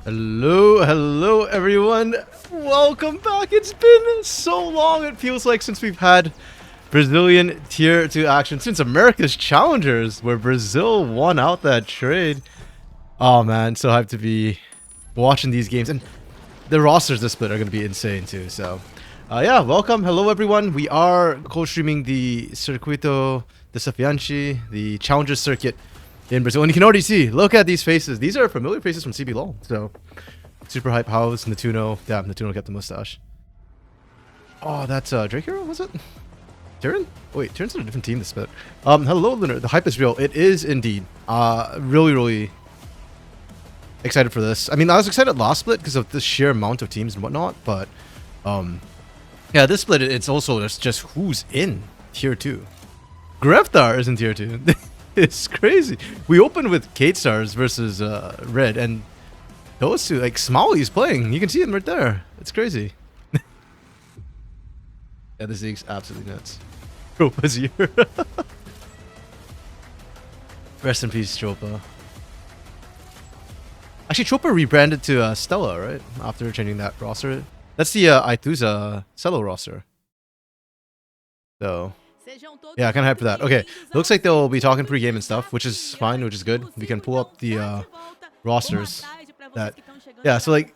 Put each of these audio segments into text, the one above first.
Hello everyone. Welcome back. It's been so long, it feels like, since we've had Brazilian Tier 2 action, since America's Challengers, where Brazil won out that trade. Oh man, so hyped to be watching these games. And the rosters this split are going to be insane too. So, yeah, welcome. Hello everyone. We are co-streaming the Circuito Desafiante, the Challengers circuit in Brazil. And you can already see, look at these faces. These are familiar faces from CB LOL. So, super hype house, Natuno. Damn, Natuno got the mustache. Oh, that's Drake Hero, was it? Tyrion? Wait, Tyrion's on a different team this split. Hello, Lunar. The hype is real. It is indeed. Really excited for this. I mean, I was excited last split because of the sheer amount of teams and whatnot, but yeah, this split, it's also just who's in Tier 2. Greftar is in Tier 2. It's crazy. We opened with Kate Stars versus Red, and those two, like, Smalley's playing. You can see him right there. It's crazy. Yeah, this league's absolutely nuts. Tropa's here. Rest in peace, Tropa. Actually, Tropa rebranded to Stella, right? After changing that roster. That's the Aituza Cello roster. So, yeah, kind of hyped for that. Okay, looks like they'll be talking pre-game and stuff, which is fine, which is good. We can pull up the rosters. Yeah, so like,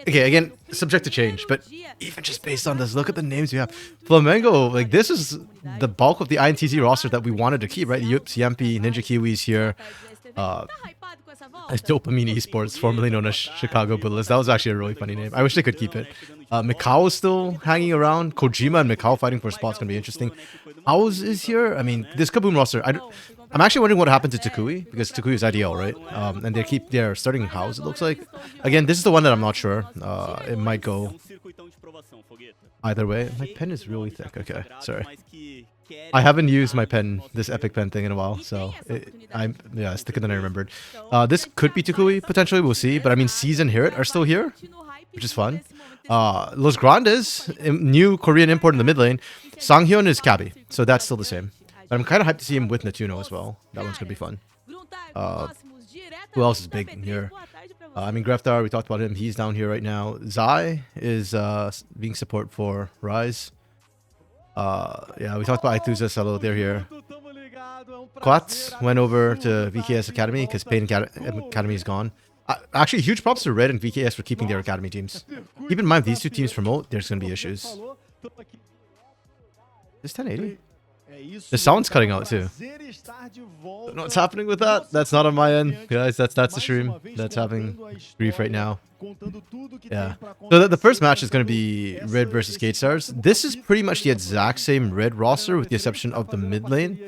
okay, again, subject to change, but even just based on this, look at the names we have. Flamengo, like, this is the bulk of the INTZ roster that we wanted to keep, right? Yups, Yampi, Ninja Kiwis here. Dopamine Esports, formerly known as Chicago Bullies. That was actually a really funny name. I wish they could keep it. Mikao is still hanging around. Kojima and Mikao fighting for a spot's gonna be interesting. Ouz is here. I mean, this Kaboom roster, I'm actually wondering what happened to Takui, because Takui is IDL, right? And they keep their starting house, it looks like. Again, this is the one that I'm not sure. It might go either way. My pen is really thick. Okay, sorry. I haven't used my pen, this epic pen thing, in a while, so yeah, it's thicker than I remembered. This could be Takui, potentially, we'll see. But I mean, Seas and Hirit are still here, which is fun. Los Grandes, new Korean import in the mid lane. Sanghyun is Kabi, so that's still the same. But I'm kind of hyped to see him with Natuno as well. That one's gonna be fun. Who else is big in here? I mean, Greftar, we talked about him. He's down here right now. Zai is being support for Rise. Yeah, we talked about Aituza, Salo, they're here. Quats went over to VKS Academy because Pain Academy is gone. Actually, huge props to Red and VKS for keeping their Academy teams. Keep in mind, if these two teams promote, there's going to be issues. Is 1080? The sound's cutting out too. Don't know what's happening with that. That's not on my end, guys. That's the stream that's having grief right now. Yeah. So the first match is going to be Red versus Gate Stars. This is pretty much the exact same Red roster with the exception of the mid lane.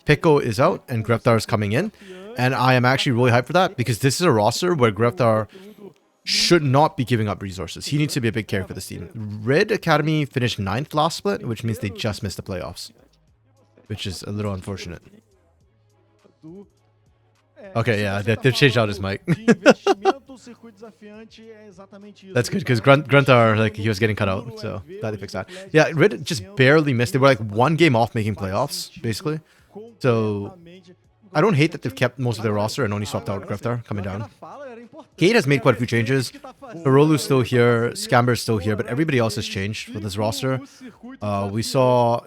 Pico is out and Greftar is coming in. And I am actually really hyped for that because this is a roster where Greftar should not be giving up resources. He needs to be a big carry for this team. Red Academy finished 9th last split, which means they just missed the playoffs, which is a little unfortunate. Okay, yeah, they've changed out his mic. That's good, because Gruntar, like, he was getting cut out, so glad they fixed that. Yeah, Red just barely missed. They were like one game off making playoffs, basically. So, I don't hate that they've kept most of their roster and only swapped out Greftar coming down. Kate has made quite a few changes. Parolu's still here, Scamber's still here, but everybody else has changed for this roster. We saw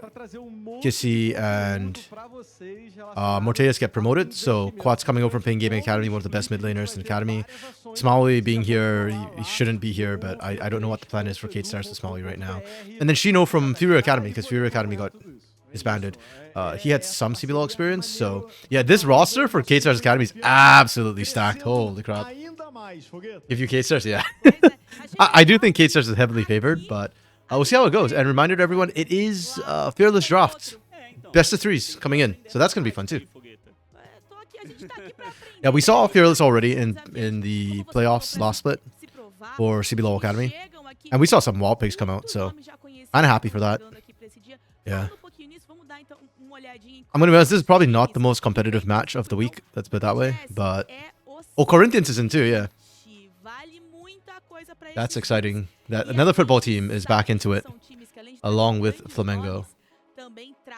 Kissy and Morteas get promoted, so Quat's coming over from Pain Gaming Academy, one of the best mid laners in the Academy. Smalley being here, he shouldn't be here, but I don't know what the plan is for Kate Stars to Smalley right now. And then Shino from Fury Academy, because Fury Academy got disbanded. He had some CBLOL experience, so yeah, this roster for Kate Stars Academy is absolutely stacked. Holy crap. If you Kate Stars, yeah. I do think Kate Stars is heavily favored, but we'll see how it goes. And reminder to everyone, it is Fearless Draft. Best of 3s coming in, so that's going to be fun too. Yeah, we saw Fearless already in the playoffs last split for CBLOL Academy. And we saw some wall picks come out, so kind of happy for that. Yeah. I'm going to be honest, this is probably not the most competitive match of the week, let's put it that way, but... Oh, Corinthians is in too, yeah. That's exciting. That another football team is back into it, along with Flamengo.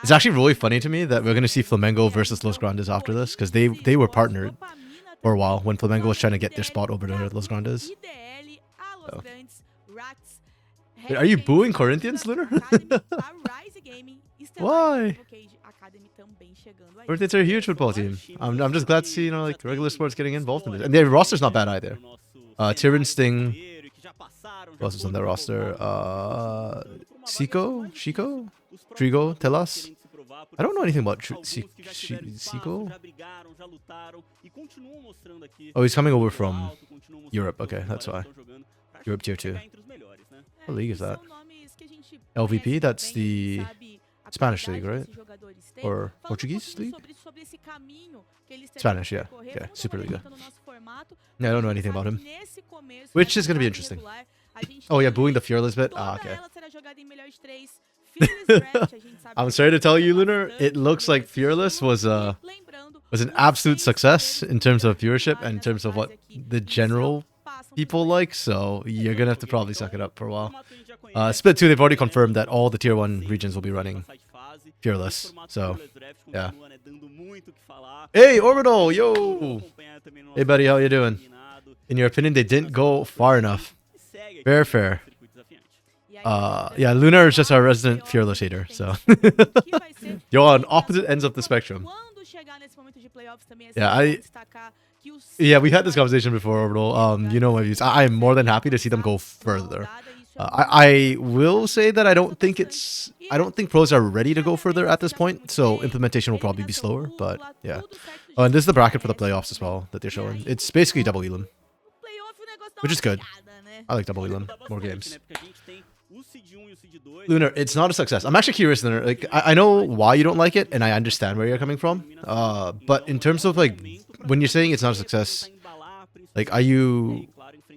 It's actually really funny to me that we're going to see Flamengo versus Los Grandes after this, because they were partnered. for a while when Flamengo was trying to get their spot over to Los Grandes. So. Wait, are you booing Corinthians, Lunar? Why? Corinthians are a huge football team. I'm just glad to see, you know, like regular sports getting involved in this. And their roster's not bad either. Tyrion, Sting. Who else is on their roster? Shiko? Trigo? Telas? I don't know anything about Shiko. Oh, he's coming over from Europe. Okay, that's why. Europe tier 2. What league is that? LVP? That's the Spanish league, right? Or Portuguese league? Spanish, yeah. Okay, Superliga. Yeah, I don't know anything about him. Which is going to be interesting. Oh yeah, booing the Fearless bit? Ah, okay. I'm sorry to tell you, Lunar, it looks like Fearless was an absolute success in terms of viewership and in terms of what the general people like, so you're gonna have to probably suck it up for a while. Split 2, they've already confirmed that all the tier 1 regions will be running Fearless, so yeah. Hey Orbital, yo! Hey buddy, how you doing? In your opinion, they didn't go far enough. Fair. Yeah, Lunar is just our resident Fearless hater, so you're on opposite ends of the spectrum. Yeah, we had this conversation before, Orbital. You know my views. I am more than happy to see them go further. I will say that I don't think pros are ready to go further at this point, so implementation will probably be slower, but yeah. Oh, and this is the bracket for the playoffs as well that they're showing. It's basically double Elim, which is good. I like double Elim, more games. Lunar, it's not a success. I'm actually curious, Lunar. Like, I know why you don't like it, and I understand where you're coming from. But in terms of like, when you're saying it's not a success, like, are you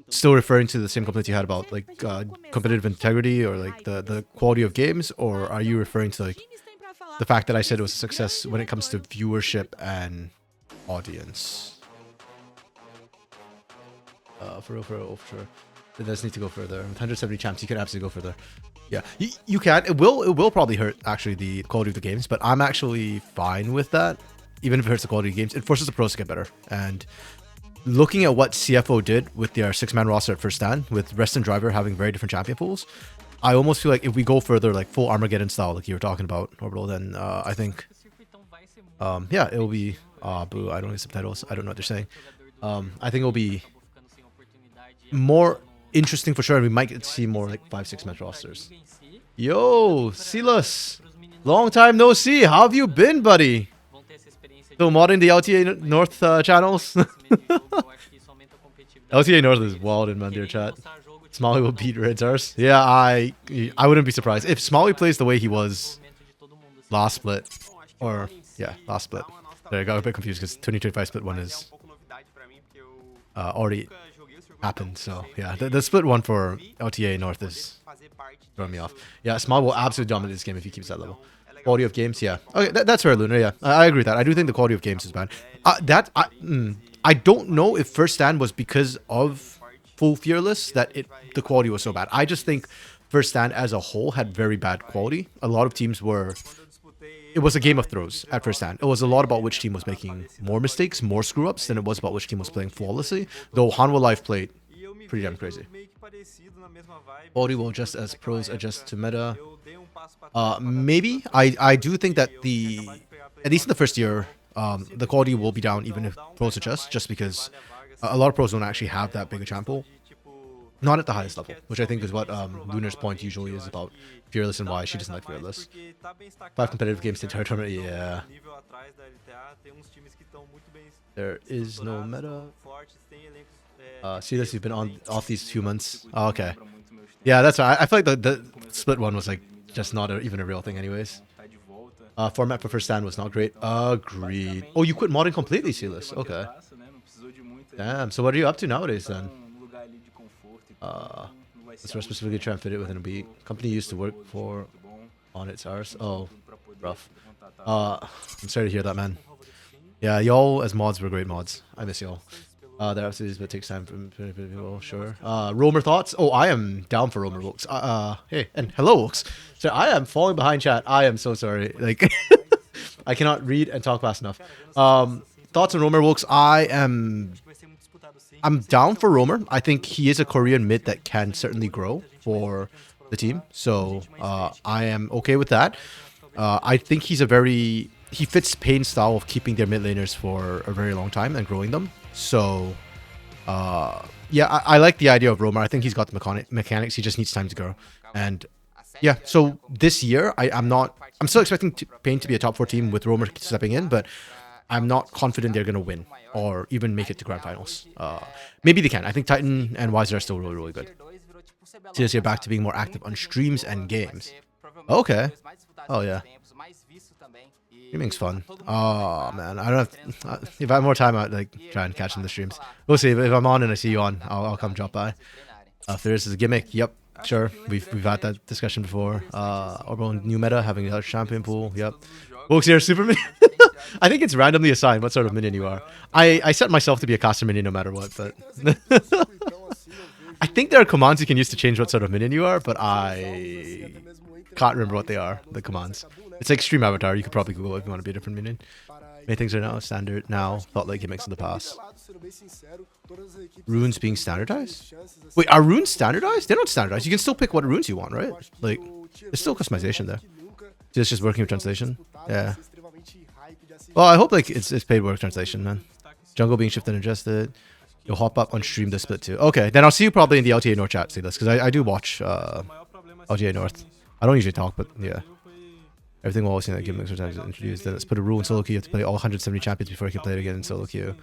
still referring to the same complaints you had about like competitive integrity or like the quality of games, or are you referring to like the fact that I said it was a success when it comes to viewership and audience? For real. It does need to go further. With 170 champs, you can absolutely go further. Yeah, you can. It will probably hurt actually the quality of the games, but I'm actually fine with that. Even if it hurts the quality of games, it forces the pros to get better. And looking at what CFO did with their 6-man roster at first stand, with Rest and Driver having very different champion pools, I almost feel like if we go further, like full Armageddon style, like you were talking about, Orbital, then I think, yeah, it will be. Boo! I don't need subtitles. I don't know what they're saying. I think it'll be more interesting for sure, and we might get to see more like 5-6 match rosters. Yo, Silas, long time no see. How have you been, buddy? Still modding the LTA North channels? LTA North is wild in Mandir chat. Smalley will beat Red Stars. Yeah, I wouldn't be surprised if Smalley plays the way he was last split, or yeah, last split. There, I got a bit confused because 2025 split 1 is already happened, so yeah, the split 1 for LTA North is throwing me off. Yeah, Small will absolutely dominate this game if he keeps that level. Quality of games, yeah. Okay, that's fair, Lunar. Yeah, I agree with that. I do think the quality of games is bad. I don't know if first stand was because of full Fearless that the quality was so bad. I just think first stand as a whole had very bad quality. A lot of teams were. It was a game of throws at first stand. It was a lot about which team was making more mistakes, more screw-ups, than it was about which team was playing flawlessly, though Hanwha Life played pretty damn crazy. Quality will adjust as pros adjust to meta. Maybe. I do think that at least in the first year, the quality will be down even if pros adjust, just because a lot of pros don't actually have that big a champ pool. Not at the highest level, which I think is what Lunar's point usually is about Fearless and why she doesn't like Fearless. 5 competitive games to entire tournament, yeah. There is no meta. See this, you've been off these 2 months. Oh, okay. Yeah, that's right. I feel like the split 1 was like just not even a real thing anyways. Format for first stand was not great. Agreed. Oh, you quit modding completely, Silas. Okay. Damn, so what are you up to nowadays then? Let's specifically try and fit it within a beat. Company you used to work for on its hours. Oh, rough. I'm sorry to hear that, man. Yeah, y'all as mods were great mods. I miss y'all. There absolutely is, but it takes time from people, sure. Roamer thoughts? Oh, I am down for Roamer Wokes. Hey, and hello, Wokes. So I am falling behind chat. I am so sorry. Like, I cannot read and talk fast enough. Thoughts on Romer Wilkes? I'm down for Romer. I think he is a Korean mid that can certainly grow for the team. So I am okay with that. I think he fits Pain's style of keeping their mid laners for a very long time and growing them. So yeah, I like the idea of Romer. I think he's got the mechanics. He just needs time to grow. And yeah, so this year I'm still expecting Pain to be a top 4 team with Romer stepping in, but I'm not confident they're going to win or even make it to grand finals. Maybe they can. I think Titan and Wiser are still really, really good. Seriously, you're back to being more active on streams and games. Okay. Oh, yeah. Streaming's fun. Oh, man. I don't have... if I have more time, I'd like try and catch in the streams. We'll see. If I'm on and I see you on, I'll come drop by. If there is a gimmick, yep. Sure. We've had that discussion before. Orbital new meta, having a champion pool. Yep. Wilkes here, super minion. I think it's randomly assigned what sort of minion you are. I set myself to be a caster minion no matter what, but I think there are commands you can use to change what sort of minion you are, but I can't remember what they are, the commands. It's like Stream Avatar, you could probably Google it if you want to be a different minion. Many things are now standard now, felt like gimmicks in the past. Runes being standardized? Wait, are runes standardized? They're not standardized. You can still pick what runes you want, right? Like, there's still customization there. It's just working with translation. Yeah. Well, I hope like it's paid work translation, man. Jungle being shifted and adjusted. You'll hop up on stream the split too. Okay, then I'll see you probably in the LTA North chat, see this, because I do watch LTA North. I don't usually talk, but yeah. Everything will always seem like gimmicks are introduced. Then let's put a rule in solo queue. You have to play all 170 champions before you can play it again in solo queue.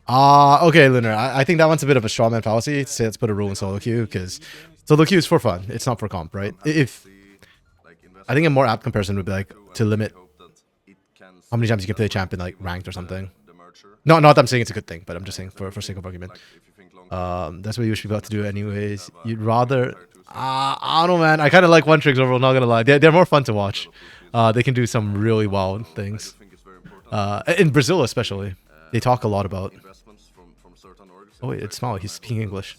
Okay, Lunar. I think that one's a bit of a strawman fallacy to say let's put a rule in solo queue, because solo queue is for fun. It's not for comp, right? I think a more apt comparison would be like to limit how many times you can play a champion like ranked or something. No, not that I'm saying it's a good thing, but I'm just saying for sake of argument. That's what you should be about to do anyways. You'd rather... I don't know, man. I kind of like one tricks overall, not gonna lie. They're more fun to watch. They can do some really wild things. In Brazil especially. They talk a lot about... Oh wait, it's Smiley. He's speaking English.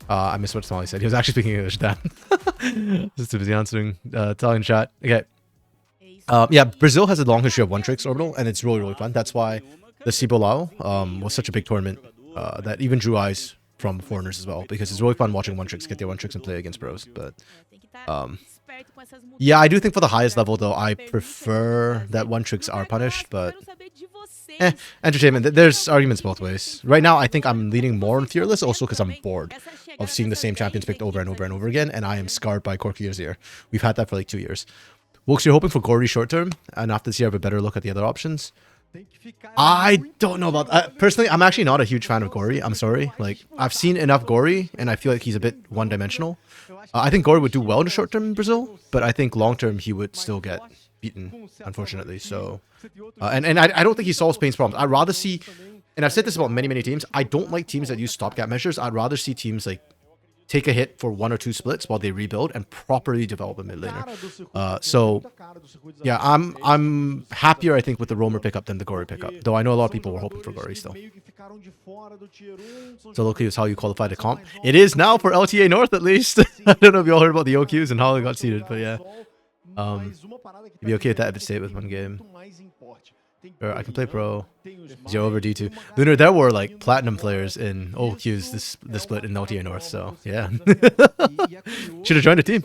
I missed what Smiley said. He was actually speaking English, damn. Just too busy answering Italian chat. Okay. Yeah, Brazil has a long history of one tricks orbital, and it's really, really fun. That's why the Cibolao was such a big tournament that even drew eyes from foreigners as well, because it's really fun watching one tricks get their one tricks and play against pros. But yeah, I do think for the highest level though, I prefer that one tricks are punished, but entertainment. There's arguments both ways. Right now, I think I'm leaning more on Fearless, also because I'm bored of seeing the same champions picked over and over and over again, and I am scarred by Corkier's ear. We've had that for like 2 years. Wilkes, you're hoping for Gory short term, and after this year, have a better look at the other options. I don't know about personally, I'm actually not a huge fan of Gory. I'm sorry. Like, I've seen enough Gory, and I feel like he's a bit one-dimensional. I think Gory would do well in the short term in Brazil, but I think long term he would still get beaten, unfortunately. So, and I don't think he solves Pain's problems. I'd rather see, and I've said this about many teams, I don't like teams that use stopgap measures. I'd rather see teams like take a hit for 1 or 2 splits while they rebuild and properly develop a mid laner. So yeah, I'm happier I think with the Romer pickup than the Gory pickup, though I know a lot of people were hoping for Gory still. So look, is how you qualify to comp. It is now for LTA North at least. I don't know if you all heard about the OQs and how they got seeded, but yeah. You'd be okay with that if it stayed with one game. Sure, I can play pro. 0 over D2. Lunar, there were like platinum players in OQs this split in LTA North, so yeah. Should have joined a team.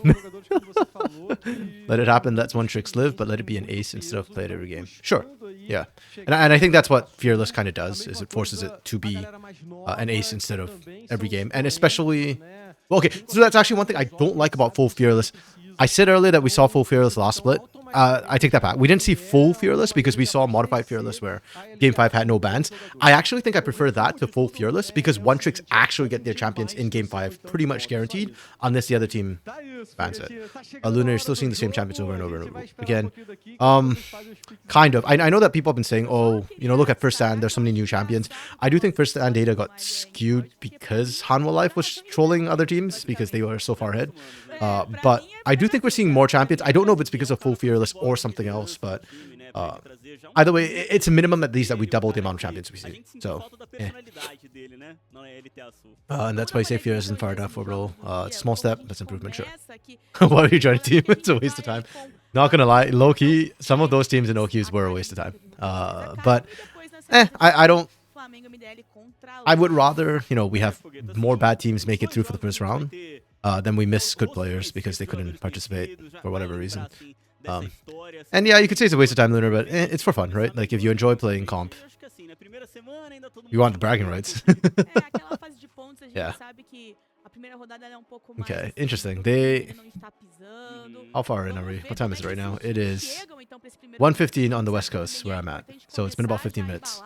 Let it happen, let's one tricks live, but let it be an ace instead of play it every game. Sure, yeah. And I think that's what Fearless kind of does, is it forces it to be an ace instead of every game. And especially... Well, okay, so that's actually one thing I don't like about full Fearless. I said earlier that we saw full Fearless last split. I take that back. We didn't see full Fearless because we saw modified Fearless where Game 5 had no bans. I actually think I prefer that to full Fearless because one tricks actually get their champions in Game 5 pretty much guaranteed unless the other team bans it. Luna, you're still seeing the same champions over and over and over again. Kind of. I know that people have been saying, oh, you know, look at First Stand, there's so many new champions. I do think First Stand data got skewed because Hanwha Life was trolling other teams because they were so far ahead. But I do think we're seeing more champions. I don't know if it's because of full Fearless or something else, but Either way, it's a minimum at least that we double the amount of champions we see. So, yeah. And that's why Safe here isn't far enough overall. It's a small step, that's improvement, sure. Why are you joining a team? It's a waste of time. Not gonna lie, low-key, some of those teams in OQs were a waste of time. But, I don't... I would rather, you know, we have more bad teams make it through for the first round than we miss good players because they couldn't participate for whatever reason. And yeah, you could say it's a waste of time, Lunar, but it's for fun, right? Like, if you enjoy playing comp, you want the bragging rights. Yeah. Okay, interesting. How far in are we? What time is it right now? It is 1:15 on the West Coast, where I'm at. So it's been about 15 minutes.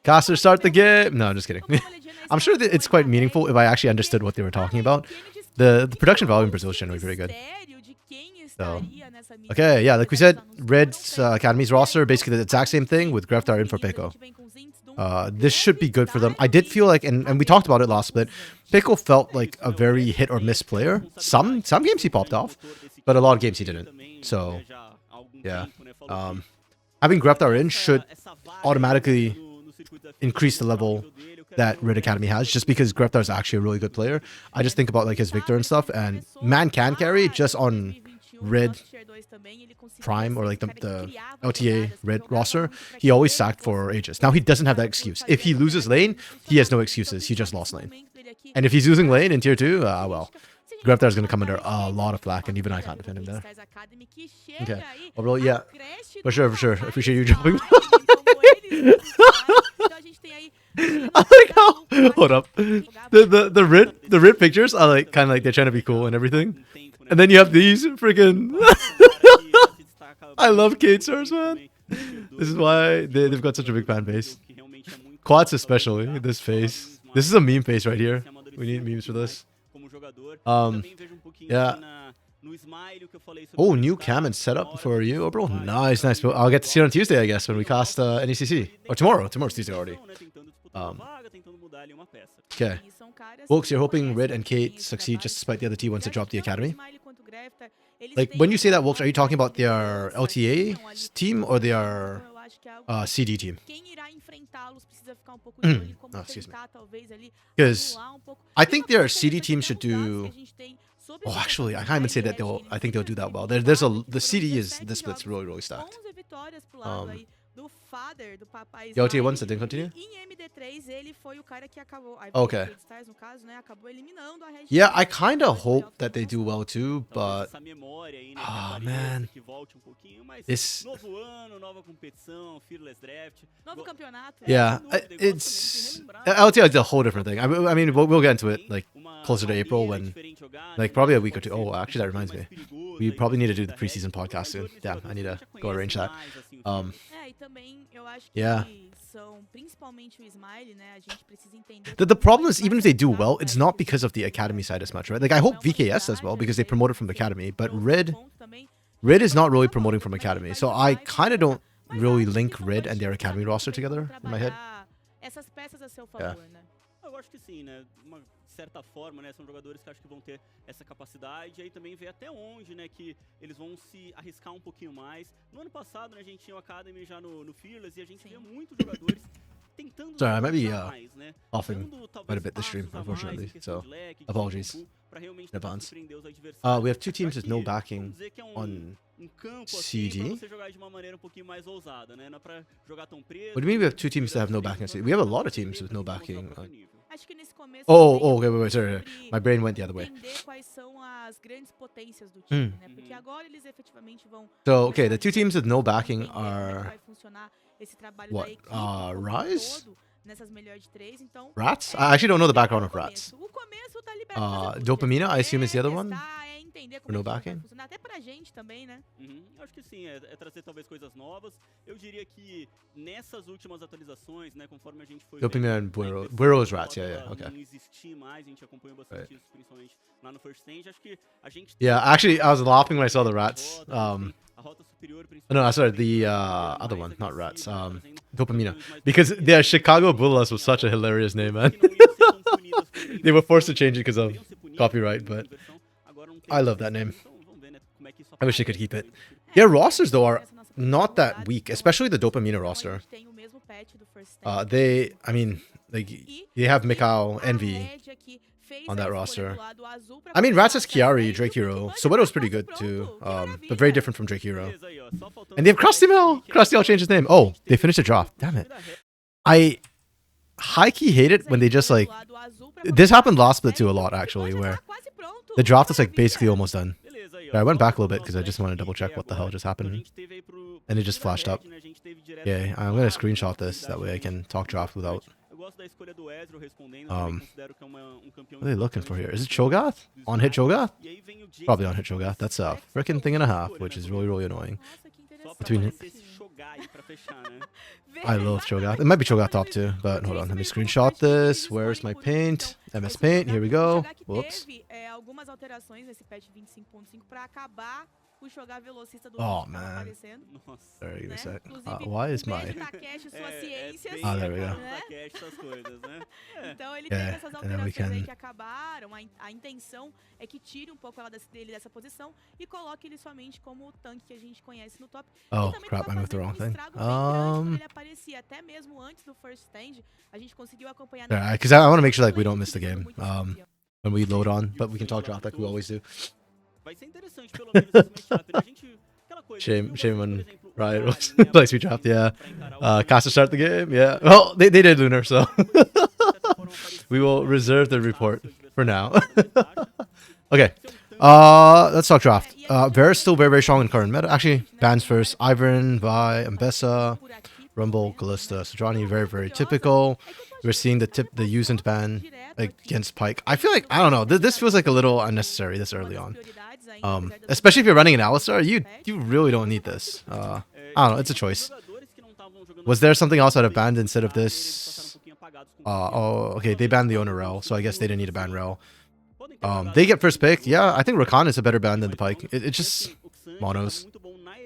Caster, start the game! No, I'm just kidding. I'm sure that it's quite meaningful if I actually understood what they were talking about. The production value in Brazil is generally very good. So, okay, yeah, like we said, Red's Academy's roster, basically the exact same thing with Greftar in for Peko. This should be good for them. I did feel like, and we talked about it last split, Peko felt like a very hit or miss player. Some games he popped off, but a lot of games he didn't. So, yeah. Having Greftar in should automatically increase the level that Red Academy has, just because Greftar is actually a really good player. I just think about like his Victor and stuff, and man can carry just on Red Prime or like the LTA Red roster. He always sacked for ages. Now he doesn't have that excuse. If he loses lane, he has no excuses. He just lost lane. And if he's losing lane in tier 2, well, Greftar is going to come under a lot of flack, and even I can't defend him there. Okay. Overall, yeah. For sure, for sure. I appreciate you dropping. I like how, hold up, the red pictures are like kind of like they're trying to be cool and everything, and then you have these freaking I love K-stars, man. This is why they've got such a big fan base. Quads especially, this face, this is a meme face right here. We need memes for this. Yeah. Oh, new cam and setup for you, bro. Nice, nice. I'll get to see it on Tuesday, I guess, when we cast NECC. Or tomorrow. Tomorrow's Tuesday already. Okay. Folks, you're hoping Red and Kate succeed just despite the other T1s to drop the academy? Like, when you say that, Wolks, are you talking about their LTA team or their CD team? Oh, excuse me. Because I think their CD team should do... Oh, actually, I can't even say that they'll... I think they'll do that well. The CD is... This split's really, really stacked. The LTA ones that didn't continue? Okay. Yeah, I kind of hope that they do well too, but... Oh, man. It's... Yeah, it's... LTA is a whole different thing. I mean, we'll get into it, like, closer to April when... Like, probably a week or two. Oh, actually, that reminds me. We probably need to do the preseason podcast soon. Damn, I need to go arrange that. Yeah. The problem is, even if they do well, it's not because of the academy side as much, right? Like, I hope VKS does well because they promoted from the academy, but Red is not really promoting from academy. So I kind of don't really link Red and their academy roster together in my head. Yeah. Certa forma, né, são jogadores que acho que vão ter essa capacidade e aí também ver até onde, né, que eles vão se arriscar pouquinho mais. No ano passado, né, a gente tinha o Academy já no Fearless e a gente via muitos jogadores tentando Sorry, I might be mais, né? offing quite a bit this stream, unfortunately, so apologies in advance. We have two teams with no backing on CD. What do you mean we have two teams that have no backing on CD? We have a lot of teams with no backing on... Oh, okay, wait, sorry. My brain went the other way. So, okay, the two teams with no backing are... What? Rise? Rats? I actually don't know the background of Rats. Dopamina, I assume is the other one? For no backing? Até pra gente também, né? Acho que sim, é trazer talvez coisas novas. Eu diria que nessas últimas atualizações, né, conforme a gente foi Dopamina and Buero. Buero is Rats, yeah, okay. Não existir mais, a gente acompanhou bastante isso, principalmente lá no First Stage. Acho que a gente Yeah, actually, I was laughing when I saw the Rats. No, sorry, the other one, not Rats. Dopamina. Because their Chicago Bulls was such a hilarious name, man. They were forced to change it because of copyright, but I love that name. I wish they could keep it. Their rosters, though, are not that weak, especially the Dopamina roster. I mean, like, they have Mikao, Envy on that roster. I mean, Rats has Chiari, Drake Hero. Soweto's pretty good too, but very different from Drake Hero. And they have Krusty Mill! Krusty Mill changed his name. Oh, they finished the draft. Damn it. I high-key hate it when they just, like... This happened last split too a lot, actually, where the draft is, like, basically almost done. I went back a little bit because I just want to double-check what the hell just happened. And it just flashed up. Yeah, I'm going to screenshot this. That way I can talk draft without... What are they looking for here? Is it Cho'Gath? On-hit Cho'Gath? Probably on-hit Cho'Gath. That's a freaking thing and a half, which is really, really annoying. Between... I love Cho'Gath. It might be Cho'Gath top 2, but hold on. Let me screenshot this. Where's my paint? MS Paint. Here we go. Whoops. Oh, man. Sorry, give me a sec. Why is my... Ah, there we go. Yeah, and then we can... Oh, crap, I moved the wrong thing. Because I want to make sure, like, we don't miss the game when we load on, but we can talk draft like we always do. Shame on Riot was likes we dropped, yeah. Cast to start the game, yeah. Well, they did, Lunar, so we will reserve the report for now. Okay, let's talk draft. Varus still very, very strong in current meta. Actually, bans first. Ivern, Vi, Ambessa, Rumble, Callista, Sojourner, very, very typical. We're seeing the use and ban against Pyke. I feel like, I don't know, this feels like a little unnecessary this early on. Especially if you're running an Alistar, you really don't need this. I don't know, it's a choice. Was there something else that I banned instead of this? Oh, okay, they banned the owner Rel, so I guess they didn't need to ban Rel. They get first pick. Yeah, I think Rakan is a better ban than the Pyke. It's just monos,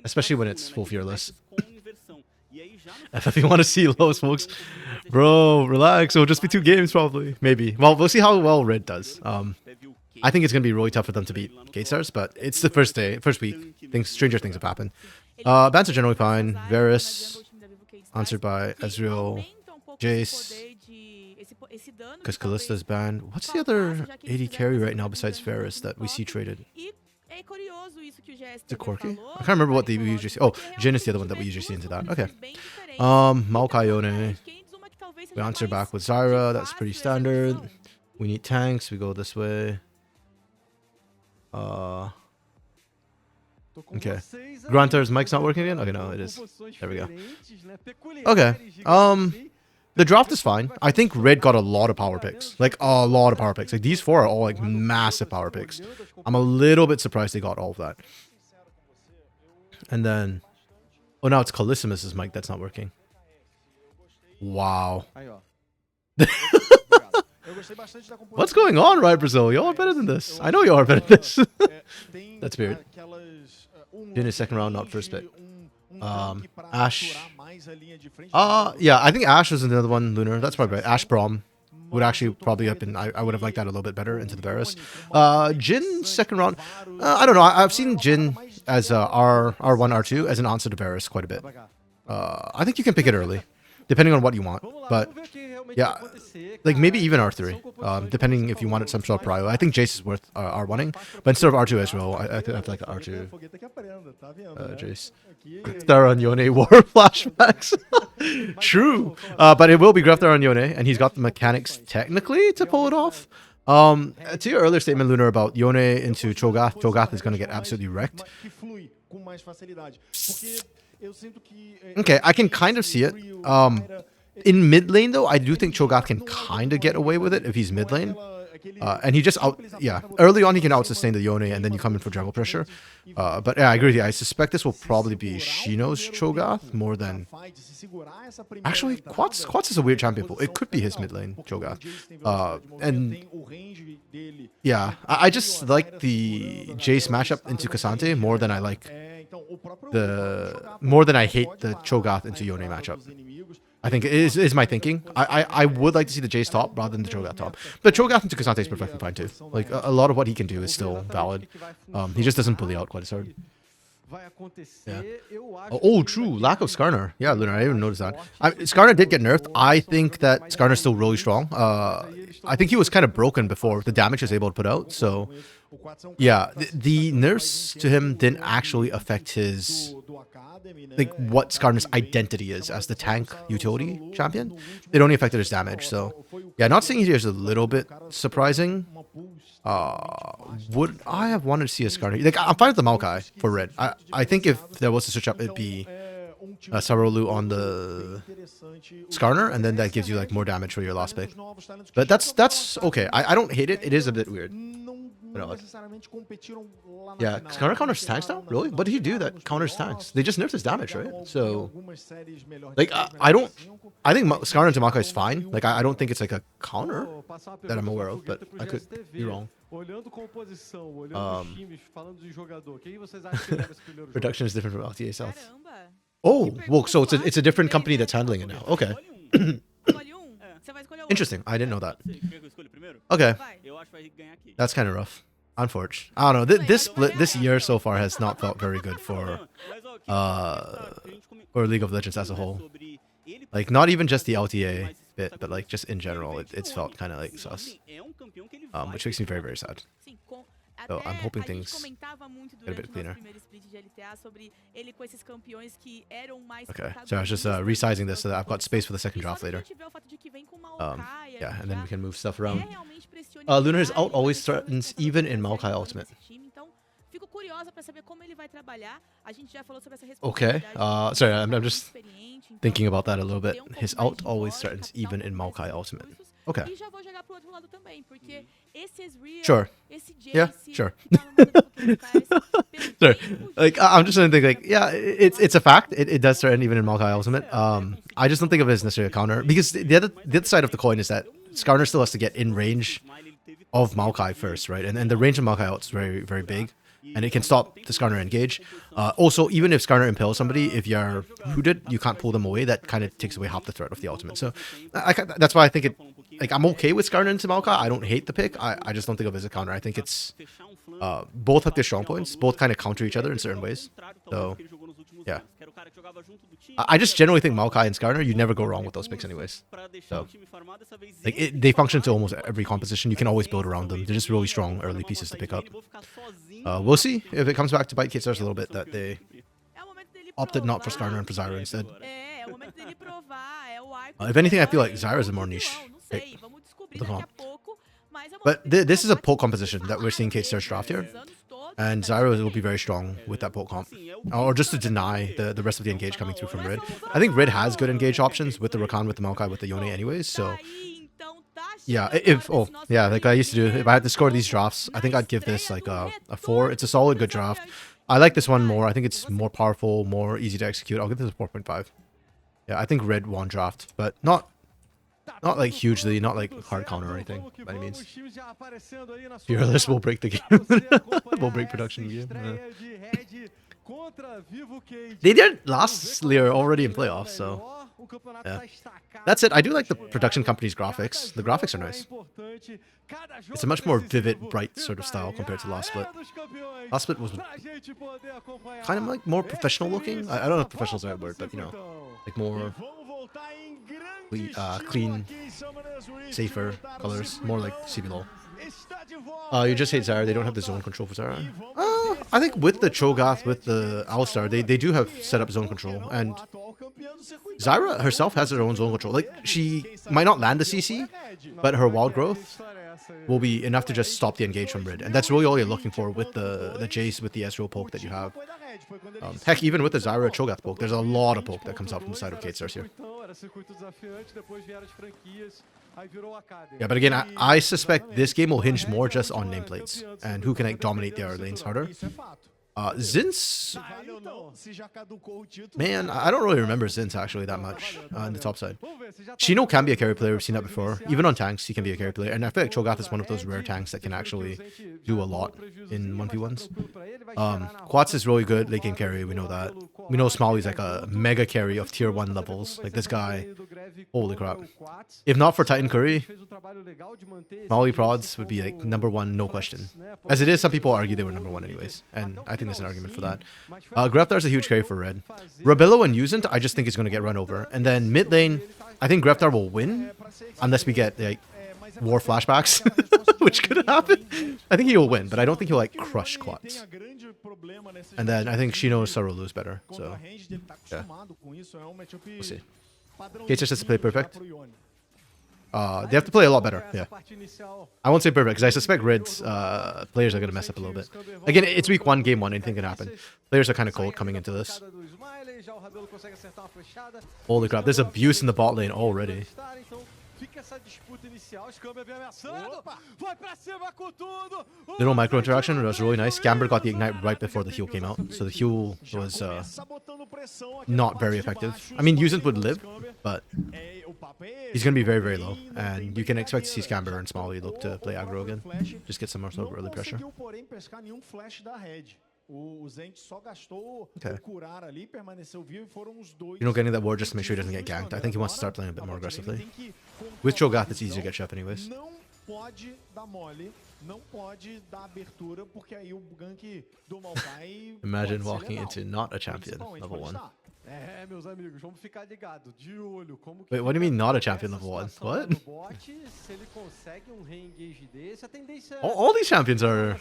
especially when it's full fearless. If you want to see low smokes, bro, relax. It'll just be 2 games probably, maybe. Well, we'll see how well Red does. I think it's gonna be really tough for them to beat Gatestars, but it's the first week. Stranger things have happened. Bans are generally fine. Varus, answered by Ezreal, Jace, because Callista's banned. What's the other AD carry right now besides Varus that we see traded? Is it Corki? I can't remember what we usually see. Oh, Jhin is the other one that we usually see into that. Okay. Maokai Yone. We answer back with Zyra. That's pretty standard. We need tanks. We go this way. Okay. Grantar's mic's not working again? Okay, no, it is. There we go. Okay. The draft is fine. I think Red got a lot of power picks. Like, a lot of power picks. Like, these 4 are all, like, massive power picks. I'm a little bit surprised they got all of that. And then... Oh, now it's Callissimus's mic that's not working. Wow. What's going on, right, Brazil? Y'all are better than this. I know y'all are better than this. That's weird. In his second round, not first pick. Ashe. Yeah, I think Ashe was another one, Lunar. That's probably right. Ashe Braum would actually probably have been... I would have liked that a little bit better into the Varus. Jhin, second round. I don't know. I've seen Jhin as R1, R2 as an answer to Varus quite a bit. I think you can pick it early, depending on what you want. But yeah, like maybe even R3, depending if you wanted some sort of prio. I think Jace is worth R1ing, but instead of R2 as well, I think like R2 Jace. Graftar on Yone war flashbacks. True, but it will be Graftar on Yone, and he's got the mechanics technically to pull it off. To your earlier statement, Lunar, about Yone into Cho'Gath, Cho'Gath is going to get absolutely wrecked. Okay, I can kind of see it. In mid lane, though, I do think Cho'Gath can kind of get away with it if he's mid lane. And he just early on he can out-sustain the Yone, and then you come in for jungle pressure. But yeah, I agree with you. I suspect this will probably be Shino's Cho'Gath more than... Actually, Quats is a weird champion pool. It could be his mid lane Cho'Gath. And yeah, I just like the Jace matchup into Cassante more than I like hate the Cho'Gath into Yone matchup. I think it is my thinking. I would like to see the Jace top rather than the Cho'Gath top. But Cho'Gath into Cassante is perfectly fine too. Like, a lot of what he can do is still valid. He just doesn't bully out quite as hard. Yeah. Oh, true. Lack of Skarner. Yeah, Lunar, I didn't even notice that. Skarner did get nerfed. I think that Skarner's still really strong. I think he was kind of broken before the damage he was able to put out. So, yeah, the nerfs to him didn't actually affect his, like, what Skarner's identity is as the tank utility champion. It only affected his damage. So, yeah, not seeing it here is a little bit surprising. Would I have wanted to see a Skarner? Like, I'm fine with the Maokai for red. I think if there was a switch up, it'd be Sarolu on the Skarner, and then that gives you like more damage for your last pick. But that's okay. I don't hate it. It is a bit weird. Yeah, Skarner counters tanks now? Really? What did he do that counters tanks? They just nerfed his damage, right? So, like, I think Skarner into Maokai is fine. Like, I don't think it's like a counter that I'm aware of, but I could be wrong. Production is different from LTA South. Oh, well, so it's a different company that's handling it now. Okay. Interesting. I didn't know that. Okay. That's kind of rough. Unfortunate. I don't know. This year so far has not felt very good for League of Legends as a whole. Like, not even just the LTA bit, but like just in general, it's felt kind of like sus. Which makes me very, very sad. So I'm hoping things get a bit cleaner. Okay, so I was just resizing this so that I've got space for the second draft later. Yeah, and then we can move stuff around. Lunar's ult always threatens even in Maokai Ultimate. Okay, sorry, I'm just thinking about that a little bit. His ult always threatens even in Maokai Ultimate. Okay. Sure. Yeah, sure. Sorry. Like, I'm just trying to think, like, yeah, it's a fact. It does threaten even in Maokai Ultimate. I just don't think of it as necessarily a counter, because the other side of the coin is that Skarner still has to get in range of Maokai first, right? And the range of Maokai ult is very, very big, and it can stop the Skarner engage. Also, even if Skarner impales somebody, if you're rooted, you can't pull them away. That kind of takes away half the threat of the ultimate. So that's why I think it. Like, I'm okay with Skarner into Maokai. I don't hate the pick. I just don't think of it as a counter. I think it's both have their strong points. Both kind of counter each other in certain ways. So yeah, I just generally think Maokai and Skarner, you never go wrong with those picks anyways. So like, they function to almost every composition. You can always build around them. They're just really strong early pieces to pick up. We'll see if it comes back to bite K-Stars a little bit that they opted not for Skarner and for Zyra instead. If anything, I feel like Zyra is a more niche pick. But this is a poke composition that we're seeing K-Stars draft here. And Zyra will be very strong with that poke comp. Or just to deny the rest of the engage coming through from Rid. I think Rid has good engage options with the Rakan, with the Maokai, with the Yone anyways, so... Yeah, like I used to do, if I had to score these drafts, I think I'd give this like a 4. It's a solid, good draft. I like this one more. I think it's more powerful, more easy to execute. I'll give this a 4.5. Yeah, I think Red won draft, but not like hugely, not like hard counter or anything by any means. Fearless will break the game. Will break production game. Yeah. They did last year already in playoffs, so yeah. That's it. I do like the production company's graphics. The graphics are nice. It's a much more vivid, bright sort of style compared to Last Split. Last Split was kind of like more professional looking. I don't know if professional is the right word, but you know, like more clean, safer colors, more like CBLOL. You just hate Zyra. They don't have the zone control for Zyra. I think with the Cho'Gath, with the Alistar, they do have set up zone control, and Zyra herself has her own zone control. Like, she might not land the CC, but her wild growth will be enough to just stop the engage from Rid, and that's really all you're looking for with the Jace, with the Ezreal poke that you have. Heck, even with the Zyra Cho'Gath poke, there's a lot of poke that comes out from the side of K-Stars here. Yeah, but again, I suspect this game will hinge more just on nameplates and who can like dominate their lanes harder. Zin's... Man, I don't really remember Zin's actually that much on the top side. Chino can be a carry player, we've seen that before. Even on tanks, he can be a carry player. And I feel like Cho'Gath is one of those rare tanks that can actually do a lot in 1v1s. Quats is really good late game carry, we know that. We know Smalley's like a mega carry of tier 1 levels. Like this guy, holy crap. If not for Titan Curry, Smalley prods would be like #1, no question. As it is, some people argue they were #1 anyways, and I think there's an argument for that. Greftar's a huge carry for Red. Rebello and Usant, I just think is going to get run over. And then mid lane, I think Greftar will win, unless we get like war flashbacks, which could happen. I think he'll win, but I don't think he'll like crush Quats. And then I think Shino Sarulu is better, so yeah. We'll see. Cage just has to play perfect. They have to play a lot better, yeah. I won't say perfect, because I suspect Red's players are going to mess up a little bit. Again, it's week 1, game 1, anything can happen. Players are kind of cold coming into this. Holy crap, there's abuse in the bot lane already. Little micro interaction was really nice. Scamber got the ignite right before the heal came out, so the heal was not very effective. I mean, Usant would live, but he's going to be very, very low, and you can expect to see Scamber and Smalley look to play aggro again. Just get some more sort of early pressure. Okay. You know, getting that ward just to make sure he doesn't get ganked. I think he wants to start playing a bit more aggressively. With Cho'Gath, it's easy to get Chef anyways. Imagine walking into not a champion, level 1. Wait, what do you mean not a champion level 1? What? All these champions are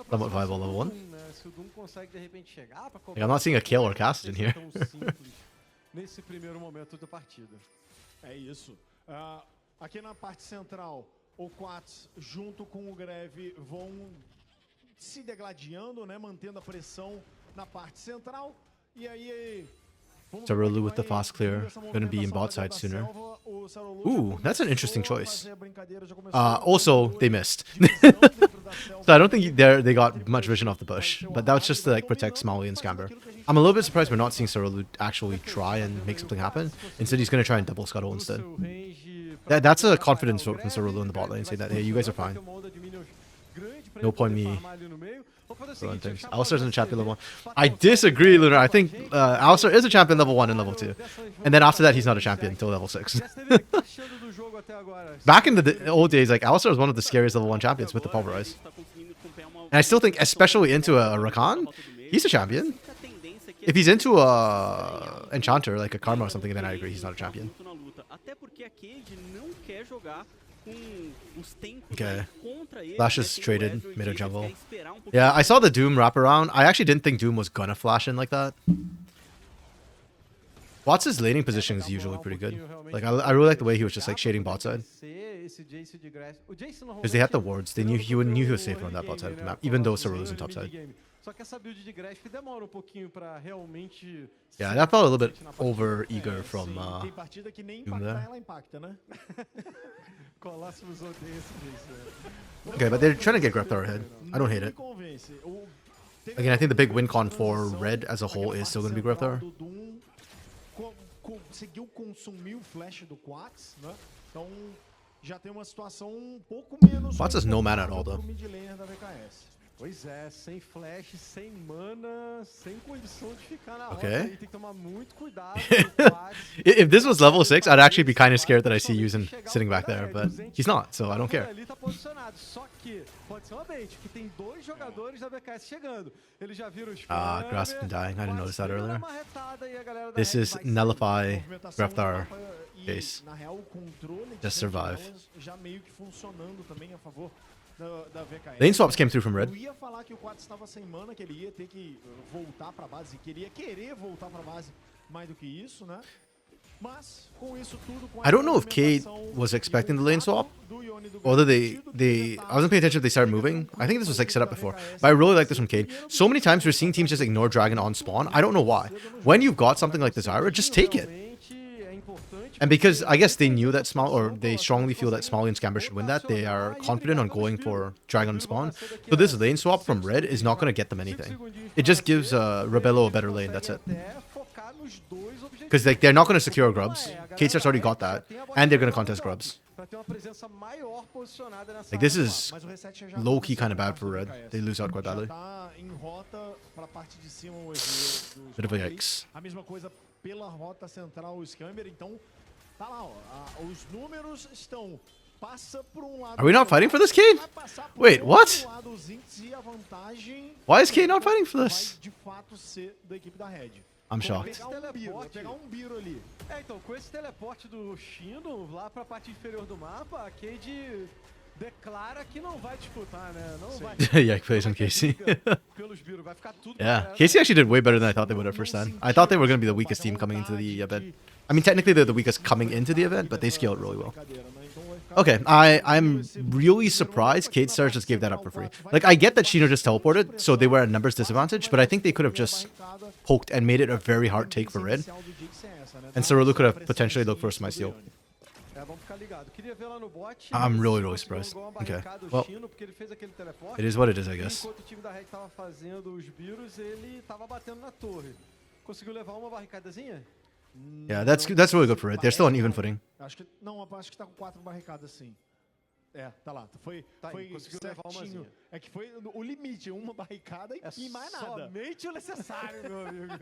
somewhat viable level 1. Like, I'm not seeing a Kayle or Cast in here. É isso. Aqui na parte central, o Quats junto com o Greve vão se degladiando, né, mantendo a pressão na parte central. E aí Sarulu with the fast clear, gonna be in bot side sooner. Ooh, that's an interesting choice. Also, they missed. So I don't think they got much vision off the bush, but that was just to like protect Smalley and Scamber. I'm a little bit surprised we're not seeing Sarulu actually try and make something happen. Instead, he's gonna try and double scuttle instead. That's a confidence vote from Sarulu in the bot lane, saying that, hey, you guys are fine. No point me throwing things. Alistar's in champion level 1. I disagree, Lunar. I think Alistar is a champion level 1 and level 2. And then after that, he's not a champion until level 6. Back in the old days, like Alistar was one of the scariest level 1 champions with the Pulverize. And I still think, especially into a Rakan, he's a champion. If he's into a Enchanter, like a Karma or something, then I agree, he's not a champion. Okay. Flash is traded mid a jungle. Yeah, I saw the Doom wrap around. I actually didn't think Doom was gonna flash in like that. Watts' laning position is usually pretty good. Like I really like the way he was just like shading bot side. Because they had the wards. They knew he was safer on that bot side of the map, even though Sarulu's in top side. Yeah, that felt a little bit over eager from Doom there. Okay, but they're trying to get Greftar ahead. I don't hate it. Again, I think the big win con for Red as a whole is still going to be Greftar. Quats has no mana at all though. Pois é, sem flash, sem mana, sem condição de ficar na rota. Aí tem que tomar muito cuidado. If this was level 6, I'd actually be kind of scared that I see Yuzen sitting back there, but he's not, so I don't care. Ali tá posicionado, só que pode ser uma bait, que tem dois jogadores da BKS chegando. Eles já viram os Grasp and dying. I didn't notice that earlier. This is nullify Greftar case. Just survive. Já meio que funcionando também a favor da VKS. Lane swaps came through from Red. Eu ia falar que o Quats estava sem mana, que ele ia ter que voltar para base, que ele ia querer voltar para base mais do que isso, né? Mas com isso tudo, I don't know if Cade was expecting the lane swap, although I wasn't paying attention if they started moving. I think this was like set up before, but I really like this from Cade. So many times we're seeing teams just ignore Dragon on spawn. I don't know why. When you've got something like the Zyra, just take it. And because I guess they knew that they strongly feel that Smalley and Scamber should win that, they are confident on going for Dragon on spawn. So this lane swap from Red is not going to get them anything. It just gives Rebello a better lane, that's it. Because like, they're not going to secure Grubs. K-Star's already got that, and they're going to contest Grubs. ter uma presença maior posicionada nessa Like, this área. is Mas o reset já low-key aconteceu kind of por bad parte for do Red. VKS. They lose out quite Já badly. tá em rota pra parte de cima o EV do Bit of a Smiley. yikes. A mesma coisa pela rota central o Scammer, então tá lá, ó. Os números estão passa por um lado. Are we not fighting for this, Cade? Vai passar por Wait, outro what? lado os Zinks e a vantagem Why is Cade not fighting for vai this? de fato ser da equipe da Red. I'm Vai shocked. pegar um biro, vai pegar um biro ali. Então, com esse teleporte do Shino lá pra parte inferior do mapa, a Cade declara que não vai disputar, né? Não vai. Yeah, plays on Casey. Pelos Biro, vai ficar tudo Yeah, Casey actually did way better than I thought they would at first time. I thought they were going to be the weakest team coming into the event. I mean, technically they're the weakest coming into the event, but they scaled really well. Okay, I'm really surprised Kate Stars just gave that up for free. Like, I get that Shino just teleported, so they were at numbers disadvantage, but I think they could have just poked and made it a very hard take for Red. And Cerulu could have potentially looked for a smite steal. Vamos ficar ligado. Queria ver lá no bot. I'm really surprised. Okay, well, it is what it is, I guess. Enquanto o time da Red tava fazendo os Biros, ele tava batendo na torre. Conseguiu levar uma barricadazinha? Yeah, that's really good for Red. They're still on even footing. Acho que não, acho que tá com 4 barricadas sim. É, tá lá. Foi conseguiu levar certinho. umazinha. É que foi o limite, uma barricada e mais nada. Somente o necessário, meu amigo.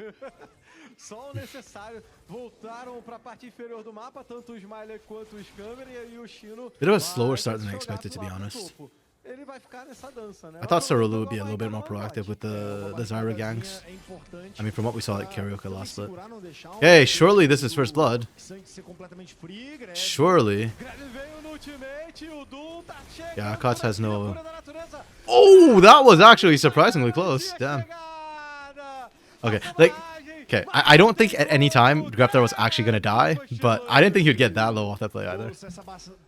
Só o necessário. Voltaram pra parte inferior do mapa, tanto o Smiley quanto o Scammer, e aí o Shino. Bit of a slower start than I vai expected, to be jogar pro honest. topo. Ele vai ficar nessa dança, né? I thought Cerulu would be a little bit more proactive with the Zyra ganks. É importante. I mean, from what we saw at Karaoke last split. Segurar, não deixar o- Hey, surely this is first blood. Sangue ser completamente free, Greg. Surely. Greve veio no ultimate, o Doom tá chegando. Yeah, Kotz has no... Criatura da natureza. Oh, that was actually surprisingly close. Damn. Chegada. Okay, like... Okay, I don't think at any time Graftar was actually gonna die, but I didn't think he'd get that low off that play either. Se essa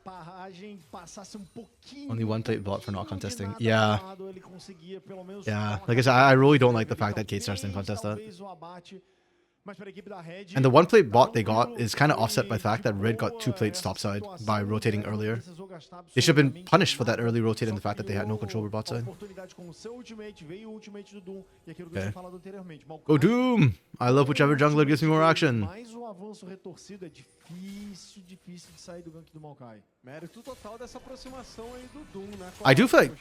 barragem passasse pouquinho, Only one plate bot for not de contesting. nada Yeah. pro lado, ele conseguia pelo menos Yeah, dar uma like I said, I really don't like the fact that Kate Stars didn't contest that. talvez o abate, mas pra equipe da Red, And the one plate bot they got is kind of offset by the fact that Red got 2 plates topside by rotating earlier. precisou gastar They should have been absolutamente punished for that nada, early rotate and the só fact that they had no criou control over bot a side. oportunidade com o seu ultimate, veio o ultimate do Doom, e aquilo que eu Okay. tinha falado anteriormente. Go Doom! I love whichever jungler gives me more action. Mas o avanço retorcido é difícil de sair do gank do Maokai. Mérito total dessa aproximação aí do Doom, né? I do feel like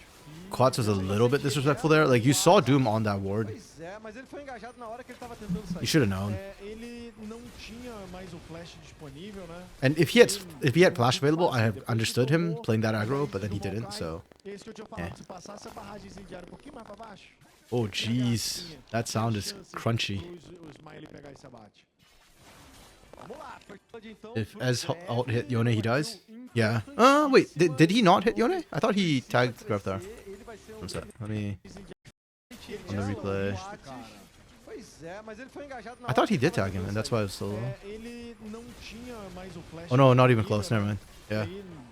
Quats was a little bit disrespectful there. Like, you saw Doom on that ward. Pois é, mas ele foi engajado na hora que ele tava tentando sair. You should have known. Ele não tinha mais o flash disponível, né? And if he had flash available, I have understood him playing that aggro, but then he didn't, so... É isso que eu tinha falado, se passasse a barragem incendiária um pouquinho mais pra baixo, Oh, jeez. That sound is crunchy. o Smiley pegar esse abate. Vamos lá, foi então. If as alt hit Yone, he dies? Yeah. Wait, did he not hit Yone? I thought he tagged Graftar. Ele vai ser One sec, let me... On the um replay. Pois é, mas ele foi engajado na I thought he did tag him, and that's why I was so low. Ele não tinha mais o flash. Oh no, not even close, never mind. Yeah.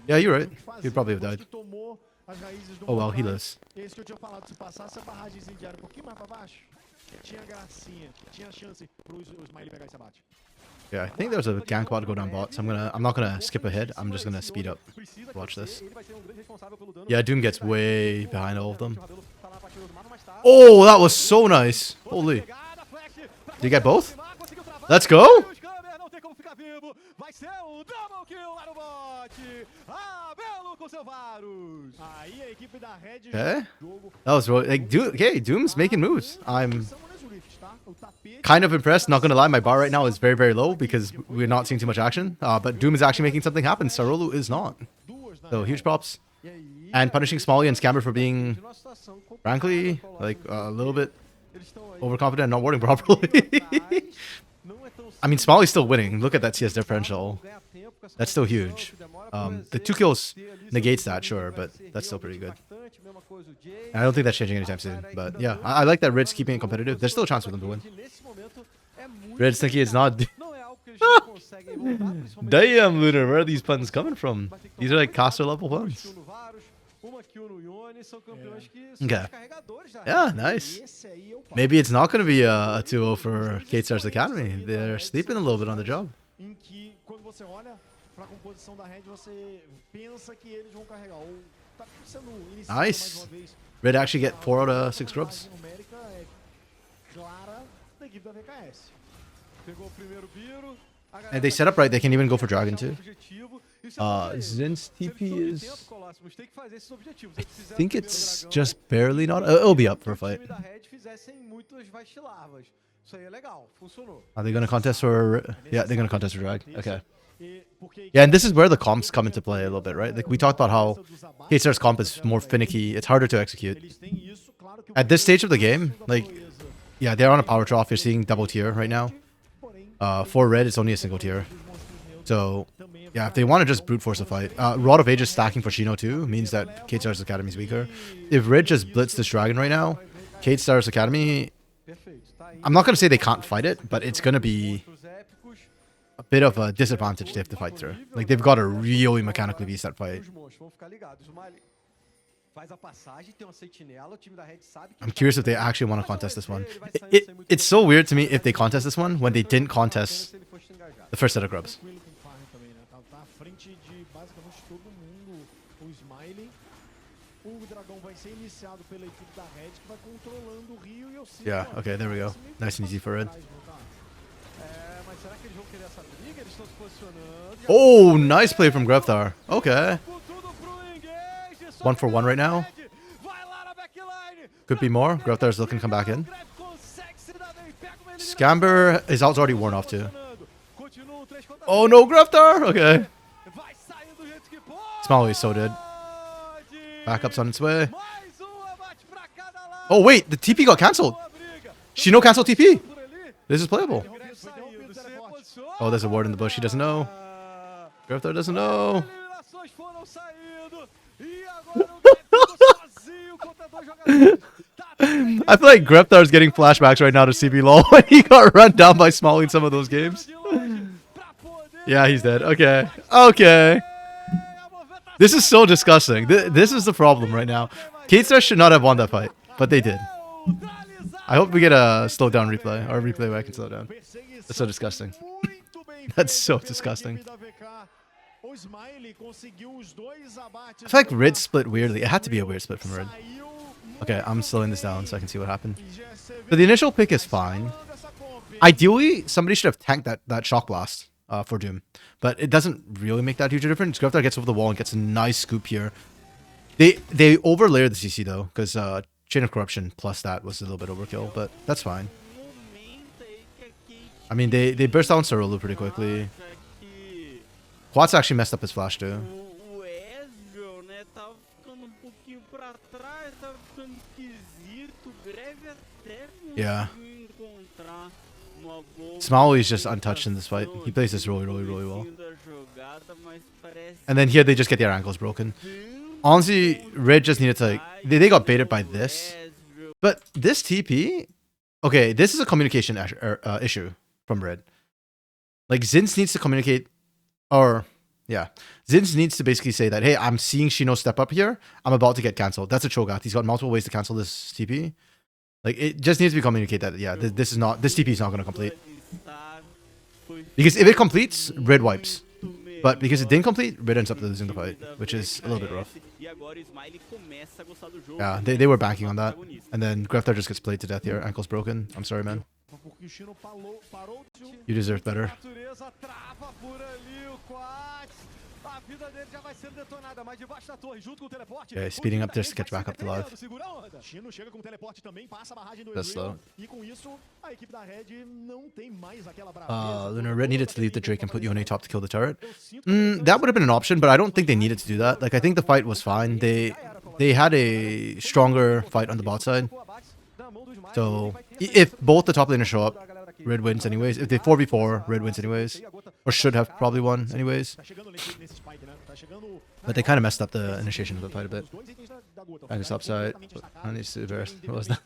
Yeah, you're right. He'd probably have died. Tomou as raízes do Oh well, he Maokai. lives. É isso que eu tinha falado, se passasse a barragem incendiária um pouquinho mais pra baixo, tinha gracinha, tinha chance pro Smiley pegar esse abate. Yeah, I think there's a gank bot to go down bot, so I'm not gonna skip ahead. I'm just gonna speed up. Watch this. Yeah, Doom gets way behind all of them. Oh, that was so nice. Holy. Did you get both? Let's go. Não tem como ficar vivo. Vai ser o double kill lá no bot. Ah, Belo com seu Varus. Aí a equipe da Red Okay. jogo. That was really like okay, Doom's making moves. I'm São nas Rifts, tá? O tapete kind of impressed. Not gonna lie, my bar right now is very low because we're not seeing too much action. But Doom is actually making something happen. Sarolu is not. duas na So Red. huge props. E aí, And punishing Smalley and Scammer for being, numa situação complicada, frankly, coloca like o- a little bit eles estão aí overconfident and not warding properly. não é tão I mean, Smalley's still winning. Look at that CS differential. ganhar tempo com essa That's still construção huge. que demora pro The EZ 2 kills ter ali seu negates that, domínio, sure, vai but ser that's still pretty good. bastante, mesma coisa o Jay. And I don't think that's changing anytime soon. But yeah, I like that Red's keeping it competitive. There's still a chance for them to win. Nesse momento, é muito Red's thinking it's not... não é algo que eles não conseguem voltar, principalmente Damn, Lunar, where are these puns coming from? vai ter que These tomar are like cuidado. caster level Uma puns. kill no Varus, uma kill no Yone, são campeões que são Okay. os carregadores da Yeah, rede. nice. Esse aí é o papo Maybe it's not going to be a 2-0 for Kate Stars Academy. They're sleeping a little bit on the job. em que quando você olha pra composição da Red, você pensa que eles vão carregar. Ou tá sendo iniciado Nice. mais uma vez. Red actually get 4 out of 6 A grubs. vantagem numérica é clara da equipe da VKS. Pegou o primeiro Biro. And they set up right, they can even go for Dragon too. Objetivo, Zin's TP is... Tem que fazer esses objetivos. I Eles fizeram think primeiro it's dragão, just barely not... It'll be up for a que o fight. time da Red fizessem muitas vastilarvas. Isso aí é legal, funcionou. Are they gonna contest for... Yeah, they're gonna contest for drag. Okay. Yeah, and this is where the comps come into play a little bit, right? Like, we talked about how K-Star's comp is more finicky. It's harder to execute. At this stage of the game, like... Yeah, they're on a power trough. You're seeing double tier right now. For red, it's only a single tier. So, yeah, if they want to just brute force a fight. Rod of Ages stacking for Shino too means that K-Star's Academy is weaker. If red just blitz this dragon right now, K-Star's Academy... I'm not going to say they can't fight it, but it's going to be a bit of a disadvantage they have to fight through. Like, they've got to really mechanically beast that fight. I'm curious if they actually want to contest this one. It's so weird to me if they contest this one when they didn't contest the first set of grubs. Yeah, okay, there we go. Nice and easy for Red. Oh, nice play from Greftar. Okay. 1-for-1 right now. Could be more. Greftar's looking to come back in. Scamber, his ult's already worn off too. Oh no, Greftar! Okay. Smalley is so dead. Backup's on its way. Oh wait, the TP got cancelled. Shino canceled TP. This is playable. Oh, there's a ward in the bush. He doesn't know. Greftar doesn't know. I feel like Greftar's getting flashbacks right now to CB LOL when he got run down by Smalley in some of those games. Yeah, he's dead. Okay. Okay. This is so disgusting. This is the problem right now. K-Star should not have won that fight, but they did. I hope we get a slow down replay, or a replay where I can slow down. That's so disgusting. That's so disgusting. I feel like Red split weirdly. It had to be a weird split from Red. Okay, I'm slowing this down so I can see what happened. So the initial pick is fine. Ideally, somebody should have tanked that Shock Blast for Doom. But it doesn't really make that huge a difference. Greftar gets over the wall and gets a nice scoop here. They overlayered the CC though, because Chain of Corruption plus that was a little bit overkill, but that's fine. I mean, they burst down Cerulu pretty quickly. Quat's actually messed up his flash too. Yeah. Smalley's just untouched in this fight. He plays this really well. And then here they just get their ankles broken. Honestly, Red just needed to... They got baited by this. But this TP... Okay, this is a communication issue from Red. Like, Zins needs to communicate... Or... Yeah. Zins needs to basically say that, hey, I'm seeing Shino step up here. I'm about to get cancelled. That's a Cho'Gath. He's got multiple ways to cancel this TP. Like, it just needs to be communicated that, yeah, this TP is not going to complete. Because if it completes, Red wipes. But because it didn't complete, Red ends up losing the fight, which is a little bit rough. Yeah, they were banking on that. And then Greftar just gets played to death here. Ankle's broken. I'm sorry, man. You deserve better. Okay, speeding up just to catch back up to life. That's slow. Lunar, Red needed to leave the Drake and put Yone top to kill the turret. That would have been an option, but I don't think they needed to do that. Like, I think the fight was fine. They had a stronger fight on the bot side. So, if both the top laners show up, Red wins anyways. If they 4v4, Red wins anyways. Or should have probably won anyways. But they kind of messed up the initiation of the fight a bit. I just upside. I need to reverse. What was that?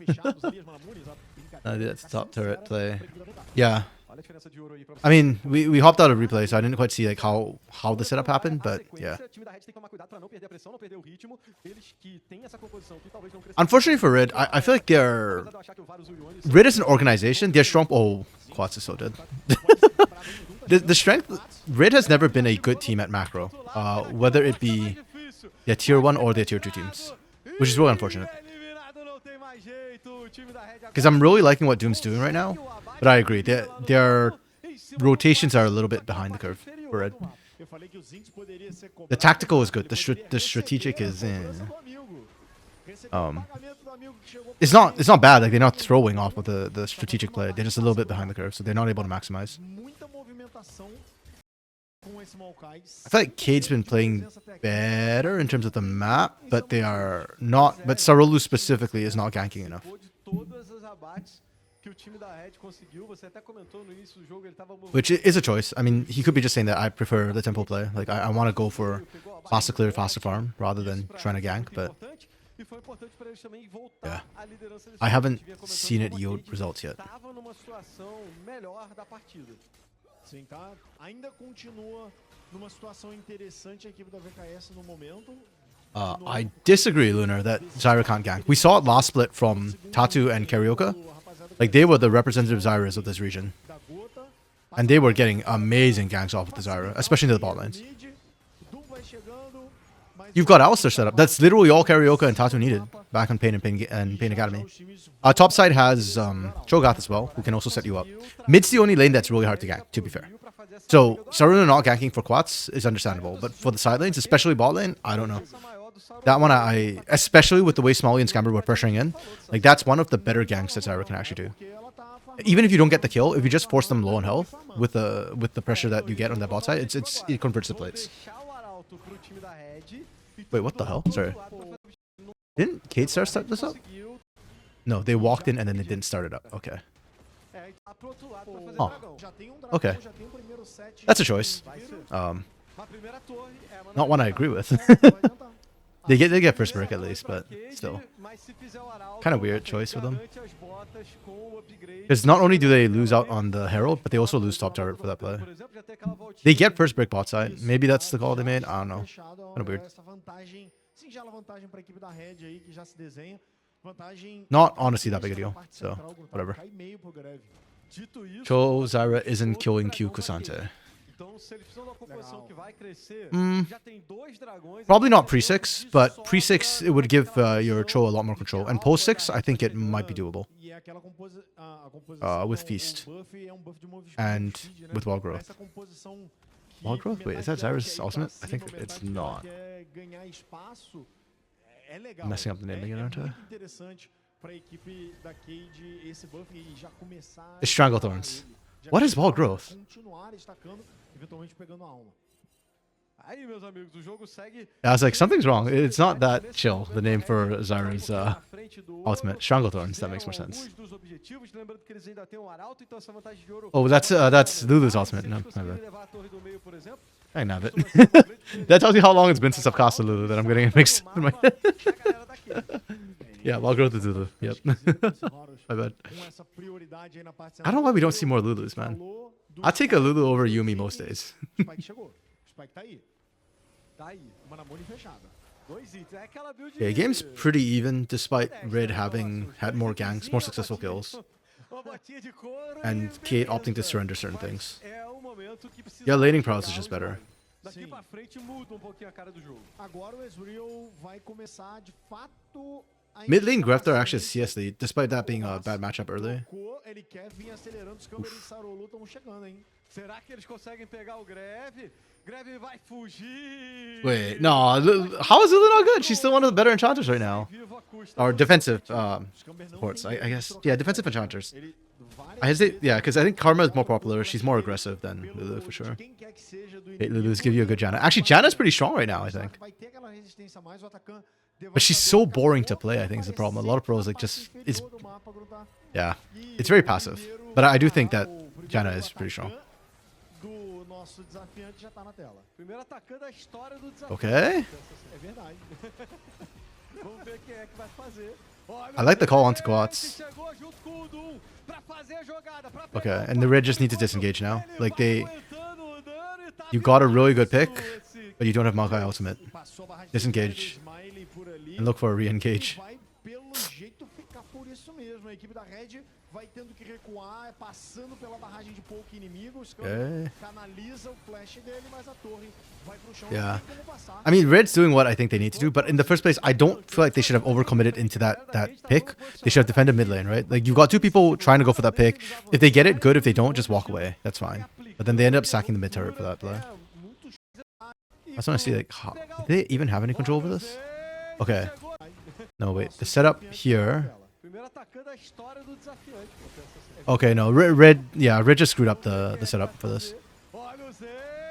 That's top turret play. Yeah. I mean, we hopped out of replay, so I didn't quite see like how the setup happened, but yeah. Unfortunately for Red, I feel like Red as an organization, they're strong. Oh, Quats is so dead. The strength, Red has never been a good team at macro, whether it be their tier 1 or their tier 2 teams, which is really unfortunate. Because I'm really liking what Doom's doing right now, but I agree, their rotations are a little bit behind the curve for Red. Eu falei que o Zinx poderia ser The cobrado, tactical is good. The ele poderia strategic receber is a cobrança do amigo. Recebeu o pagamento do amigo que chegou it's por not bad. aí. Like they're not throwing off with the strategic play. They're just a little bit behind the curve, so they're not able to maximize. Muita movimentação com esse Maokai. I feel like Cade's been playing better in terms of the map, but they are not. But Sarolu specifically is not ganking enough. De todas as abates que o time da Red conseguiu, você até comentou no início do jogo, ele tava Which is a choice. I mean, he could be just saying that I prefer the tempo play. Like, I want to go for faster clear, faster farm, rather than trying to gank, but e foi importante para eles também voltar yeah. à liderança. I haven't seen it yield results yet. Tava numa situação melhor da partida. Sim, tá? Ainda continua numa situação interessante a equipe da VKS no momento. I disagree, Lunar, that Zyra can't gank. We saw it last split from Tatu and Carioca. Like, they were the representative Zyras of this region. And they were getting amazing ganks off with the Zyra, especially into the bot lanes. You've got Alistar set up. That's literally all Carioca and Tatu needed back on Pain and Pain Academy. Top side has Cho'Gath as well, who can also set you up. Mid's the only lane that's really hard to gank, to be fair. So, Saruna not ganking for Quats is understandable, but for the side lanes, especially bot lane, I don't know. That one, I especially with the way Smolly and Scamber were pressuring in, like that's one of the better ganks that Zyra can actually do. Even if you don't get the kill, if you just force them low on health with the pressure that you get on that bot side, it converts the plates. Wait, what the hell? Sorry. Didn't Kate start this up? No, they walked in and then they didn't start it up. Okay. Oh. Okay. That's a choice. Not one I agree with. They get first break at least, but still. Kind of weird choice for them. Because not only do they lose out on the Herald, but they also lose top turret for that play. They get first break bot side. Maybe that's the call they made. I don't know. Kind of weird. Not honestly that big a deal. So, whatever. Cho Zyra isn't killing Q Kusante. Probably not pre-6, but pre-6 it would give your Cho a lot more control. And post-6, I think it might be doable. With Feast. And with Wall Growth. Wall Growth? Wait, is that Zyra's ultimate? I think it's not. I'm messing up the name again, aren't I? It's Stranglethorns. What is Wall Growth? I was like, something's wrong. It's not that chill, the name for Zyra's ultimate. Stranglethorns, that makes more sense. Oh, that's Lulu's ultimate. No, my bad. I can have it. That tells you how long it's been since I've cast a Lulu that I'm getting it mixed in my head. Yeah, Wall Growth is Lulu. Yep. My bad. I don't know why we don't see more Lulus, man. I take a Lulu over Yumi most days. Yeah, game's pretty even despite Red having had more ganks, more successful kills. And Kate opting to surrender certain things. Yeah, laning prowess is just better. Mid lane Grefter actually has CS lead, despite that being a bad matchup early. Wait, no, how is Lulu not good? She's still one of the better enchanters right now. Or defensive supports, I guess. Yeah, defensive enchanters. I hesitate, yeah, because I think Karma is more popular. She's more aggressive than Lulu for sure. Hey, Lulu's give you a good Janna. Actually, Janna's pretty strong right now, I think. But she's so boring to play, I think is the problem. A lot of pros like just yeah, it's very passive. But I do think that Janna is pretty strong. Okay. I like the call onto Quats. Okay, and the Red just need to disengage now. Like you got a really good pick, but you don't have Maokai ultimate. Disengage. And look for a re-engage. Okay. Yeah. I mean, Red's doing what I think they need to do, but in the first place, I don't feel like they should have overcommitted into that pick. They should have defended mid lane, right? Like, you've got two people trying to go for that pick. If they get it, good. If they don't, just walk away. That's fine. But then they end up sacking the mid turret for that play. just want to see, like, how, do they even have any control over this? Okay. No, wait. The setup here. Okay, no. Red, yeah, Red just screwed up the setup for this.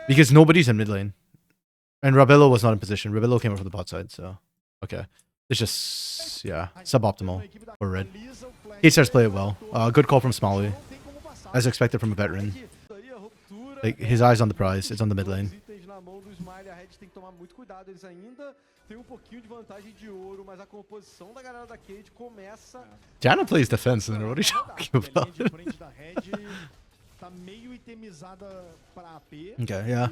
Because nobody's in mid lane. And Rabello was not in position. Rabello came over from the bot side, so... Okay. It's just, yeah, suboptimal for Red. K-Stars play it well. Good call from Smalley. As expected from a veteran. Like, his eyes on the prize. It's on the mid lane. Janna plays defense, and what are you talking about? Okay, yeah.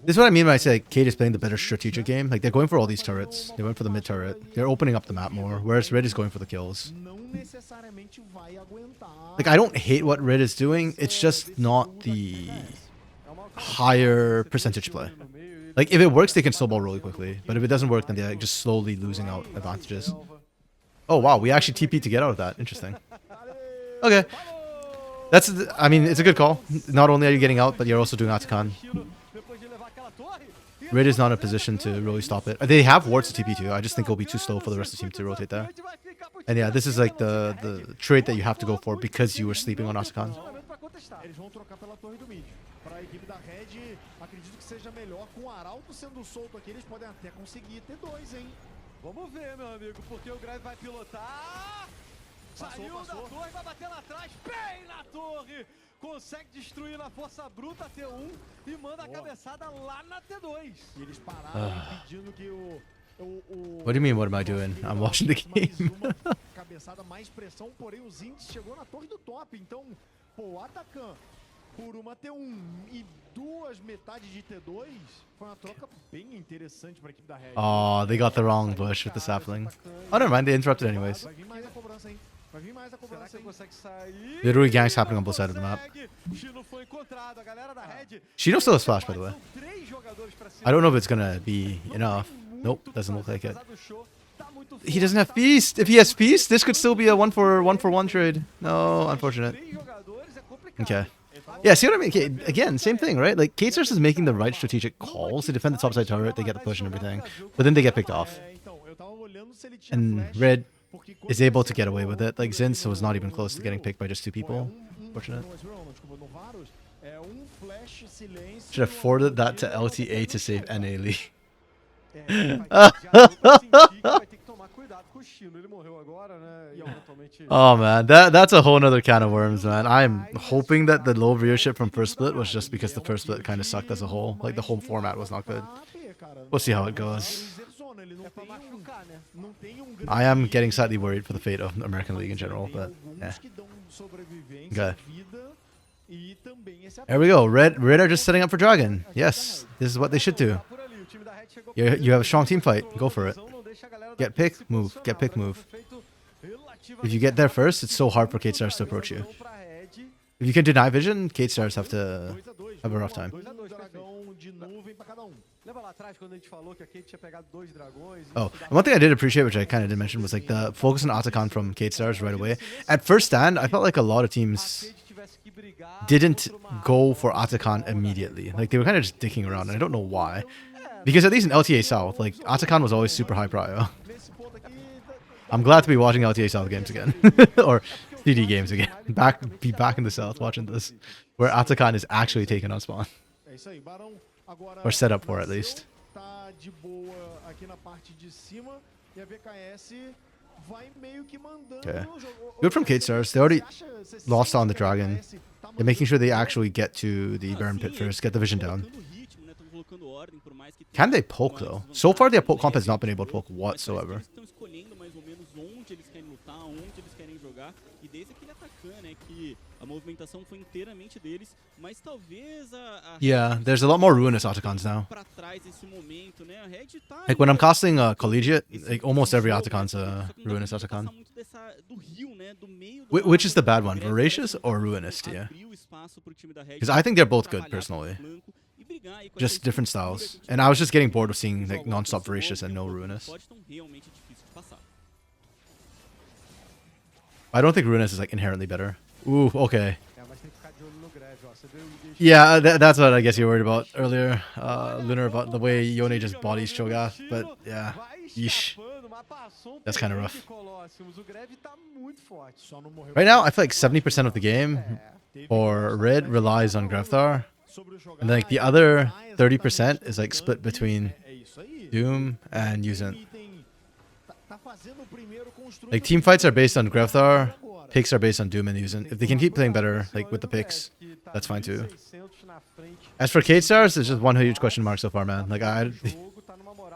This is what I mean when I say like, Kate is playing the better strategic game. Like, they're going for all these turrets. They went for the mid turret. They're opening up the map more, whereas Red is going for the kills. Like, I don't hate what Red is doing. It's just not the higher percentage play. Like, if it works, they can snowball really quickly. But if it doesn't work, then they're like, just slowly losing out advantages. Oh, wow. We actually TP'd to get out of that. Interesting. Okay. That's, I mean, it's a good call. Not only are you getting out, but you're also doing Atakan. Red is not in a position to really stop it. They have wards to TP too. I just think it'll be too slow for the rest of the team to rotate there. And yeah, this is like the trait that you have to go for because you were sleeping on Atakan. Vamos ver, meu amigo, porque o Greve vai pilotar. Saiu da torre, vai bater lá atrás, bem na torre. Consegue destruir na força bruta a T1 e manda a cabeçada lá na T2. E eles pararam pedindo que o What do you mean, what am I doing? I'm watching the game. Cabeçada mais pressão, porém o Zinx chegou na torre do top. Então, pô, o Atakan por uma T1 e duas metades de T2 foi uma troca bem interessante para a equipe da Red. Oh, they got the wrong bush with the sapling. Oh, never mind, they interrupted anyways. Vai vir mais a cobrança, hein? Vai vir mais a cobrança, hein? Literally gangs happening on both sides of the map. Shino still has flash, by the way. I don't know if it's gonna be enough. Nope, doesn't look like it. He doesn't have Feast. If he has Feast, this could still be a one for one trade. No, unfortunate. Okay. Yeah, see what I mean? Okay, again, same thing, right? Like, K-Stars is making the right strategic calls. They defend the topside turret, they get the push and everything. But then they get picked off. And Red is able to get away with it. Like, Zinz was not even close to getting picked by just two people. Fortunate. Should have forwarded that to LTA to save NA Lee. Oh man, that's a whole nother can of worms, man. I'm hoping that the low viewership from first split was just because the first split kind of sucked as a whole. Like, the whole format was not good. We'll see how it goes. I am getting slightly worried for the fate of the American League in general, but yeah. Okay. There we go. Red are just setting up for Dragon. Yes, this is what they should do. You have a strong team fight. Go for it. Get pick, move. Get pick, move. If you get there first, it's so hard for K-Stars to approach you. If you can deny vision, K-Stars have to have a rough time. Oh, and one thing I did appreciate, which I kind of did mention, was like the focus on Atakan from K-Stars right away. At first stand, I felt like a lot of teams didn't go for Atakan immediately. Like, they were kind of just dicking around, and I don't know why. Because at least in LTA South, like, Atakan was always super high prio. I'm glad to be watching LTA South games again. Or CD games again. Be back in the South watching this. Where Atakan is actually taken on spawn. Or set up for, at least. Okay. Good from K-Stars. They already lost on the Dragon. They're making sure they actually get to the Baron Pit first. Get the vision down. Can they poke, though? So far, their poke comp has not been able to poke whatsoever. Yeah, there's a lot more Ruinous Atacans now. Like, when I'm casting Collegiate, like, almost every Atakan's a Ruinous Atakan. Which is the bad one, Voracious or Ruinous to you? Because I think they're both good, personally. Just different styles. And I was just getting bored of seeing like non-stop Voracious and no Ruinous. I don't think Ruinous is like inherently better. Ooh, okay. ó. Você vê o Ige Yeah, that's what I guess you were worried about earlier, Lunar, about the way Yone just bodies Cho'Gath. But yeah, vai yeesh. escapando, mas passou That's kinda perrengue, rough. Colossus. O Greve tá muito forte. Só não morreu. Right now, I feel like 70% of the game for Red relies on Greftar, Sobre o jogar, and then like the ele other tá 30% exatamente is like split no between é isso aí. Doom and O Yuzin. item tá fazendo o primeiro construído Like team fights are based on Greftar, agora. picks are based on Doom and Yuzin. If they can keep playing better, like with the picks, that's fine too. As for Kate Stars, it's just one huge question mark so far, man. Like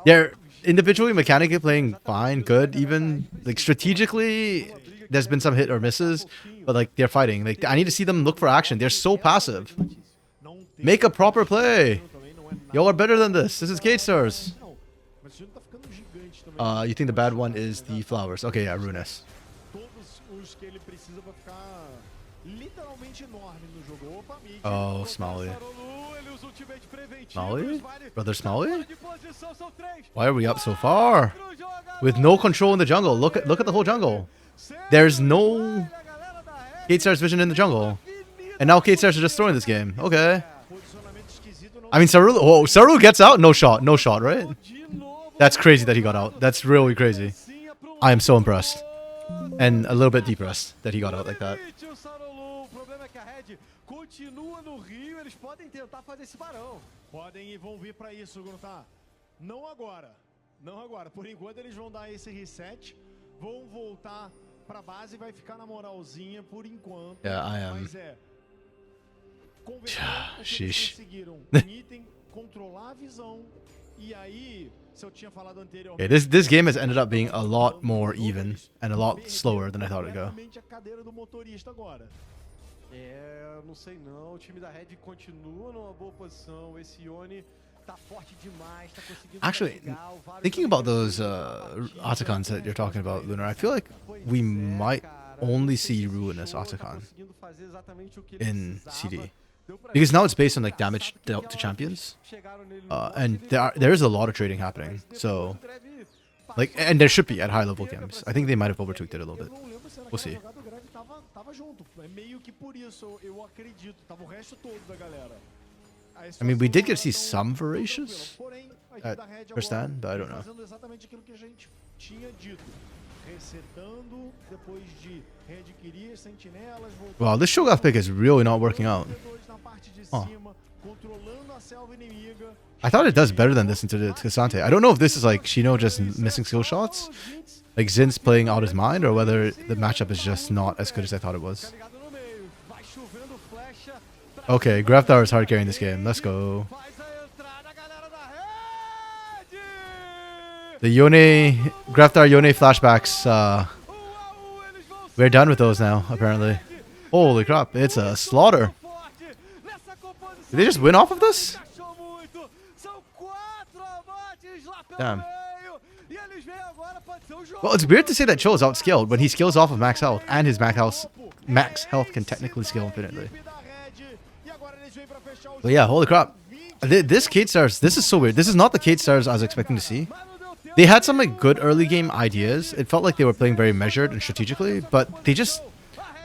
they're individually, mechanically playing fine, good, even like strategically. There's been some hit or misses, but like they're fighting. Like I need to see them look for action. They're so passive. Não tem Make a proper play. também, não é nada. Y'all are better than this. This is Kate Stars. Não, mas o time tá ficando gigante também. You think the bad one is the flowers? Okay, yeah, Runes. Todos os que ele precisa pra ficar literalmente enorme no jogo. Opa, mid. Oh, Smalley. Smalley? Brother Smalley? Why are we up so far? With no control in the jungle. Look at the whole jungle. There's no Kate Stars vision in the jungle. And now Kate Stars are just throwing this game. Okay. Posicionamento esquisito, não I mean, Saru. Oh, Saru gets out. No shot. No shot, right? That's crazy that he got out. That's really crazy. I am so impressed. And a little bit depressed that he got out like that. O problema é que a Red continua no Rio, eles podem tentar fazer esse barão. podem e vão vir pra isso, Gruntar. Não agora. Não agora. Por enquanto eles vão dar esse reset. Vão voltar pra base e vai ficar na moralzinha por enquanto. Yeah, I am. Mas é... Converter o que eles Sheesh. conseguiram. Um item, controlar a visão. E aí, se eu tinha falado anteriormente... Okay, this game has ended up being a lot more even and a lot slower than I thought it'd go. Completamente a cadeira do motorista agora. É, não sei não. O time da Red continua numa boa posição. Esse Yone tá forte demais, tá conseguindo Actually, pegar o vários thinking about jogadores those Otacons that you're talking about, Lunar, I feel like we might only see Ruinous Otacon in CD. Because now it's based on like damage dealt to champions, and there is a lot of trading happening. So, like, and there should be at high level games. I think they might have overtweaked it a little Eu bit. não lembro se era We'll see. jogada, o Greve tava junto. É meio que por isso, eu acredito. Tava o resto todo da galera. I mean, we did get to see some Voracious Porém, a equipe at da Red first agora stand, but I don't know. fazendo exatamente aquilo que a gente tinha dito. Resetando, depois de readquirir as sentinelas, voltando Wow, this Shogath pick is really not working out. na parte de Huh. cima, controlando a selva inimiga. I thought it does better than this into the Cassante. I don't know if this is like Shino just missing skill shots, like Zin's playing out his mind, or whether the matchup is just not as good as I thought it was. ligado no meio. Vai chovendo flecha. Okay, Grafthar is hard carrying this game. Let's go. Faz a entrada, galera da Red. The Yone, Grafthar Yone flashbacks, Eles vão we're done with those now, apparently. Holy crap, it's a slaughter. forte nessa composição. Did they just win off of this? Encaixou muito. São 4 abates lá pelo Damn. meio. E eles vêm agora, pode ser o jogo. Well, it's weird to say that Cho is outscaled when he scales off of max health, and his max health can technically scale infinitely. Equipe da Red. E agora eles vêm pra fechar o But yeah, holy crap. This Kate Stars, this is so weird. This is not the Kate Stars I was expecting to see. They had some like good early game ideas. It felt like they were playing very measured and strategically, but they just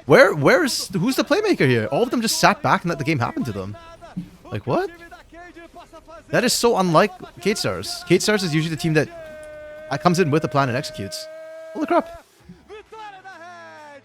who's the playmaker here? All of them just sat back and let the game happen to them. Like what? That is so unlike Kate Stars. Kate Stars is usually the team that comes in with a plan and executes. Holy crap. Vitória da Red.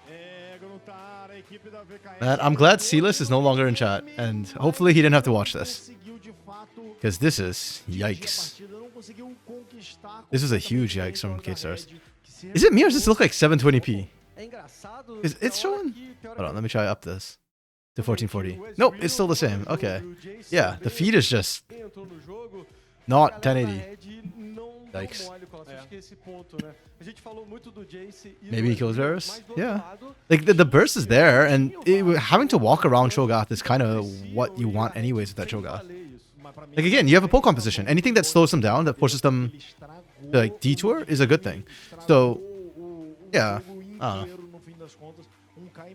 É, Gruntar, a equipe da VKS. Man, I'm glad Silas is no longer in chat, and hopefully he didn't have to watch this. Conseguiu de fato Because this is yikes. partida, não conseguiu conquistar This is a huge completamente yikes from o Kate Stars. Red, que se Is it me or does this look like 720p? É engraçado. It's showing? Hold on, let me try up this to 1440. Nope, it's still the same. Okay. Yeah, the feed is just Entrou no jogo. not A galera 1080. da Red não Yikes. mole, Colossus. Acho que esse ponto, né? A gente falou muito do Jace e Maybe he do kills Ezreal, Varus? mas do outro Yeah. lado, Like the burst is there, and having to walk around Cho'Gath is kind of what you want anyways with that Cho'Gath. falei isso. Mas pra mim, Like again, you have a poke composition. Anything that slows them down, that forces them ele estragou to like detour, is a good thing. So o yeah, jogo I don't know. inteiro, no fim das contas.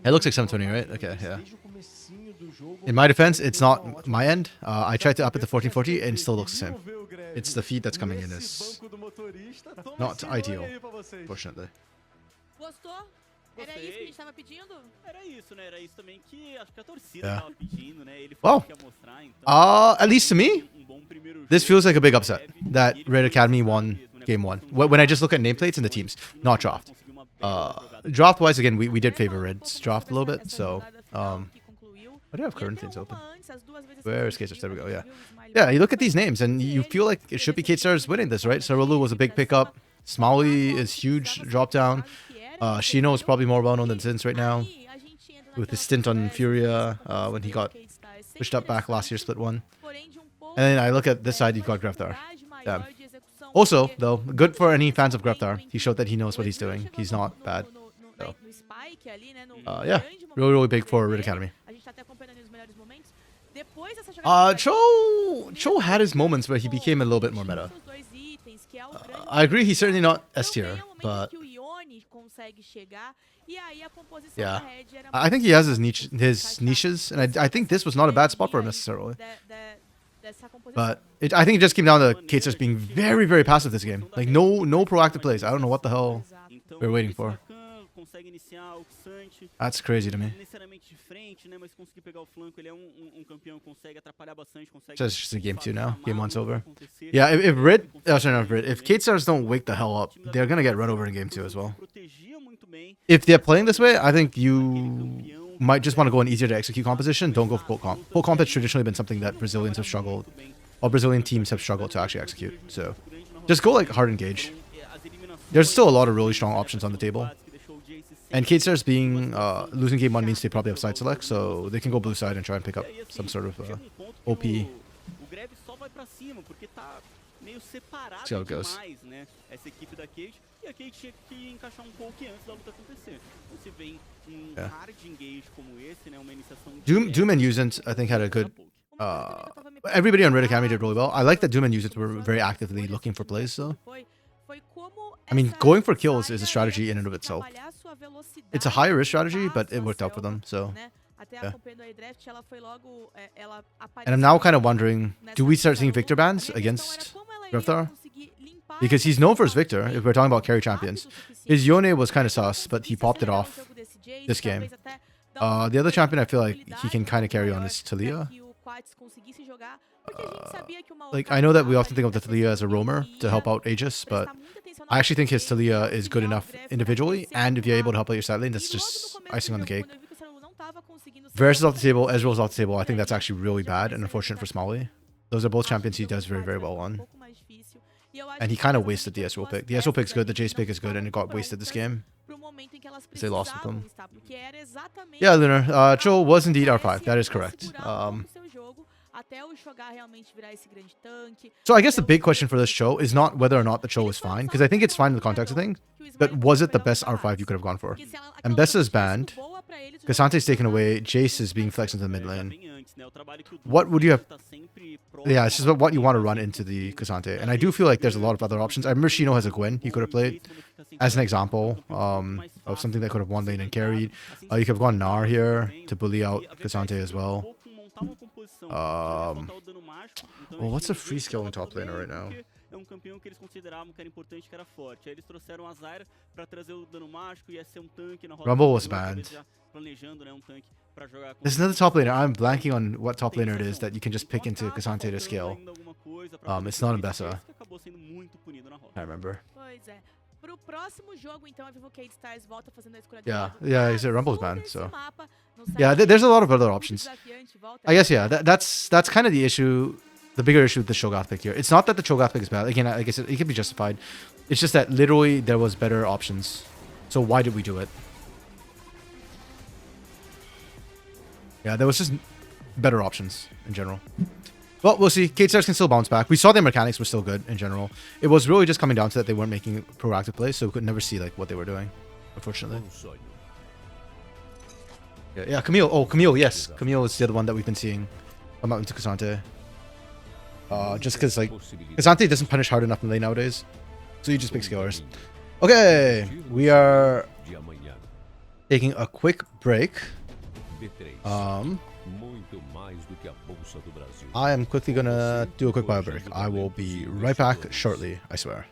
It looks like 720, right? Okay, yeah. Desde o comecinho do jogo, In my defense, it's not my end. I tried to up it to 1440, and it still looks the same. Vamos ver o Greve. It's the feed that's coming in Nesse is banco do motorista, toma not esse nome ideal, aí pra vocês. unfortunately. Gostou? Era isso que a Gostei. gente tava pedindo? Era isso, né? Era isso também que acho que a torcida Yeah. tava pedindo, né? Ele Well, falou que ia mostrar, então... at least to me, bom primeiro this jogo, feels like a big upset breve, that e ele Red foi Academy destacar won mesmo, né? game Foi one. questão de When I just look at muitas nameplates and the teams, posições, not e draft. conseguiu uma bela jogada. Draft wise, again, we did favor Red's draft a little bit, so I do have current things open. Where is K-Stars? There we go, yeah. Yeah, you look at these names and you feel like it should be K-Stars winning this, right? Sarulu was a big pickup. Smalley is huge drop down. Shino is probably more well known than Zins right now, with his stint on Furia when he got pushed up back last year, split one. And then I look at this side, you've got Greftar. Yeah. Also, though, good for any fans of Greftar. He showed that he knows what he's doing. He's not bad. So, yeah, really, really big for Red Academy. Cho had his moments where he became a little bit more meta. I agree, he's certainly not S tier, but yeah, I think he has his niches, and I think this was not a bad spot for him necessarily. But I think it just came down to K-Stars being very, very passive this game. Like no proactive plays. I don't know what the hell we're waiting for. Consegue iniciar o Xante. That's crazy to me. Necessariamente de frente, né, mas conseguir pegar o flanco, ele é campeão que consegue atrapalhar bastante, consegue. So it's just a game 2 now. Game 1's over. Yeah, if Red, sorry, not Red. If K-Stars don't wake the hell up, they're gonna get run over in game 2 as well. If they're playing this way, I think you might just want to go an easier to execute composition. Don't go for poke comp. Poke comp has traditionally been something that Brazilians have struggled, or Brazilian teams have struggled to actually execute. So just go like hard engage. There's still a lot of really strong options on the table. And K-Stars being losing game 1 means they probably have side select, so they can go blue side and try and pick up some sort of OP. See how it goes. E a Kate tinha que encaixar pouco antes da luta acontecer. Então, se vem hard engage como esse, né, uma iniciação Doom and Usant, I think, had a good... everybody on Red Academy did really well. I like that Doom and Usant were very actively looking for plays, though. I mean, going for kills is a strategy in and of itself. It's a higher risk strategy, but it worked out for them, so... Yeah. And I'm now kind of wondering, do we start seeing Victor bans against Greftar? Because he's known for his Victor, if we're talking about carry champions. His Yone was kind of sus, but he popped it off this game. The other champion I feel like he can kind of carry on is Talia. Like, I know that we often think of the Talia as a roamer to help out Aegis, but I actually think his Talia is good enough individually, and if you're able to help out your side lane, that's just icing on the cake. Varus is off the table, Ezreal's off the table. I think that's actually really bad and unfortunate for Smalley. Those are both champions he does very, very well on. And he kind of wasted the Ezreal pick. The Ezreal pick's good, the Jace pick is good, and it got wasted this game. They lost with them. Yeah, Lunar. Cho was indeed R5. That is correct. So I guess the big question for this Cho is not whether or not the Cho is fine, because I think it's fine in the context of things, but was it the best R5 you could have gone for? Mbessa is banned, Casante's taken away, Jace is being flexed into the mid lane. What would you have... Yeah, it's just what you want to run into the Casante. And I do feel like there's a lot of other options. I remember Shino has a Gwen he could have played as an example of something that could have won lane and carried. You could have gone Gnar here to bully out Casante as well. Well, what's the free skill in top laner right now? Campeão que eles consideravam que era importante, que era forte. Aí eles trouxeram a Zyra para trazer o dano mágico e ia ser tanque na roda. Rumble was banned. Planejando, né, tanque para jogar com. There's another top laner. I'm blanking on what top laner it is that you can just pick into Casante to scale. It's not Mbessa. I remember. Yeah, he said Rumble's banned, so... Yeah, there's a lot of other options. I guess, yeah, that's kind of the issue, the bigger issue with the Shogath pick here. It's not that the Shogath pick is bad. Again, I guess it can be justified. It's just that literally there was better options. So why did we do it? Yeah, there was just better options in general. Well, we'll see. K-Stars can still bounce back. We saw their mechanics were still good in general. It was really just coming down to that they weren't making proactive plays, so we could never see like what they were doing, unfortunately. Yeah, Camille. Oh, Camille, yes. Camille is the other one that we've been seeing come out into Casante. Just because, like, Casante doesn't punish hard enough in lane nowadays. So you just pick scalers. Okay, we are taking a quick break. I am quickly gonna do a quick bio break. I will be right back shortly, I swear.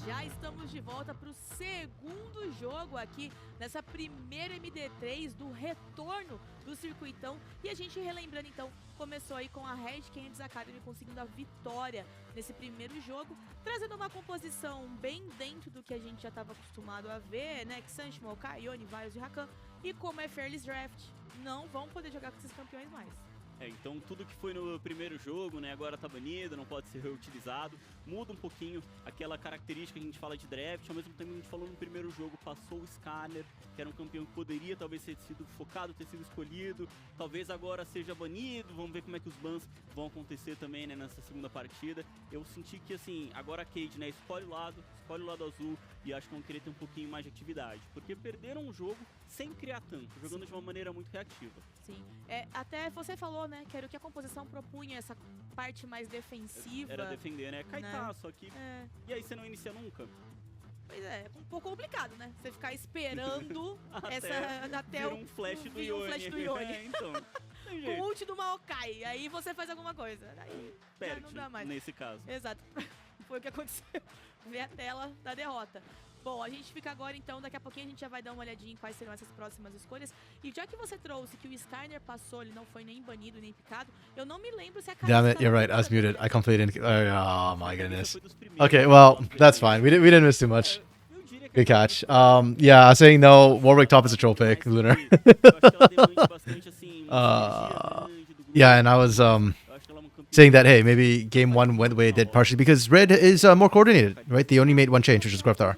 Já estamos de volta para o segundo jogo aqui nessa primeira MD3 do retorno do Circuitão. E a gente relembrando então, começou aí com a Red Canids Academy conseguindo a vitória nesse primeiro jogo, trazendo uma composição bem dentro do que a gente já estava acostumado a ver, né? Xansh, Maokai, Yone, Vios e Rakan. E como é Fearless Draft, não vão poder jogar com esses campeões mais. Então tudo que foi no primeiro jogo, né, agora tá banido, não pode ser reutilizado. Muda um pouquinho aquela característica que a gente fala de draft, ao mesmo tempo que a gente falou no primeiro jogo, passou o Scanner, que era um campeão que poderia talvez ter sido focado, ter sido escolhido. Talvez agora seja banido, vamos ver como é que os bans vão acontecer também, né, nessa segunda partida. Eu senti que, assim, agora a Cade, né, escolhe o lado azul e acho que vão querer ter um pouquinho mais de atividade. Porque perderam um jogo sem criar tanto, jogando de uma maneira muito reativa. Sim, até você falou, né, que era o que a composição propunha, essa parte mais defensiva. Era defender, né? Kai'Ta, só que... E aí você não inicia nunca? Pois é um pouco complicado, né? Você ficar esperando até um flash do Yone. Então, com o ult do Maokai, aí você faz alguma coisa. Aí perde, não dá mais. Nesse caso. Exato. Foi o que aconteceu. Ver a tela da derrota. Bom, a gente fica agora então, daqui a pouquinho a gente já vai dar uma olhadinha em quais serão essas próximas escolhas. E já que você trouxe que o Skarner passou, ele não foi nem banido, nem picado, eu não me lembro se a Damn it, you're right, I was muted. I completely didn't... Oh my goodness. Okay, well, that's fine. We didn't miss too much. Good catch. Yeah, I was saying no, Warwick top is a troll pick, Lunar. Yeah, and I was saying that, hey, maybe game one went the way it did partially because Red is more coordinated, right? They only made one change, which is Graftar.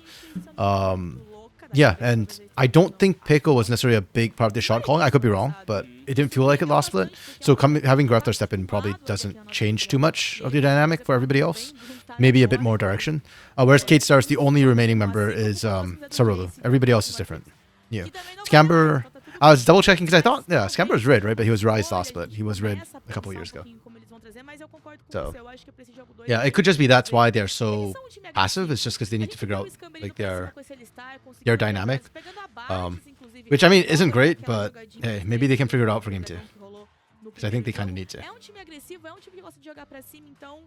Yeah, and I don't think Pickle was necessarily a big part of the shot calling. I could be wrong, but it didn't feel like it last split. So having Graftar step in probably doesn't change too much of the dynamic for everybody else. Maybe a bit more direction. Whereas Kate Star's the only remaining member is Sarulu. Everybody else is different. Yeah. Scamber, I was double checking because I thought, yeah, Scamber was Red, right? But he was Rise last split. He was Red a couple of years ago. So, yeah, it could just be that's why they're so passive. It's just because they need to figure out like their dynamic, which I mean isn't great, but hey, maybe they can figure it out for game 2. Because I think they kind of need to. É time agressivo, é time que gosta de jogar pra cima, então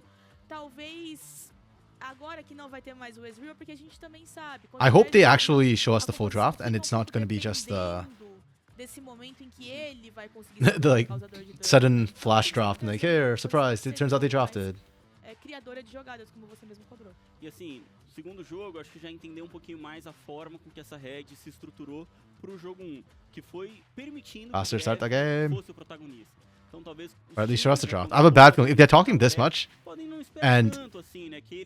talvez agora que não vai ter mais o Ezreal, porque a gente também sabe. I hope they actually show us the full draft and it's not going to be just the desse momento em que ele vai conseguir the like sudden flash draft and like here surprise it turns out they drafted. É criadora de jogadas, como você mesmo cobrou. E assim, segundo jogo, acho que já entendeu um pouquinho mais a forma com que essa Red se estruturou pro jogo 1, que foi permitindo que start the game. fosse o protagonista. Então talvez Or at least show us the draft. I have a bad feeling if they're talking this much and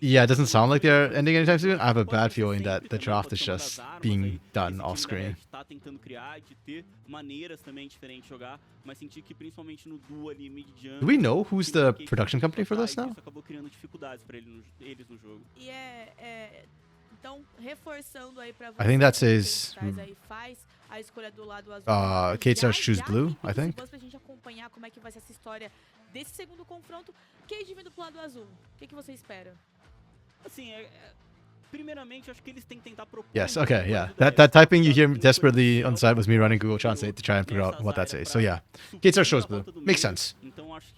yeah, it doesn't sound like they're ending anytime soon. I have a bad feeling that the draft is just being done off screen. Tá tentando criar, de ter maneiras também diferentes de jogar, mas senti que principalmente no duo ali mid jungle. Do we know who's the production company for this now? Isso acabou criando dificuldades para eles no jogo. E então reforçando aí para você. I think that says a escolha do lado azul. Kate Stars choose blue, I think. Pra gente acompanhar como é que vai ser essa história desse segundo confronto. Cade vindo pro lado azul. O que você espera? Assim, primeiramente, acho que eles têm que tentar propor. Yes, okay, yeah. That typing you hear desperately on the side was me running Google Translate to try and figure out what that says. So yeah, Kate Stars shows blue. Makes sense.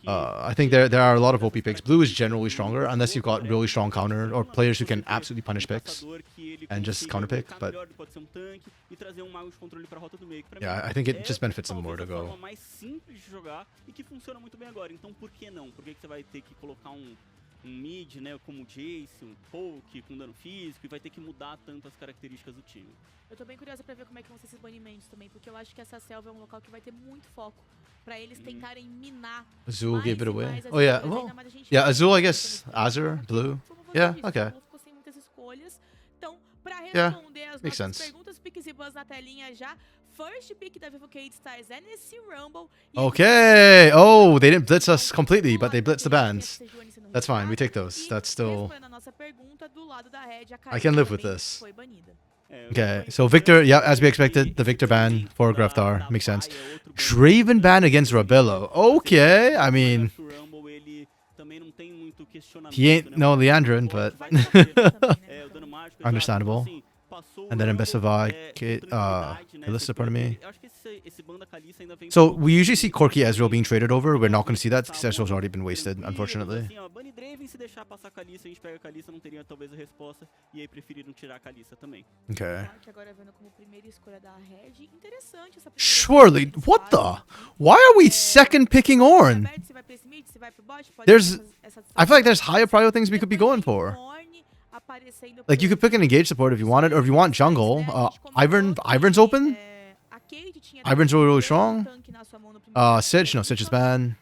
I think there are a lot of OP picks. Blue is generally stronger unless you've got really strong counter or players who can absolutely punish picks and just counter pick. But yeah, I think it just benefits them more to go. Mais simples de jogar e que funciona muito bem agora. Então por que não? Por que você vai ter que colocar um mid, né, como o Jace, um poke com dano físico e vai ter que mudar tanto as características do time? Eu tô bem curiosa pra ver como é que vão ser esses banimentos também, porque eu acho que essa selva é um local que vai ter muito foco pra eles tentarem minar. Azul gave it away. Oh yeah, well, yeah, Azul I guess, Azure, blue. Yeah, okay. Ficou sem muitas escolhas. Então, pra responder as nossas perguntas, Pix e Buzz na telinha já. first pick da Vivo Cade Stars é nesse Rumble. Okay. Oh, they didn't blitz us completely, but they blitzed the bans. That's fine. We take those. That's still... I can live with this. Okay, so Victor, yeah, as we expected, the Victor ban for Graftar. Makes sense. Draven ban against Rabello. Okay, I mean... He ain't no Leandrin, but... Understandable. And then in Best of Kalista, pardon me. So we usually see Corki Ezreal being traded over. We're not going to see that because Ezreal's already been wasted, unfortunately. Okay. Surely, what the? Why are we second picking Ornn? I feel like there's higher prio things we could be going for. Like, you could pick an engage support if you wanted, or if you want jungle. Ivern's open. Ivern's really strong. Sitch, no, Sitch is banned.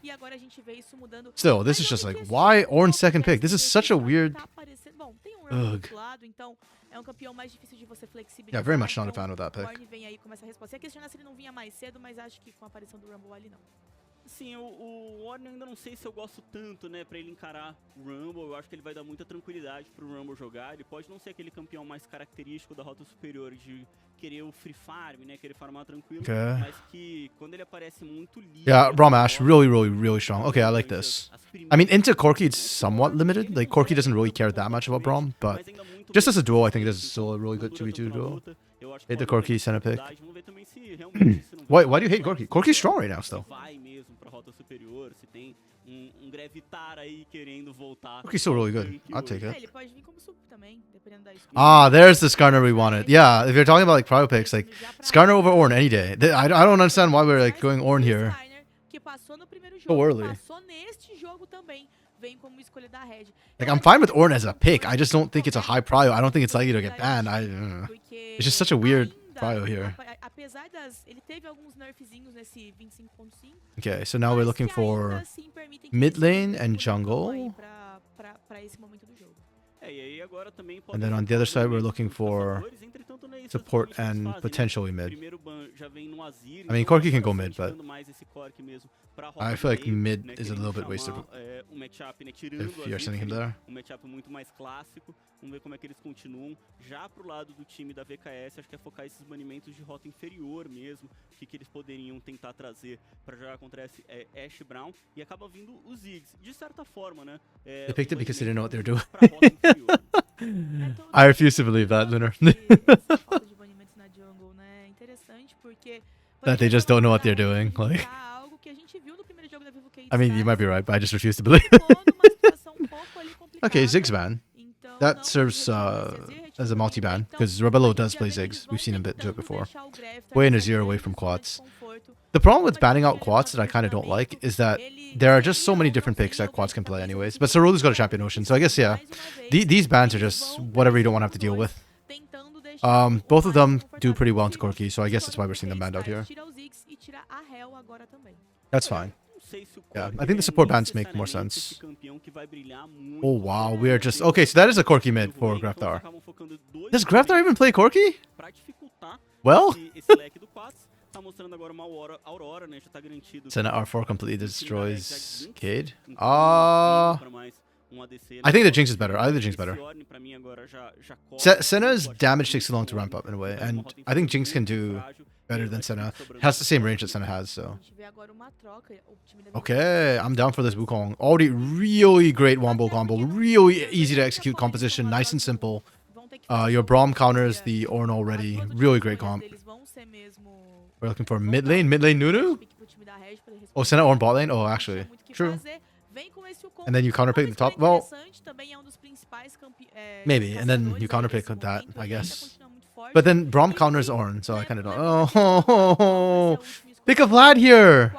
Still, this is just like, why Ornn's second pick? This is such a weird... Ugh. Yeah, very much not a fan of that pick. Sim, o Ornn ainda não sei se eu gosto tanto, né, pra ele encarar o Rumble. Eu acho que ele vai dar muita tranquilidade pro Rumble jogar. Ele pode não ser aquele campeão mais característico da rota superior de querer o free farm, né, querer farmar tranquilo, mas que quando ele aparece muito livre... Yeah, Braum Ash, really strong. Okay, I like this. I mean, into Corki, it's somewhat limited. Like, Corki doesn't really care that much about Braum, but just as a duo, I think this is still a really good 2v2 duo. Hate the Corki center pick. Why do you hate Corki? Corki's strong right now, still. Corki's still really good. I'll take it. Ah, there's the Skarner we wanted. Yeah, if you're talking about like prio picks, like Skarner over Ornn any day. I don't understand why we're like going Ornn here. So early. Like, I'm fine with Ornn as a pick. I just don't think it's a high prio. I don't think it's likely to get banned. It's just such a weird prio here. Okay, so now we're looking for mid lane and jungle. And then on the other side, we're looking for support and potentially mid. I mean, Corki can go mid, but I feel like mid is a little bit wasted if you're sending him there. Vamos ver como é que eles continuam. Já pro lado do time da VKS, acho que é focar esses banimentos de rota inferior mesmo. O que eles poderiam tentar trazer para jogar contra Ashe Brown. E acaba vindo os Ziggs. De certa forma, né? They picked it because they didn't know what they were doing. I refuse to believe that, Lunar. That they just don't know what they're doing. Like, I mean, you might be right, but I just refuse to believe it. Okay, Ziggs ban. That serves as a multi-ban, because Rebello does play Ziggs. We've seen him do it before. Way in a 0 away from quads. The problem with banning out quads that I kind of don't like is that there are just so many different picks that quads can play anyways. But Cerulu's got a Champion Ocean, so I guess, yeah. These bans are just whatever you don't want to have to deal with. Both of them do pretty well into Corki, so I guess that's why we're seeing them banned out here. That's fine. Yeah, I think the support bans make more sense. Oh wow, we are just... Okay, so that is a Corki mid for Graftar. Does Graftar even play Corki? Well? Senna R4 completely destroys Cade. I think the Jinx is better. I think the Jinx is better. Senna's damage takes too long to ramp up in a way, and I think Jinx can do better than Senna. It has the same range that Senna has, so... Okay, I'm down for this Wukong. Already really great wombo combo. Really easy to execute composition. Nice and simple. Your Braum counters the Ornn already. Really great comp. We're looking for mid lane. Mid lane Nunu? Oh, Senna Ornn bot lane? Oh, actually. True. And then you counterpick the top. Well, maybe. And then you counterpick with that, I guess. But then Braum counters Ornn, so I kind of don't... Oh, pick a Vlad here!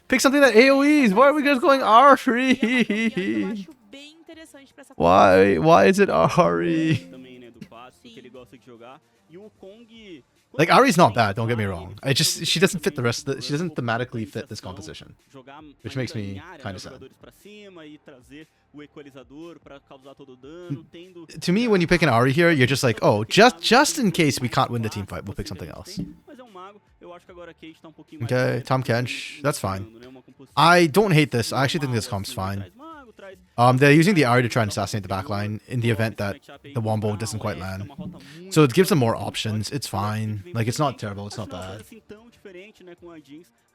Pick something that AoEs! Why are we just going R3? Why is it Ahri? Like, Ari's not bad, don't get me wrong. She doesn't fit the rest of she doesn't thematically fit this composition. Which makes me kind of sad. To me, when you pick an Ari here, you're just like, oh, just in case we can't win the team fight, we'll pick something else. Okay, Tom Kench, that's fine. I don't hate this. I actually think this comp's fine. They're using the Ari to try and assassinate the backline in the event that the Wombo doesn't quite land. So it gives them more options. It's fine. Like, it's not terrible. It's not bad.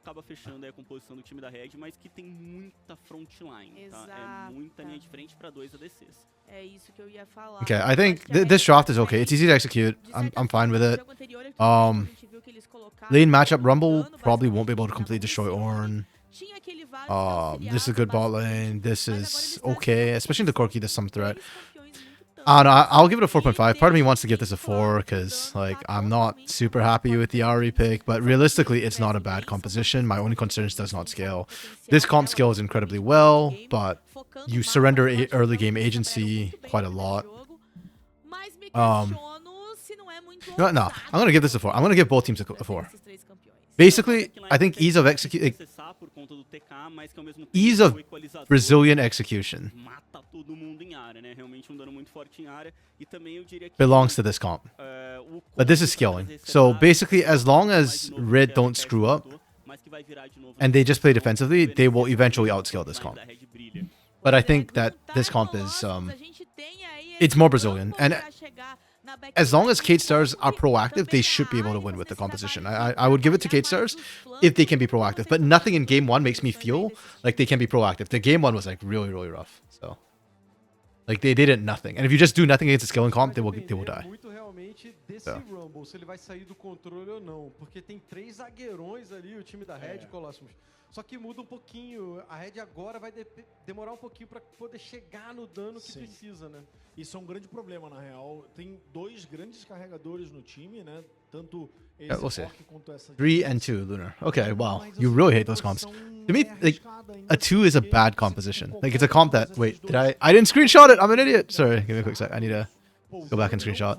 Acaba fechando a composição do time da Red, mas que tem muita frontline, tá? É muita linha de frente para dois ADCs. É isso que eu ia falar. Okay, I think this draft is okay. It's easy to execute. I'm fine with it. Lane matchup Rumble probably won't be able to completely destroy Ornn. This is a good bot lane. This is okay, especially the Corki. There's some threat. I don't know, I'll give it a 4.5. Part of me wants to give this a 4 because, like, I'm not super happy with the Ari pick, but realistically, it's not a bad composition. My only concern is it does not scale. This comp scales incredibly well, but you surrender early game agency quite a lot. No, I'm going to give this a 4. I'm going to give both teams a 4. Basically, I think ease of Brazilian execution belongs to this comp. But this is scaling. So basically, as long as Red don't screw up and they just play defensively, they will eventually outscale this comp. But I think that this comp is it's more Brazilian. And as long as Kate Stars are proactive, they should be able to win with the composition. I would give it to Kate Stars if they can be proactive. But nothing in game 1 makes me feel like they can be proactive. The game 1 was like really, really rough. So like they did nothing. And if you just do nothing against the scaling comp, they will die. Desse Rumble, se ele vai sair do controle ou não, porque tem 3 zagueirões ali, o time da Red, Colossus. Só que muda um pouquinho, a Red agora vai demorar um pouquinho para poder chegar no dano que precisa, né? Isso é um grande problema, na real. Tem 2 grandes carregadores no time, né? Tanto esse quanto essa 3 and 2, Lunar. Okay, wow. You really hate those comps. To me, like, a 2 is a bad composition. Like, it's a comp that... Wait, did I didn't screenshot it! I'm an idiot! Sorry, give me a quick sec. I need to go back and screenshot.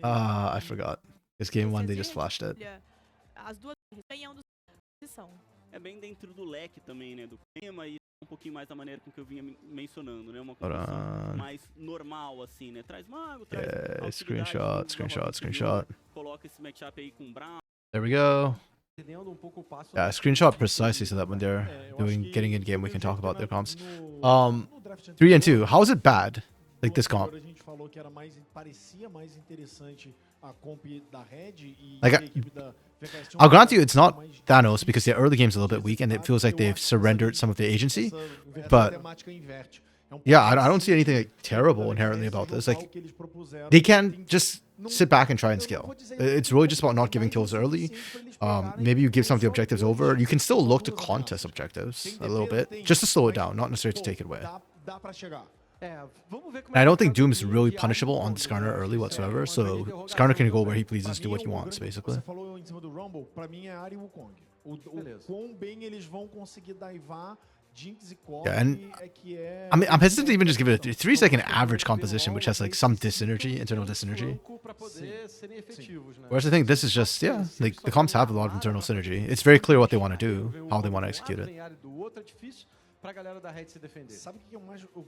I forgot. This game 1, they just flashed it. É bem dentro do leque também, né, do tema e pouquinho mais da maneira com que eu vinha mencionando, né, uma coisa mais normal assim, né, traz mago, traz screenshot. Coloca esse matchup aí com Brown. There we go. Yeah, screenshot precisely so that when they're getting in game, we can talk about their comps. 3 and 2. How is it bad? Like this comp. Like, I'll grant you it's not Thanos because their early game's a little bit weak and it feels like they've surrendered some of their agency. But yeah, I don't see anything like terrible inherently about this. Like, they can just sit back and try and scale. It's really just about not giving kills early. Maybe you give some of the objectives over. You can still look to contest objectives a little bit, just to slow it down, not necessarily to take it away. And I don't think Doom's really punishable on Skarner early whatsoever, so Skarner can go where he pleases, do what he wants, basically. Yeah, and I mean, I'm hesitant to even just give it a 3. 3's like an average composition, which has like some dyssynergy, internal dyssynergy. Whereas I think this is just, yeah, like the comps have a lot of internal synergy. It's very clear what they want to do, how they want to execute it. Pra galera da Red se defender. Sabe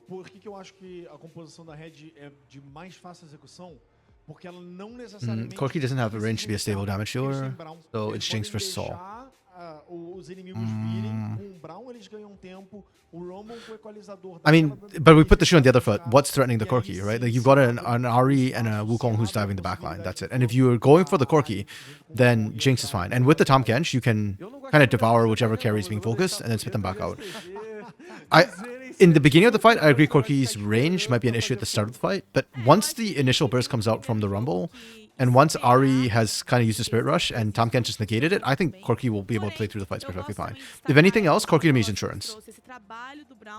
por que eu acho que a composição da Red é de mais fácil execução? Porque ela não necessariamente... Corki doesn't have a range to be a stable damage dealer, so it's Jinx versus Sol. Os inimigos virem com o Brown, eles ganham tempo. O Rumble com o equalizador... I mean, but we put the shoe on the other foot. What's threatening the Corki, right? Like, you've got an Ari and a Wukong who's diving the backline. That's it. And if you're going for the Corki, then Jinx is fine. And with the Tahm Kench, you can kind of devour whichever carry is being focused and then spit them back out. In the beginning of the fight, I agree Corki's range might be an issue at the start of the fight, but once the initial burst comes out from the Rumble, and once Ari has kind of used the Spirit Rush and Tahm Kench just negated it, I think Corki will be able to play through the fights perfectly fine. If anything else, Corki to me is insurance.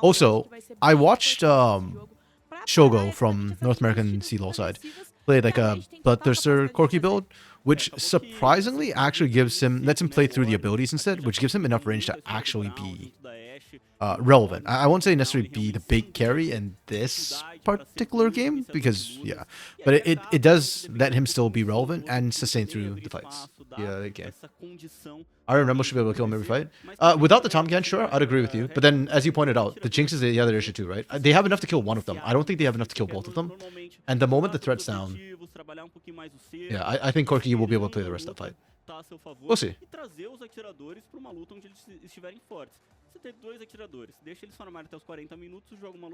Also, I watched Shogo from North American CLOL side play like a Bloodthirster Corki build, which surprisingly actually lets him play through the abilities instead, which gives him enough range to actually be relevant. I won't say necessarily be the big carry in this particular game, because, yeah. But it does let him still be relevant and sustain through the fights. Yeah, okay. Iron Rumble should be able to kill him every fight. Without the Tomcat, sure, I'd agree with you. But then, as you pointed out, the Jinx is the other issue too, right? They have enough to kill one of them. I don't think they have enough to kill both of them. And the moment the threat's down, yeah, I think Corki will be able to play the rest of that fight. We'll see.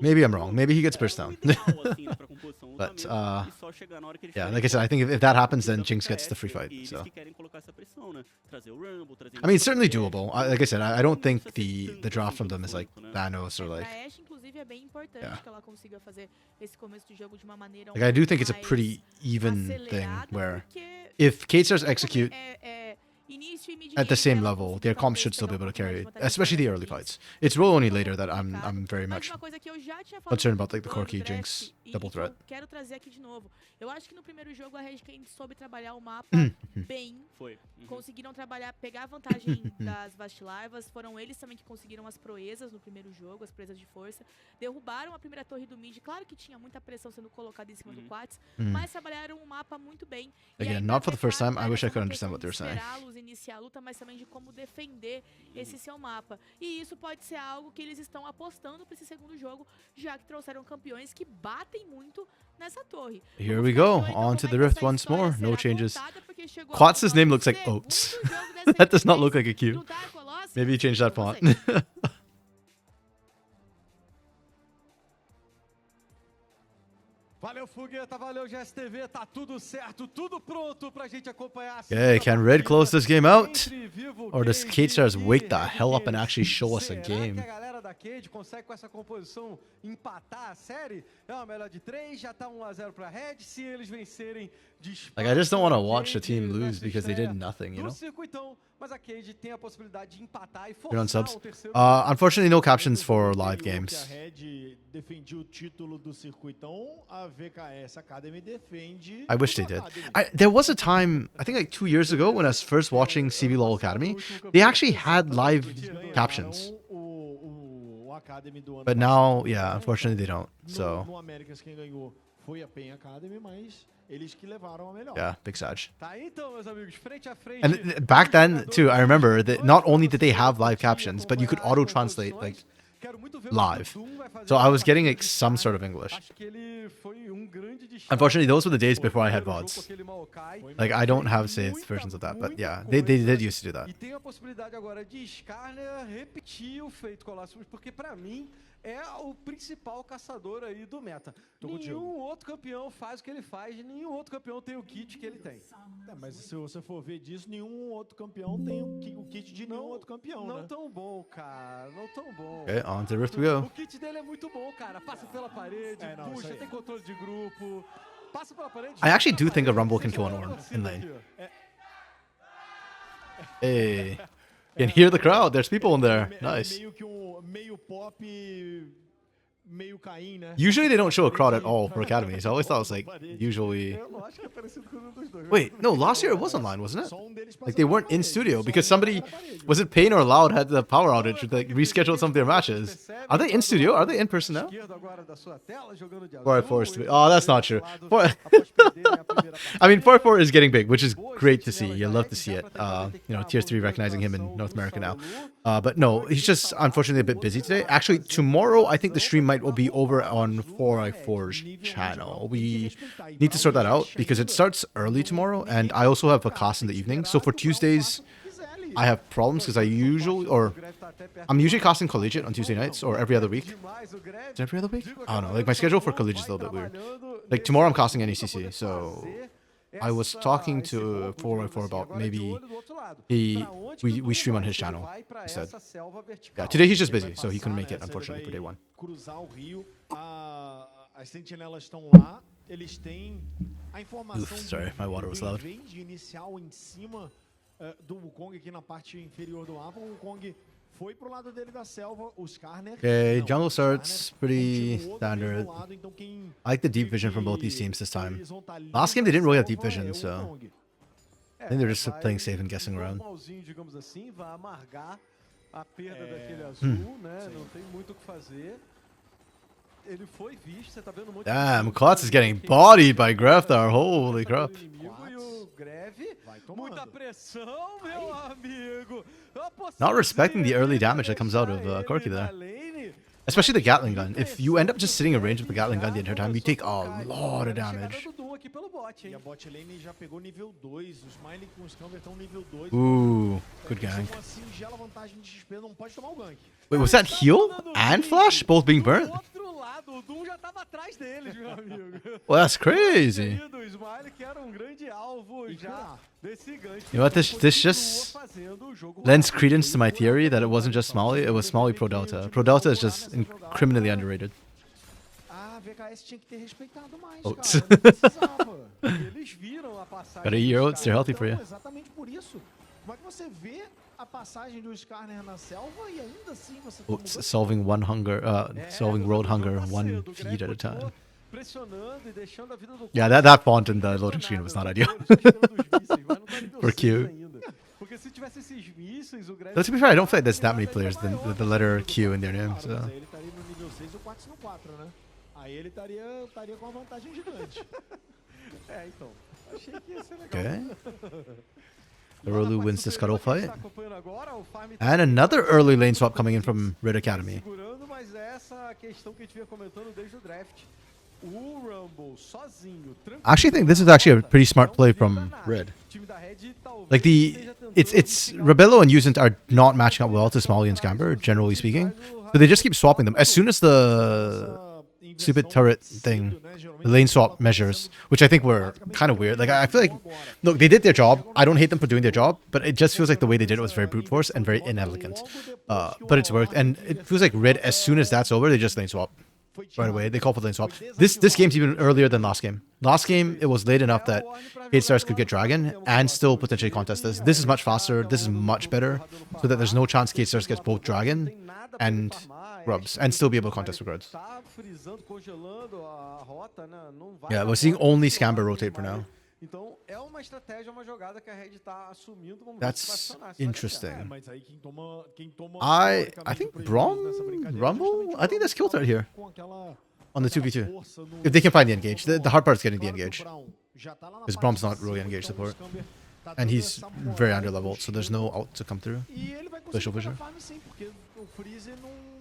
Maybe I'm wrong. Maybe he gets burst down. But, yeah, like I said, I think if that happens, then Jinx gets the free fight. So, I mean, it's certainly doable. Like I said, I don't think the draft from them is like Thanos or like... Yeah. Like, I do think it's a pretty even thing where if Kate starts execute at the same level, their comp should still be able to carry it, especially the early fights. It's really only later that I'm very much concerned about like the Corki Jinx double threat. Quero trazer aqui de novo. Eu acho que no primeiro jogo a Red Kane soube trabalhar o mapa bem. Conseguiram trabalhar, pegar a vantagem das Vastilarvas. Foram eles também que conseguiram as proezas no primeiro jogo, as proezas de força. Derrubaram a primeira torre do mid. Claro que tinha muita pressão sendo colocada em cima do Quats, mas trabalharam o mapa muito bem. Again, not for the first time. I wish I could understand what they're saying. Iniciar a luta, mas também de como defender esse seu mapa. E isso pode ser algo que eles estão apostando para esse segundo jogo, já que trouxeram campeões que batem muito nessa torre. Here we go, on to the Rift once more. No changes. Quats' name looks like oats. That does not look like a cube. Maybe change that font. Valeu, Fogueta, valeu, GSTV, tá tudo certo, tudo pronto pra gente acompanhar. Okay, can Red close this game out? Or does Kate Stars wake the hell up and actually show us a game? A galera da Cade consegue com essa composição empatar a série? É uma melhor de 3, já tá 1-0 pra Red, se eles vencerem... Like, I just don't want to watch the team lose because they did nothing, you know? Mas a Cade tem a possibilidade de empatar e You're on subs. Unfortunately, no captions for live games. A Red defendia o título do Circuitão, a VKS Academy defende. I wish they did. There was a time, I think like 2 years ago, when I was first watching CBLOL Academy, they actually had live captions. But now, yeah, unfortunately they don't. So, No Américas quem ganhou foi a PEN Academy, mas eles que levaram a melhor. yeah, big Sag. Tá então, meus amigos, frente a frente. And back then, too, I remember that not only did they have live captions, but you could auto-translate, like, live. So I was getting like some sort of English. Unfortunately, those were the days before I had VODs. Like, I don't have saved versions of that, but yeah, they did used to do that. E tem a possibilidade agora de Skarner repetir o feito Colossus, porque pra mim é o principal caçador aí do meta. Nenhum outro campeão faz o que ele faz, nenhum outro campeão tem o kit que ele tem. É, mas se você for ver disso, nenhum outro campeão tem o kit de nenhum outro campeão, Não né? tão bom, cara, não tão bom. Okay, on to Rift we go. O kit dele é muito bom, cara. Passa pela parede, puxa, tem controle de grupo. Passa pela parede. I actually do think a Rumble can kill an Ornn in lane. Hey, you can hear the crowd. There's people in there. Nice. Meio que meio pop, meio Caim, né? Usually they don't show a crowd at all for academies. I always thought it was like usually. Eu acho que é parecido com um dos dois. Wait, no, last year it was online, wasn't it? Só deles Like they weren't in studio because somebody, was it Payne or Loud, had the power outage, like rescheduled some of their matches. Are they in studio? Are they in person now? Esquerdo agora da sua tela, jogando de azul. 4-4 to be. Oh, that's not true. I mean, 4-4 is getting big, which is great to see. You love to see it. You know, Tier 3 recognizing him in North America now. But no, he's just unfortunately a bit busy today. Actually, tomorrow I think the stream might be over on 4i4's channel. We need to sort that out because it starts early tomorrow, and I also have a class in the evening. So for Tuesdays, I have problems because I'm usually casting collegiate on Tuesday nights or every other week. Is it every other week? I don't know. Like my schedule for collegiate is a little bit weird. Like tomorrow I'm casting NECC, so I was talking to 4i4 about maybe we stream on his channel instead. Yeah, today he's just busy, so he couldn't make it unfortunately for day one. Cruzar o rio, as sentinelas estão lá, eles têm a informação. Sorry, my water was loud. Range inicial em cima do Wukong aqui na parte inferior do mapa. O Wukong foi pro lado dele da selva, o Skarner. Okay, não, jungle o starts Skarner pretty continuou do standard. mesmo lado, então quem I like the deep vision from both these teams this time. horizontal Last game they didn't really have deep selva vision, é o so Wukong. I think they're just playing safe and guessing around. Normalzinho, digamos assim, vai amargar a perda daquele azul, né? Sim. Não tem muito o que fazer. Ele foi visto, você tá vendo um monte Damn, de Klotz is getting bodied by Graftar. Holy crap. inimigo e o Greve, Vai tomando. muita pressão, meu amigo. Not respecting the early damage that comes out of Corki there. Especially the Gatling gun. If you end up just sitting in range of the Gatling gun the entire time, you take a lot of damage. E a bot lane já pegou nível 2. O Smiley com o Scamber estão nível 2. Ooh, good gank. Uma singela vantagem de XP, não pode tomar o gank. Wait, was that heal and flash both being burnt? Outro lado, o Doom já tava atrás deles, meu amigo. Well, that's crazy. O Smiley que era um grande alvo já desse gank. You know what? This just lends credence to my theory that it wasn't just Smalley, it was Smalley Pro Delta. Pro Delta is just criminally underrated. Ah, VKS tinha que ter respeitado mais, Oh. cara. Não precisava. Eles viram a passagem. Got a year old, they're healthy for you. Então, exatamente por isso. Como é que você vê a passagem do Skarner na selva e ainda assim você toma o gank? Solving solving world hunger one feed at a time. Pressionando e deixando a vida do Yeah, that font in the loading screen was not ideal. For Q. Porque se tivesse esses mísseis, o Greve Though to be fair, I don't feel like there's that many players with the letter Q in their name, Mas so. aí ele estaria no nível 6 e o 4 no 4, né? Aí ele estaria com uma vantagem gigante. É, então. Achei que ia ser legal. Okay. Rolu wins the scuttle fight. Tá acompanhando agora, o farm tá And another early lane swap coming in from Red Academy. segurando, mas essa questão que a gente vinha comentando desde o draft. O Rumble sozinho, tranquilo. I actually think this is actually a pretty smart play from Red. O time da Red talvez Like esteja tentando it's Rebello and Usant are not matching up well to Smalley and Scamber, generally speaking. So they just keep swapping them. As soon as the stupid turret thing, the lane swap measures, which I think were kind of weird. Like I feel like, look, they did their job. I don't hate them for doing their job, but it just feels like the way they did it was very brute force and very inelegant. But it's worked, and it feels like Red. As soon as that's over, they just lane swap right away. They call for lane swap. This game's even earlier than last game. Last game it was late enough that 8 stars could get dragon and still potentially contest this. This is much faster. This is much better, so that there's no chance 8 stars gets both dragon and grubs and still be able to contest with grubs. tá frisando, congelando a rota, né? Não vai Yeah, dar we're seeing conta only do Scamber Smiley. rotate for now. Então é uma estratégia, uma jogada que a Red tá assumindo. Vamos ver se vai That's funcionar, se vai dar interesting. É, mas aí quem toma I teoricamente, think o prejuízo Brom nessa brincadeira é Rumble. justamente o I think there's kill threat here com aquela on the 2v2 força no- if they can find the engage. The hard part is getting the Claro que o engage. Brown já tá lá na Because parte Brom's de not really cima, engage então o support. Scamber tá And dando he's essa very moral under pro leveled, so there's no ult to come through. E ele vai Facial conseguir vision. pegar farm sim, porque o freeze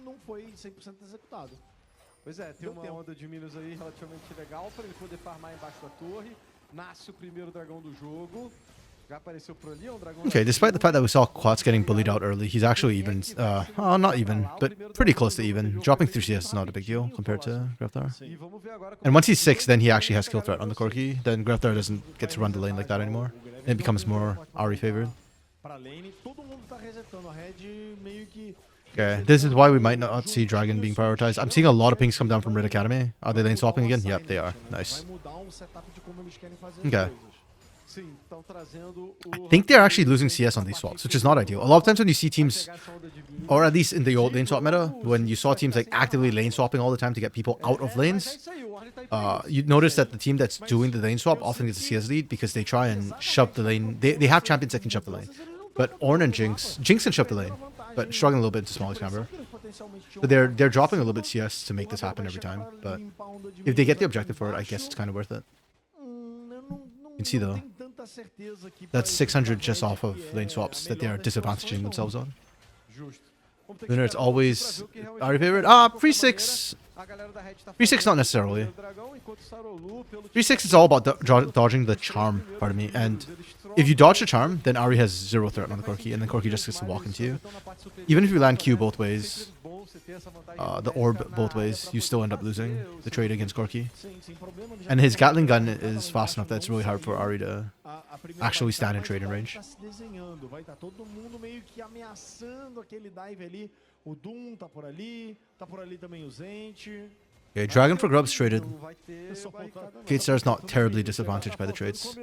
não foi 100% executado. Pois é, tem Deu uma tempo. onda de minions aí relativamente legal para ele poder farmar embaixo da torre. Nasce o primeiro dragão do jogo. Já apareceu por ali, é um dragão. Okay, despite the fact that we saw Quats getting bullied out early, he's actually even, not even, but pretty close to even. Dropping 3 CS is not a big deal compared to Graftar. E vamos ver agora como And once he's 6, then he actually has kill threat on the Corki. Then Graftar doesn't get to run the lane like that anymore. And it becomes more Ari favored. Pra lane, todo mundo tá resetando a red meio que. Okay, this is why we might not see Dragon being prioritized. I'm seeing a lot of pings come down from Red Academy. Are they lane swapping again? Yep, they are. Nice. Vai mudar o setup de como eles querem fazer Okay. as coisas. sim, estão trazendo I think they're actually losing CS on these swaps, which is not ideal. A lot of times when you see teams, or at least in the old lane swap meta, when you saw teams like actively lane swapping all the time to get people out of lanes, you notice that the team that's doing the lane swap often gets a CS lead because they try and shove the lane. They have champions that can shove the lane. But Ornn and Jinx can shove the lane, but struggling a little bit into small Scamber. So they're dropping a little bit CS to make this happen every time. But if they get the objective for it, I guess it's kind of worth it. You can see, though, That's 600 just off of lane swaps that they are disadvantaging themselves on. Lunar, it's always our favorite. Free 6. Free 6 not necessarily. 3-6 is all about dodging the charm, pardon me, and if you dodge the charm, then Ari has 0 threat on the Corki, and then Corki just gets to walk into you. Even if you land Q both ways, the orb both ways, you still end up losing the trade against Corki. And his Gatling gun is fast enough that it's really hard for Ari to actually stand and trade in range. Tá se desenhando, vai estar todo mundo meio que ameaçando aquele dive ali. O Doom tá por ali também o Zente. Okay, Dragon for Grubs traded. Kate Star's not terribly disadvantaged by the trades.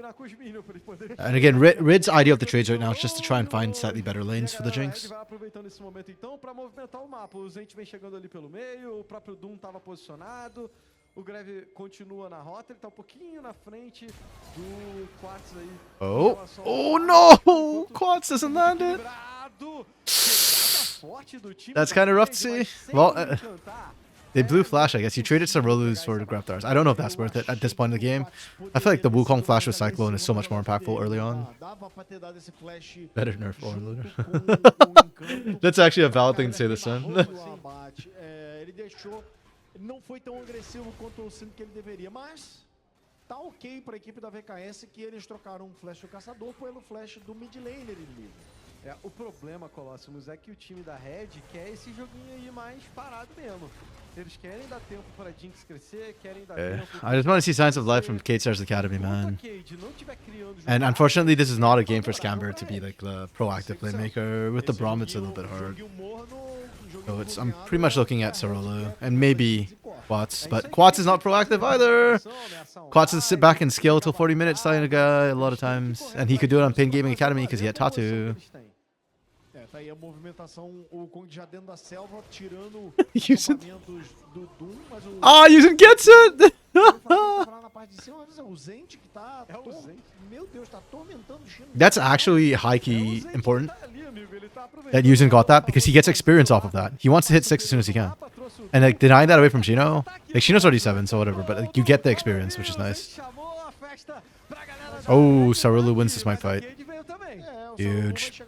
And again, Red's idea of the trades right now is just to try and find slightly better lanes for the Jinx. Vai aproveitando esse momento então para movimentar o mapa. O Zente vem chegando ali pelo meio, o próprio Doom estava posicionado. O Greve continua na rota, ele tá um pouquinho na frente do Quartz aí. Oh. Oh no! Quads doesn't land it. That's kind of rough to see. Well, they blew flash, I guess. You traded Sarolus for the Graptars. I don't know if that's worth it at this point in the game. I feel like the Wukong flash with Cyclone is so much more impactful early on. Better nerf Overloader. That's actually a valid thing to say this time. Não foi tão agressivo quanto eu sinto que ele deveria, mas tá ok para a equipe da VKS que eles trocaram um flash do caçador pelo flash do mid laner inimigo. O problema, Colossus, é que o time da Red quer esse joguinho aí mais parado mesmo. Eles querem dar tempo para Jinx crescer, querem dar tempo... I just want to see signs of life from K-Star's Academy, man. And unfortunately, this is not a game for Scamber to be like the proactive playmaker. With the Braum, it's a little bit hard. So I'm pretty much looking at Sarolo and maybe Quats, but Quats is not proactive either. Quats is sit back and skill till 40 minutes, starting a guy a lot of times, and he could do it on Pain Gaming Academy because he had Tatu. Tá aí a movimentação, o Kong já dentro da selva, tirando Yusin. do Doom, mas o... Ah, Yusin gets it! na parte de cima, mas é o Zent que tá... Meu Deus, tá atormentando o Chino. That's actually high-key important that Yusin got that because he gets experience off of that. He wants to hit 6 as soon as he can. And like denying that away from Shino, like Shino's already 7, so whatever, but like, you get the experience, which is nice. Oh, Sarulu wins this mic fight. Huge.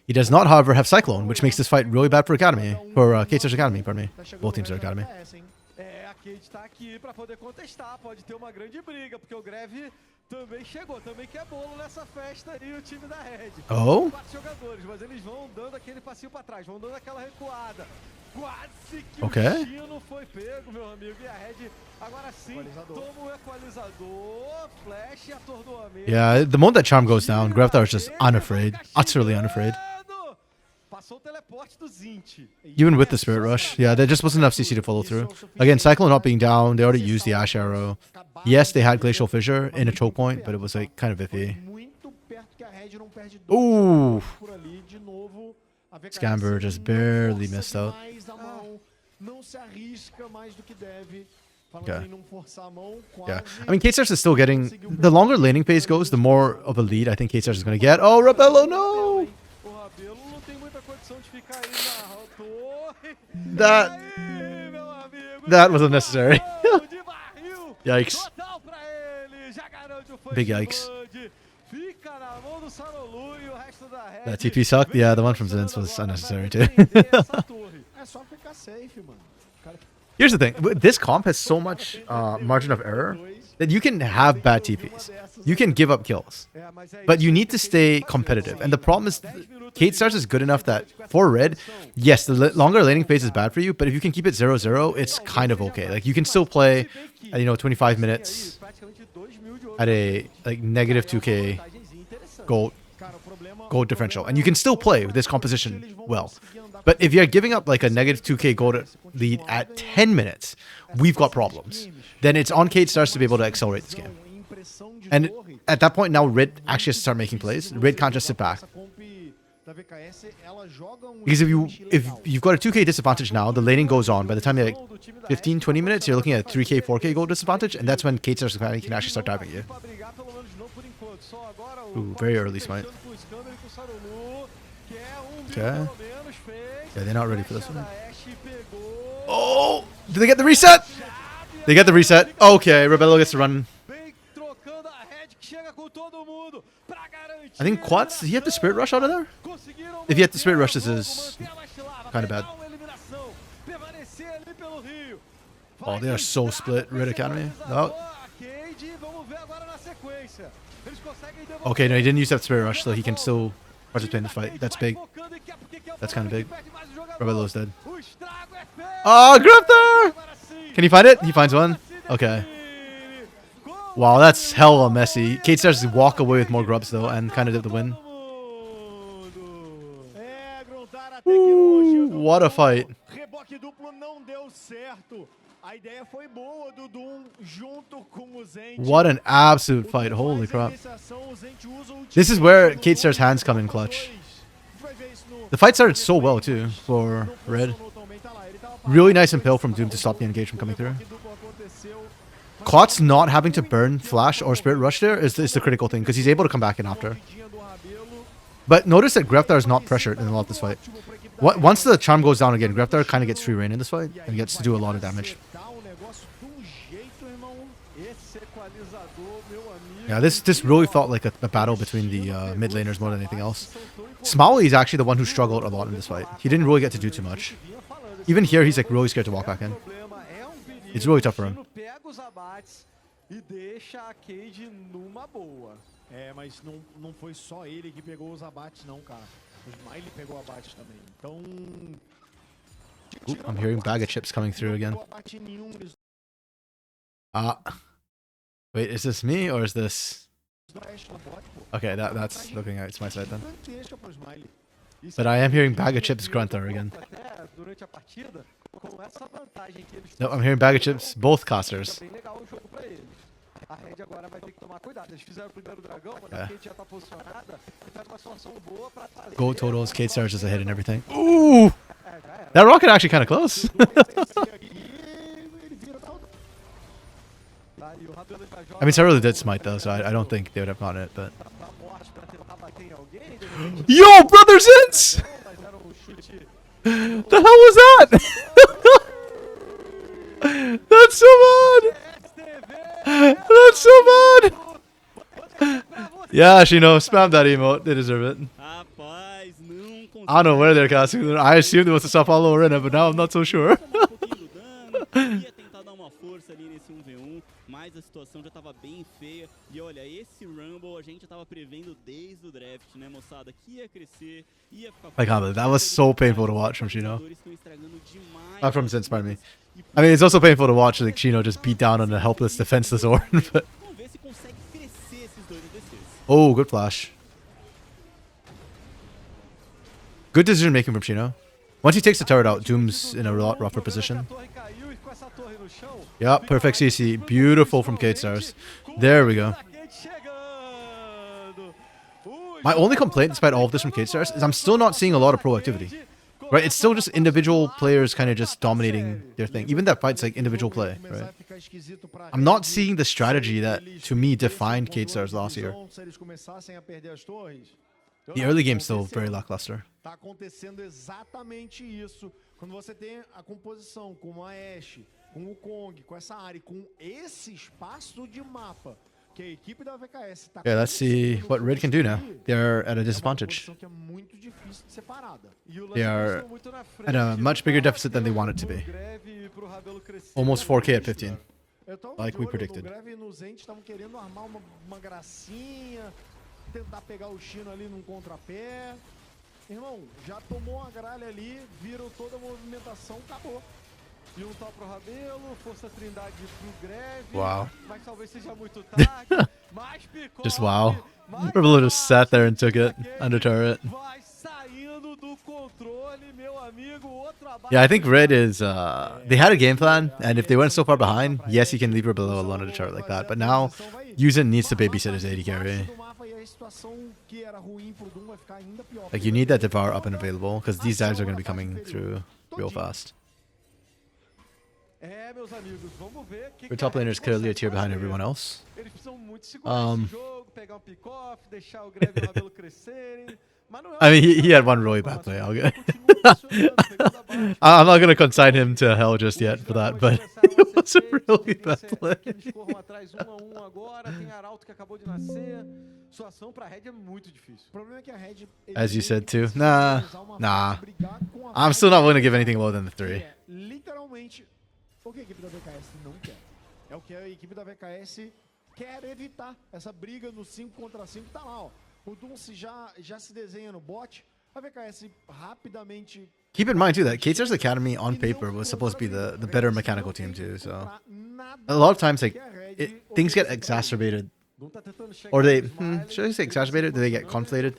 He does not, however, have Cyclone, which makes this fight really bad for Academy. For K-Star's Academy, pardon me. Both teams are Academy. A Cade tá aqui pra poder contestar, pode ter uma grande briga, porque o Greve também chegou, também quer bolo nessa festa aí, o time da Red. Oh? 4 jogadores, mas eles vão dando aquele passinho pra trás, vão dando aquela recuada. Quase que Okay. o Chino foi pego, meu amigo, e a Red agora sim toma o equalizador, flash e atordoamento. Yeah, the moment that Charm goes down, Graftar is just unafraid. Utterly unafraid. Passou o teleporte do Zint. Even with the Spirit Rush. Yeah, there just wasn't enough CC to follow through. Again, Cyclone not being down, they already used the Ash Arrow. Yes, they had Glacial Fissure in a choke point, but it was like kind of iffy. Ooh! Scamber just barely missed out. Okay. Yeah. I mean, K-Stars is still getting... The longer laning phase goes, the more of a lead I think K-Stars is going to get. Oh, Rebello, no! That was unnecessary. Yikes. Big yikes. That TP sucked? Yeah, the one from Zinz was unnecessary too. Here's the thing. This comp has so much margin of error that you can have bad TPs. You can give up kills. But you need to stay competitive. And the problem is K-Stars is good enough that for Red, yes, the longer laning phase is bad for you, but if you can keep it 0-0, it's kind of okay. Like you can still play at, 25 minutes at a like negative 2k gold differential. And you can still play with this composition well. But if you're giving up like a negative 2k gold lead at 10 minutes, we've got problems. Then it's on K-Stars to be able to accelerate this game. And at that point now, Red actually has to start making plays. Red can't just sit back. Because if you've got a 2k disadvantage now, the laning goes on. By the time you're like 15, 20 minutes, you're looking at 3k, 4k gold disadvantage, and that's when K-Stars can actually start diving you. Ooh, very early smite. Okay. Yeah, they're not ready for this one. Oh! Did they get the reset? They get the reset. Okay, Rebello gets to run. I think Quats, did he have the Spirit Rush out of there? If he had the Spirit Rush, this is kind of bad. Oh, they are so split, Red Academy. Oh. Okay, no, he didn't use that Spirit Rush, so he can still participate in the fight. That's big. That's kind of big. Rebello's dead. Oh, Grafter! Can he find it? He finds one. Okay. Wow, that's hella messy. Kate starts to walk away with more grubs though, and kind of did the win. Ooh, what a fight. What an absolute fight. Holy crap. This is where Kate Star's hands come in clutch. The fight started so well too for Red. Really nice impale from Doom to stop the engage from coming through. Clot's not having to burn Flash or Spirit Rush there is the critical thing, because he's able to come back in after. But notice that Greftar is not pressured in a lot of this fight. Once the charm goes down again, Greftar kind of gets free reign in this fight and gets to do a lot of damage. Yeah, this really felt like a battle between the mid laners more than anything else. Smiley is actually the one who struggled a lot in this fight. He didn't really get to do too much. Even here, he's like really scared to walk back in. It's really tough for him. E deixa a Cade numa boa. É, mas não foi só ele que pegou os abates não, cara. O Smiley pegou abates também. Então... Ooh, I'm hearing bag of chips coming through again. Wait, is this me or is this... Okay, that's looking like it's my side then. But I am hearing bag of chips grunter again. No, I'm hearing bag of chips, both casters. A Red agora vai ter que tomar cuidado. Eles fizeram o primeiro dragão, mas a Cade já tá posicionada. E tá numa situação boa pra fazer. Gold totals, Cade stars is a hit and everything. Ooh! That rocket actually kind of close. I mean, Sarah really did smite though, so I don't think they would have gotten it, but... Yo, brother Zins! The hell was that? That's so bad! That's so bad! Yeah, Shino, spam that emote. They deserve it. I don't know where they're casting them. I assumed it was the Sao Paulo Arena, but now I'm not so sure. Mas a situação já tava bem feia. E olha, esse Rumble a gente tava prevendo desde o draft, né, moçada? Que ia crescer, ia ficar... I can't believe that was so painful to watch from Chino. Not from Zins, pardon me. I mean, it's also painful to watch like Chino just beat down on a helpless, defenseless Ornn, but... Oh, good flash. Good decision making from Chino. Once he takes the turret out, Doom's in a lot rougher position. Yeah, perfect CC. Beautiful from Cade Stars. There we go. My only complaint, despite all of this from Cade Stars, is I'm still not seeing a lot of pro activity. Right? It's still just individual players kind of just dominating their thing. Even that fight's like individual play, right? I'm not seeing the strategy that, to me, defined Cade Stars last year. The early game's still very lackluster. Tá acontecendo exatamente isso. Quando você tem a composição com a Ashe, com o Kong, com essa área, com esse espaço de mapa que a equipe da VKS tá... Yeah, let's see what Red can do now. They're at a disadvantage. Que é muito difícil de separada. They are at a much bigger deficit than they want it to be. Almost 4K at 15. Like we predicted. O Greve e o Zent estavam querendo armar uma gracinha, tentar pegar o Chino ali num contrapé. Irmão, já tomou uma gralha ali, viram toda a movimentação, acabou. E um tal pro Rabelo, força trindade pro Greve. Wow. Mas talvez seja muito tarde. Mais picou. Just wow. Rebelo just sat there and took it under turret. Vai saindo do controle, meu amigo. Outro abate. Yeah, I think Red is, they had a game plan, and if they went so far behind, yes, you can leave Rebelo alone at a turret like that, but now, Yuzin needs to babysit his AD carry. Like, you need that Devour up and available, because these dives are going to be coming through real fast. Your top laner is clearly a tier behind everyone else. I mean, he had one really bad play. I'll get I'm not going to consign him to hell just yet for that, but it was a really bad play. As you said too. Nah. I'm still not willing to give anything lower than the 3. O que a equipe da VKS não quer? É o que a equipe da VKS quer evitar. Essa briga no 5 contra 5 tá lá, ó. O Dunce já se desenha no bot. A VKS rapidamente... Keep in mind too that Cade Stars Academy on paper was supposed to be the better mechanical team too, so... A lot of times, like, things get exacerbated. Or they... should I say exacerbated? Do they get conflated?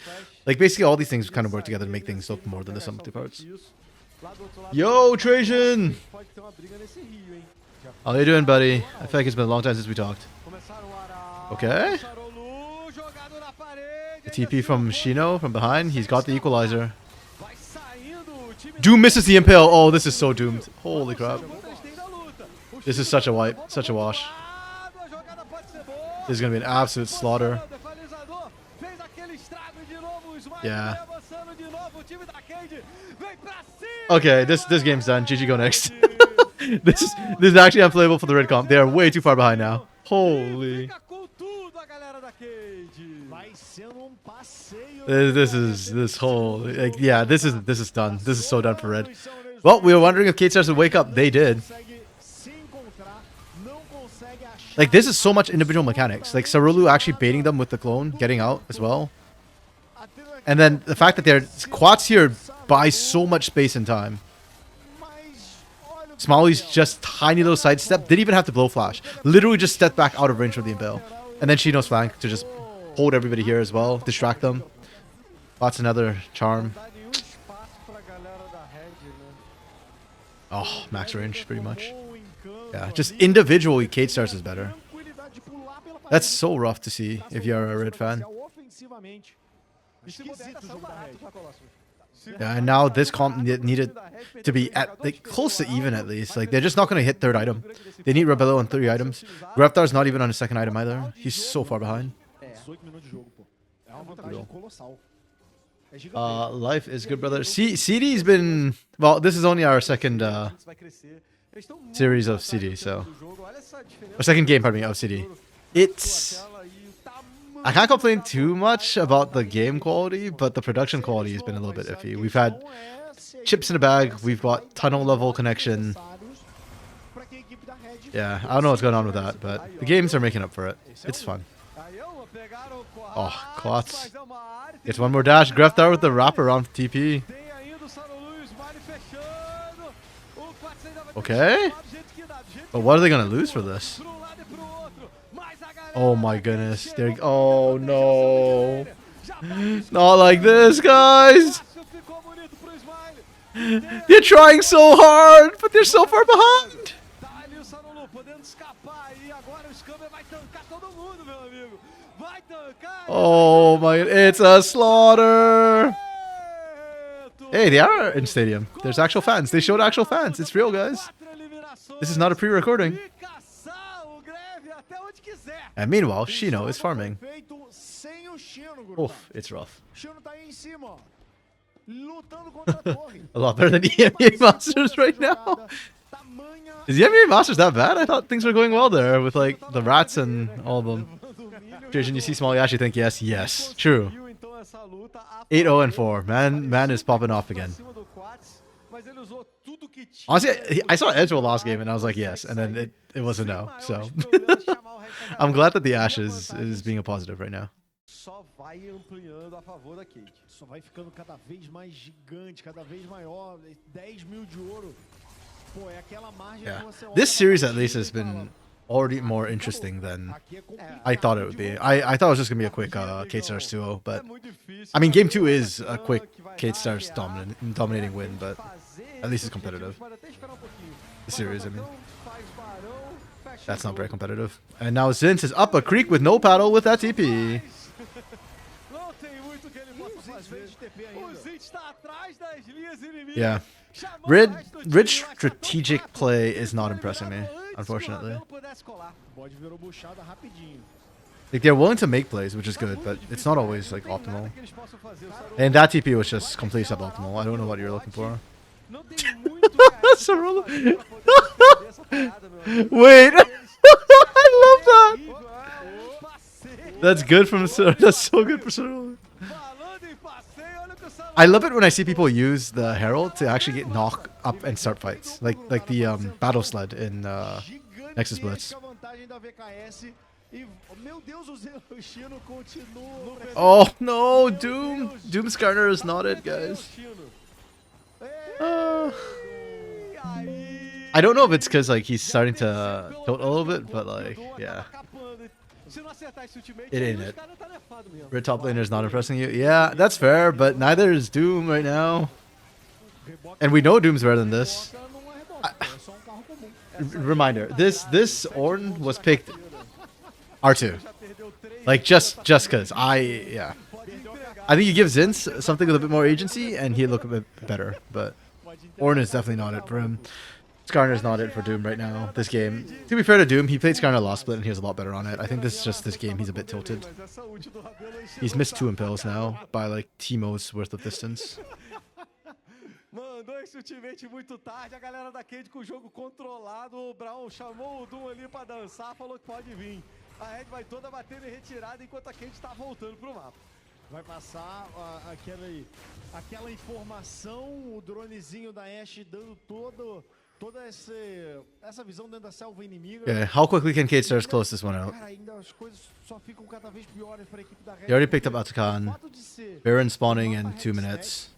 Like, basically all these things kind of work together to make things look more than the sum of the parts. Yo, Trajan! How you doing, buddy? I feel like it's been a long time since we talked. Okay. The TP from Shino from behind. He's got the equalizer. Doom misses the impale. Oh, this is so doomed. Holy crap. This is such a wipe. Such a wash. This is going to be an absolute slaughter. Yeah. Okay, this game's done. GG, go next. This is actually unplayable for the red comp. They are way too far behind now. Holy. This whole like yeah, this is done. This is so done for red. Well, we were wondering if K-Stars would wake up. They did. Like this is so much individual mechanics. Like Sarulu actually baiting them with the clone, getting out as well. And then the fact that their quads here buy so much space and time. Smalley's just tiny little sidestep. Didn't even have to blow flash. Literally just stepped back out of range from the impale. And then Shino's flank to just hold everybody here as well. Distract them. That's another charm. Oh, max range pretty much. Yeah, just individually K-Stars is better. That's so rough to see if you're a red fan. Yeah, and now this comp needed to be at like close to even at least. Like they're just not gonna hit third item. They need Rebello on 3 items. Graftar's not even on his second item either. He's so far behind. Life is good, brother. CD's been well. This is only our second series of CD, so or second game, pardon me, of CD. It's I can't complain too much about the game quality, but the production quality has been a little bit iffy. We've had chips in the bag. We've got tunnel level connection. Yeah, I don't know what's going on with that, but the games are making up for it. It's fun. Oh, Klotz. Gets one more dash. Greftar with the wraparound TP. Okay. But what are they going to lose for this? Oh my goodness. Oh no. Not like this, guys. They're trying so hard, but they're so far behind. Oh my, it's a slaughter. Hey, they are in stadium. There's actual fans. They showed actual fans. It's real, guys. This is not a pre-recording. And meanwhile, Shino is farming. Oof, it's rough. A lot better than EMEA Masters right now. Is EMEA Masters that bad? I thought things were going well there with like the rats and all of them. Jason, you see Small, you actually think yes. Yes, true. 8-0 and 4. Man is popping off again. Honestly, I saw Edge roll last game and I was like yes, and then it was a no. So I'm glad that the Ashes is being a positive right now. Só vai ampliando a favor da Cade. Só vai ficando cada vez mais gigante, cada vez maior. 10 mil de ouro. Pô, é aquela margem que você olha. This series at least has been already more interesting than I thought it would be. I thought it was just gonna be a quick K-Stars 2-0, but I mean game 2 is a quick K-Stars dominating win, but at least it's competitive. The series, I mean. That's not very competitive. And now Zinz is up a creek with no paddle with that TP. Yeah. Rid's strategic play is not impressing me, unfortunately. Like they're willing to make plays, which is good, but it's not always like optimal. And that TP was just completely suboptimal. I don't know what you're looking for. Wait, I love that. That's good from that's so good for Cerullo. I love it when I see people use the Herald to actually get knock up and start fights, like the battle sled in Nexus Blitz. Oh no, Doom's Garner is not it, guys. I don't know if it's because like he's starting to tilt a little bit, but like yeah, it ain't it. Red top laner is not impressing you. Yeah, that's fair, but neither is Doom right now, and we know Doom's better than this. Reminder: this Ornn was picked R2, like just cause I think you give Zinz something with a bit more agency, and he'd look a bit better, but. Ornn is definitely not it for him. Skarner's not it for Doom right now. This game. To be fair to Doom, he played Skarner last split and he was a lot better on it. I think this is just this game. He's a bit tilted. He's missed 2 impels now by like Teemo's worth of distance. Mandou esse ultimate muito tarde, a galera da Cade com o jogo controlado, o Brown chamou o Doom ali pra dançar, falou que pode vir. A Red vai toda batendo em retirada enquanto a Cade tá voltando pro mapa. Vai passar aquela informação, o dronezinho da Ashe dando toda essa visão dentro da selva inimiga. Yeah, how quickly can K-Stars close this one out? Cara, ainda as coisas só ficam cada vez piores para a equipe da Red. He already picked up Atakan. Baron spawning in 2 minutes.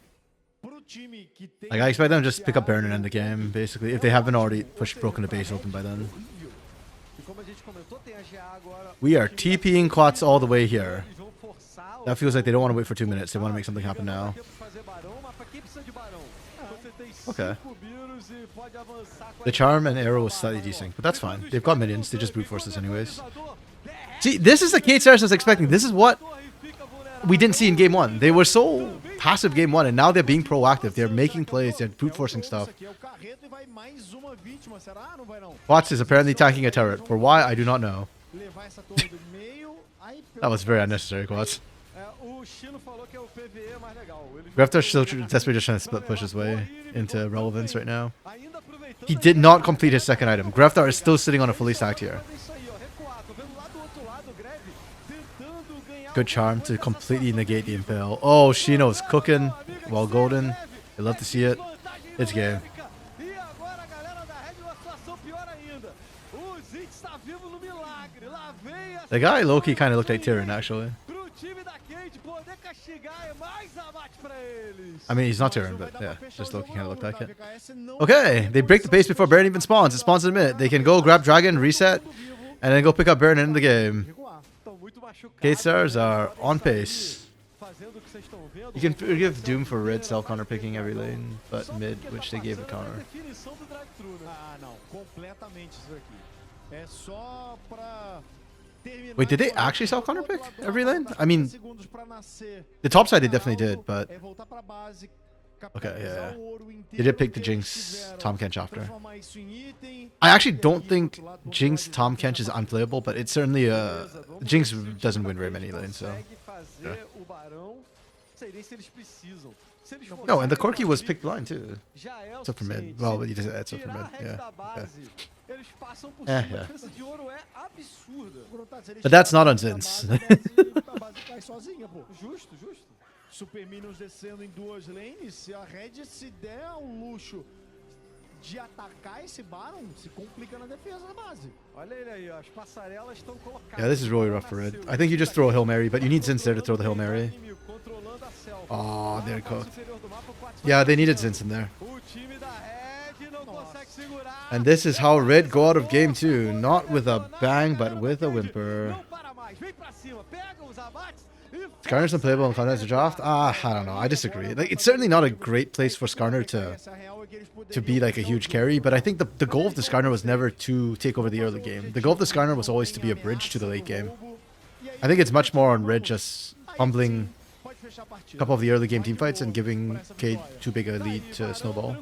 Like, I expect them to just pick up Baron and end the game, basically, if they haven't already broken the base open by then. We are TPing Quats all the way here. That feels like they don't want to wait for 2 minutes. They want to make something happen now. Okay. The charm and arrow is slightly desync, but that's fine. They've got minions. They just brute force this anyways. See, this is the K-Stars I was expecting. This is what we didn't see in game 1. They were so passive game 1, and now they're being proactive. They're making plays. They're brute forcing stuff. Watts is apparently attacking a turret. For why, I do not know. That was very unnecessary, Quats. Graftar's still desperately just trying to split push his way into relevance right now. He did not complete his second item. Graftar is still sitting on a fully stacked here. Good charm to completely negate the impale. Oh, Shino's cooking while golden. I love to see it. It's game. The guy low-key kind of looked like Tyrion, actually. I mean, he's not Tyrion, but yeah, just low-key kind of looked like it. Okay, they break the base before Baron even spawns. It spawns in a minute. They can go grab Dragon, reset, and then go pick up Baron and end the game. K-Stars are on pace. You can forgive Doom for red self-counter picking every lane, but mid, which they gave a counter. Wait, did they actually self-counter pick every lane? I mean, the top side they definitely did, but... Okay, yeah. They did pick the Jinx Tahm Kench after. I actually don't think Jinx Tahm Kench is unplayable, but it's certainly Jinx doesn't win very many lanes, so... Yeah. No, and the Corki was picked blind too. Except for mid. Well, but you just add for mid. Yeah. Yeah. But that's not on Zins. Super Minions descendo em 2 lanes, se a Red se der ao luxo de atacar esse Baron, se complica na defesa da base. Olha ele aí, as passarelas estão colocadas. Yeah, this is really rough for Red. I think you just throw a Hail Mary, but you need Zins there to throw the Hail Mary. Oh, they're cooked. Yeah, they needed Zins in there. And this is how Red go out of game 2. Not with a bang, but with a whimper. Skarner's unplayable and Conrad's a draft? I don't know. I disagree. Like, it's certainly not a great place for Skarner to be like a huge carry, but I think the goal of the Skarner was never to take over the early game. The goal of the Skarner was always to be a bridge to the late game. I think it's much more on Red just fumbling a couple of the early game teamfights and giving Cade too big a lead to Snowball.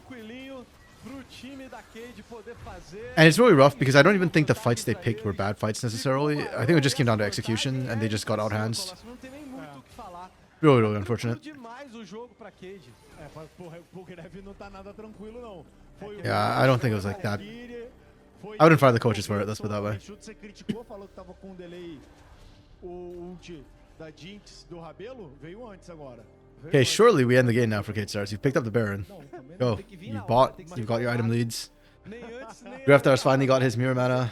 And it's really rough because I don't even think the fights they picked were bad fights necessarily. I think it just came down to execution and they just got outhandsed. Really, really unfortunate. Yeah, I don't think it was like that. I wouldn't fire the coaches for it, let's put it that way. Okay, surely we end the game now for K-Stars. You've picked up the Baron. Go. You've got your item leads. Graftar's finally got his mirror mana.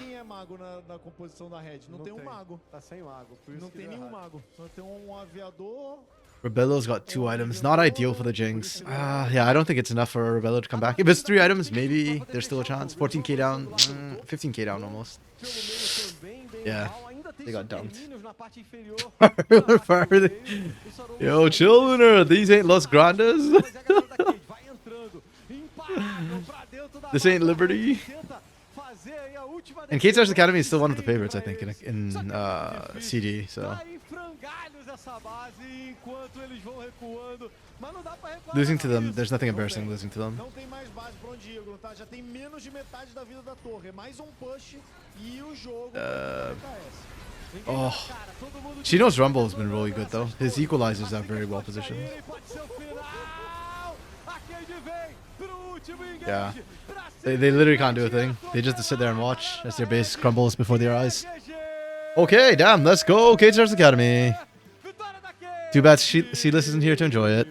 Rebello's got 2 items. Not ideal for the Jinx. Yeah, I don't think it's enough for Rebello to come back. If it's 3 items, maybe there's still a chance. 14k down. 15k down almost. Yeah. They got dumped. Yo, children, these ain't Los Grandes. This ain't Liberty. And K-Stars Academy is still one of the favorites, I think, in CD. So frangalhos essa base enquanto eles vão recuando. Mas não dá pra recuar. Losing to them, there's nothing embarrassing losing to them. Não tem mais base pra onde ir, tá? Já tem menos de metade da vida da torre. É mais um push e o jogo Oh. Chino's Rumble has been really good though. His equalizers are very well positioned. Yeah. They literally can't do a thing. They just sit there and watch as their base crumbles before their eyes. Okay, damn, let's go, K-Stars Academy. Too bad Seedless isn't here to enjoy it.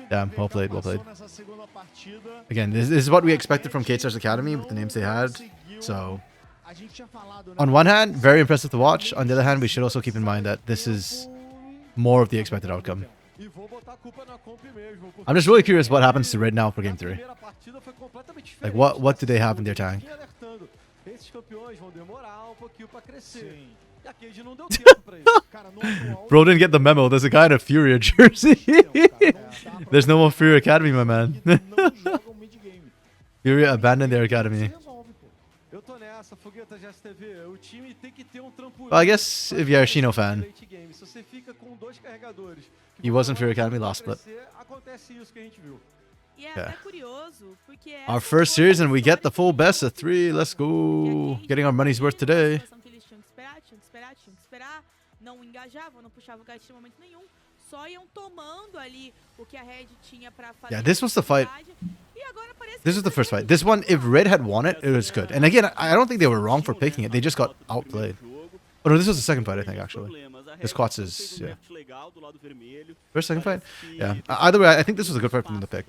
Damn, well played, well played. Again, this is what we expected from K-Stars Academy with the names they had. So, on one hand, very impressive to watch. On the other hand, we should also keep in mind that this is more of the expected outcome. I'm just really curious what happens to Red now for Game 3. Like, what do they have in their tank? Bro didn't get the memo. There's a guy in a Furia jersey. There's no more Furia Academy, my man. Furia abandoned their academy. Well, I guess if you're a Shino fan, he wasn't Furia Academy last split. Yeah. Our first series and we get the full best of 3. Let's go. Getting our money's worth today. Yeah, this was the fight. This was the first fight. This one, if Red had won it, it was good. And again, I don't think they were wrong for picking it. They just got outplayed. Oh no, this was the second fight, I think, actually. This Quats is, yeah. First, second fight? Yeah. Either way, I think this was a good fight from the pick.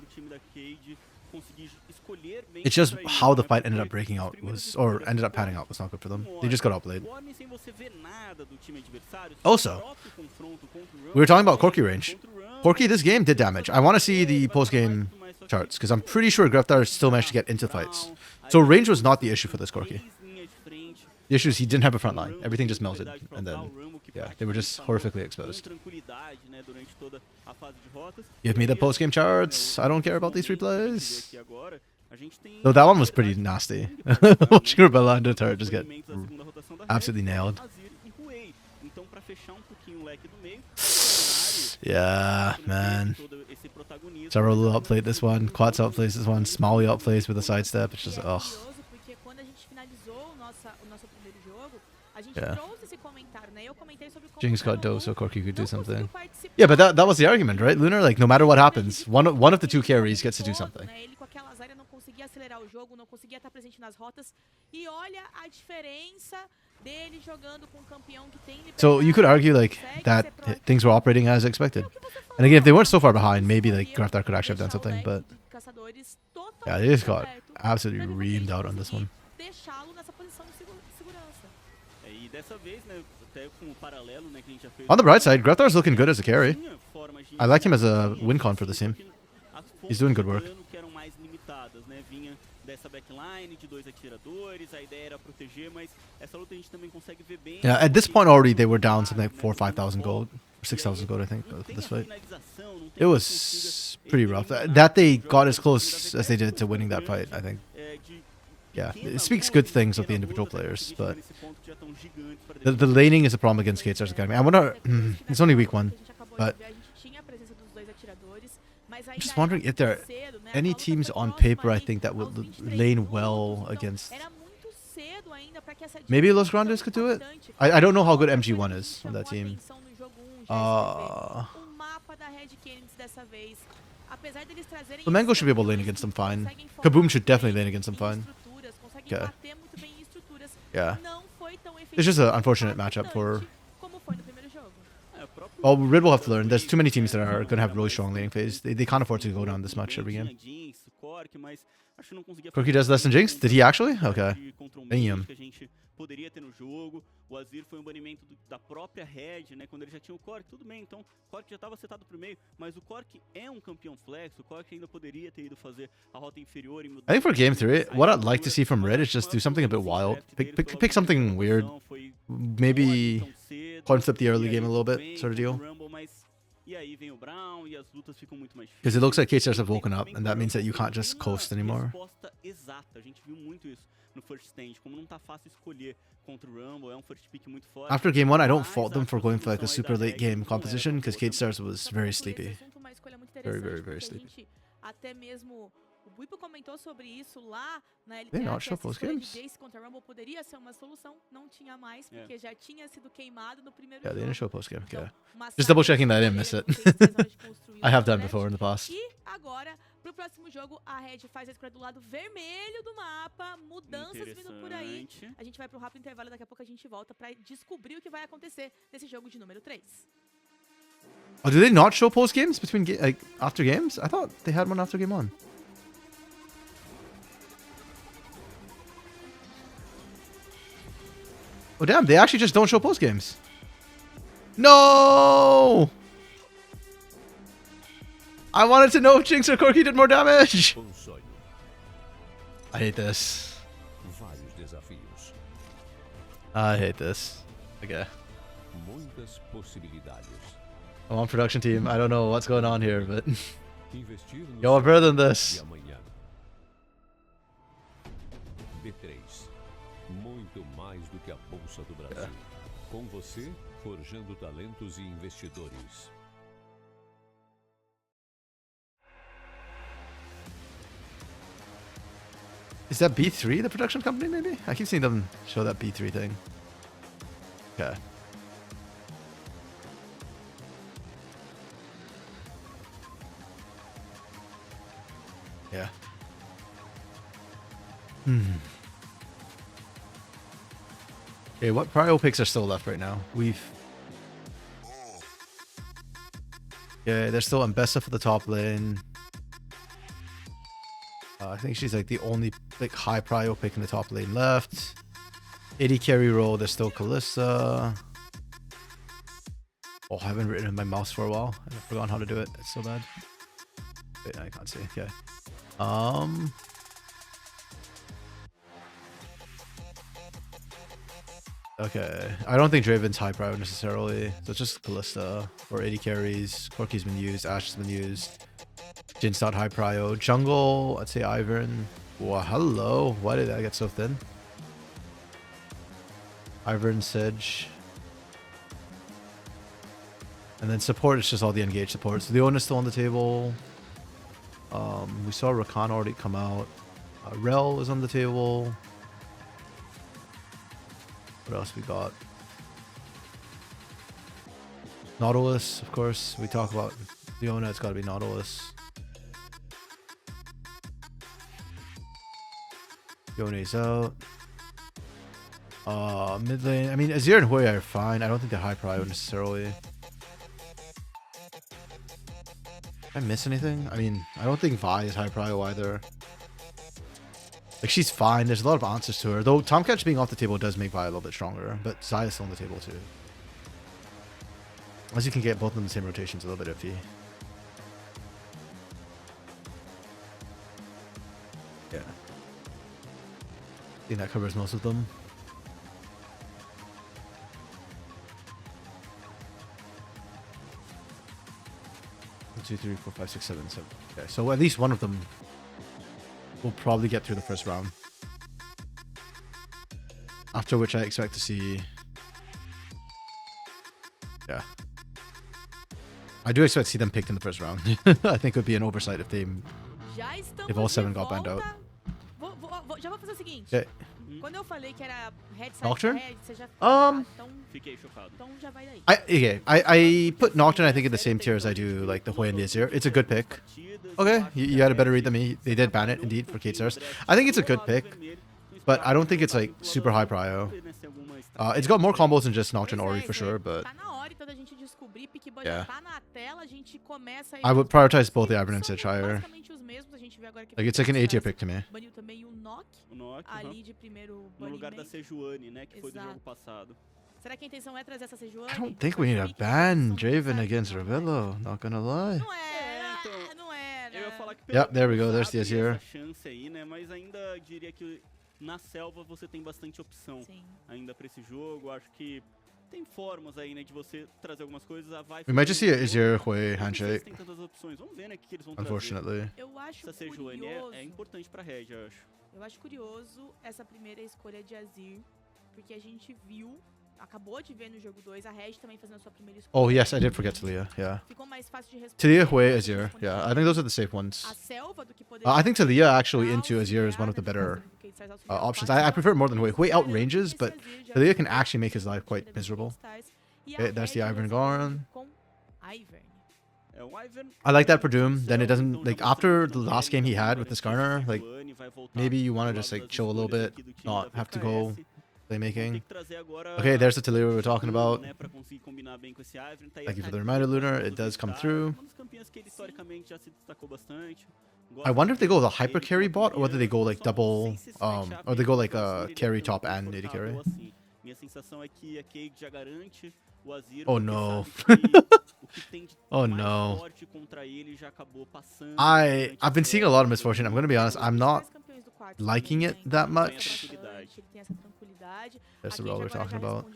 It's just how the fight ended up breaking out was, or ended up panning out was not good for them. They just got outplayed. Also, we were talking about Corki range. Corki, this game did damage. I want to see the post-game charts, because I'm pretty sure Greftar still managed to get into fights. So range was not the issue for this Corki. The issue is he didn't have a front line. Everything just melted, and then, yeah, they were just horrifically exposed. Give me the post-game charts. I don't care about these replays. Though that one was pretty nasty. Watching Rebella into the turret just get absolutely nailed. Yeah, man. Zarolu outplayed this one. Quats outplays this one. Smalley outplays with a sidestep. It's just, ugh. Yeah. Jinx got dope so Corki could do something. Yeah, but that was the argument, right, Lunar? Like, no matter what happens, one of the two carries gets to do something. So you could argue like that things were operating as expected. And again, if they weren't so far behind, maybe like Graftar could actually have done something, but yeah, they just got absolutely reamed out on this one. On the bright side, Greftar's looking good as a carry. I like him as a win con for this team. He's doing good work. Yeah, at this point already they were down something like 4,000 or 5,000 gold, or 6,000 gold I think for this fight. It was pretty rough. That they got as close as they did to winning that fight, I think. Yeah, it speaks good things of the individual players, but the laning is a problem against K-Stars Academy. I wonder, it's only week 1, but I'm just wondering if there are any teams on paper I think that would lane well against. Maybe Los Grandes could do it? I don't know how good MG1 is on that team. Flamengo should be able to lane against them fine. Kaboom should definitely lane against them fine. Okay. Yeah. It's just an unfortunate matchup for... Well, Red will have to learn. There's too many teams that are going to have really strong laning phase. They can't afford to go down this much every game. Corki does less than Jinx? Did he actually? Okay. Damn. Poderia ter no jogo, o Azir foi banimento da própria Red, né, quando ele já tinha o Cork, tudo bem, então o Cork já estava setado pro meio, mas o Cork é campeão flex, o Cork ainda poderia ter ido fazer a rota inferior e I think for game 3, what I'd like to see from Red is just do something a bit wild. Pick something weird. Maybe coin flip the early game a little bit, sort of deal. E aí vem o Brown e as lutas ficam muito mais difíceis. Because it looks like K-Stars have woken up, Também and that means that you Rumble can't just tem uma coast anymore. resposta exata. A gente viu muito isso no first stand, como não tá fácil escolher contra o Rumble, é um first pick muito forte. After game 1, I don't Mas fault them a for going for like a construção super aí da late Reg game não era composition, tão because boa K-Stars também. was Então, very concluir esse sleepy. assunto, uma escolha muito Very, interessante, very porque a sleepy. gente até mesmo o Buipo comentou sobre isso lá na They LTA, not que show essa post escolha de games? Jace contra Rumble poderia ser uma solução, não tinha mais, porque já tinha sido queimado no primeiro Yeah, they jogo. didn't show post game. Então, Yeah. uma Just double checking that I saída didn't miss it. com K-Stars na hora de construir I o have done draft. before in the past. E agora, pro próximo jogo, a Red faz a escolha do lado vermelho do mapa, mudanças vindo por aí. Interessante. A gente vai pro rápido intervalo, daqui a pouco a gente volta pra descobrir o que vai acontecer nesse jogo de número 3. Oh, do they not show post games between like after games? I thought they had one after game 1. Oh damn, they actually just don't show post games. No! I wanted to know if Jinx or Corki did more damage. sonho, I hate this. vários desafios, I hate this. Okay. muitas possibilidades. I'm on production team. I don't know what's going on here, but Investir no yo, I'm better than de this. amanhã. B3. Muito mais do que a Bolsa do Brasil. Com você, forjando talentos e investidores. Is that B3 the production company? Maybe I keep seeing them show that B3 thing. Okay. Yeah. Okay, what prio picks are still left right now? Yeah, they're still Mbessa for the top lane. I think she's like the only like high prio pick in the top lane left. 80 carry role, there's still Kalista. Oh, I haven't written in my mouse for a while. I've forgotten how to do it. It's so bad. Wait, I can't see. Okay. Okay. I don't think Draven's high prio necessarily. So it's just Kalista for 80 carries. Corki's been used. Ashe has been used. Jin's not high prio. Jungle, I'd say Ivern. Wow, hello. Why did I get so thin? Ivern, Sedge. And then support, it's just all the engaged support. So Leona's still on the table. We saw Rakan already come out. Rel is on the table. What else we got? Nautilus, of course. We talk about Leona, it's got to be Nautilus. Yone's out. Mid lane. I mean, Azir and Hui are fine. I don't think they're high prio necessarily. Did I miss anything? I mean, I don't think Vi is high prio either. Like, she's fine. There's a lot of answers to her. Though Tomcatch being off the table does make Vi a little bit stronger. But Zaya's still on the table too. Unless you can get both of them in the same rotations, a little bit iffy. Yeah. I think that covers most of them. 1, 2, 3, 4, 5, 6, 7, 7. Okay, so at least one of them will probably get through the first round. After which I expect to see... Yeah. I do expect to see them picked in the first round. I think it would be an oversight if If all 7 got banned out. Já vou fazer o seguinte. Okay. Quando eu falei que era Red side Nocturne? Red, você já então, Fiquei chocado. então já vai daí. I put Nocturne, I think, in the same tier as I do, like, the Hui and the Azir. It's a good pick. Okay, you had a better read than me. They did ban it, indeed, for Kate Stars. I think it's a good pick, but I don't think it's, like, super high prio. It's got more combos than just Nocturne Ori, for sure, but... Tá na hora, então, da gente descobrir, Pickboy Yeah. já tá na tela, a gente começa aí. I would prioritize both the Ivern and Sedge higher. Basicamente os mesmos, a gente vê agora que Like, it's like an A tier pick to me. baniu também o Nock, O Nock, ali de primeiro no lugar da banimento. Sejuani, né, que foi do jogo Exato. passado. Será que a intenção é trazer essa Sejuani? I don't think we need to ban Draven against Ravello, not gonna lie. Não era, então, não era. Eu ia falar que Yep, there we go, there's sabe the Azir. essa chance aí, né, mas ainda diria que na selva você tem bastante opção Sim. ainda pra esse jogo. Acho que tem formas aí, né, de você trazer algumas coisas. A vai We might just see a Azir Hui Não sei se handshake, tem tantas opções. Vamos ver, né, o que eles vão trazer. unfortunately. Eu acho Essa Sejuani curioso. é importante pra Red, eu acho. Eu acho curioso essa primeira escolha de Azir, porque a gente viu, acabou de ver no jogo 2, a Red também fazendo a sua primeira escolha. Oh, yes, I did forget Talia, yeah. Ficou mais fácil de responder. Talia, Hui, Azir. Yeah, I think those are the safe ones. A selva do que poderia I think Talia actually into Azir is one of the better options. I prefer it more than Hui. Hui outranges, but Talia can actually make his life quite miserable. Okay, there's the Ivern Garen. É, o Ivern, I like that for Doom. Then it doesn't, like, after the last game he had with this Garner, like, maybe you want to just, like, chill a little bit, not have to go playmaking. Okay, there's the Talia we were talking about. Thank you for the reminder, Lunar. It does come through. I wonder if they go the hyper carry bot or whether they go like double, or they go like carry top and AD carry. Oh no. Oh no. I've been seeing a lot of misfortune. I'm gonna be honest. I'm not liking it that much. That's the role we're talking about.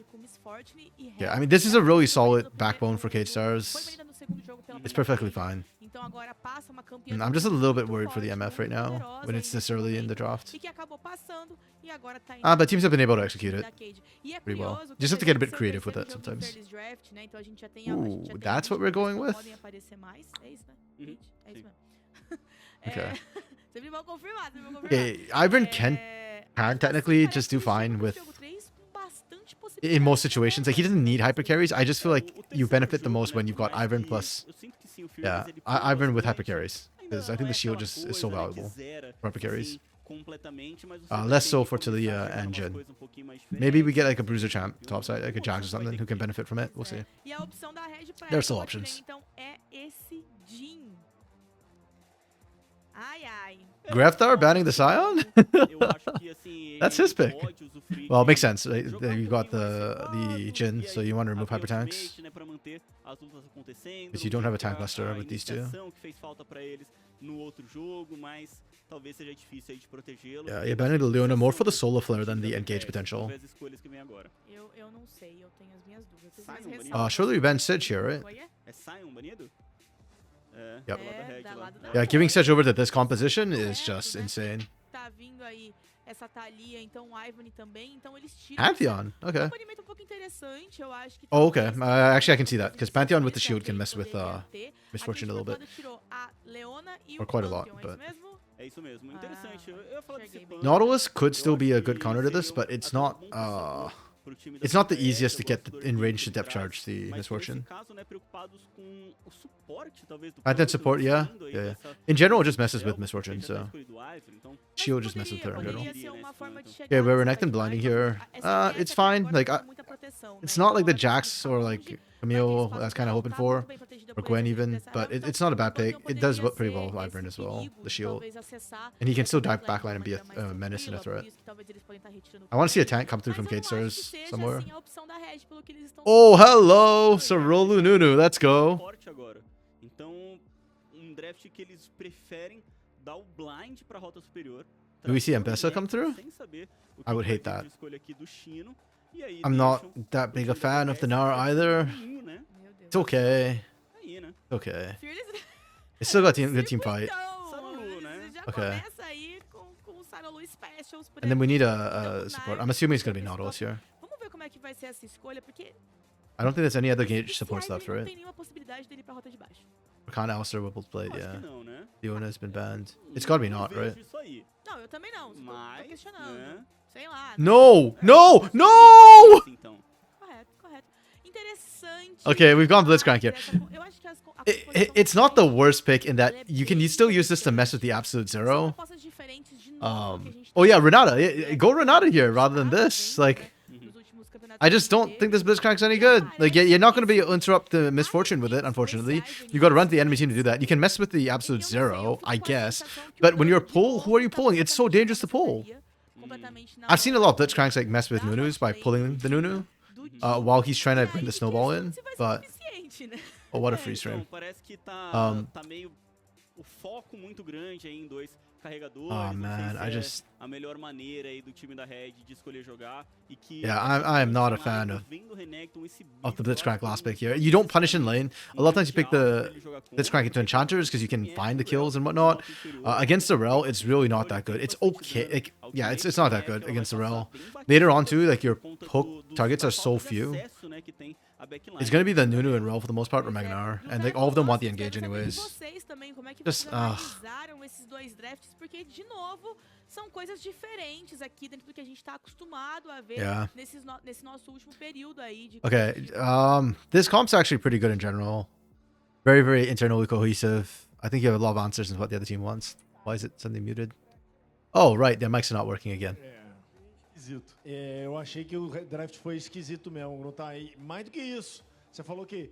Yeah, I mean this is a really solid backbone for Cage Stars. It's perfectly fine. And I'm just a little bit worried for the MF right now when it's this early in the draft. But teams have been able to execute it pretty well. You just have to get a bit creative with it sometimes. Ooh, that's what we're going with? Okay. Okay, Ivern can technically just do fine with in most situations. Like he doesn't need hyper carries. I just feel like you benefit the most when you've got Ivern plus Ivern with hyper carries. Because I think the shield just is so valuable for hyper carries. Less so for Talia and Jhin. Maybe we get like a bruiser champ topside, like a Jax or something who can benefit from it. We'll see. There are still options. Grafthar banning the Scion? That's his pick. Well, it makes sense. Right? You got the Jhin, so you want to remove hyper tanks. Because you don't have a tank cluster with these two. Yeah, you're banning the Leona more for the solo flare than the engage potential. Surely we ban Sedge here, right? Yep. Yeah, giving Sedge over to this composition is just insane. Pantheon, okay. Oh, okay. Actually, I can see that because Pantheon with the shield can mess with Misfortune a little bit, or quite a lot. But Nautilus could still be a good counter to this, but it's not. It's not the easiest to get in range to depth charge the Misfortune. Pantheon support, yeah. In general, it just messes with Misfortune, so shield just messes with her in general. Okay, we're Renekton blinding here. It's fine. Like, it's not like the Jax or like Camille I was kind of hoping for, or Gwen even, but it's not a bad pick. It does pretty well with Ivern as well, the shield. And he can still dive backline and be a menace and a threat. I want to see a tank come through from Cade Stars somewhere. Oh, hello! Sarolu Nunu, let's go. Do we see Mbessa come through? I would hate that. I'm not that big a fan of the Nara either. It's okay. It's okay. It's still got good team fight. Okay. And then we need a support. I'm assuming it's going to be Nautilus here. I don't think there's any other gauge supports left, right? Rakan, Alistair, Whipple's Blade, yeah. Leona has been banned. It's got to be not, right? No! No! No! Okay, we've gone Blitzcrank here. It's not the worst pick in that you can still use this to mess with the absolute zero. Oh yeah, Renata. Go Renata here rather than this. Like, I just don't think this Blitzcrank's any good. Like, you're not going to be able to interrupt the Misfortune with it, unfortunately. You got to run to the enemy team to do that. You can mess with the absolute zero, I guess. But when you're pull, who are you pulling? It's so dangerous to pull. I've seen a lot of Blitzcranks like mess with Nunus by pulling the Nunu while he's trying to bring the snowball in. But oh, what a freeze frame. o foco muito grande aí em 2 carregadores. Oh, não man, sei I se é a melhor maneira aí do time da Red de escolher jogar e que Yeah, I'm not a fan vendo o Renekton, esse of the blitz, eu acho Blitzcrank que last é um pick here. You don't punish in lane. A lot of times you pick mundial pra the ele jogar contra, Blitzcrank into porque enchanters because you can quem é find the cruel, kills and whatnot. nota inferior, Against the Rel, it's really not that good. It's okay. Like, yeah, it's not that good against the Rel. Later on too, like your hook targets are so few. It's gonna be the Nunu and Rel for the most part, or Magnar, and like all of them want the engage anyways. Vocês também, como é que Just, vocês analisaram esses 2 drafts? Porque, de novo, são coisas diferentes aqui dentro do que a gente tá acostumado a ver Yeah. nesse nosso último período aí de Okay, competitivo. this comp's actually pretty good in general. Very, very internally cohesive. I think you have a lot of answers in what the other team wants. Why is it suddenly muted? Oh, right, their mics are not working again. Esquisito. Eu achei que o draft foi esquisito mesmo, não tá aí. Mais do que isso, você falou que,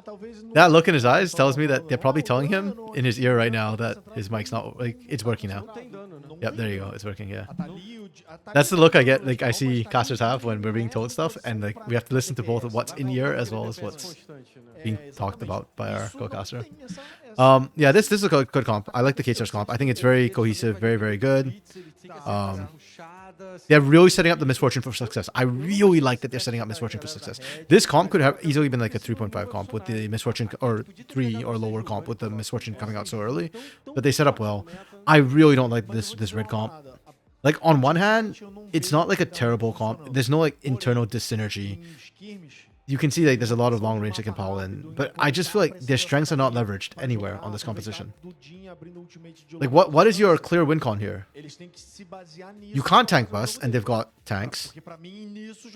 talvez... That look in his eyes tells me that they're probably telling him in his ear right now that his mic's not, like, it's working now. Não tem dano, né? Yep, there you go, it's working, yeah. That's That's the look I get, like, I see casters have when we're being told stuff, and, like, we have to listen to both of what's in ear as well as what's Constante, né? being talked about by our Isso não co-caster. tem essa- Yeah, this is a good comp. I like the K-Stars comp. I think it's very cohesive, very, very good. They're really setting up the Misfortune for success. I really like that they're setting up Misfortune for success. This comp could have easily been like a 3.5 comp with the Misfortune, or 3 or lower comp with the Misfortune coming out so early. But they set up well. I really don't like this red comp. Like, on one hand, it's not like a terrible comp. There's no like internal dyssynergy. You can see like there's a lot of long range that can pile in, but I just feel like their strengths are not leveraged anywhere on this composition. Like, what is your clear win con here? You can't tank bust, and they've got tanks.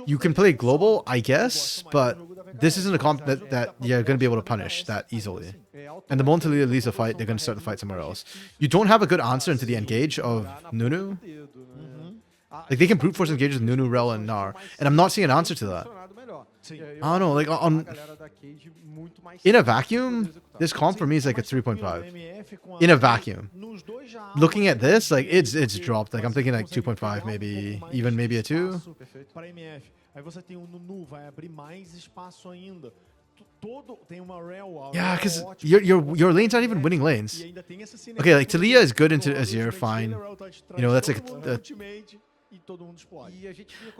You can play global, I guess, but this isn't a comp that you're going to be able to punish that easily. And the moment Talia leaves the fight, they're going to start the fight somewhere else. You don't have a good answer into the engage of Nunu. Like, they can brute force engage with Nunu, Rel, and Nar, and I'm not seeing an answer to that. I don't know, like, in a vacuum, this comp for me is like a 3.5. In a vacuum. Looking at this, like, it's dropped. Like, I'm thinking like 2.5, maybe, even maybe a 2. Para MF. Aí você tem o Nunu, vai abrir mais espaço ainda. Tem uma Rel, Yeah, because your lanes aren't even winning lanes. Okay, like, Talia is good into Azir, fine. You know, that's like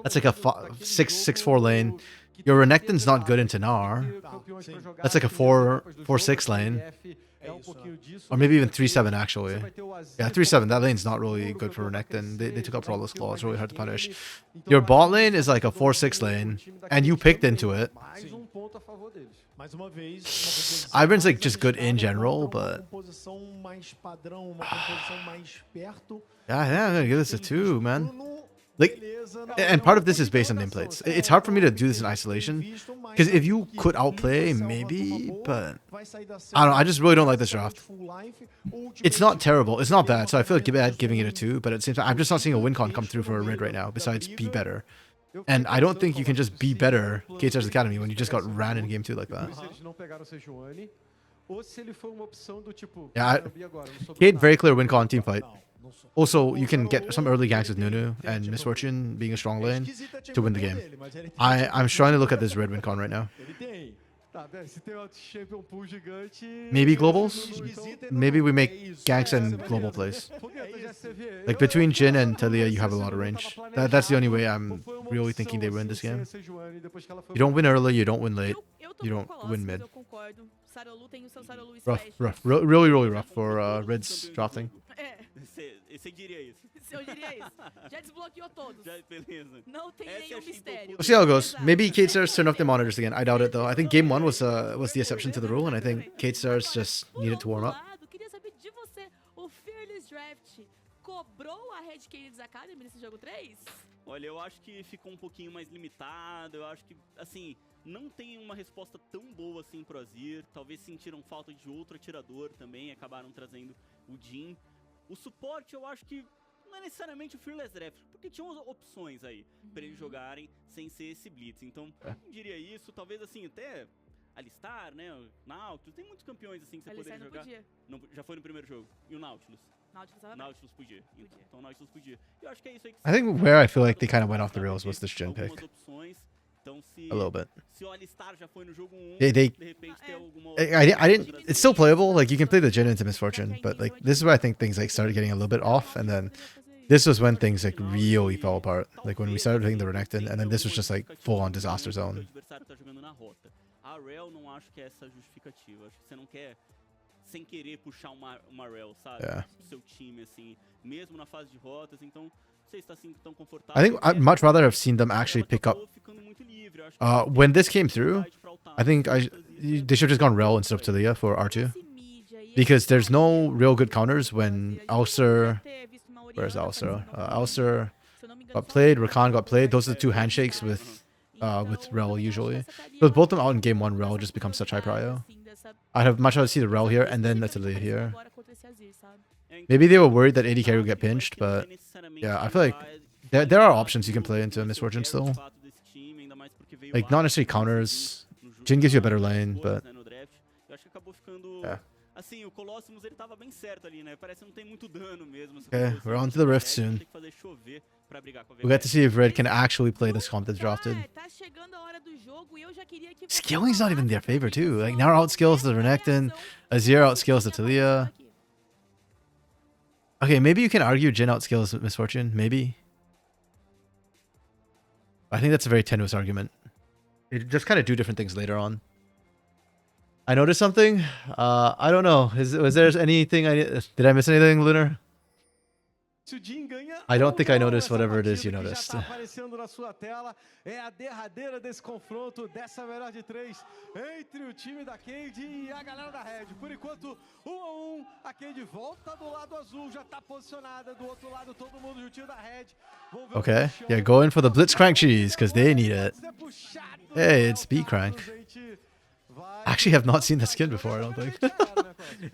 that's like a 6-4 lane. Your Renekton's not good into Gnar. That's like a 4-6 lane. Or maybe even 3-7 actually. Yeah, 3-7. That lane's not really good for Renekton. They took out Prowler's Claw. It's really hard to punish. Your bot lane is like a 4-6 lane, and you picked into it. Ivern's like just good in general, but yeah, I'm gonna give this a 2, man. Like, and part of this is based on nameplates. It's hard for me to do this in isolation, because if you could outplay, maybe, but I don't know. I just really don't like this draft. It's not terrible. It's not bad. So I feel like bad giving it a 2, but at the same time, I'm just not seeing a win con come through for a red right now. Besides, be better. And I don't think you can just be better K-Stars Academy when you just got ran in game 2 like that. Yeah, Kate, very clear win con team fight. Also, you can get some early ganks with Nunu and Misfortune being a strong lane to win the game. I'm trying to look at this red win con right now. Maybe globals? Maybe we make ganks and global plays. Like, between Jhin and Talia, you have a lot of range. That's the only way I'm really thinking they win this game. You don't win early, you don't win late, you don't win mid. Rough. Really, really rough for Red's drafting. Você diria isso. Eu diria isso. Já desbloqueou todos. Beleza. Não tem nenhum mistério. We'll see how it goes. Maybe Kate Stars turn off their monitors again. I doubt it though. I think game 1 was the exception to the rule, and I think Kate Stars just needed to warm up. Queria saber de você, o Fearless Draft cobrou a Red Canids Academy nesse jogo 3? Olha, eu acho que ficou um pouquinho mais limitado. Eu acho que, assim, não tem uma resposta tão boa assim pro Azir. Talvez sentiram falta de outro atirador também, acabaram trazendo o Jhin. O suporte, eu acho que não é necessariamente o Fearless Draft, porque tinham opções aí pra eles jogarem sem ser esse Blitz. Então, eu diria isso, talvez assim, até Alistar, né, o Nautilus, tem muitos campeões assim que você poderia jogar. Não, já foi no primeiro jogo. E o Nautilus? Nautilus podia. Então, Nautilus podia. Eu acho que é isso aí que I think where I feel like they kind of went off the rails was this Jhin pick. Então, se A little bit. se o Alistar já foi no jogo 1, They- de repente ter alguma outra I didn't. It's still playable. Like you can play the Jin into Misfortune, but like this is where I think things like started getting a little bit off, and then this was when things like really fell apart. Like when we started playing the Renekton, and then this was just like full on disaster que o zone. adversário tá jogando na rota. A Rel não acho que é essa justificativa. Acho que você não quer sem querer puxar uma Rel, sabe? Yeah. Pro seu time assim, mesmo na fase de rotas, então não sei se tá assim tão confortável. I think I'd much rather have seen them actually pick up. When this came through, I think they should have just gone Rel instead of Talia for R2, because there's no real good counters when Alcer. Where's Alcer? Alcer got played. Rakan got played. Those are the two handshakes with Rel usually. But both of them out in game 1, Rel just becomes such high prio. I'd have much rather see the Rel here and then the Talia here. Maybe they were worried that AD carry would get pinched, but yeah, I feel like there are options you can play into Misfortune still. Like not necessarily counters. Jin gives you a better lane, but yeah. Assim, o Colossus ele tava bem certo ali, né? Parece que não tem muito dano mesmo. Okay, we're on to the Rift soon. We'll get to see if Red can actually play this comp that's drafted. Skilling's not even in their favor too. Like now outskills the Renekton, Azir outskills the Talia. Okay, maybe you can argue Jin outskills Misfortune, maybe. I think that's a very tenuous argument. They just kind of do different things later on. I noticed something. I don't know. Was there anything did I miss anything, Lunar? I don't think I noticed whatever it is you noticed. Está aparecendo na sua tela é a derradeira desse confronto, dessa melhor de 3 entre o time da Cade e a galera da Red. Por enquanto, 1-1, a Cade volta do lado azul, já está posicionada do outro lado, todo mundo juntinho da Red. Okay, yeah, go in for the Blitzcrank cheese because they need it. Hey, it's B-Crank. I actually have not seen that skin before, I don't think.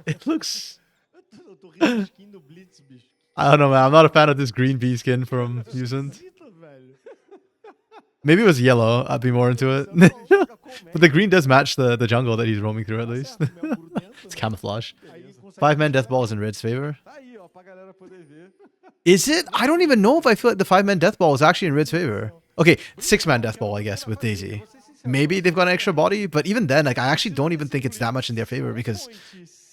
It looks... I don't know, man. I'm not a fan of this green bee skin from Usant. Maybe it was yellow. I'd be more into it. But the green does match the jungle that he's roaming through, at least. It's camouflage. 5-man death ball is in Red's favor. Is it? I don't even know if I feel like the 5-man death ball is actually in Red's favor. Okay, 6-man death ball, I guess, with Daisy. Maybe they've got an extra body, but even then, like I actually don't even think it's that much in their favor because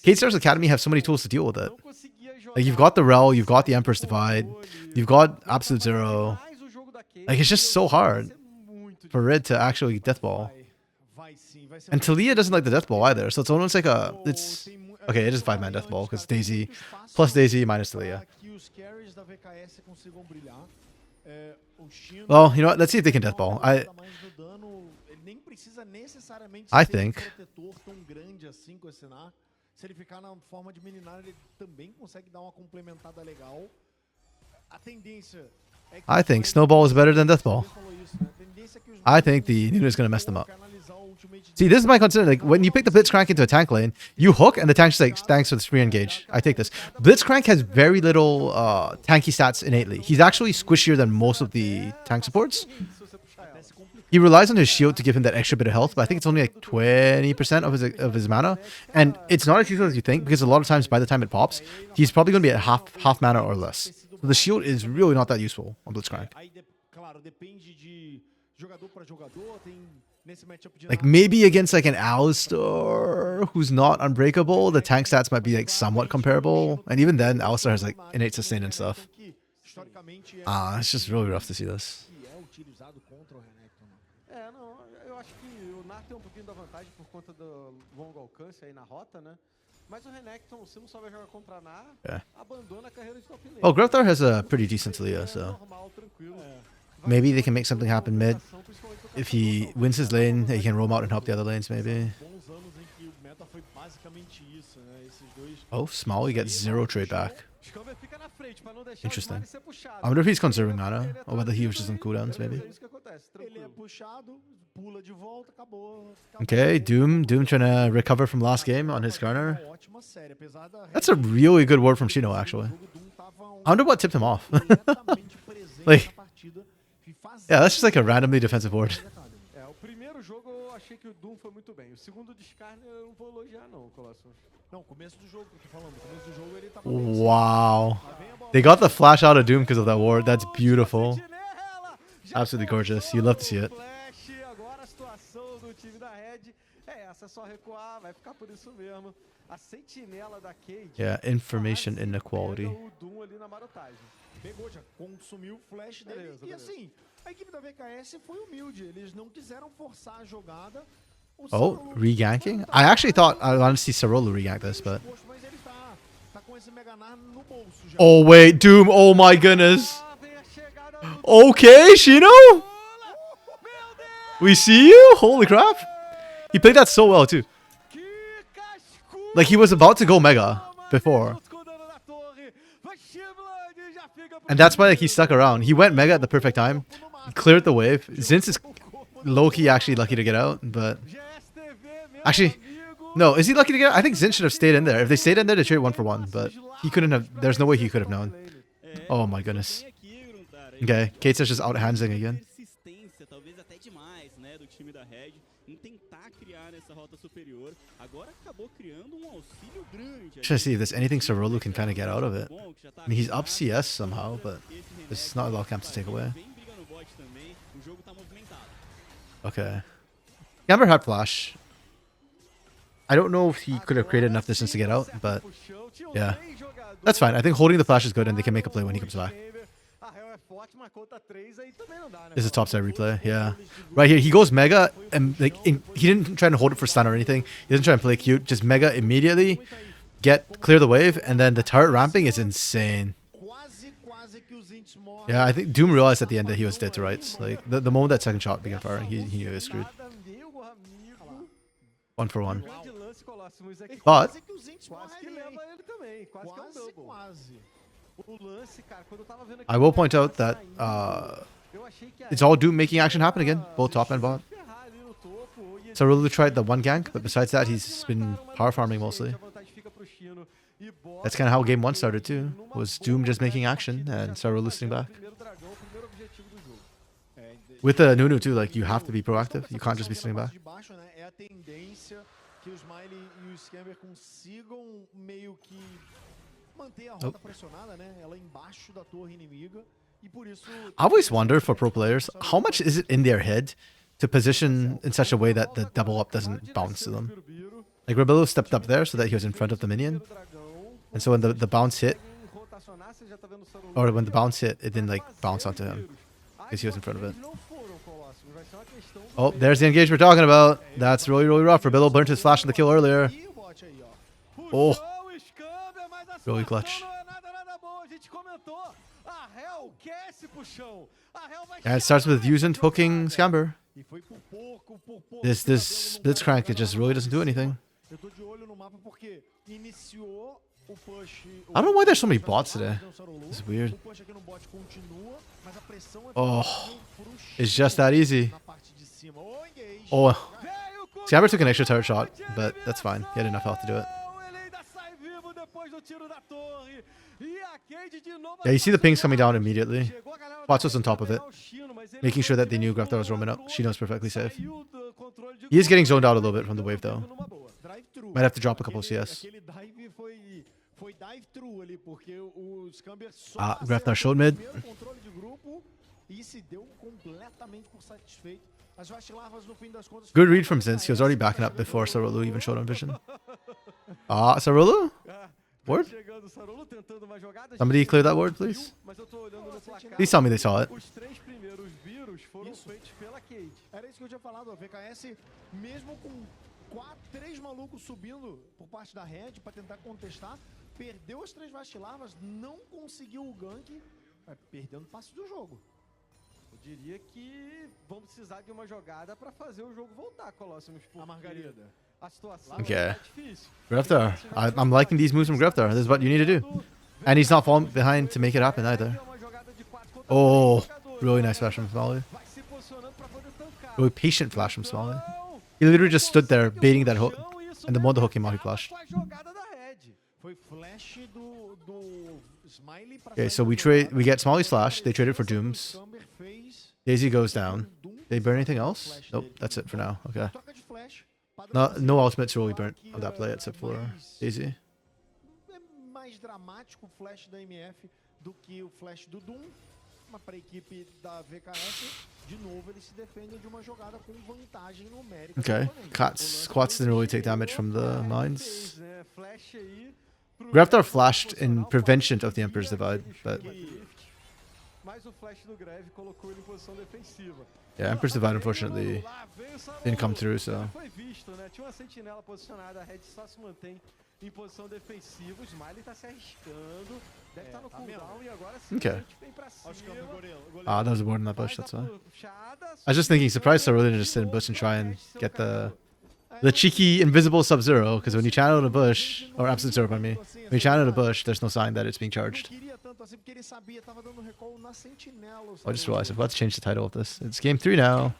K-Star's Academy have so many tools to deal with it. Like you've got the Rel, you've got the Emperor's Divide, you've got Absolute Zero. Like it's just so hard for Red to actually death ball. And Talia doesn't like the death ball either, so it's almost like it's okay. It is 5-man death ball because Daisy plus Daisy minus Talia. Well, you know what? Let's see if they can death ball. I think. Se ele ficar na forma de meninar, ele também consegue dar uma complementada legal. A tendência é que I think Snowball is better than Death Ball. I think the Nunu is going to mess them up. See, this is my concern. Like, when you pick the Blitzcrank into a tank lane, you hook and the tank's like, thanks for the spree engage. I take this. Blitzcrank has very little tanky stats innately. He's actually squishier than most of the tank supports. He relies on his shield to give him that extra bit of health, but I think it's only like 20% of his mana. And it's not as useful as you think, because a lot of times by the time it pops, he's probably going to be at half mana or less. So the shield is really not that useful on Blitzcrank. Like maybe against like an Alistar who's not unbreakable, the tank stats might be like somewhat comparable. And even then, Alistar has like innate sustain and stuff. It's just really rough to see this. Não, eu acho que o Nar tem pouquinho da vantagem por conta do longo alcance aí na rota, né? Mas o Renekton, se não souber jogar contra a Nar, abandona a carreira de top lane. Oh, Growthar has a pretty decent Talia, so maybe they can make something happen mid. If he wins his lane, he can roam out and help the other lanes, maybe. Oh, Smalley gets 0 trade back. Interesting. I wonder if he's conserving mana, or whether he was just on cooldowns, maybe. Okay, Doom trying to recover from last game on his Garner. That's a really good word from Shino, actually. I wonder what tipped him off. Like, yeah, that's just like a randomly defensive word. O primeiro jogo eu achei que o Doom foi muito bem. O segundo descarne eu não vou elogiar não, Colossus. Não, começo do jogo, tô falando. Começo do jogo ele tava Wow. They got the flash out of Doom because of that ward. That's beautiful. Absolutely gorgeous. You love to see it. Essa é só recuar, vai ficar por isso mesmo. A sentinela da Cade. Yeah, information quase inequality. pega o Doom ali na marotagem. Pegou, já consumiu o flash dele. Beleza, E beleza. assim, a equipe da VKS foi humilde. Eles não quiseram forçar a jogada. O Oh, Sarolo- reganking? I actually thought I wanted to see Sarolo regank this, but... Mas ele tá com esse Meganar no bolso já. Oh, wait, Doom, oh my goodness. Ah, vem a chegada do Okay, Shino? We see you? Holy crap. He played that so well, too. Que cascudo! Like, he was about to go Mega before. Junto com o dano da torre. Vai Shivland, já fica pro And that's why, like, he stuck around. He went Mega at the perfect time. He cleared the wave. Zinz is low-key actually lucky to get out, but... GSTV, meu Actually, amigo. no, is he lucky to get out? I think Zinz should have stayed in there. If they stayed in there, they trade 1-for-1, but he couldn't have... There's no way he could have known. Oh my goodness. Okay, Kate's just out-handsing again. Persistência, talvez até demais, né, do time da Red em tentar criar essa rota superior. Agora acabou criando auxílio grande. Trying to see if there's anything Sarolo can kind of get out of it. I mean, he's up CS somehow, but there's not a lot of camps to take away. Vem briga no bot também. O jogo tá movimentado. Okay. Gamber had flash. I don't know if he could have created enough distance to get out, but yeah. That's fine. I think holding the flash is good and they can make a play when he comes back. This is a topside replay, yeah. Right here, he goes Mega, and like he didn't try to hold it for stun or anything. He doesn't try and play cute. Just Mega immediately, clear the wave, and then the turret ramping is insane. Quase que o Zinch morre. Yeah, I think Doom realized at the end that he was dead to rights. Like the moment that second shot began firing, he knew he was screwed. 1-for-1. But Quase que o Zinch morre Quase que ali, leva hein? ele também. Quase que é um double. Quase. O lance, cara, quando eu tava vendo I will point out that eu achei que it's all Doom making action happen again, both top and bot. ferrar ali no topo. E Sarulu tried the one gank, but besides that, he's been power farming mostly. a vantagem fica pro Chino. E bota That's kind of how game 1 started too, was Doom just making action and Sarulu sitting back. primeiro dragão, o primeiro objetivo do jogo. With the Nunu too, like you have to be proactive, you can't just be sitting back. De baixo, né? É a tendência que o Smiley e o Scamber consigam meio que manter a rota pressionada, né? Ela embaixo da torre inimiga. E por isso. I always wonder for pro players, how much is it in their head to position in such a way that the double up doesn't bounce to them? Birubiru, Like Rebello stepped up there so that he was in front of the minion, dragão. and so when the bounce hit, Em rotacionar, você já tá vendo o Sarulu. or when the bounce hit, it didn't like bounce onto him because he was in front of it. Não foram, Colossus. Vai ser uma questão do Oh, there's the engage we're talking about. That's really, really rough. Rebello burnt his flash in the kill earlier. E o bot aí, ó. Oh. Puxou o Scamber, mas a Really situação clutch. não é nada boa. A gente comentou. A Hell quer esse puxão. A Hell vai And it starts with Usant hooking Scamber. E foi por pouco, por pouco. This Blitzcrank, it just really doesn't do anything. Eu tô de olho no mapa porque iniciou o push. I don't know why there's so many bots today. This is weird. O push aqui no bot continua, mas a pressão é Oh, pro it's just that easy. na parte de cima. O engage. Oh, Veio com Scamber took an extra turret shot, but that's fine. He had enough health to do it. Ele ainda sai vivo depois do tiro da torre. E a Cade de novo. Yeah, you see the pings coming down immediately. Chegou a galera Potts da was on top of it, pegar o Chino, mas ele making sure that they knew conseguiu Graftar was roaming up. She knows perfectly safe. saiu do controle de He is getting grupo. zoned out a little bit from the wave though. Numa boa. Drive-thru. Might have to drop a couple of CS. Aquele dive foi dive-thru ali, porque o Scamber só Ah, acertou Graftar o showed mid. primeiro controle de grupo e se deu completamente por satisfeito. As Vastilavas, no fim das contas, Good read from Zinz. He was already backing up before Sarulu even showed on vision. Ah, Sarulu? Ah, Ward? chegando o Sarulu, tentando uma jogada. Somebody clear that ward, please. Mas eu tô olhando no placar. Please tell me they saw it. Os três primeiros vírus foram feitos pela Cade. Era isso que eu tinha falado, a VKS, mesmo com 3 malucos subindo por parte da Red pra tentar contestar, perdeu as 3 Vastilavas, não conseguiu o gank, perdendo passe do jogo. Eu diria que vamos precisar de uma jogada pra fazer o jogo voltar, Colossus. A Margarida. A situação Okay. é difícil. Graftar. I'm liking these moves from Graftar. This is what you need to do. And he's not falling behind to make it happen either. É uma jogada de 4 contra Oh, 2 jogadores. really nice flash from Smalley. Vai se posicionando pra poder tancar. Really patient flash from Smalley. Não, He literally just stood there baiting that hook. chão, isso And the moment the hook came out, he acaba flashed. com a jogada da Red. Foi flash do Smiley pra Okay, sair so da we jogada. get Smalley's flash. They trade it for Doom's. Scamber fez Daisy goes down. Doom, They burn anything else? flash Nope, dele. that's it for now. Okay. Troca de flash. No ultimates really burnt on that play except for Daisy. É mais dramático o flash da MF do que o flash do Doom. Mas para a equipe da VKS, de novo, eles se defendem de uma jogada com vantagem numérica. Okay. Quats didn't really take damage from the mines. Fez, né? Flash aí pro Graftar flashed in prevention of the Emperor's Divide, but mas o flash do Greve colocou ele em posição defensiva. yeah, Emperor's Divide unfortunately Lá vem o Samu. didn't come through, so. Foi visto, né? Tinha uma sentinela posicionada, a Red só se mantém em posição defensiva. O Smiley tá se arriscando, deve estar no cooldown e agora sim Okay. a gente vem pra cima. Ah, that was a ward in that bush, that's why. Puxada, I was just thinking, surprised Sir really didn't just sit in bush and try and get the cheeky invisible Sub-Zero, because when you channel in a bush, or Absolute Zero, pardon me, when you channel in a bush, there's no sign that it's being charged. I just realized I've got to change the title of this. It's game 3 now.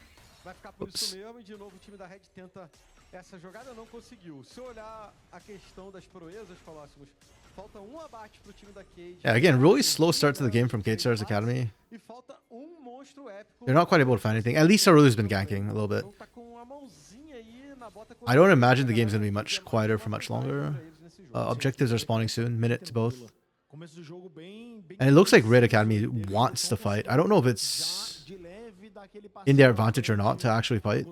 vai ficar por isso mesmo e de novo o time da Red tenta essa jogada, não conseguiu. Se olhar a questão das proezas, Colossus, falta um abate pro time da Cade. Yeah, again, really slow start to the game from Stars Academy. E falta monstro épico. They're not quite able to find anything. At least Saruli's been ganking a little bit. Tá com a mãozinha aí na bota. I don't imagine the game's going to be much quieter for much longer. Objectives are spawning soon, minute to both. And it looks like Red Academy wants to fight. I don't know if it's in their advantage or not to actually fight.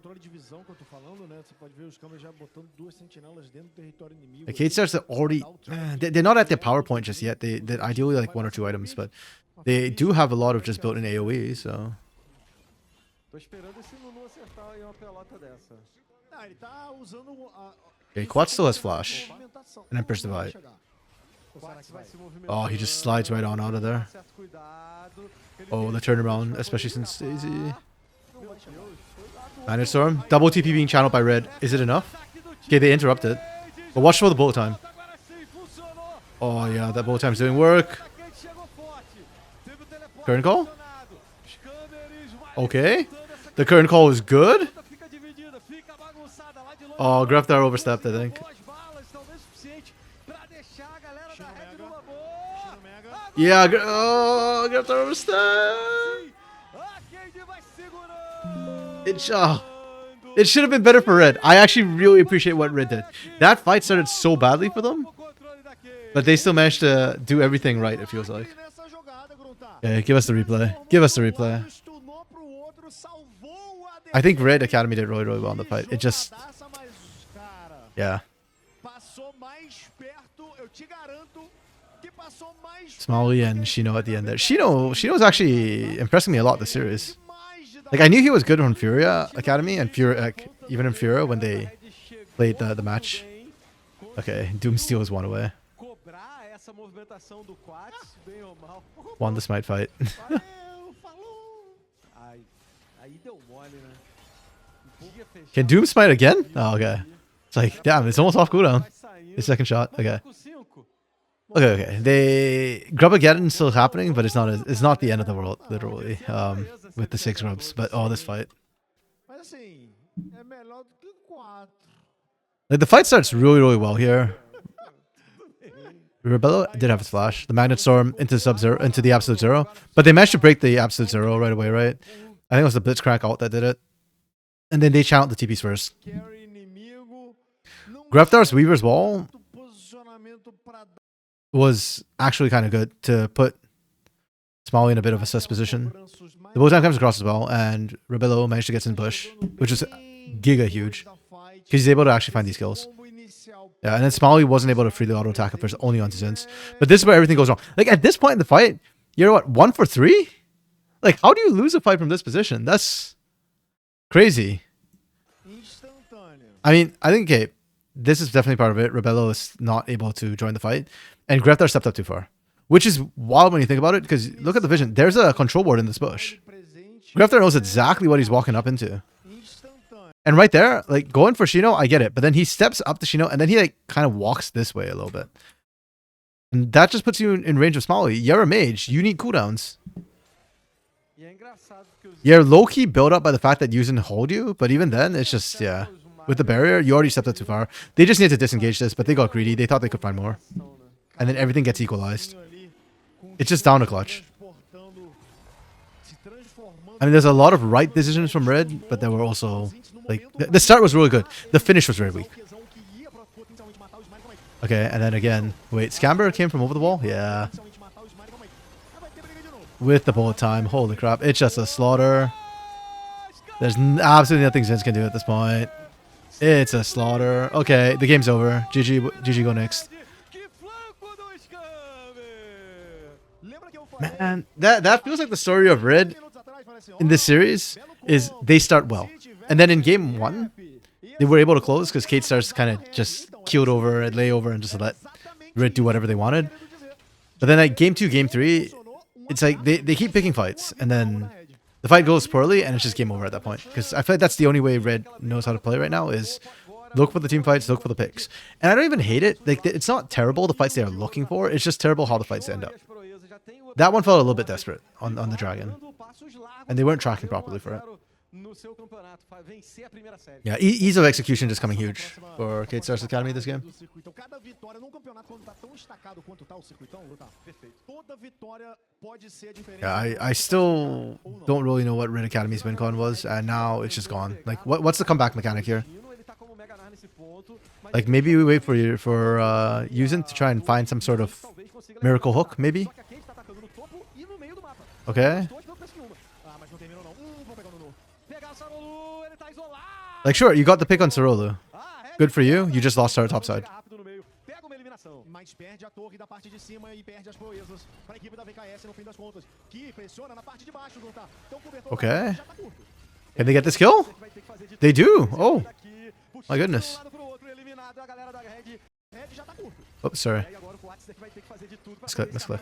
The Stars are already... they're not at their power point just yet. They're ideally like 1 or 2 items, but they do have a lot of just built-in AoE, so... Tô esperando esse Nunu acertar aí uma pelota dessa. Okay, Quad still has Flash. And Emperor's Divide. Oh, he just slides right on out of there. Oh, the turnaround, especially since Daisy. Manage Storm. Double TP being channeled by Red. Is it enough? Okay, they interrupted. But watch for the bullet time. Oh yeah, that bullet time's doing work. Current call? Okay. The current call is good. Oh, Graftar overstepped, I think. Yeah, Graftar overstepped. It should have been better for Red. I actually really appreciate what Red did. That fight started so badly for them, but they still managed to do everything right, it feels like. Yeah, give us the replay. Give us the replay. I think Red Academy did really, really well in the fight. It just... Yeah. Smalley and Shino at the end there. Shino's actually impressing me a lot this series. Like, I knew he was good on Furia Academy and Furia, even in Furia when they played the match. Okay, Doomsteel is one away. Won the Smite fight. Can Doom Smite again? Oh, okay. It's like, damn, it's almost off cooldown. His second shot. Okay. Okay. They Grubageddon still happening, but it's not the end of the world, literally. With the 6 grubs. But oh, this fight. Like, the fight starts really, really well here. Rebello did have his flash. The Magnet Storm into Sub-Zero, into the Absolute Zero. But they managed to break the Absolute Zero right away, right? I think it was the Blitzcrank ult that did it. And then they channeled the TPs first. Graftar's Weaver's Wall was actually kind of good to put Smalley in a bit of a sus position. The bow time comes across as well, and Rebello managed to get in bush, which is giga huge. Because he's able to actually find these kills. Yeah, and then Smalley wasn't able to free the auto attack at first, only on Zins. But this is where everything goes wrong. Like, at this point in the fight, you're what, 1 for 3? Like, how do you lose a fight from this position? That's crazy. I mean, I think, okay, this is definitely part of it. Rebello is not able to join the fight. And Graftar stepped up too far. Which is wild when you think about it, because look at the vision. There's a control board in this bush. Graftar knows exactly what he's walking up into. And right there, like, going for Shino, I get it. But then he steps up to Shino, and then he, like, kind of walks this way a little bit. And that just puts you in range of Smalley. You're a mage. You need cooldowns. You're low-key built up by the fact that Yuzen hold you, but even then, it's just, yeah. With the barrier, you already stepped up too far. They just need to disengage this, but they got greedy. They thought they could find more. And then everything gets equalized. It's just down to clutch. I mean, there's a lot of right decisions from Red, but there were also, like, the start was really good. The finish was very weak. Okay, and then again, wait, Scamber came from over the wall? Yeah. with the bullet time. Holy crap. It's just a slaughter. There's absolutely nothing Zinz can do at this point. It's a slaughter. Okay, the game's over. GG, GG go next. Man, that feels like the story of Red in this series is they start well. And then in game 1, they were able to close because Kate Stars kind of just keeled over and lay over and just let Red do whatever they wanted. But then like game 2, game 3, it's like they keep picking fights and then the fight goes poorly and it's just game over at that point. Because I feel like that's the only way Red knows how to play right now is look for the team fights, look for the picks. And I don't even hate it. Like it's not terrible, the fights they are looking for. It's just terrible how the fights end up. That one felt a little bit desperate on the Dragon. And they weren't tracking properly for it. Yeah, ease of execution just coming huge for Kate Stars Academy this game. Yeah, I still don't really know what Red Academy's win con was, and now it's just gone. Like, what's the comeback mechanic here? Like, maybe we wait for Yuzin to try and find some sort of miracle hook, maybe? Okay. Like, sure, you got the pick on Sorolu. Good for you. You just lost our top side. Okay. Can they get this kill? They do. Oh. My goodness. Oh, sorry. Misclick.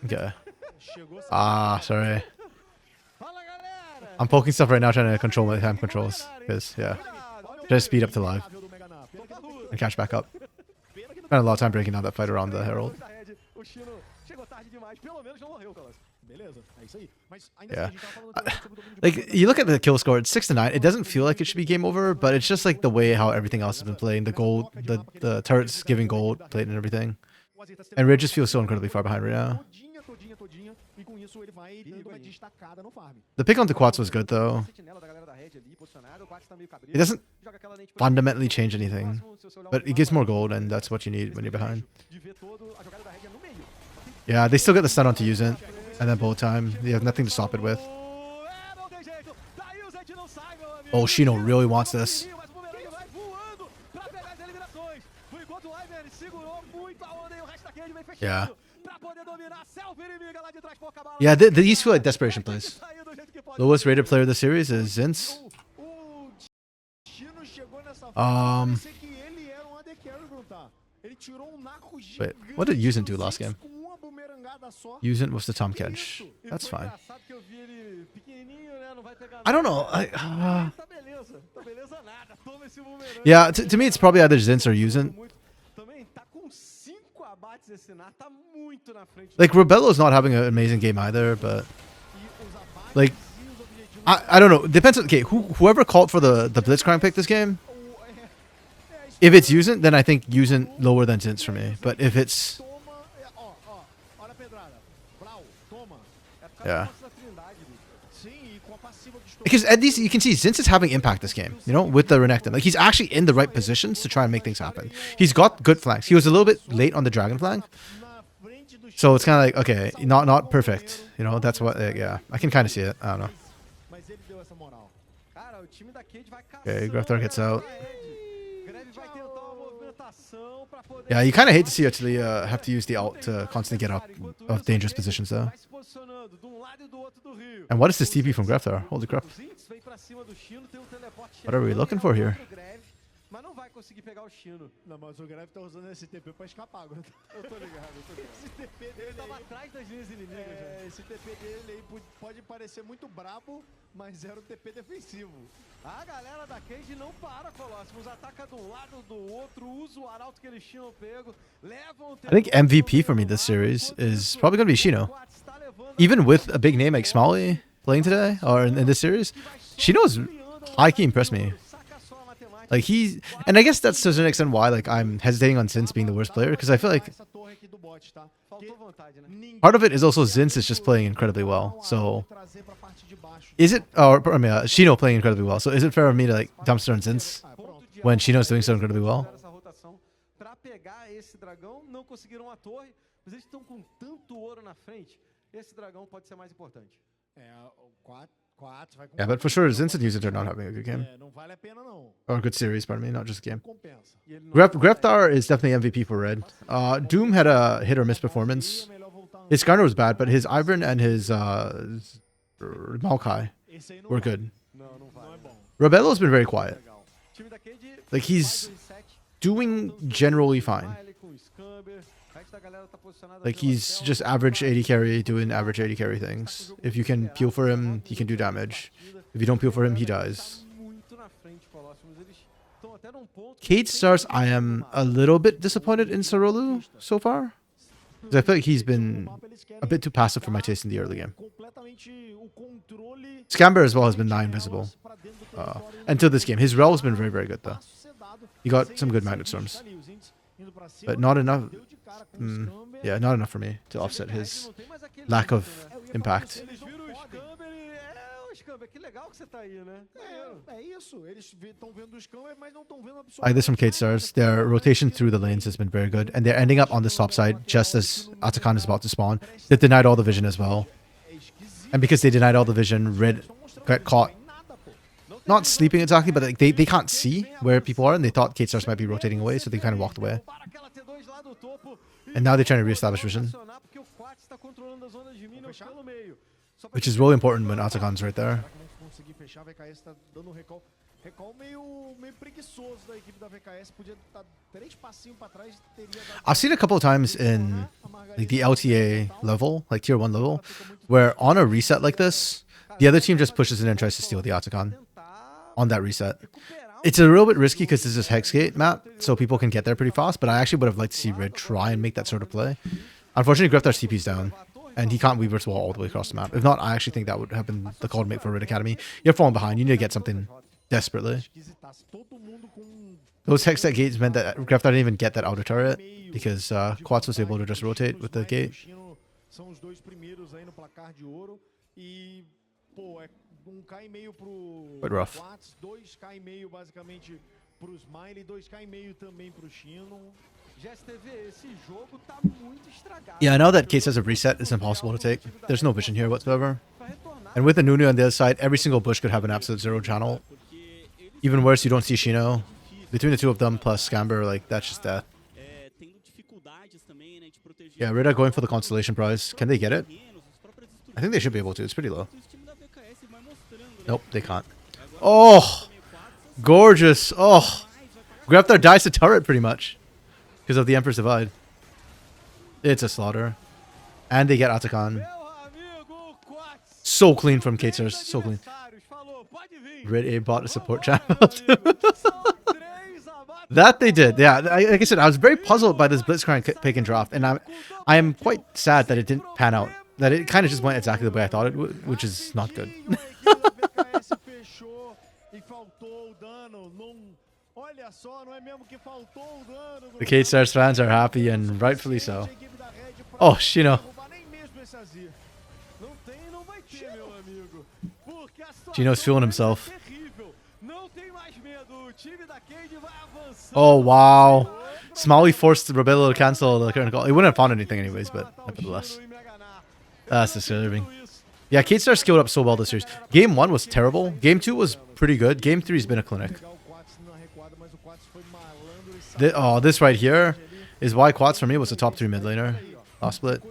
Okay. Ah, sorry. I'm poking stuff right now trying to control my time controls. Because, yeah. Try to speed up to live. And catch back up. Spent a lot of time breaking down that fight around the Herald. Yeah. Like, you look at the kill score, it's 6-9. It doesn't feel like it should be game over, but it's just like the way how everything else has been playing. The gold, the turrets giving gold plate and everything. And Red just feels so incredibly far behind right now. The pick on the quads was good though. It doesn't fundamentally change anything, but it gives more gold, and that's what you need when you're behind. Yeah, they still get the stun on to use it, and then bullet time. They have nothing to stop it with. Oh, Shino really wants this. Yeah. Yeah, these feel like desperation plays. Lowest rated player of the series is Zinz. Wait, what did Yuzin do last game? Yuzin was the Tom Kench. That's fine. I don't know. Yeah, to me it's probably either Zinz or Yuzin. Like, Rebello's not having an amazing game either, but like, I don't know. Depends on, okay, whoever called for the Blitzcrank pick this game, if it's Yuzin, then I think Yuzin lower than Zinz for me. But if it's, yeah, because at least you can see Zinz is having impact this game, you know, with the Renekton. Like, he's actually in the right positions to try and make things happen. He's got good flanks. He was a little bit late on the Dragon flank, so it's kind of like, okay, not perfect, you know. That's what, yeah, I can kind of see it. I don't know. Okay, Graftar gets out. Yeah, you kind of hate to see actually have to use the ult to constantly get out of dangerous positions though. And what is this TP from Graftar? Holy crap. What are we looking for here? Mas não vai conseguir pegar o Chino. Não, mas o Greve tá usando esse TP pra escapar agora. Eu tô ligado. Esse TP dele tava atrás das linhas inimigas. É, esse TP dele aí pode parecer muito brabo, mas era um TP defensivo. A galera da Cage não para, Colossus. Ataca de um lado, do outro, usa o arauto que eles tinham pego, levam o TP. I think MVP for me this series is probably going to be Shino. Even with a big name like Smalley playing today, or in this series, Shino's high-key impressed me. Like, and I guess that's to an extent why, like, I'm hesitating on Zinz being the worst player, because I feel like part of it is also Zinz is just playing incredibly well. So is it, or I mean, Shino playing incredibly well. So is it fair of me to like dumpster on Zinz when Shino's doing so incredibly well? pegar esse dragão, não conseguiram a torre, mas eles estão com tanto ouro na frente, esse dragão pode ser mais importante. O 4 vai com Yeah, but for sure, Zin's and Usage are not having a good game. não vale a pena não. Or a good series, pardon me, not just game. Compensa. E ele não Greftar is definitely MVP for Red. Doom had a hit or miss performance. His Skarner was bad, but his Ivern and his Maokai Esse aí não were vai. good. não vai. Não é bom. Rebello's been very quiet. Legal. O time da Cade Like, he's faz o reset, doing generally fine. Miley com o Scamber, o resto da galera tá posicionada Like, pela he's tela. just average AD carry, doing average AD carry things. If you can peel for him, he can do damage. If you don't peel for him, he dies. Tá muito na frente, Colossus, eles estão até num ponto que Cade Stars, I am a little bit disappointed in Sarolu so far. 'Cause I feel like he's been a bit too passive for my taste in the early game. Completamente o controle Scamber as well has been nigh invisible until this game. His Rel's been very, very good though. He got some good Magnet Storms, but not enough. Yeah, not enough for me to offset his não tem mais aquele lack of ritmo, né? impact. Eles viram o Scamber e o Scamber, que legal que você tá aí, né? É isso. Eles estão vendo os câmeras, mas não estão vendo I like this from Cade Stars. Their rotation through the lanes has been very good, and they're ending up on this top side just as Atakan is about to spawn. They've denied all the vision as well, and because they denied all the vision, Red got caught not sleeping exactly, but like they can't see where people are, and they thought Cade Stars might be rotating away, so they kind of walked away. Para aquela T2 lá do topo. And now they're trying to reestablish vision, Porque o Quats tá controlando a zona de minions pelo meio. Só pra which is really important when Atakan's right there. Será que não conseguir fechar? A VKS tá dando um recall. Recall meio preguiçoso da equipe da VKS. Podia estar 3 passinhos pra trás. Teria dado I've seen a couple of times in like the LTA level, like tier 1 level, where on a reset like this, the other team just pushes in and tries to steal the Atakan on that reset. It's a little bit risky because this is Hexgate map, so people can get there pretty fast, but I actually would have liked to see Red try and make that sort of play. Unfortunately, Greftar's TP's down, and he can't Weaver's Wall all the way across the map. If not, I actually think that would have been the call to make for Red Academy. You're falling behind, you need to get something desperately. esquisitaço. Todo mundo com Those Hexset gates meant that Greftar didn't even get that outer turret, because Quats was able to just rotate with the gate. São os dois primeiros aí no placar de ouro. E, pô, é 1K e meio pro Quite rough. Quats, 2K e meio basicamente pro Smiley, 2K e meio também pro Chino. GSTV, esse jogo tá muito estragado. Yeah, now that Case has a reset, it's impossible to take. There's no vision here whatsoever. Pra retornar, And with the Nunu on the other side, every single bush could have an absolute zero channel. Even worse, you don't see Shino. Between the two of them plus Scamber, like, that's just death. Tendo dificuldades também, né, de proteger. Yeah, Red are going for the Constellation prize. Can they get it? Menos, as próprias I think they should be able to. It's pretty low. estruturas do time da VKS vai mostrando, né? Nope, they can't. Oh! Gorgeous! Oh! Greftar dies to turret pretty much. Because of the Emperor's Divide. It's a slaughter. And they get Atakan. meu amigo Quats. So clean from Katers. So clean. Falou, pode vir. Red A bought a support channel. São 3 abates. That they did. Yeah, like I said, I was very puzzled by this Blitzcrank pick and drop. And I am quite sad that it didn't pan out. That it kind of just went exactly the way I thought it would, which is not good. A equipe da VKS fechou e faltou o dano. Olha só, não é mesmo que faltou o dano. The Cade Stars fans are happy, and rightfully so. Oh, Shino. Não tem, não vai ter, meu amigo. Porque a situação Gino's feeling himself. é terrível. Não tem mais medo. O time da Cade vai avançando. Oh, wow. Smalley forced Rebello to cancel the current call. He wouldn't have found anything anyways, but nevertheless. That's disturbing. Yeah, Cade Star skilled up so well this series. Game 1 was terrible. Game 2 was pretty good. Game 3 has been a clinic. This right here is why Quats for me was a top 3 mid laner last split.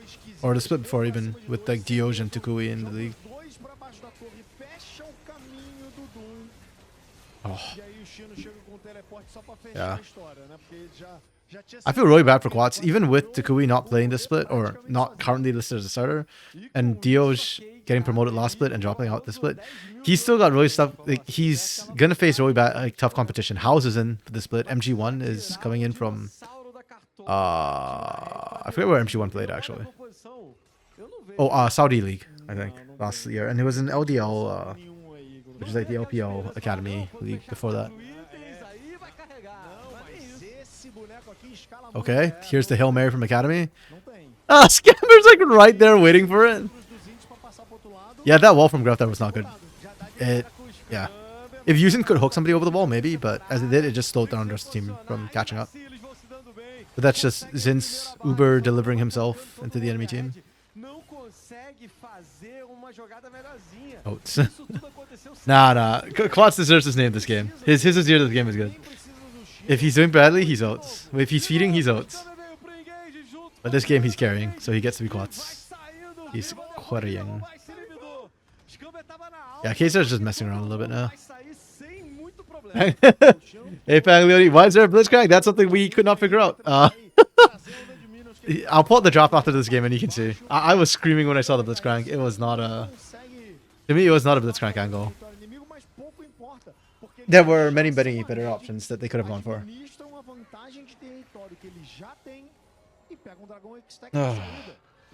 Or the split before even, with like Dioj and Tukui in the league. Oh. Yeah. I feel really bad for Quats, even with Tukui not playing this split, or not currently listed as a starter, and Dioj getting promoted last split and dropping out this split. He's still got really tough, like, he's gonna face really bad, like, tough competition. House is in for the split. MG1 is coming in from, I forget where MG1 played actually. Oh, Saudi League, I think, last year. And it was an LDL, which is like the LPL Academy League before that. Okay, here's the Hail Mary from Academy. Ah, Scammer's like right there waiting for it. Yeah, that wall from Greftar was not good. Yeah. If Yusin could hook somebody over the wall, maybe, but as it did, it just slowed down the rest of the team from catching up. But that's just Zin's Uber delivering himself into the enemy team. Não consegue fazer uma jogada melhorzinha. Oats. Isso tudo aconteceu sem Nah. Quats deserves his name this game. His year of the game is good. If he's doing badly, he's Oats. If he's feeding, he's Oats. But this game he's carrying, so he gets to be Quats. He's carrying. Yeah, Kaiser's just messing around a little bit now. Hey, Paglioni, why is there a Blitzcrank? That's something we could not figure out. I'll pull up the drop after this game and you can see. I was screaming when I saw the Blitzcrank. It was not a... To me, it was not a Blitzcrank angle. There were many better options that they could have gone for.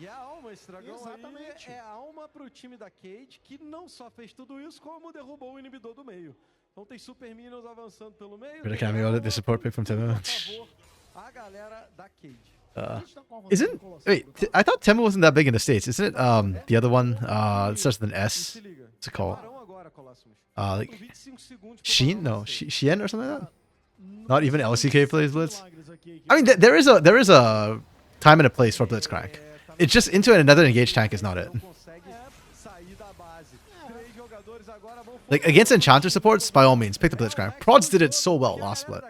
E a alma, esse dragão aí, é a alma pro time da Cade, que não só fez tudo isso, como derrubou o inibidor do meio. Então tem Super Minions avançando pelo meio. Really can't be the support pick from Temu. A galera da Cade. Wait, I thought Temu wasn't that big in the States. Isn't it the other one? It starts with an S. What's it called? Like Sheen? No, Shien or something like that? Not even LCK plays Blitz? I mean, there is a time and a place for Blitzcrank. It's just into another engaged tank is not it. Like, against Enchanter supports, by all means, pick the Blitzcrank. Prods did it so well last split.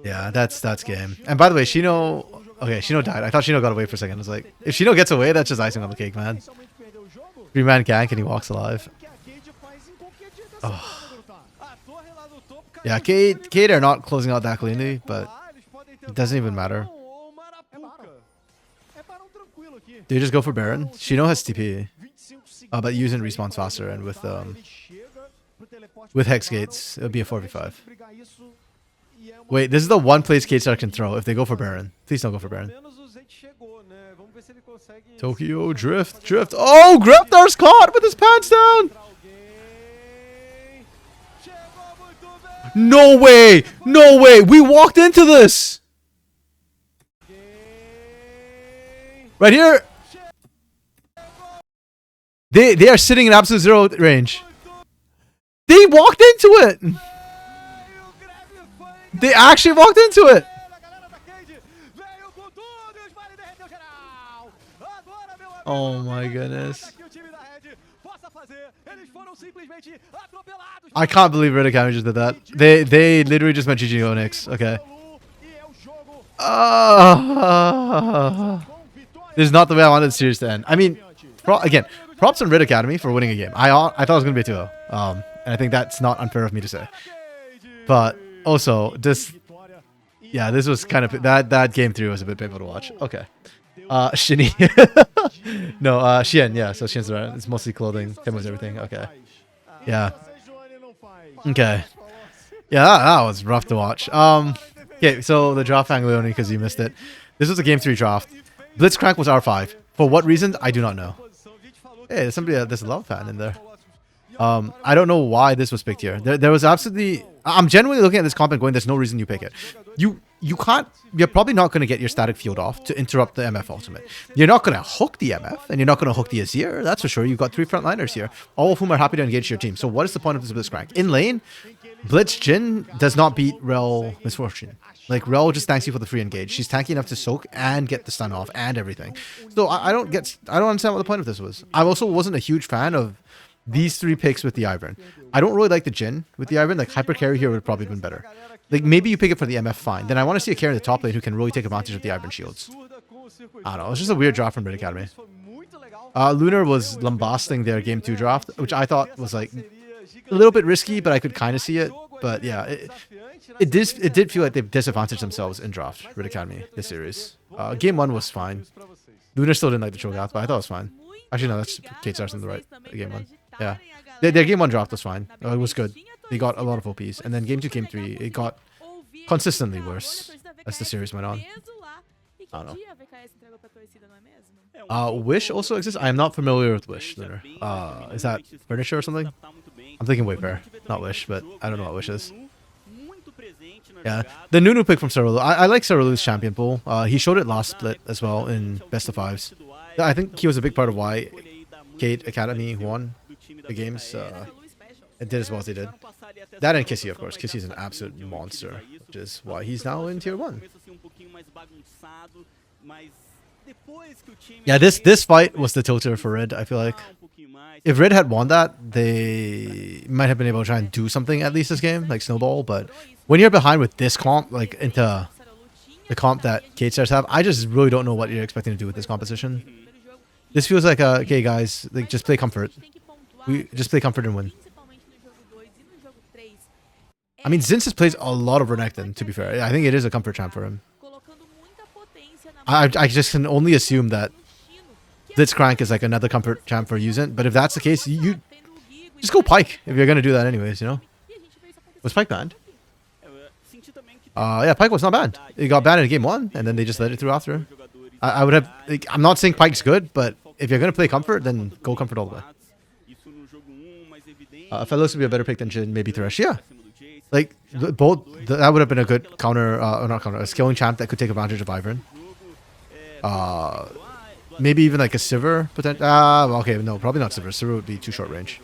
Yeah, that's game. And by the way, Shino... Okay, Shino died. I thought Shino got away for a second. I was like, if Shino gets away, that's just icing on the cake, man. 3-man gank and he walks alive. Oh. Yeah, Cade are not closing out that cleanly, but it doesn't even matter. They just go for Baron. Shino has TP. But using respawns faster and with Hex Gates, it'll be a 4v5. Wait, this is the one place K-Star can throw if they go for Baron. Please don't go for Baron. Tokyo Drift. Oh, Greptar's caught with his pants down! No way! We walked into this! Right here! They are sitting in absolute zero range. They walked into it! They actually walked into it! Oh my goodness. I can't believe Red Academy just did that. They literally just went GG Onyx. Okay. This is not the way I wanted the series to end. I mean, again, props on Red Academy for winning a game. I thought it was going to be a 2-0. And I think that's not unfair of me to say. But also, this was kind of... That game 3 was a bit painful to watch. Okay. Shinny. No, Xian, yeah, so Xian's right. It's mostly clothing. Temu's everything. Okay. Yeah. Okay. Yeah, that was rough to watch. Okay, so the draft Anglioni, because you missed it. This was a game 3 draft. Blitzcrank was R5. For what reason? I do not know. Hey, there's a love fan in there. I don't know why this was picked here. There was absolutely... I'm genuinely looking at this comp and going, there's no reason you pick it. You can't... You're probably not going to get your static field off to interrupt the MF ultimate. You're not going to hook the MF, and you're not going to hook the Azir. That's for sure. You've got 3 frontliners here, all of whom are happy to engage your team. So what is the point of this Blitzcrank? In lane, Blitz Jin does not beat Rel Misfortune. Like, Rel just thanks you for the free engage. She's tanky enough to soak and get the stun off and everything. So I don't understand what the point of this was. I also wasn't a huge fan of these 3 picks with the Ivern. I don't really like the Jin with the Ivern. Like, Hyper Carry here would have probably been better. Like, maybe you pick it for the MF, fine. Then I want to see a carry in the top lane who can really take advantage of the Ivern shields. I don't know. It's just a weird draft from Red Academy. Lunar was lambasting their game 2 draft, which I thought was, like, a little bit risky, but I could kind of see it. But, yeah, it did feel like they've disadvantaged themselves in draft, Red Academy, this series. Game 1 was fine. Lunar still didn't like the Cho'Gath, but I thought it was fine. Actually, no, that's Kate Stars in the right game 1. Yeah. Their game 1 draft was fine. It was good. They got a lot of OPs. And then game 2, game 3, it got consistently worse as the series went on. I don't know. Wish also exists? I am not familiar with Wish, Lunar. Is that furniture or something? I'm thinking Wayfair, not Wish, but I don't know what Wish is. Yeah, the Nunu pick from Cerulu. I like Cerulu's champion pool. He showed it last split as well in best of 5s. I think he was a big part of why Kate Academy won the games and did as well as they did. That and Kissy, of course. Kissy's an absolute monster, which is why he's now in tier 1. Yeah, this fight was the tilter for Red, I feel like. If Red had won that, they might have been able to try and do something at least this game, like Snowball, but when you're behind with this comp, like into the comp that K-Stars have, I just really don't know what you're expecting to do with this composition. This feels like, okay guys, like just play comfort. We just play comfort and win. I mean, Zinsis plays a lot of Renekton, to be fair. I think it is a comfort champ for him. I just can only assume that Blitzcrank is like another comfort champ for Uzint, but if that's the case, you just go Pyke if you're going to do that anyways, you know? Was Pyke banned? Yeah, Pyke was not banned. It got banned in game 1, and then they just let it through after. I would have... Like, I'm not saying Pyke's good, but if you're going to play comfort, then go comfort all the way. If I looks to be a better pick than Jhin, maybe Thresh. Yeah. Like, both... That would have been a good counter... or not counter, a scaling champ that could take advantage of Ivern. Maybe even like a Sivir potential. Okay, no, probably not Sivir. Sivir would be too short range.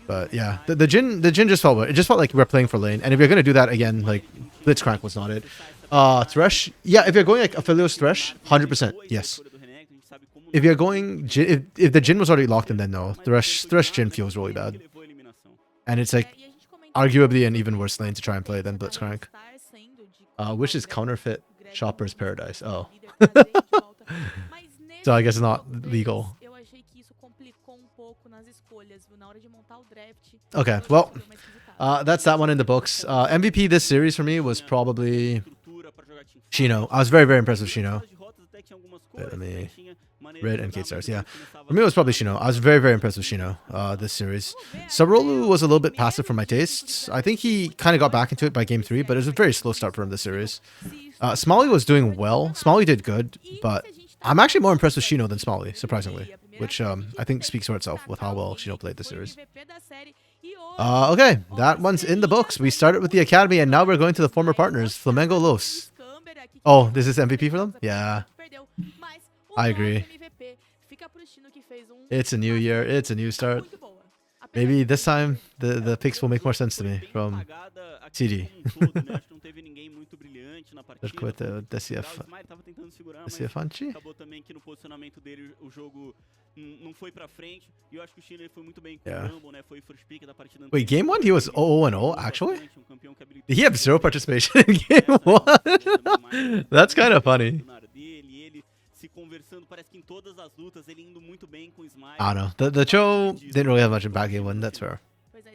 But yeah, the Jhin just felt weird. It just felt like we're playing for lane. And if you're gonna do that again, like Blitzcrank was not it. Thresh, yeah. If you're going like Aphelios Thresh, 100% yes. If you're going if the Jhin was already locked in, then no. Thresh Jhin feels really bad. And it's like arguably an even worse lane to try and play than Blitzcrank. Which is counterfeit Shopper's Paradise. Oh. So I guess it's not legal. Okay, well, that's that one in the books. MVP this series for me was probably Shino. I was very, very impressed with Shino. Wait, let me... Red and K-Stars, yeah. For me, it was probably Shino. I was very, very impressed with Shino this series. Sarolu was a little bit passive for my tastes. I think he kind of got back into it by game 3, but it was a very slow start for him this series. Smalley was doing well. Smalley did good, but I'm actually more impressed with Shino than Smalley, surprisingly, which I think speaks for itself with how well Shino played this series. Okay, that one's in the books. We started with the Academy, and now we're going to the former partners, Flamengo Los. Oh, this is MVP for them? Yeah. I agree. It's a new year. It's a new start. Maybe this time the picks will make more sense to me from CD. Circuito, Desafiante. Yeah. Wait, game 1 he was 0-0 actually? Did he have 0 participation in game 1? That's kind of funny. I don't know. The Cho didn't really have much in back game 1, that's fair.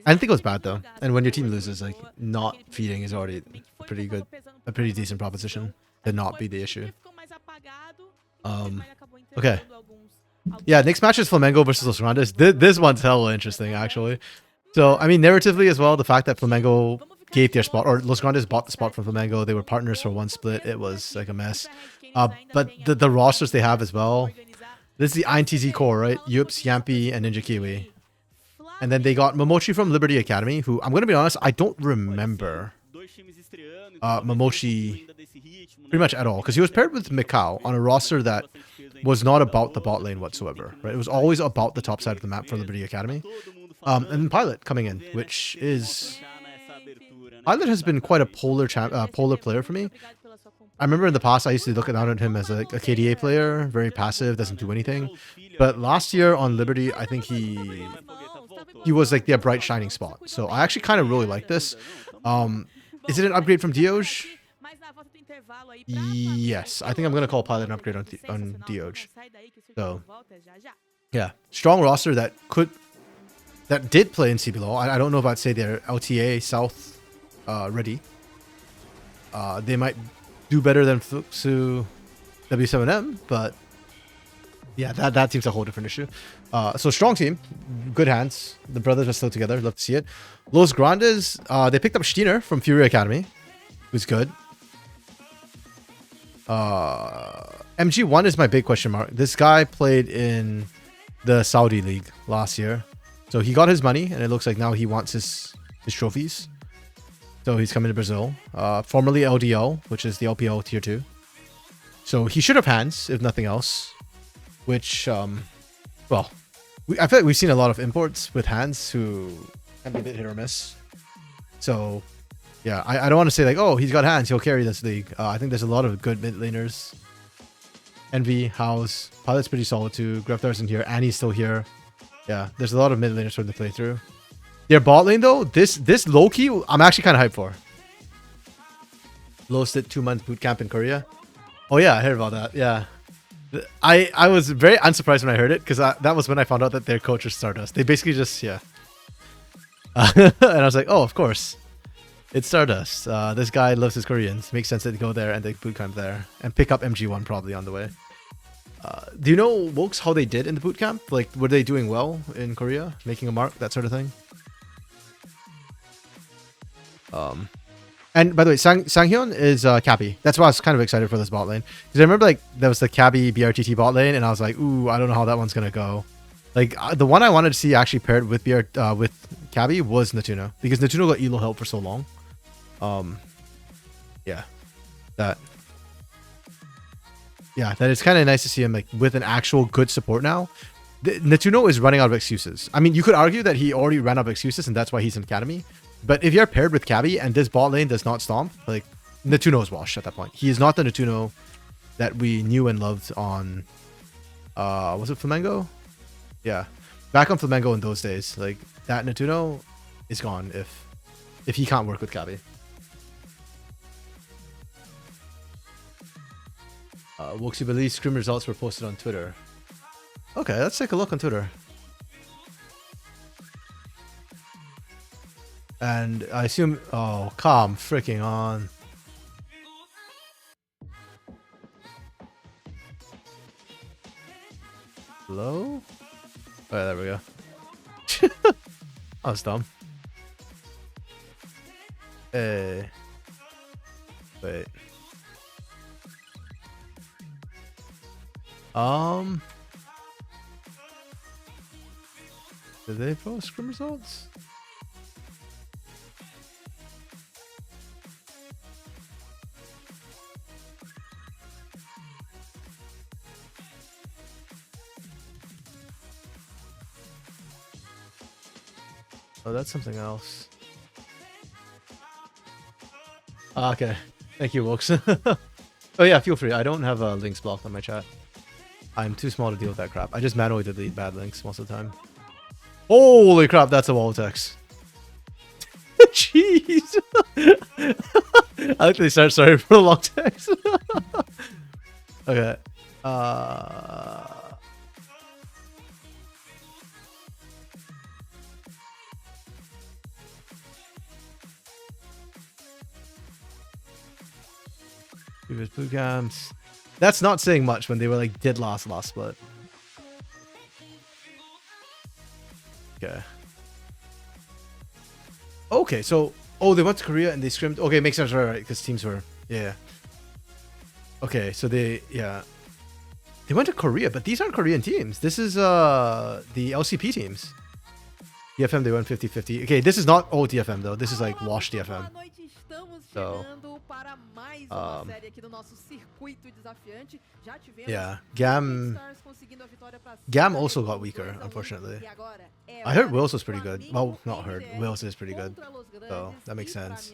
I didn't think it was bad though. And when your team loses, like not feeding is already a pretty decent proposition to not be the issue. Okay. Yeah, next match is Flamengo versus Los Grandes. This one's hella interesting actually. So I mean narratively as well, the fact that Flamengo gave their spot, or Los Grandes bought the spot from Flamengo, they were partners for one split, it was like a mess. But the rosters they have as well, this is the INTZ core, right? Yups, Yampi, and Ninja Kiwi. And then they got Momochi from Liberty Academy, who, I'm going to be honest, I don't remember Momochi pretty much at all. Because he was paired with Mikau on a roster that was not about the bot lane whatsoever, right? It was always about the top side of the map for Liberty Academy. And then Pilot coming in, which is... Pilot has been quite a polar player for me. I remember in the past I used to look down at him as a KDA player, very passive, doesn't do anything. But last year on Liberty, I think he was like their bright shining spot. So I actually kind of really like this. Is it an upgrade from Dioj? Yes, I think I'm gonna call Pilot an upgrade on Dioj. So yeah, strong roster that did play in CBLOL. I don't know if I'd say they're LTA South ready. They might do better than Fluxu W7M, but yeah, that team's a whole different issue. So strong team, good hands. The brothers are still together. Love to see it. Los Grandes, they picked up Steiner from Fury Academy, who's good. MG1 is my big question mark. This guy played in the Saudi League last year, so he got his money, and it looks like now he wants his trophies. So he's coming to Brazil, formerly LDL, which is the LPL tier 2. So he should have hands, if nothing else. Which, well, I feel like we've seen a lot of imports with hands who Can be a bit hit or miss. So, yeah, I don't want to say like, oh, he's got hands, he'll carry this league. I think there's a lot of good mid laners. Envy, House, Pilot's pretty solid too. Greftar's in here, Annie's still here. Yeah, there's a lot of mid laners for the playthrough. Their bot lane though, this low key, I'm actually kind of hyped for. Low sit 2 month boot camp in Korea. Oh yeah, I heard about that. Yeah, I was very unsurprised when I heard it because that was when I found out that their coach is Stardust. They basically just and I was like, oh, of course, it's Stardust. This guy loves his Koreans. Makes sense that they go there and they boot camp there and pick up MG1 probably on the way. Do you know, Wokes, how they did in the boot camp? Like, were they doing well in Korea, making a mark, that sort of thing? And by the way, Sanghyun is Cappy. That's why I was kind of excited for this bot lane. Because I remember like there was the Cappy BRTT bot lane, and I was like, ooh, I don't know how that one's gonna go. Like the one I wanted to see actually paired with with Cappy was Natuno, because Natuno got elo help for so long. Yeah, that it's kind of nice to see him like with an actual good support now. Natuno is running out of excuses. I mean, you could argue that he already ran out of excuses, and that's why he's in Academy. But if you're paired with Cabby and this bot lane does not stomp, like, Natuno is washed at that point. He is not the Natuno that we knew and loved on, was it Flamengo? Yeah. Back on Flamengo in those days. Like, that Natuno is gone if he can't work with Cabby. Woxy believes scrim results were posted on Twitter. Okay, let's take a look on Twitter. And I assume, oh, come freaking on. Hello? Oh, there we go. That was dumb. Hey. Wait. Did they post scrim results? Oh, that's something else. Okay. Thank you, Wokes. Oh yeah, feel free. I don't have links blocked on my chat. I'm too small to deal with that crap. I just manually delete bad links most of the time. Holy crap, that's a wall text. Jeez. I actually start sorry for the long text. Okay. Previous boot camps. That's not saying much when they were like did last split. Okay. Okay, so they went to Korea and they scrimmed. Okay, makes sense, right? Because teams were Okay, so they went to Korea, but these aren't Korean teams. This is the LCP teams. DFM, they went 50-50. Okay, this is not old DFM though. This is like wash DFM. So, yeah, Gam also got weaker, unfortunately. I heard Wills was pretty good. Well, not heard. Wills is pretty good. So, that makes sense.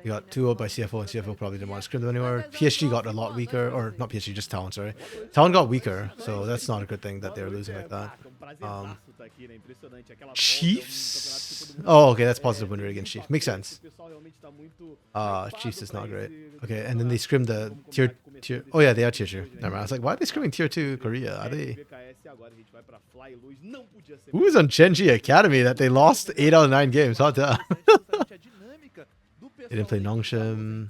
He got 2-0 by CFO, and CFO probably didn't want to scrim them anywhere. PSG got a lot weaker, or not PSG, just Talon, sorry. Talon got weaker, so that's not a good thing that they're losing like that. Chiefs? Oh, okay, that's positive win rate against Chiefs. Makes sense. Chiefs is not great. Okay, and then they scrimmed the tier. Oh yeah, they are tier 2. Never mind. I was like, why are they scrimming tier 2 Korea? Are they? Who is on Genji Academy that they lost 8 out of 9 games? Hot damn. They didn't play Nongshim.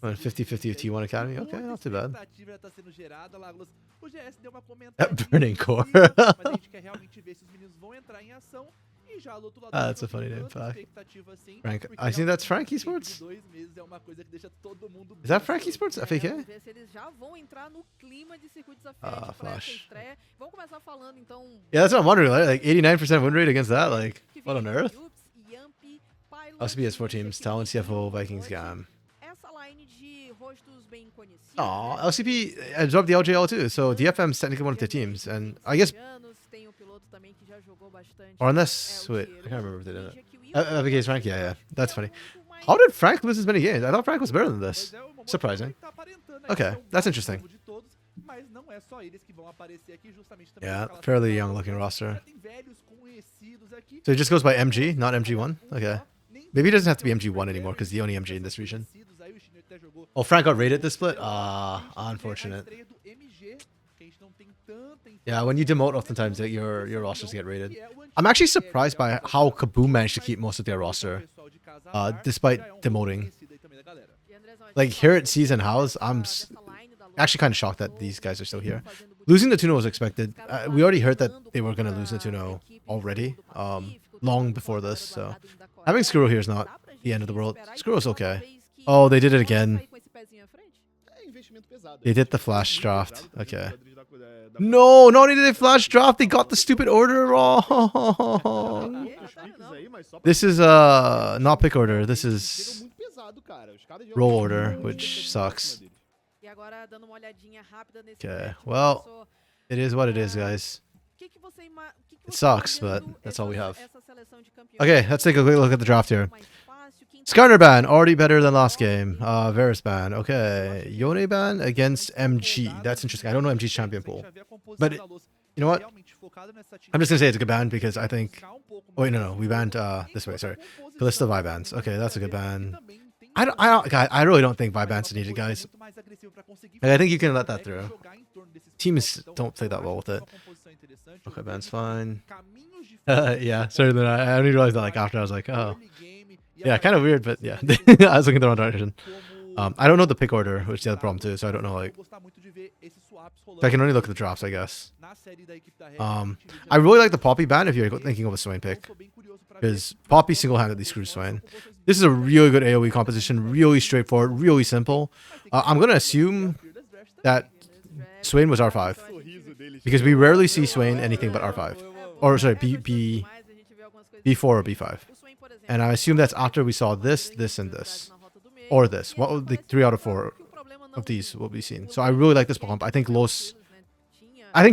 50-50 with T1 Academy. Okay, not too bad. That burning core. That's a funny name, fact. Frank, I think that's Frank Esports. Is that Frank Esports? FAK? Flash. Yeah, that's what I'm wondering. Like 89% win rate against that. Like, what on earth? LCP has 4 teams: Talon, CFO, Vikings, Gam. Aw, LCP absorbed the LJL too, so DFM is technically one of their teams, and I guess Or unless, wait, I can't remember if they did it. FBK's Frank, yeah, that's funny. How did Frank lose as many games? I thought Frank was better than this. Surprising. Okay, that's interesting. Yeah, fairly young looking roster. So it just goes by MG, not MG1? Okay. Maybe it doesn't have to be MG1 anymore because the only MG in this region. Oh, Frank got raided this split? Unfortunate. Yeah, when you demote, oftentimes your rosters get raided. I'm actually surprised by how Kaboom managed to keep most of their roster, despite demoting. Like here at Season House, I'm actually kind of shocked that these guys are still here. Losing the 2-0 was expected. We already heard that they were going to lose the 2-0 already, long before this. So having Skuro here is not the end of the world. Skuro's okay. Oh, they did it again. They did the flash draft. Okay. No, not only did they flash draft, they got the stupid order wrong. This is not pick order. This is roll order, which sucks. Okay, well, it is what it is, guys. It sucks, but that's all we have. Okay, let's take a quick look at the draft here. Skarner ban, already better than last game. Varus ban, okay. Yone ban against MG. That's interesting. I don't know MG's champion pool. But, you know what? I'm just going to say it's a good ban because I think... Oh, wait, no. We banned this way, sorry. Kalista Vi bans. Okay, that's a good ban. I really don't think Vi bans are needed, guys. I think you can let that through. Teams don't play that well with it. Okay, ban's fine. Yeah, sorry, I only realized that like after I was like, oh. Yeah, kind of weird, but yeah. I was looking the wrong direction. I don't know the pick order, which is the other problem too, so I don't know, like... I can only look at the drafts, I guess. I really like the Poppy ban if you're thinking of a Swain pick. Because Poppy single-handedly screws Swain. This is a really good AoE composition, really straightforward, really simple. I'm going to assume that Swain was R5. Because we rarely see Swain anything but R5. Or, sorry, B4 or B5. And I assume that's after we saw this, this, and this. Or this. What would the 3 out of 4 of these will be seen? So I really like this comp. I think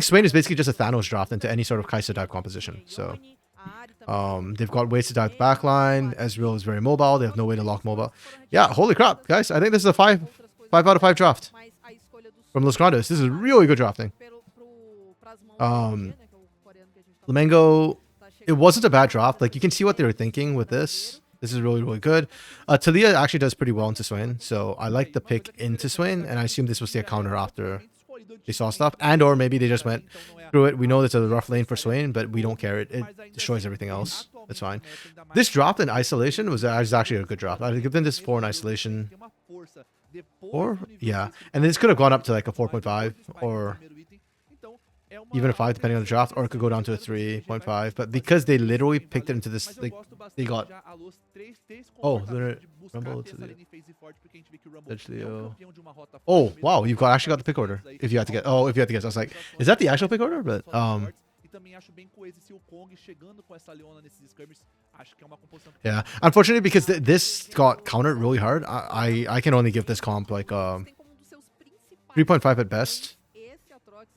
Swain is basically just a Thanos draft into any sort of Kai'Sa type composition. So they've got ways to dive the backline. Ezreal is very mobile. They have no way to lock mobile. Yeah, holy crap, guys. I think this is a 5 out of 5 draft from Los Grandes. This is really good drafting. Flamengo, it wasn't a bad draft. Like, you can see what they were thinking with this. This is really, really good. Talia actually does pretty well into Swain, so I like the pick into Swain, and I assume this was their counter after they saw stuff. And or maybe they just went through it. We know it's a rough lane for Swain, but we don't care. It destroys everything else. It's fine. This draft in isolation was actually a good draft. I'd give them this 4 in isolation. 4? Yeah. And this could have gone up to like a 4.5 or... even a 5 depending on the draft, or it could go down to a 3.5. But because they literally picked it into this, like, they got... Oh, Rumble to the... Oh, wow, you've actually got the pick order. If you had to get... Oh, if you had to guess. I was like, is that the actual pick order? But, yeah. Unfortunately, because this got countered really hard, I can only give this comp like 3.5 at best.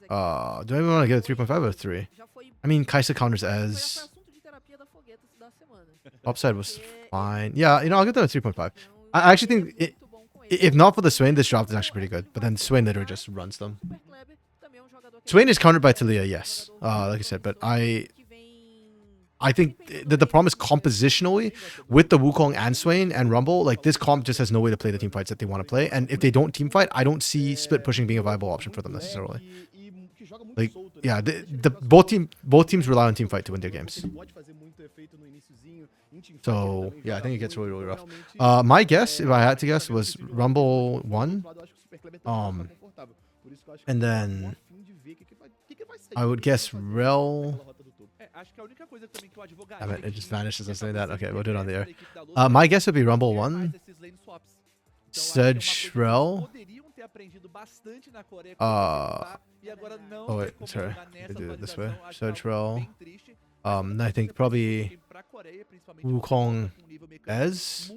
Do I even want to get a 3.5 or a 3? I mean, Kai'Sa counters as... Upside was fine. Yeah, you know, I'll give them a 3.5. I actually think, if not for the Swain, this draft is actually pretty good. But then Swain literally just runs them. Swain is countered by Talia, yes. Like I said, but I think that the problem is compositionally with the Wukong and Swain and Rumble, like this comp just has no way to play the team fights that they want to play. And if they don't team fight, I don't see split pushing being a viable option for them necessarily. Like, yeah, both teams rely on team fight to win their games. So, yeah, I think it gets really, really rough. My guess, if I had to guess, was Rumble 1. And then I would guess Rel... Damn it, it just vanished as I say that. Okay, we'll do it on the air. My guess would be Rumble 1. Sedge Rel. Oh wait, sorry. I do it this way. Sedge Rel. I think probably Wukong Ez.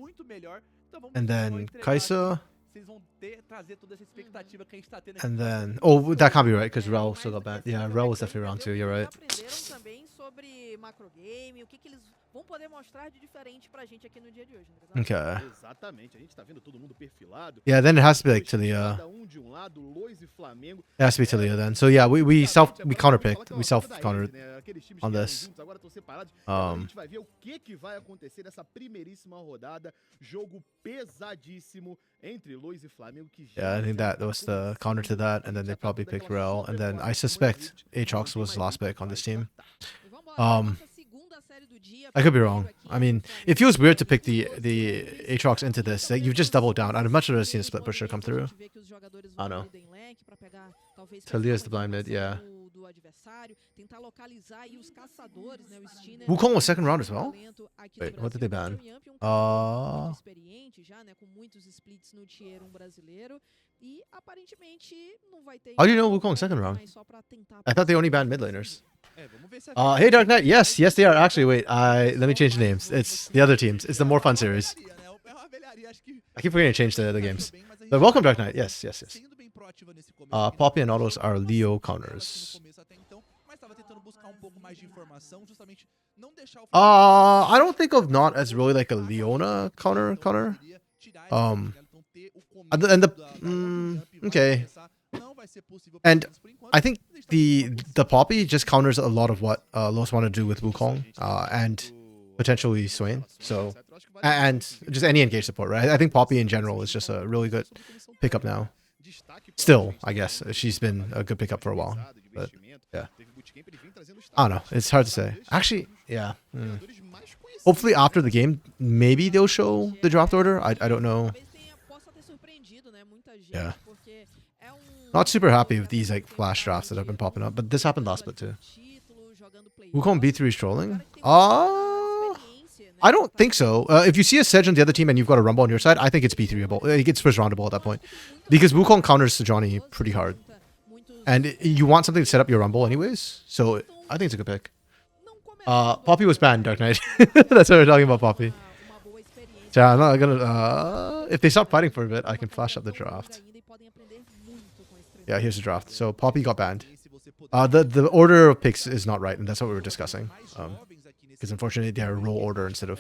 And then Kai'Sa. vocês vão trazer toda essa expectativa que a gente tá tendo And then, oh, that can't be right because Rel still got banned. Yeah, Rel was definitely round 2. You're right. Aprenderam também sobre macro game, o que eles vão poder mostrar de diferente pra gente aqui no dia de hoje, né? Okay. Exatamente, a gente tá vendo todo mundo perfilado. Yeah, then it has to be like Talia. Cada de um lado, Lois e Flamengo. It has to be Talia then. So yeah, we counterpicked. We self-countered on this. Agora estão separados. A gente vai ver o que vai acontecer nessa primeiríssima rodada. Jogo pesadíssimo entre Lois e Flamengo. Yeah, I think that was the counter to that, and then they probably picked Rel, and then I suspect Aatrox was the last pick on this team. I could be wrong. I mean, it feels weird to pick the Aatrox into this. Like, you've just doubled down. I'd much rather seen a split pusher come through. I don't know. Talia's the blind mid, yeah. Wukong was second round as well? Wait, what did they ban? How do you know Wukong second round? I thought they only banned mid laners. Hey Dark Knight, yes, they are. Actually, wait, let me change the names. It's the other teams. It's the More Fun series. I keep forgetting to change the games. But welcome Dark Knight, yes. Poppy and Autos are Leo counters. I don't think of Not as really like a Leona counter. Okay. And I think the Poppy just counters a lot of what Los want to do with Wukong and potentially Swain. So, and just any engage support, right? I think Poppy in general is just a really good pickup now. Still, I guess she's been a good pickup for a while, but yeah, I don't know. It's hard to say. Actually, yeah. Hopefully after the game, maybe they'll show the draft order. I don't know. Yeah. Not super happy with these like flash drafts that have been popping up, but this happened last bit too. Wukong B3 is trolling? I don't think so. If you see a Sedge on the other team and you've got a Rumble on your side, I think it's B3able. It gets first roundable at that point. Because Wukong counters Sejuani pretty hard. And you want something to set up your Rumble anyways, so I think it's a good pick. Poppy was banned, Dark Knight. That's what we're talking about, Poppy. So I'm not gonna... if they stop fighting for a bit, I can flash up the draft. Yeah, here's the draft. So Poppy got banned. The order of picks is not right, and that's what we were discussing. Because unfortunately, they are roll order instead of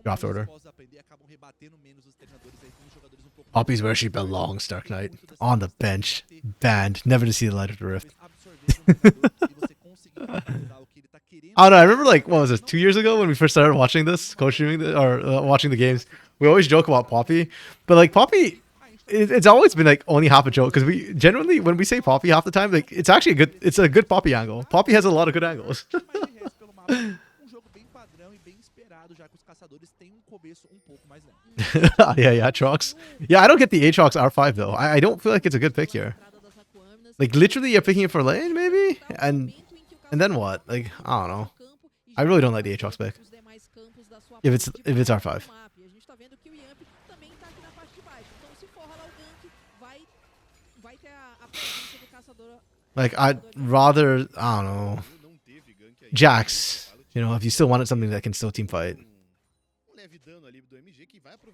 draft order. Poppy's where she belongs, Dark Knight. On the bench. Banned. Never to see the light of the rift. I don't know, I remember like, what was it, 2 years ago when we first started watching this, co-streaming, or watching the games. We always joke about Poppy. But like, Poppy... It's always been like only half a joke because we generally when we say Poppy half the time like it's actually a good Poppy angle. Poppy has a lot of good angles. Yeah, Aatrox. Yeah, I don't get the Aatrox R5 though. I don't feel like it's a good pick here. Like literally you're picking it for lane maybe? And then what? Like, I don't know. I really don't like the Aatrox pick. If it's R5. Like, I'd rather, I don't know, Jax. You know, if you still wanted something that can still team fight.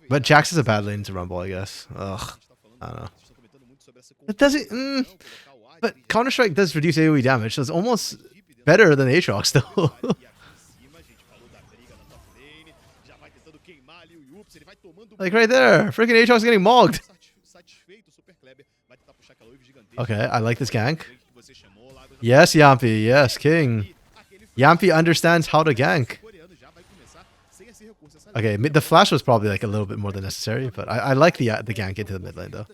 But Jax is a bad lane to Rumble, I guess. Ugh, I don't know. It doesn't, but Counter-Strike does reduce AoE damage, so it's almost better than Aatrox, though. Like, right there, freaking Aatrox is getting mogged. Okay, I like this gank. Yes, Yampi. Yes, King. Yampi understands how to gank. Okay, the flash was probably like a little bit more than necessary, but I like the gank into the mid lane though.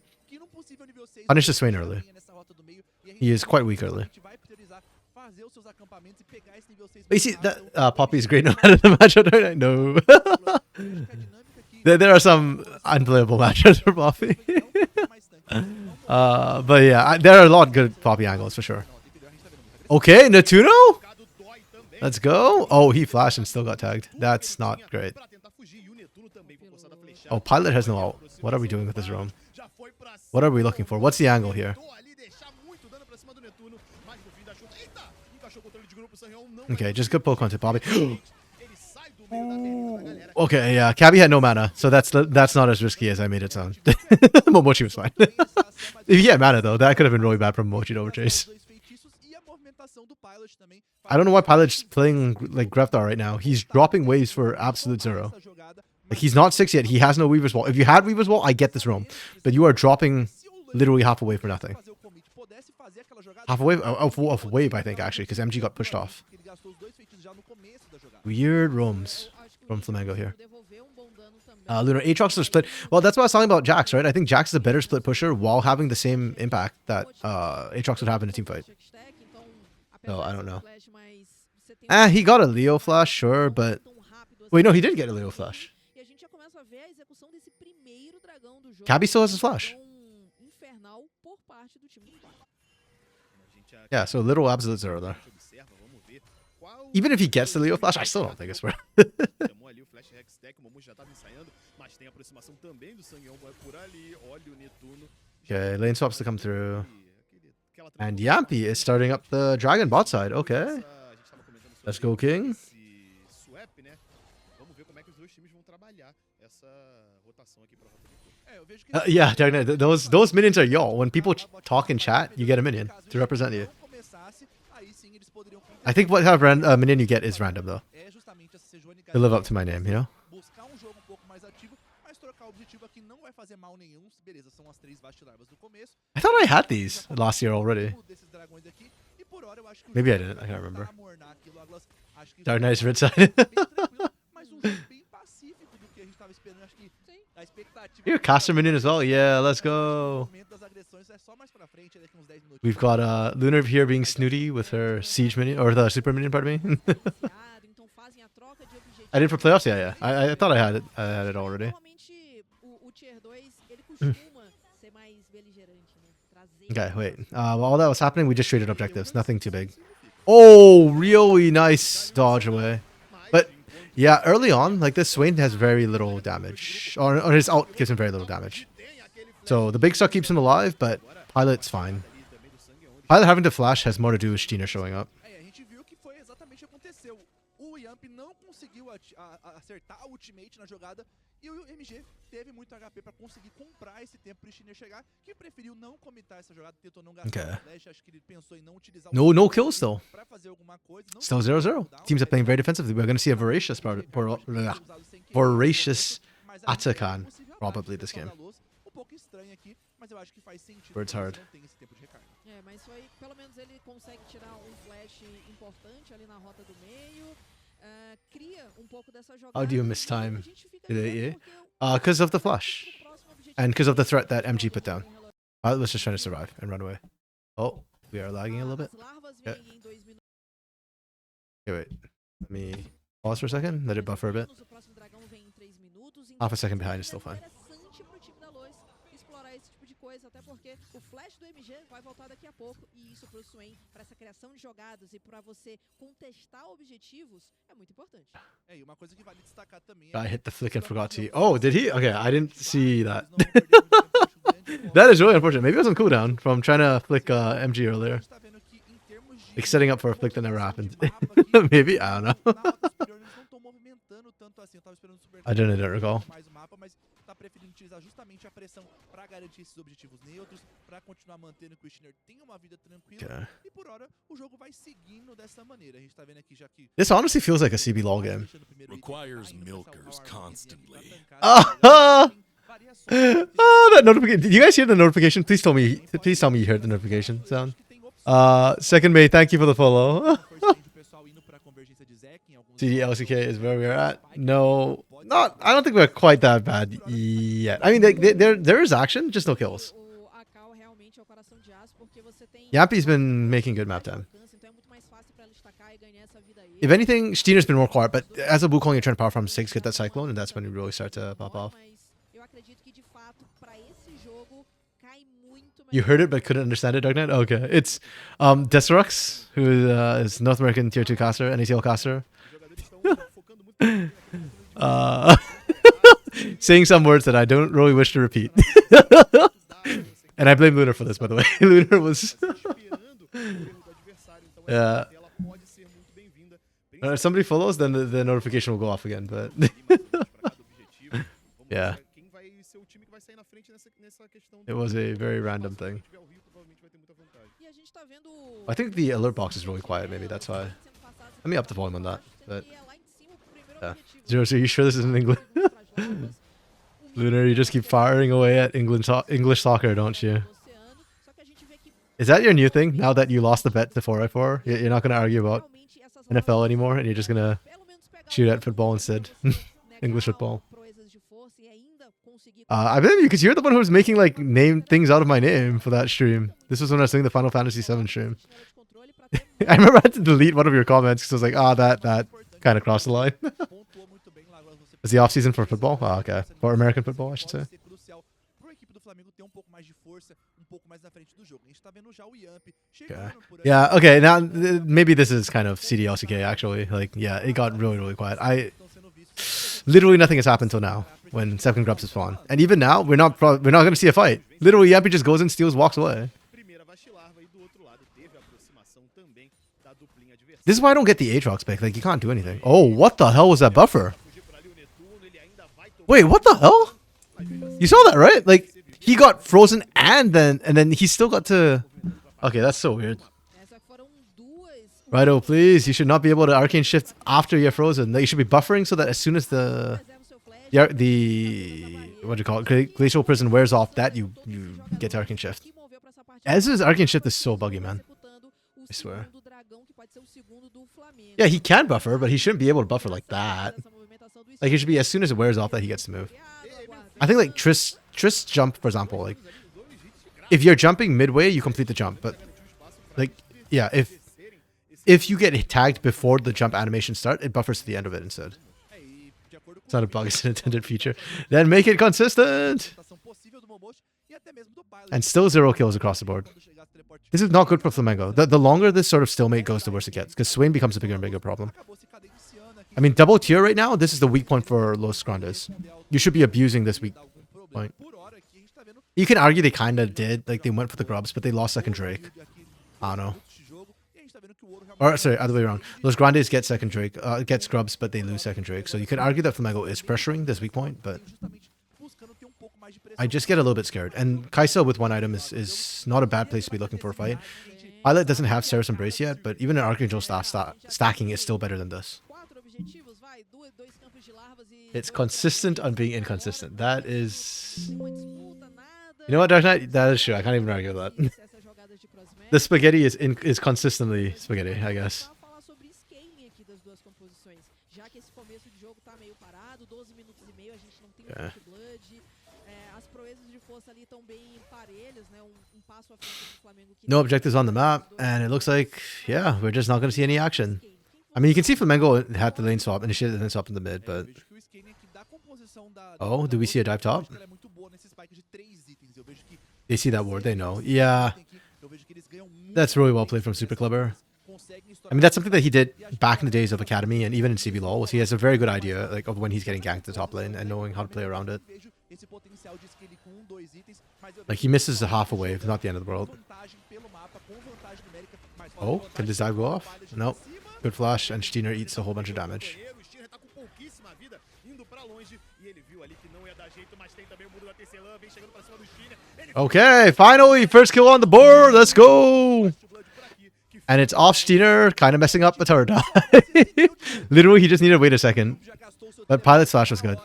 Punish the Swain early. He is quite weak early. But you see, that Poppy is great no matter the matchup, right? No. There are some unplayable matchups for Poppy. But yeah, there are a lot of good Poppy angles for sure. Okay, Natuno? Let's go. Oh, he flashed and still got tagged. That's not great. Oh, Pilot has no ult. What are we doing with this roam? What are we looking for? What's the angle here? Okay, just good poke onto Poppy. Okay, yeah, Cabby had no mana, so that's not as risky as I made it sound. Momochi was fine. If he had mana though, that could have been really bad for Momochi to overchase. I don't know why Pilot's playing like Greftar right now. He's dropping waves for absolute zero. Like he's not 6 yet. He has no Weaver's Wall. If you had Weaver's Wall, I get this roam. But you are dropping literally half a wave for nothing. Half a wave? Of wave, I think, actually, because MG got pushed off. Weird roams from Flamengo here. Lunar, Aatrox is split. Well, that's what I was talking about Jax, right? I think Jax is a better split pusher while having the same impact that Aatrox would have in a team fight. So, I don't know. He got a Leo Flash, sure, but... Wait, no, he did get a Leo Flash. Cabby still has his Flash. Yeah, so little absolute zero there. Even if he gets the Leo Flash, I still don't think it's worth it. Okay, lane swaps to come through. And Yampy is starting up the Dragon bot side. Okay. Let's go, King. Yeah, those minions are y'all. When people talk in chat, you get a minion to represent you. I think what type of minion you get is random, though. To live up to my name, you know? I thought I had these last year already. Maybe I didn't. I can't remember. Dark Knight's red side. You're a caster minion as well? Yeah, let's go. We've got Lunar here being snooty with her siege minion, or the super minion, pardon me. I did for playoffs? Yeah. I thought I had it. I had it already. Okay, wait. While that was happening, we just traded objectives. Nothing too big. Oh, really nice dodge away. But yeah, early on, like this Swain has very little damage. Or his ult gives him very little damage. So the big stuff keeps him alive, but Pilot's fine. Pilot having to flash has more to do with Steiner showing up. E o MG teve muito HP para conseguir comprar esse tempo pro Steiner chegar, que preferiu não comitar essa jogada, tentou não gastar flash, acho que ele pensou em não utilizar no kills still. Para fazer alguma coisa. Still 0-0. Teams are playing very defensively. We're going to see a voracious Atakan probably this game. Bird's hard. Mas foi, pelo menos ele consegue tirar flash importante ali na rota do meio. How do you miss time? Because of the flash. And because of the threat that MG put down. Let's just try to survive and run away. Oh, we are lagging a little bit. Okay, wait. Let me pause for a second. Let it buffer a bit. Half a second behind is still fine. Até porque o flash do MG vai voltar daqui a pouco e isso pro Swain, para essa criação de jogadas e para você contestar objetivos é muito importante. E uma coisa que vale destacar também I hit the flick and forgot to. Oh, did he? Okay, I didn't see that. That is really unfortunate. Maybe it was on cooldown from trying to flick MG earlier. Like setting up for a flick that never happened. Maybe, I don't know. I don't recall. Tá preferindo utilizar justamente a pressão para garantir esses objetivos neutros, para continuar mantendo que o Steiner tenha uma vida tranquila. E por hora o jogo vai seguindo dessa maneira. A gente tá vendo aqui já que This honestly feels like a CB LoL game. Requires milkers constantly. That notification. Did you guys hear the notification? Please tell me you heard the notification sound. Second May, thank you for the follow. CDLCK is where we're at. No, I don't think we're quite that bad yet. I mean, there is action, just no kills. Yampy's been making good map time. If anything, Steiner's been more quiet, but as a Wukong, you're trying to power from 6, get that Cyclone, and that's when you really start to pop off. You heard it but couldn't understand it, Dark Knight? Okay. It's Desafiante, who is North American tier 2 caster, NATL caster. Saying some words that I don't really wish to repeat. And I blame Lunar for this, by the way. Lunar was... Yeah. If somebody follows, then the notification will go off again. But yeah, it was a very random thing. I think the alert box is really quiet. Maybe that's why. Let me up the volume on that. But yeah, Zero, so you sure this isn't English? Lunar, you just keep firing away at English soccer, don't you? Is that your new thing? Now that you lost the bet to 4x4, you're not going to argue about NFL anymore, and you're just going to shoot at football instead. English football. I blame you because you're the one who was making like name things out of my name for that stream. This was when I was doing the Final Fantasy VII stream. I remember I had to delete one of your comments because I was like, ah, that kind of crossed the line. Is the off season for football? Oh, okay. For American football, I should say. Okay. Yeah, okay, now maybe this is kind of CDLCK actually. Like, yeah, it got really, really quiet. Literally nothing has happened till now when second grubs is spawned. And even now, we're not gonna see a fight. Literally Yappy just goes in, steals, walks away. This is why I don't get the Aatrox pick. Like, you can't do anything. Oh, what the hell was that buffer? Wait, what the hell? You saw that, right? Like, he got frozen and then he still got to... Okay, that's so weird. Righto, please. You should not be able to arcane shift after you're frozen. You should be buffering so that as soon as the what do you call it? Glacial Prison wears off, that you get to arcane shift. Ezreal's arcane shift is so buggy, man. I swear. Yeah, he can buffer, but he shouldn't be able to buffer like that. Like, it should be as soon as it wears off that he gets to move. I think like Triss jump, for example, like if you're jumping midway, you complete the jump. But like, yeah, if you get tagged before the jump animation start, it buffers to the end of it instead. It's not a bug, it's an intended feature. Then make it consistent! And still 0 kills across the board. This is not good for Flamengo. The longer this sort of stalemate goes, the worse it gets. Because Swain becomes a bigger and bigger problem. I mean, double tier right now, this is the weak point for Los Grandes. You should be abusing this weak point. You can argue they kind of did. Like, they went for the grubs, but they lost second Drake. I don't know. Or, sorry, other way around. Los Grandes get second Drake, gets grubs, but they lose second Drake. So you could argue that Flamengo is pressuring this weak point, but I just get a little bit scared. And Kaisa with one item is not a bad place to be looking for a fight. Violet doesn't have Sarah's Embrace yet, but even an Archangel stacking is still better than this. It's consistent on being inconsistent. That is... You know what, Dark Knight? That is true. I can't even argue with that. The spaghetti is consistently spaghetti, I guess. Yeah. No objectives on the map, and it looks like, yeah, we're just not going to see any action. I mean, you can see Flamengo had the lane swap, initiated the lane swap in the mid, but... Oh, do we see a dive top? They see that ward, they know. Yeah. That's really well played from Super Clever. I mean, that's something that he did back in the days of Academy and even in CBLOL. He has a very good idea like of when he's getting ganked at the top lane and knowing how to play around it. Like, he misses a half a wave, not the end of the world. Oh, can this dive go off? Nope. Good flash, and Steiner eats a whole bunch of damage. Okay, finally, first kill on the board. Let's go. And it's off Steiner, kind of messing up the turret. Literally, he just needed to wait a second. But Pilot's flash was good.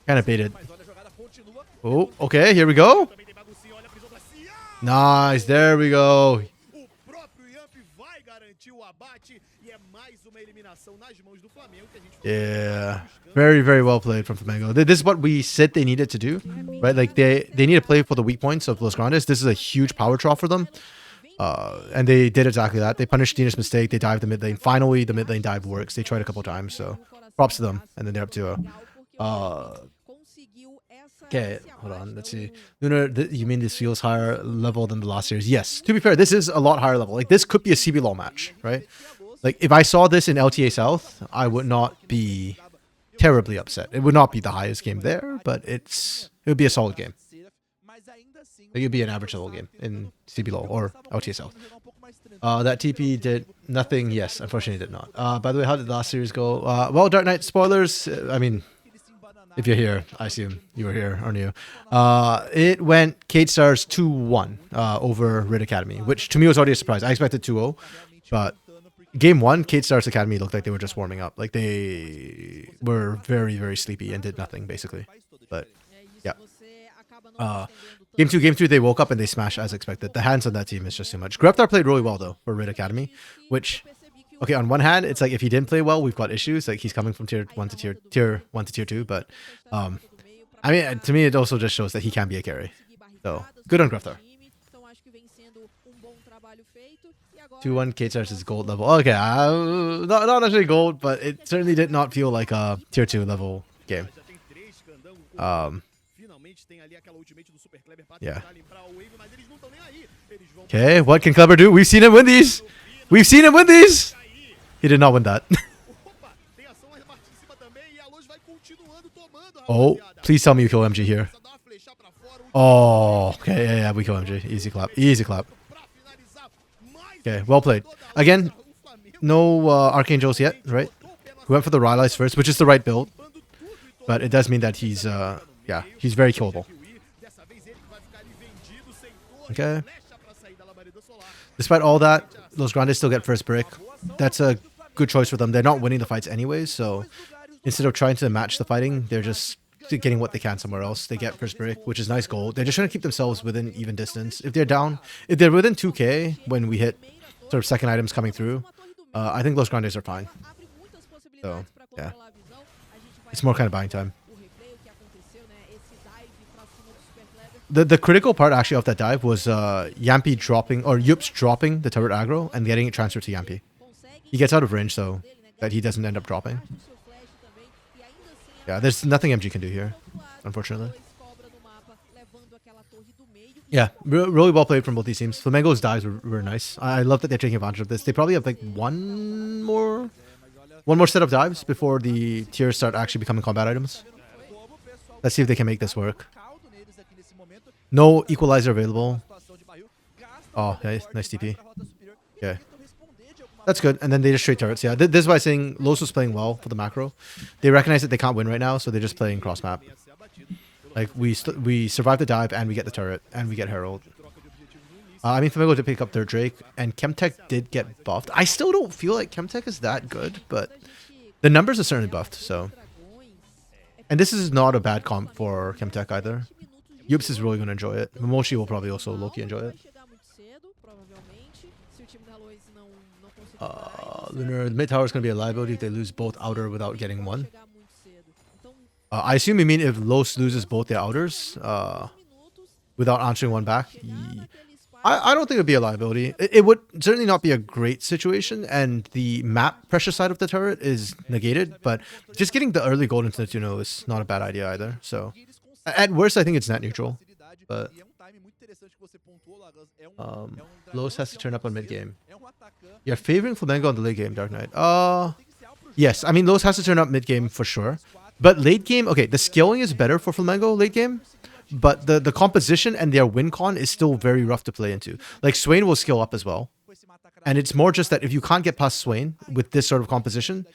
Kind of baited. Oh, okay, here we go. Nice, there we go. Yeah, very, very well played from Flamengo. This is what we said they needed to do, right? Like, they need to play for the weak points of Los Grandes. This is a huge power trough for them. And they did exactly that. They punished Dina's mistake. They dived the mid lane. Finally, the mid lane dive works. They tried a couple times, so props to them. And then they're up to a... Okay, hold on. Let's see. Lunar, you mean this feels higher level than the last series? Yes. To be fair, this is a lot higher level. Like, this could be a CBLOL match, right? Like, if I saw this in LTA South, I would not be terribly upset. It would not be the highest game there, but it would be a solid game. It would be an average level game in CBLOL or LTA South. That TP did nothing. Yes, unfortunately, it did not. By the way, how did the last series go? Well, Dark Knight spoilers. I mean, if you're here, I assume you were here, aren't you? It went Kate Stars 2-1 over Red Academy, which to me was already a surprise. I expected 2-0, but game 1, Kate Stars Academy looked like they were just warming up. Like they were very, very sleepy and did nothing basically. But yeah. Game 2, Game 3, they woke up and they smashed as expected. The hands on that team is just too much. Greptar played really well though for Red Academy, which, okay, on one hand, it's like if he didn't play well, we've got issues. Like he's coming from tier 1 to tier 2, but I mean, to me, it also just shows that he can be a carry. So good on Greptar. 2-1 K-Stars is gold level. Okay, not actually gold, but it certainly did not feel like a tier 2 level game. Yeah. Okay, what can Kleber do? We've seen him win these. We've seen him win these. He did not win that. Oh, please tell me you kill MG here. Oh, okay, yeah, we kill MG. Easy clap, easy clap. Okay, well played. Again, no Archangels yet, right? We went for the Rylai's first, which is the right build. But it does mean that he's, yeah, he's very killable. Okay. Despite all that, Los Grandes still get first brick. That's a good choice for them. They're not winning the fights anyways, so instead of trying to match the fighting, they're just getting what they can somewhere else. They get first brick, which is nice goal. They're just trying to keep themselves within even distance. If they're down, if they're within 2k when we hit sort of second items coming through, I think Los Grandes are fine. So, yeah. It's more kind of buying time. The critical part actually of that dive was Yampy dropping, or Yups dropping the turret aggro and getting it transferred to Yampy. He gets out of range so that he doesn't end up dropping. Yeah, there's nothing MG can do here, unfortunately. Yeah, really well played from both these teams. Flamengo's dives were nice. I love that they're taking advantage of this. They probably have like one more set of dives before the tiers start actually becoming combat items. Let's see if they can make this work. No equalizer available. Oh, yeah, nice TP. Okay. That's good. And then they just straight turrets. Yeah, this is why I'm saying Los was playing well for the macro. They recognize that they can't win right now, so they're just playing cross map. Like, we survive the dive, and we get the turret, and we get Herald. I mean, Flamengo did pick up their Drake, and Chemtech did get buffed. I still don't feel like Chemtech is that good, but the numbers are certainly buffed, so. And this is not a bad comp for Chemtech either. Yups is really going to enjoy it. Momoshi will probably also low-key enjoy it. Lunar, the mid tower is going to be a liability if they lose both outer without getting one. I assume you mean if Los loses both their outers without answering one back. I don't think it would be a liability. It would certainly not be a great situation, and the map pressure side of the turret is negated, but just getting the early gold into the Tuno is not a bad idea either. So at worst, I think it's net neutral. But Los has to turn up on mid game. You're favoring Flamengo on the late game, Dark Knight. Yes, I mean Los has to turn up mid game for sure. But late game, okay, the scaling is better for Flamengo late game. But the composition and their win con is still very rough to play into. Like, Swain will scale up as well. And it's more just that if you can't get past Swain with this sort of composition,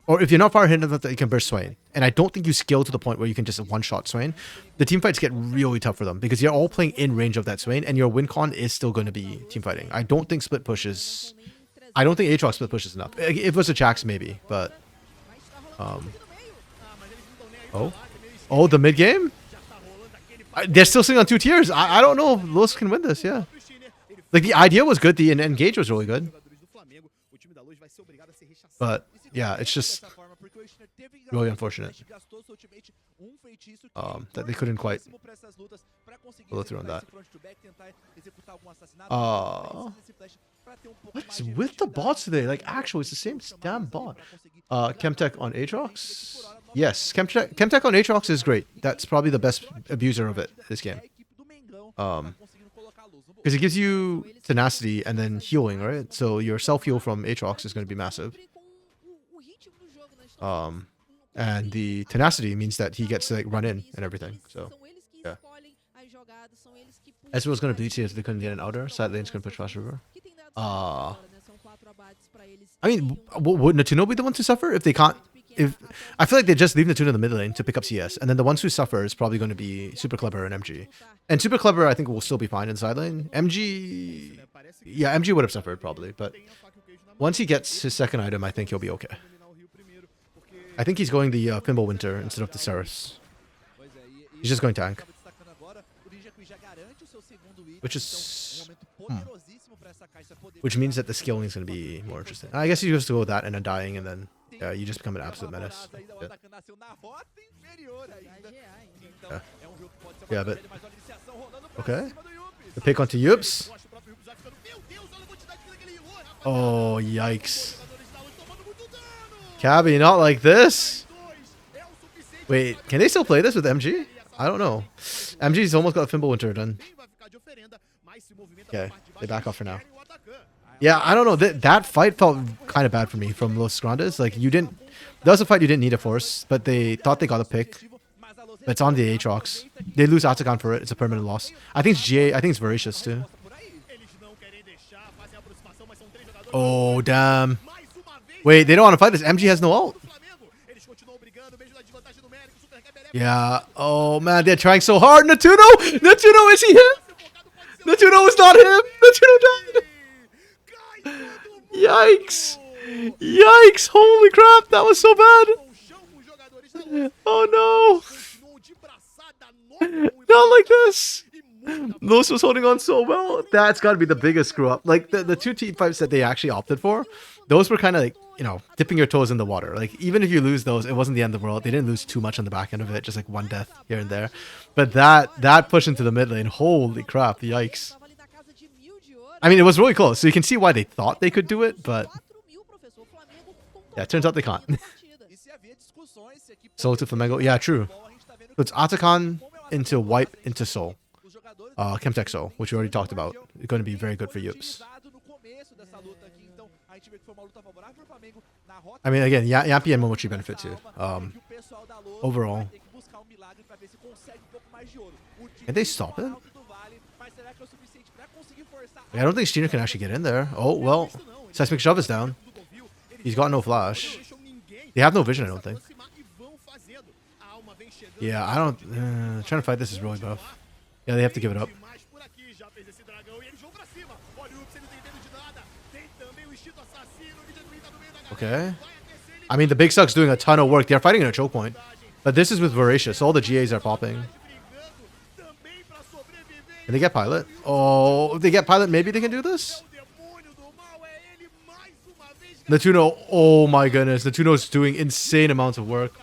or if you're not far ahead enough that you can burst Swain, and I don't think you scale to the point where you can just one-shot Swain, the team fights get really tough for them because you're all playing in range of that Swain, and your win con is still going to be team fighting. I don't think split push is... I don't think Aatrox split push is enough. If it was a Jax, maybe, but... Oh, the mid-game? They're still sitting on 2 tiers. I don't know if Los can win this, yeah. Like, the idea was good. The engage was really good. But, yeah, it's just really unfortunate that they couldn't quite follow through on that. What is with the bots today? Like, actually, it's the same damn bot. Chemtech on Aatrox? Yes, Chemtech on Aatrox is great. That's probably the best abuser of it this game. Because it gives you tenacity and then healing, right? So your self-heal from Aatrox is going to be massive. And the tenacity means that he gets to like run in and everything. So yeah. Ezreal's gonna bleach here if they couldn't get an outer. Side lane's gonna push fast river. I mean, would Natuno be the ones to suffer if they can't? If I feel like they just leave Natuno in the mid lane to pick up CS, and then the ones who suffer is probably going to be Super Clever and MG. And Super Clever, I think, will still be fine in side lane. MG, yeah, MG would have suffered probably, but once he gets his second item, I think he'll be okay. I think he's going the Pinball Winter instead of the Ceres. He's just going tank, which is which means that the scaling is going to be more interesting. I guess you just go with that and then dying, and then you just become an absolute menace. Yeah, but okay. The pick onto Yups. Oh, yikes. Cabby, not like this. Wait, can they still play this with MG? I don't know. MG's almost got a Fimble Winter done. Okay, they back off for now. Yeah, I don't know. That fight felt kind of bad for me from Los Grandes. Like, you didn't... That was a fight you didn't need a force, but they thought they got a pick. But it's on the Aatrox. They lose Atakan for it. It's a permanent loss. I think it's GA. I think it's Voracious, too. Oh, damn. Wait, they don't want to fight this. MG has no ult. Yeah. Oh, man. They're trying so hard. Natuno! Natuno, is he him? Natuno is not him. Natuno died. Yikes. Yikes. Holy crap. That was so bad. Oh, no. Not like this. Los was holding on so well. That's got to be the biggest screw up. Like, the two team fights that they actually opted for, those were kind of like, you know, dipping your toes in the water. Like, even if you lose those, it wasn't the end of the world. They didn't lose too much on the back end of it, just like one death here and there. But that push into the mid lane, holy crap, yikes. I mean, it was really close, so you can see why they thought they could do it, but yeah, it turns out they can't. Soul to Flamengo, yeah, true. So it's Atakan into Wipe into Soul. Chemtech Soul, which we already talked about. It's going to be very good for Yups. I mean, again, Yampy and Momochi benefit too. Overall. Can they stop it? I don't think Steiner can actually get in there. Oh, well. Seismic Shove is down. He's got no flash. They have no vision, I don't think. Yeah, I don't... trying to fight this is really rough. Yeah, they have to give it up. Okay. I mean, the Big Suck's doing a ton of work. They're fighting in a choke point. But this is with Voracious. All the GAs are popping. Can they get Pilot? Oh, if they get Pilot, maybe they can do this? Natuno, oh my goodness. Natuno's doing insane amounts of work.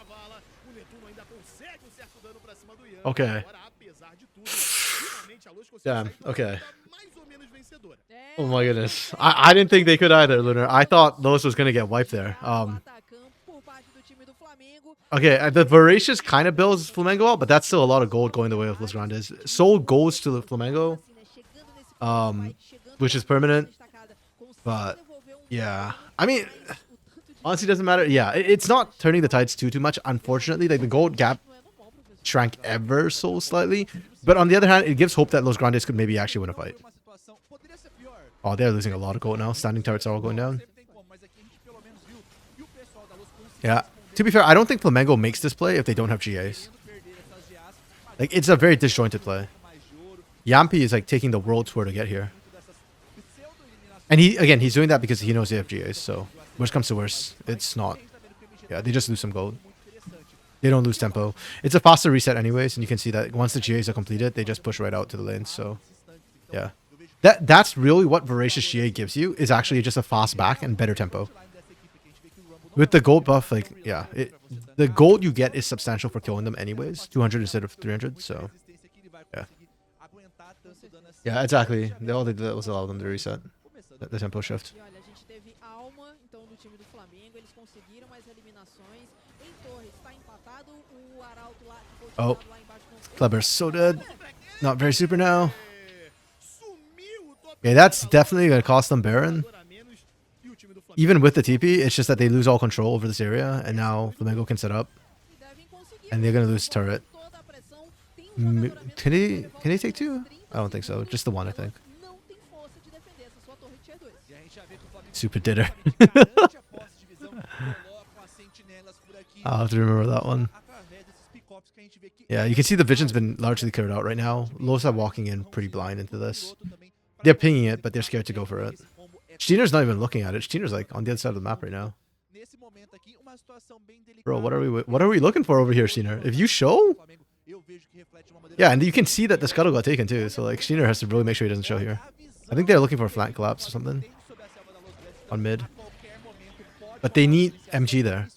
Okay. Damn, okay. Oh my goodness. I didn't think they could either, Lunar. I thought Los was going to get wiped there. Okay, the Voracious kind of builds Flamengo out, but that's still a lot of gold going the way of Los Grandes. Soul goes to the Flamengo, which is permanent. But, yeah. I mean, honestly, doesn't matter. Yeah, it's not turning the tides too much, unfortunately. Like, the gold gap shrank ever so slightly. But on the other hand, it gives hope that Los Grandes could maybe actually win a fight. Oh, they're losing a lot of gold now. Standing turrets are all going down. Yeah. To be fair, I don't think Flamengo makes this play if they don't have GAs. Like, it's a very disjointed play. Yampy is like taking the world tour to get here. And he's doing that because he knows they have GAs, so worst comes to worst, it's not. Yeah, they just lose some gold. They don't lose tempo. It's a faster reset anyways, and you can see that once the GAs are completed, they just push right out to the lane, so yeah. That's really what Voracious GA gives you, is actually just a fast back and better tempo. With the gold buff, like, yeah, the gold you get is substantial for killing them anyways. 200 instead of 300, so yeah. Yeah, exactly. All they did was allow them to reset the tempo shift. Oh, Kleber's so dead. Not very super now. Okay, that's definitely going to cost them Baron. Even with the TP, it's just that they lose all control over this area, and now Flamengo can set up. And they're going to lose turret. Can he take two? I don't think so. Just the one, I think. Super Ditter. I'll have to remember that one. Yeah, you can see the vision's been largely cleared out right now. Losa walking in pretty blind into this. They're pinging it, but they're scared to go for it. Steiner's not even looking at it. Steiner's like on the other side of the map right now. Bro, what are we looking for over here, Steiner? If you show... Yeah, and you can see that the scuttle got taken too, so like Steiner has to really make sure he doesn't show here. I think they're looking for a flank collapse or something. On mid. But they need MG there.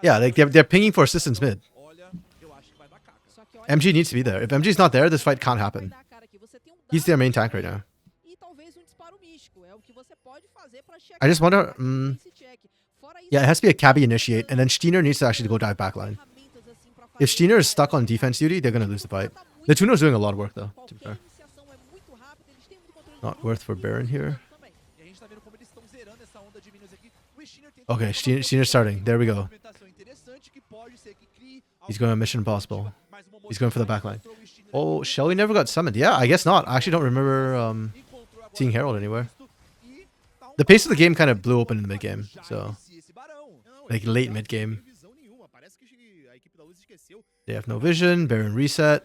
Yeah, like they're pinging for assistance mid. MG needs to be there. If MG's not there, this fight can't happen. He's their main tank right now. I just wonder... yeah, it has to be a Cabby initiate, and then Steiner needs to actually go dive backline. If Steiner is stuck on defense duty, they're going to lose the fight. Netuno's doing a lot of work though, to be fair. Not worth for Baron here. Okay, Steiner's starting. There we go. He's going on Mission Impossible. He's going for the backline. Oh, Shelly never got summoned. Yeah, I guess not. I actually don't remember seeing Herald anywhere. The pace of the game kind of blew open in the mid game, so like late mid game. They have no vision. Baron reset.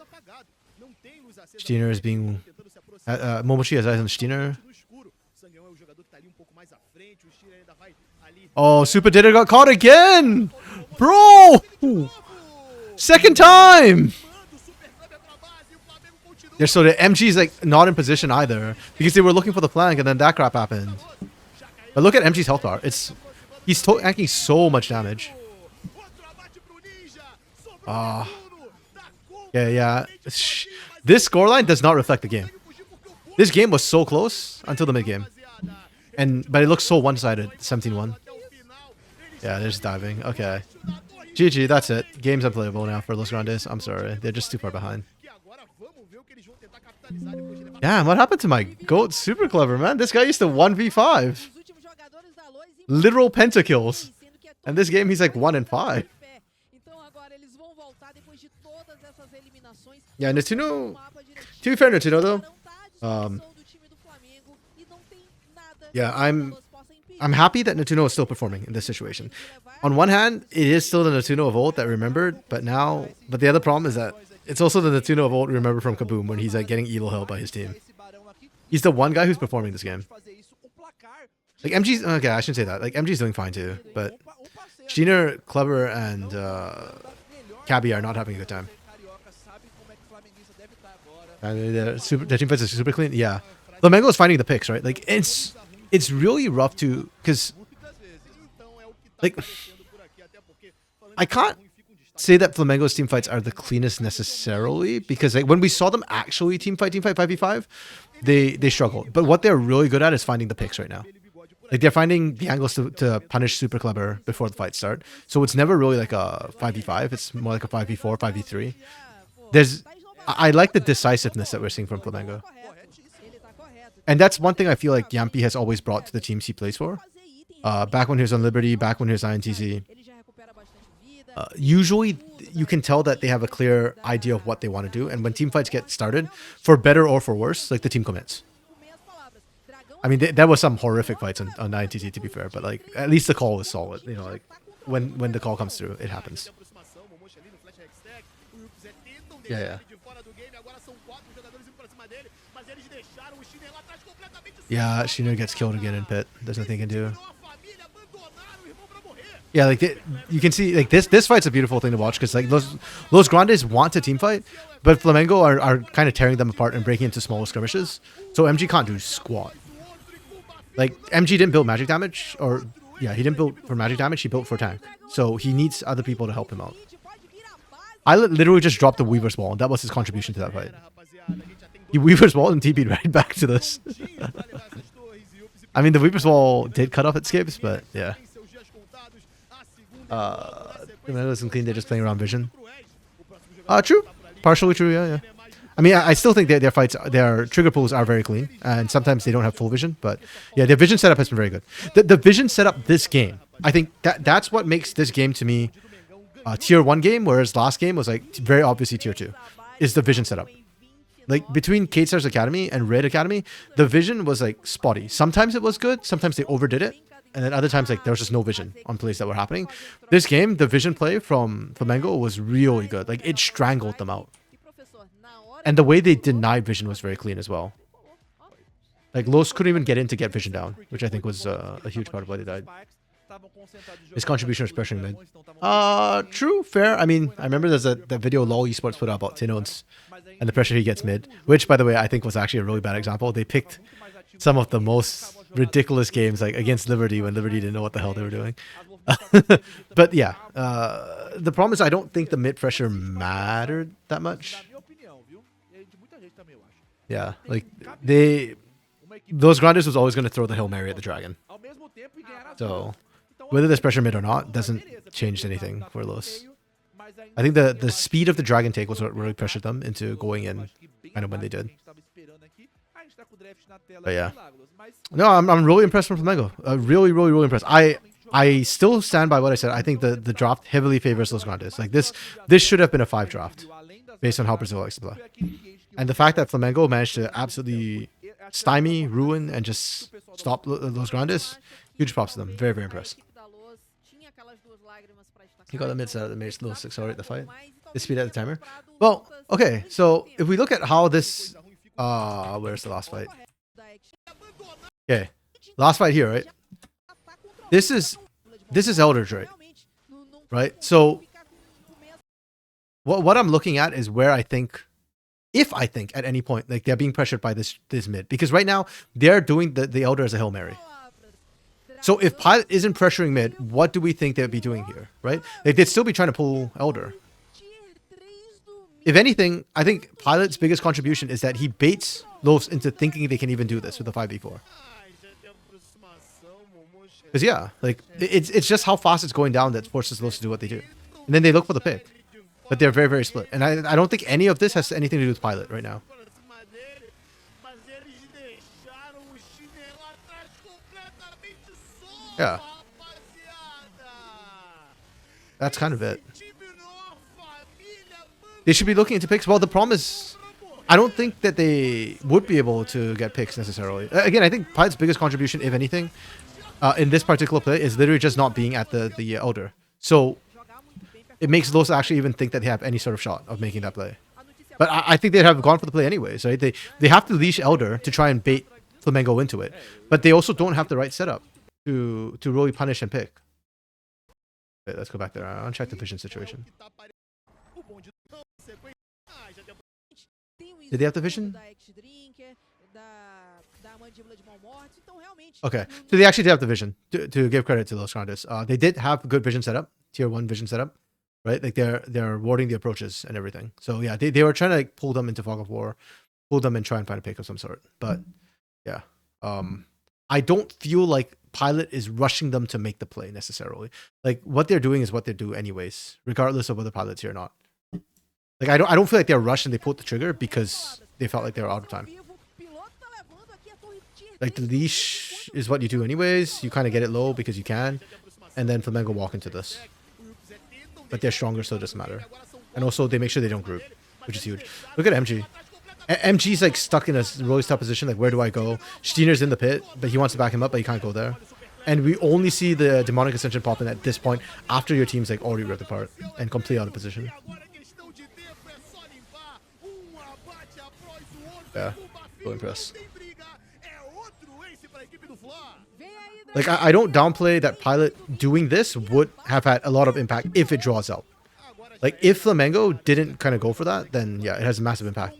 Steiner is being Momoshi has eyes on Steiner. Oh, Super Ditter got caught again! Bro! Second time! Yeah, so the MG's like not in position either because they were looking for the flank and then that crap happened. But look at MG's health bar. He's tanking so much damage. Yeah. This scoreline does not reflect the game. This game was so close until the mid game. But it looks so one-sided. 17-1. Yeah, they're just diving. Okay. GG, that's it. Game's unplayable now for Los Grandes. I'm sorry. They're just too far behind. Damn, what happened to my GOAT? Super clever, man. This guy used to 1v5. Literal pentakills. And this game, he's like 1 in 5. Yeah, Netuno... To be fair, Netuno, though... yeah, I'm happy that Netuno is still performing in this situation. On one hand, it is still the Netuno of old that we remembered, but the other problem is that it's also the Netuno of old we remember from Kaboom when he's like getting elo held by his team. He's the one guy who's performing this game. Like MG's okay, I shouldn't say that. Like MG's doing fine too, but Steiner, Clever, and Cabby are not having a good time. The team fights is super clean. Yeah, Flamengo is finding the picks, right? Like it's really rough to because like I can't say that Flamengo's team fights are the cleanest necessarily because like when we saw them actually team fight 5v5, they struggled. But what they're really good at is finding the picks right now. Like they're finding the angles to punish Super Clever before the fights start. So it's never really like a 5v5. It's more like a 5v4, 5v3. I like the decisiveness that we're seeing from Flamengo. And that's one thing I feel like Yampi has always brought to the teams he plays for. Back when he was on Liberty, back when he was INTZ. Usually, you can tell that they have a clear idea of what they want to do. And when team fights get started, for better or for worse, like the team commits. I mean, there was some horrific fights on INTZ, to be fair. But like, at least the call was solid. You know, like when the call comes through, it happens. Yeah. Yeah, Shino gets killed again in pit. There's nothing he can do. Yeah, like you can see, like this fight's a beautiful thing to watch because like Los Grandes want to team fight, but Flamengo are kind of tearing them apart and breaking into smaller skirmishes. So MG can't do squat. Like MG didn't build magic damage, or yeah, he didn't build for magic damage. He built for tank. So he needs other people to help him out. I literally just dropped the Weaver's Wall, and that was his contribution to that fight. He Weaver's Wall and TP'd right back to this. I mean, the Weaver's Wall did cut off its skips, but yeah. It wasn't clean. They're just playing around vision. True. Partially true, yeah. I mean, I still think their fights, their trigger pulls are very clean, and sometimes they don't have full vision, but yeah, their vision setup has been very good. The vision setup this game, I think that's what makes this game to me tier 1 game, whereas last game was like very obviously tier 2. Is the vision setup. Like between Kate Stars Academy and Red Academy, the vision was like spotty. Sometimes it was good, sometimes they overdid it, and then other times like there was just no vision on plays that were happening. This game, the vision play from Flamengo was really good. Like it strangled them out. And the way they denied vision was very clean as well. Like Los couldn't even get in to get vision down, which I think was a huge part of why they died. His contribution was pressuring mid. True, fair. I mean, I remember there's that video LoL Esports put out about Tinons and the pressure he gets mid, which, by the way, I think was actually a really bad example. They picked some of the most ridiculous games, like against Liberty, when Liberty didn't know what the hell they were doing. But yeah, the problem is I don't think the mid pressure mattered that much. Yeah, like those grinders was always going to throw the Hail Mary at the Dragon. So whether there's pressure mid or not doesn't change anything for Los. I think the speed of the Dragon take was what really pressured them into going in kind of when they did. But yeah. No, I'm really impressed with Flamengo. Really, really, really impressed. I still stand by what I said. I think the draft heavily favors Los Grandes. Like this should have been a 5 draft based on how Brazil likes to play. And the fact that Flamengo managed to absolutely stymie, ruin, and just stop Los Grandes, huge props to them. Very, very impressed. He got the mid set that made Los accelerate the fight. This speed at the timer. Well, okay, so if we look at how this where's the last fight? Okay. Last fight here, right? This is Elders, right? So what I'm looking at is where I think, if I think at any point like they're being pressured by this mid, because right now they're doing the Elder as a Hail Mary. So if Pilot isn't pressuring mid, what do we think they'd be doing here, right? Like they'd still be trying to pull Elder. If anything, I think Pilot's biggest contribution is that he baits Los into thinking they can even do this with the 5v4. Because yeah, like it's just how fast it's going down that forces Los to do what they do. And then they look for the pick. But they're very, very split. And I don't think any of this has anything to do with Pilot right now. Yeah. That's kind of it. They should be looking into picks. Well, the problem is, I don't think that they would be able to get picks necessarily. Again, I think Pilot's biggest contribution, if anything, in this particular play is literally just not being at the Elder. So it makes Los actually even think that they have any sort of shot of making that play. But I think they'd have gone for the play anyways, right? They have to leash Elder to try and bait Flamengo into it. But they also don't have the right setup to really punish and pick. Okay, let's go back there. I'll check the vision situation. Did they have the vision? Okay, so they actually did have the vision, to give credit to Los Grandes. They did have good vision setup, tier 1 vision setup, right? Like they're warding the approaches and everything. So yeah, they were trying to like pull them into Fog of War, pull them and try and find a pick of some sort. But yeah, I don't feel like Pilot is rushing them to make the play necessarily. Like what they're doing is what they do anyways, regardless of whether Pilot's here or not. Like I don't feel like they're rushed and they pulled the trigger because they felt like they were out of time. Like the leash is what you do anyways. You kind of get it low because you can, and then Flamengo walk into this. But they're stronger, so it doesn't matter. And also they make sure they don't group, which is huge. Look at MG. MG's like stuck in a really tough position. Like where do I go? Steiner's in the pit, but he wants to back him up, but he can't go there. And we only see the demonic ascension pop in at this point after your team's like already ripped apart and completely out of position. Yeah, really impressed. Like I don't downplay that Pilot doing this would have had a lot of impact if it draws out. Like if Flamengo didn't kind of go for that, then yeah, it has a massive impact.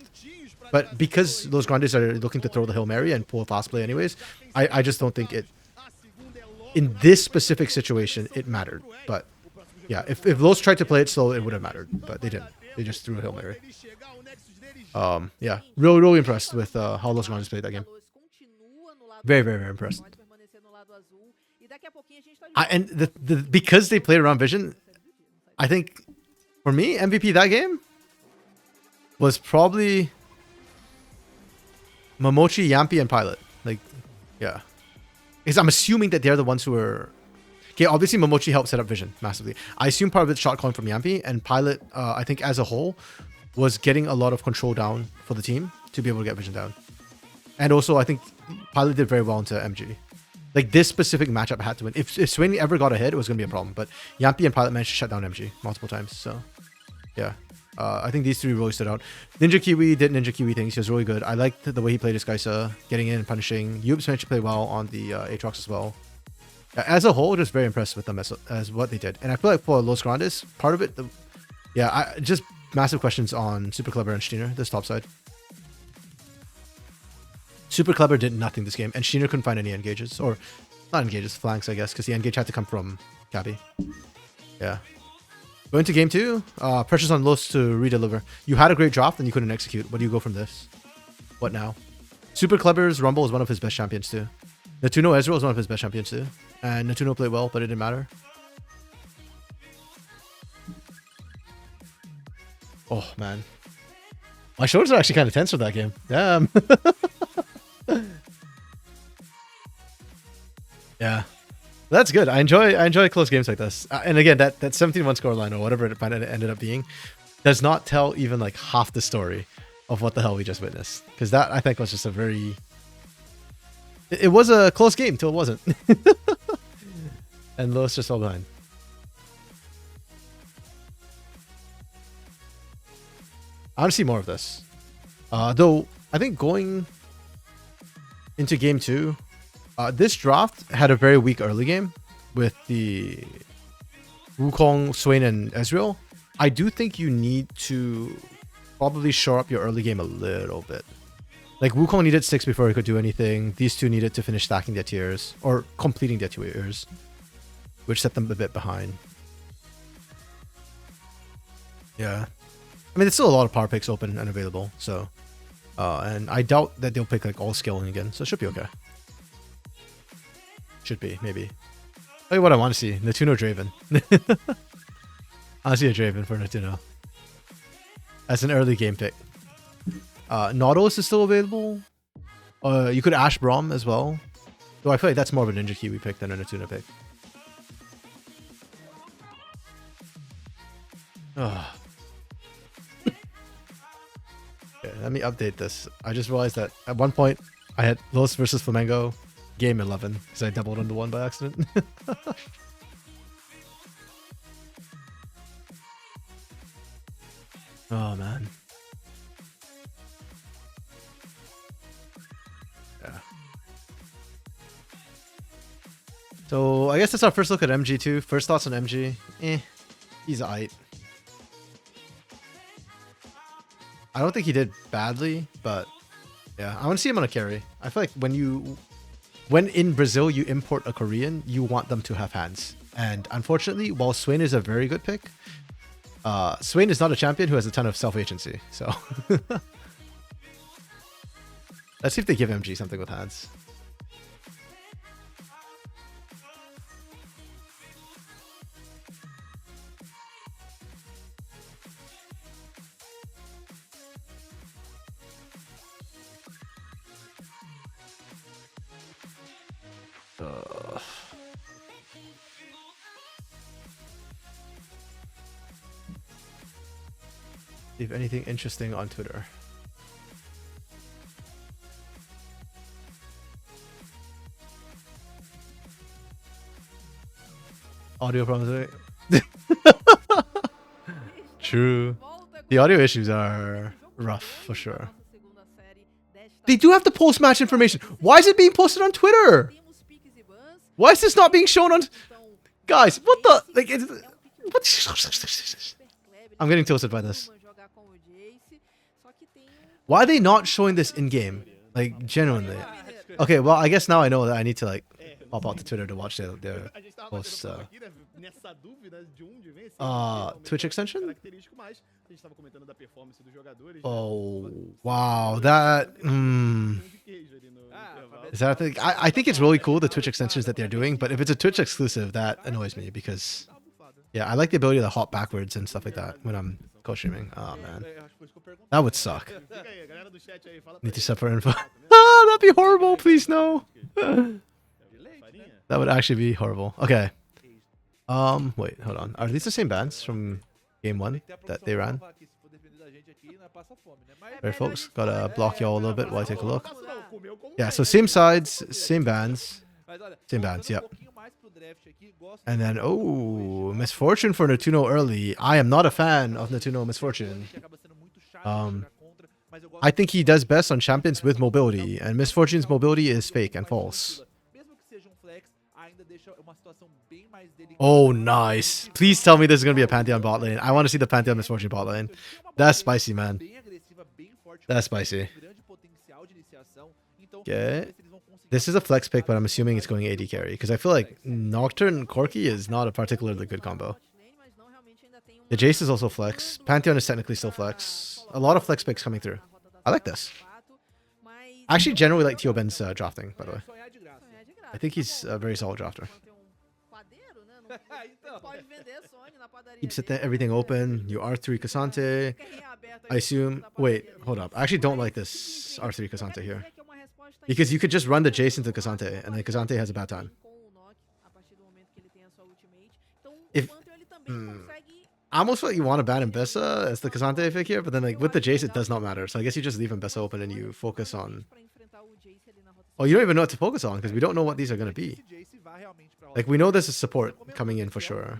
But because Los Grandes are looking to throw the Hail Mary and pull a fast play anyways, I just don't think it, in this specific situation, it mattered. But yeah, if Los tried to play it slow, it would have mattered. But they didn't. They just threw a Hail Mary. Yeah, really impressed with how Los Grandes played that game. Very, very, very impressed. And because they played around vision, I think for me, MVP that game was probably Momochi, Yampi, and Pilot. Like, yeah. Because I'm assuming that they're the ones who were... Okay, obviously Momochi helped set up vision massively. I assume part of it's shot calling from Yampi, and Pilot, I think as a whole, was getting a lot of control down for the team to be able to get vision down. And also, I think Pilot did very well into MG. Like, this specific matchup had to win. If Swain ever got ahead, it was going to be a problem. But Yampi and Pilot managed to shut down MG multiple times. So, yeah. I think these three really stood out. Ninja Kiwi did Ninja Kiwi things. He was really good. I liked the way he played his Kaisa, getting in and punishing. Yubes managed to play well on the Aatrox as well. As a whole, just very impressed with them as what they did. And I feel like for Los Grandes, part of it, just massive questions on Super Clever and Steiner, this top side. Super Clever did nothing this game, and Steiner couldn't find any engages. Or, not engages, flanks, I guess, because the engage had to come from Gabby. Yeah. Going to game 2, pressures on Los to redeliver. You had a great draft and you couldn't execute. What do you go from this? What now? Super Clever's Rumble is one of his best champions too. Natuno Ezreal is one of his best champions too. And Natuno played well, but it didn't matter. Oh, man. My shoulders are actually kind of tense for that game. Damn. Yeah. That's good. I enjoy close games like this. And again, that 17-1 scoreline or whatever it ended up being does not tell even like half the story of what the hell we just witnessed. Because that, I think, was just a very... It was a close game till it wasn't. And Los just fell behind. I want to see more of this. Though, I think going into game 2, this draft had a very weak early game with the Wukong, Swain, and Ezreal. I do think you need to probably shore up your early game a little bit. Like, Wukong needed 6 before he could do anything. These two needed to finish stacking their tiers, or completing their tiers, which set them a bit behind. Yeah. I mean, there's still a lot of power picks open and available, so... and I doubt that they'll pick, like, all scaling again, so it should be okay. Should be, maybe. Tell you what I want to see. Natuno Draven. I see a Draven for Natuno. As an early game pick. Nautilus is still available. You could Ash Braum as well. Though I feel like that's more of a Ninja Kiwi pick than a Natuno pick. Okay, let me update this. I just realized that at one point I had Los versus Flamengo game 11 because I doubled on the 1 by accident. Oh man. Yeah. So I guess that's our first look at MG2. First thoughts on MG. He's aight. I don't think he did badly, but yeah, I want to see him on a carry. I feel like when in Brazil you import a Korean, you want them to have hands. And unfortunately, while Swain is a very good pick, Swain is not a champion who has a ton of self-agency. So let's see if they give MG something with hands. If anything interesting on Twitter. Audio problems. True. The audio issues are rough for sure. They do have the post-match information. Why is it being posted on Twitter? Why is this not being shown on... Guys, what the... Like, what? I'm getting tilted by this. Why are they not showing this in-game? Like, genuinely. Okay, well, I guess now I know that I need to, like, pop out to Twitter to watch their posts. Twitch extension? Oh, wow. That... Is that a thing? I think it's really cool, the Twitch extensions that they're doing, but if it's a Twitch exclusive, that annoys me because... Yeah, I like the ability to hop backwards and stuff like that when I'm co-streaming. Oh, man. That would suck. Need to separate info. Ah, that'd be horrible. Please, no. That would actually be horrible. Okay. Wait, hold on. Are these the same bands from game 1 that they ran? Right, folks, gotta block y'all a little bit while I take a look. Yeah, so same sides, same bands. Same bands, yep. And then, oh, Misfortune for Natuno early. I am not a fan of Natuno Misfortune. I think he does best on champions with mobility, and Misfortune's mobility is fake and false. Oh, nice. Please tell me this is going to be a Pantheon bot lane. I want to see the Pantheon Misfortune bot lane. That's spicy, man. That's spicy. Okay. This is a flex pick, but I'm assuming it's going AD carry, because I feel like Nocturne Corki is not a particularly good combo. The Jace is also flex. Pantheon is technically still flex. A lot of flex picks coming through. I like this. I actually generally like Teoben's drafting, by the way. I think he's a very solid drafter. Keeps everything open. You R3 Cassante. I assume... Wait, hold up. I actually don't like this R3 Cassante here. Because you could just run the Jace into Cassante, and then Cassante has a bad time. If... I almost feel like you want to ban Mbessa as the Cassante pick here, but then like with the Jace it does not matter. So I guess you just leave Mbessa open and you focus on... Oh, you don't even know what to focus on, because we don't know what these are going to be. Like, we know there's a support coming in for sure.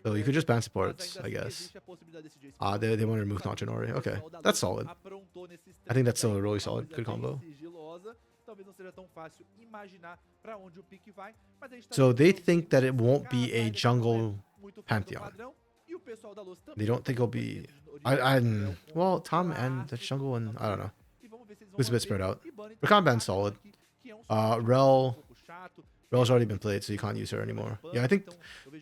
So you could just ban supports, I guess. They want to remove Nochinori. Okay, that's solid. I think that's still a really solid, good combo. So they think that it won't be a jungle Pantheon. They don't think it'll be... well, Tom and the jungle and... I don't know. It's a bit spread out. Rakan ban's solid. Rel's already been played, so you can't use her anymore. Yeah, I think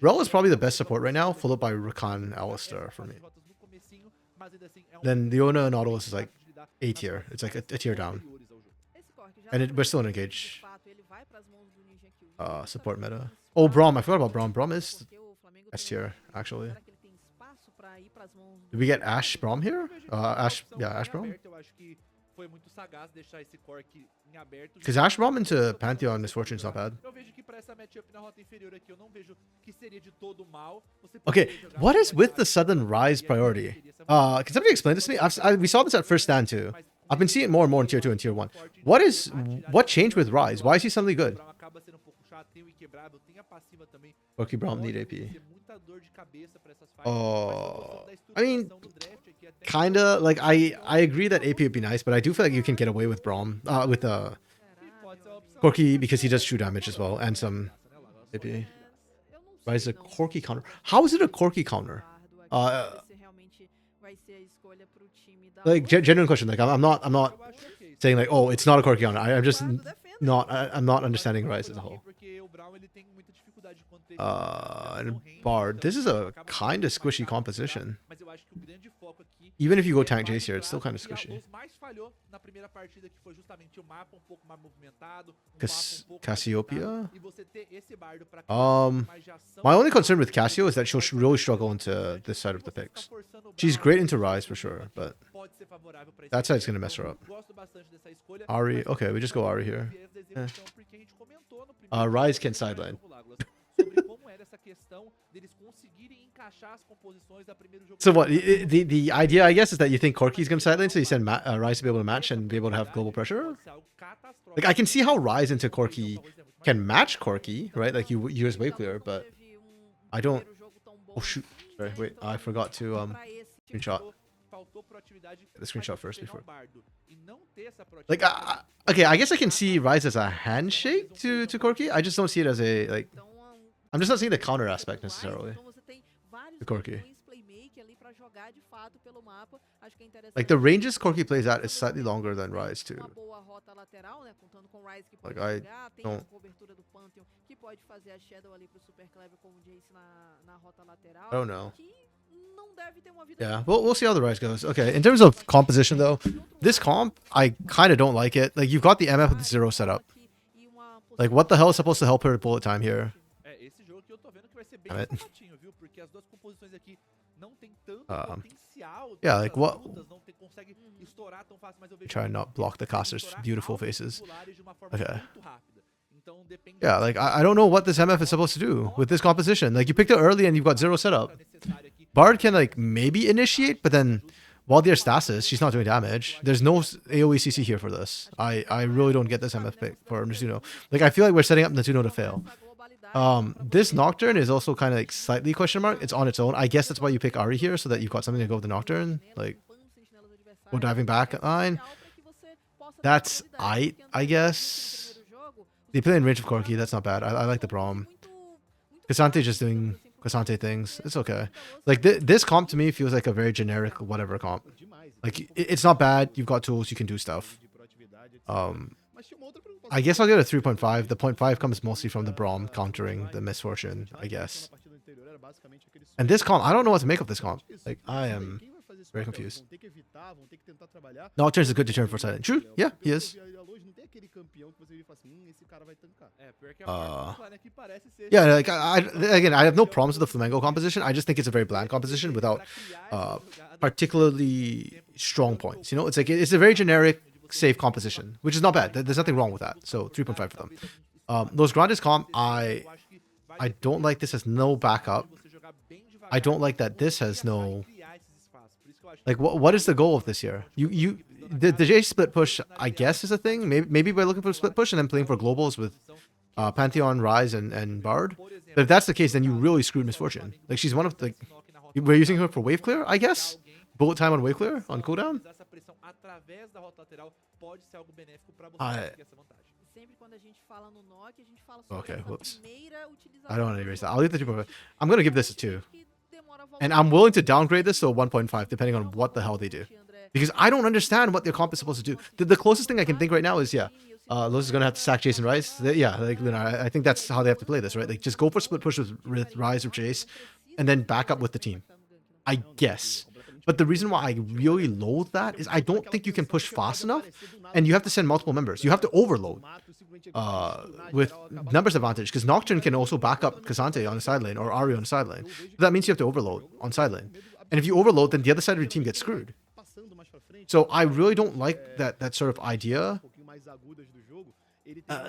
Rel is probably the best support right now, followed by Rakan Alistar for me. Then Leona and Nautilus is like A tier. It's like a tier down. And we're still in engage. Support meta. Oh, Braum. I forgot about Braum. Braum is S tier, actually. Did we get Ashe Braum here? Ashe Braum? Because Ashe Braum into Pantheon Misfortune is not bad. Okay, what is with the sudden Rise priority? Can somebody explain this to me? We saw this at first stand too. I've been seeing it more and more in tier 2 and tier 1. What changed with Rise? Why is he suddenly good? Corki Braum need AP. Oh, I mean, kinda. Like I agree that AP would be nice, but I do feel like you can get away with Braum, with Corki, because he does true damage as well and some AP. Rise a Corki counter. How is it a Corki counter? Like genuine question. Like I'm not saying like, oh, it's not a Corki counter. I'm just not. I'm not understanding Rise as a whole. And Bard. This is a kind of squishy composition. Even if you go tank Jace here, it's still kind of squishy. Cassiopeia? My only concern with Cassio is that she'll really struggle into this side of the picks. She's great into Rise for sure, but that side's going to mess her up. Ahri. Okay, we just go Ahri here. Rise can sideline. So what, the idea, I guess, is that you think Corki's going to sideline, so you send Rise to be able to match and be able to have global pressure? Like, I can see how Rise into Corki can match Corki, right? Like, you use way clear, but I don't... Oh, shoot. Sorry, wait, I forgot to screenshot. Get the screenshot first before... Like, okay, I guess I can see Rise as a handshake to Corki. I just don't see it as a, like... I'm just not seeing the counter aspect necessarily. The Corki. Like the ranges Corki plays at is slightly longer than Rise too. Like I don't... I don't know. Yeah, we'll see how the Rise goes. Okay, in terms of composition though, this comp, I kind of don't like it. Like you've got the MF with 0 set up. Like what the hell is supposed to help her bullet time here? Damn it. Yeah, like what? Try and not block the caster's beautiful faces. Okay. Então depende Yeah, like I don't know what this MF is supposed to do with this composition. Like you picked it early and you've got 0 setup. Bard can like maybe initiate, but then while there's stasis, she's not doing damage. There's no AoE CC here for this. I really don't get this MF pick for Natsuno. Like I feel like we're setting up Natsuno to fail. This Nocturne is also kind of like slightly question mark. It's on its own. I guess that's why you pick Ari here, so that you've got something to go with the Nocturne. Like, we're diving back at line. That's I guess. They play in range of Corki. That's not bad. I like the Braum. Cassante just doing Cassante things. It's okay. Like this comp to me feels like a very generic whatever comp. Like it's not bad. You've got tools. You can do stuff. I guess I'll get a 3.5. The 0.5 comes mostly from the Braum countering the Misfortune, I guess. And this comp, I don't know what to make of this comp. Like, I am very confused. Nocturne is a good deterrent for Silent. True, yeah, he is. Yeah, like, again, I have no problems with the Flamengo composition. I just think it's a very bland composition without particularly strong points. You know, it's like, it's a very generic safe composition, which is not bad. There's nothing wrong with that. So 3.5 for them. Los Grandes comp, I don't like this has no backup. I don't like that this has no. Like what is the goal of this here? The J split push I guess is a thing. Maybe by looking for a split push and then playing for globals with Pantheon, Rise, and Bard. But if that's the case, then you really screwed Misfortune. Like she's one of the. We're using her for wave clear, I guess. Bullet time on wave clear on cooldown. Okay, whoops. I don't want to erase that. I'll leave the 2.5. I'm going to give this a 2. And I'm willing to downgrade this to a 1.5 depending on what the hell they do. Because I don't understand what their comp is supposed to do. The closest thing I can think right now is, Los is going to have to sack Jason Rice. I think that's how they have to play this, right? Like, just go for split push with Rise or Jace, and then back up with the team. I guess. But the reason why I really loathe that is I don't think you can push fast enough, and you have to send multiple members. You have to overload with numbers advantage, because Nocturne can also back up Cassante on the side lane or Ari on the side lane. So that means you have to overload on side lane. And if you overload, then the other side of your team gets screwed. So I really don't like that sort of idea.